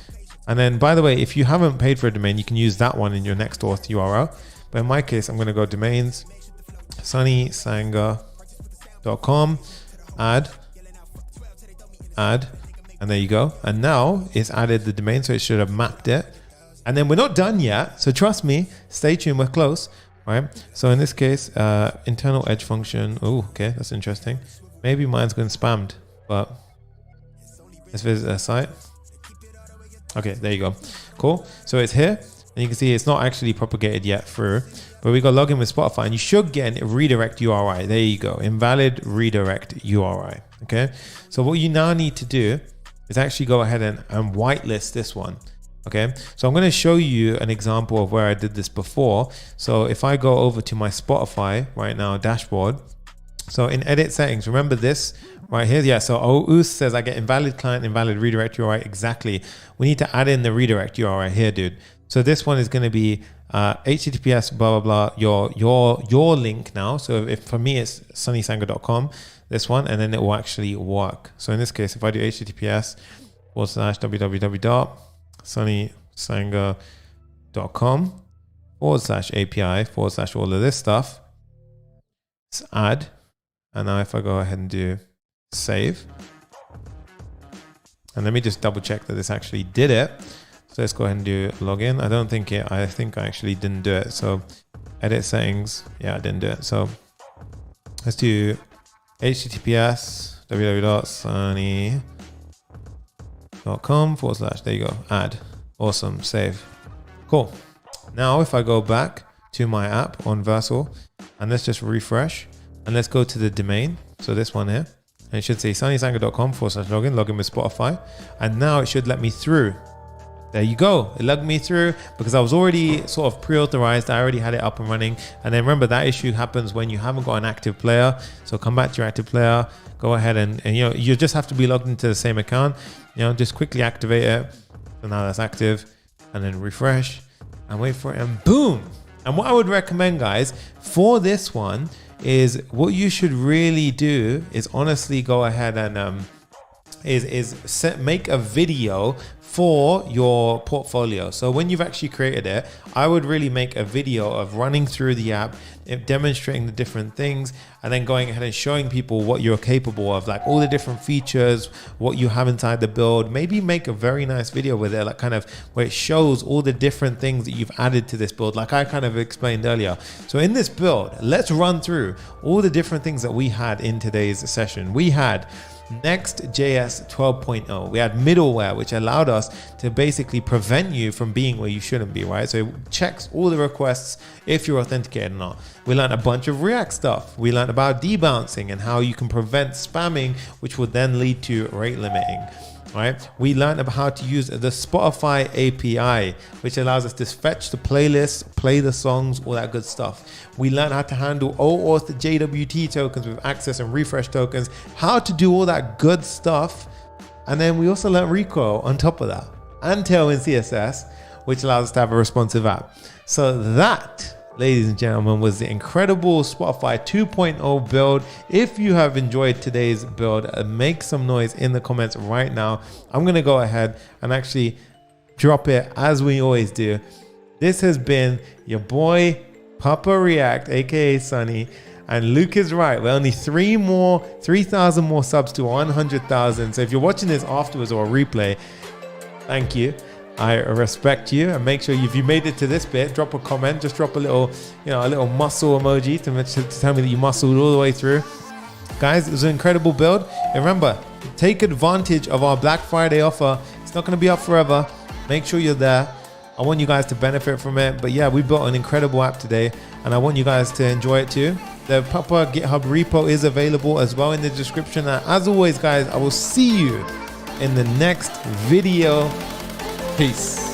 A: and then by the way, if you haven't paid for a domain, you can use that one in your NextAuth URL. But in my case, I'm going to go domains, sunnysanger.com, add, and there you go. And now it's added the domain, so it should have mapped it. And then we're not done yet, so trust me, stay tuned, we're close, right? So in this case, internal edge function. Oh, okay, that's interesting. Maybe mine's been spammed, but let's visit the site. Okay, there you go. Cool. So it's here, and you can see it's not actually propagated yet through, but we got login with Spotify, and you should get a redirect URI. There you go, invalid redirect URI. Okay, so what you now need to do is actually go ahead and whitelist this one. Okay, so I'm going to show you an example of where I did this before. So if I go over to my Spotify right now dashboard, so in edit settings, remember this right here? Yeah, so oAuth says I get invalid client, invalid redirect URI. Exactly. We need to add in the redirect URI here, dude. So this one is going to be HTTPS blah blah blah your link now. So if for me it's sunnysanger.com, this one, and then it will actually work. So in this case, if I do HTTPS /www.sunnysanger.com /API / all of this stuff, It's add. And now if I go ahead and do save, and let me just double check that this actually did it. So let's go ahead and do login. I think I actually didn't do it. So edit settings. Yeah, I didn't do it. So let's do https www.sunny.com/. There you go. Add. Awesome. Save. Cool. Now if I go back to my app on Vercel and let's just refresh and let's go to the domain. So this one here, and it should say sunnysanga.com/login, login with Spotify. And now it should let me through. There you go. It logged me through because I was already sort of pre-authorized. I already had it up and running. And then remember, that issue happens when you haven't got an active player. So come back to your active player, go ahead and you just have to be logged into the same account. Just quickly activate it. So now that's active, and then refresh and wait for it, and boom. And what I would recommend, guys, for this one is what you should really do is honestly go ahead and make a video for your portfolio. So when you've actually created it, I would really make a video of running through the app, demonstrating the different things, and then going ahead and showing people what you're capable of, like all the different features, what you have inside the build. Maybe make a very nice video with it, like kind of where it shows all the different things that you've added to this build, like I kind of explained earlier. So in this build, let's run through all the different things that we had in today's session. We had Next.js 12.0. We had middleware, which allowed us to basically prevent you from being where you shouldn't be, right? So it checks all the requests if you're authenticated or not. We learned a bunch of React stuff. We learned about debouncing and how you can prevent spamming, which would then lead to rate limiting. Right? We learned about how to use the Spotify API, which allows us to fetch the playlists, play the songs, all that good stuff. We learned how to handle oAuth JWT tokens with access and refresh tokens, how to do all that good stuff. And then we also learned Recoil on top of that, and Tailwind CSS, which allows us to have a responsive app. So that, ladies and gentlemen, was the incredible Spotify 2.0 build. If you have enjoyed today's build, make some noise in the comments right now. I'm going to go ahead and actually drop it as we always do. This has been your boy, Papa React, aka Sunny. And Luke is right. We're only 3,000 more subs to 100,000. So if you're watching this afterwards or a replay, thank you. I respect you, and make sure if you made it to this bit, drop a comment, just drop a little, a little muscle emoji to tell me that you muscled all the way through. Guys, it was an incredible build. And remember, take advantage of our Black Friday offer. It's not going to be up forever. Make sure you're there. I want you guys to benefit from it. But yeah, we built an incredible app today, and I want you guys to enjoy it too. The Papa GitHub repo is available as well in the description. And as always, guys, I will see you in the next video. Peace.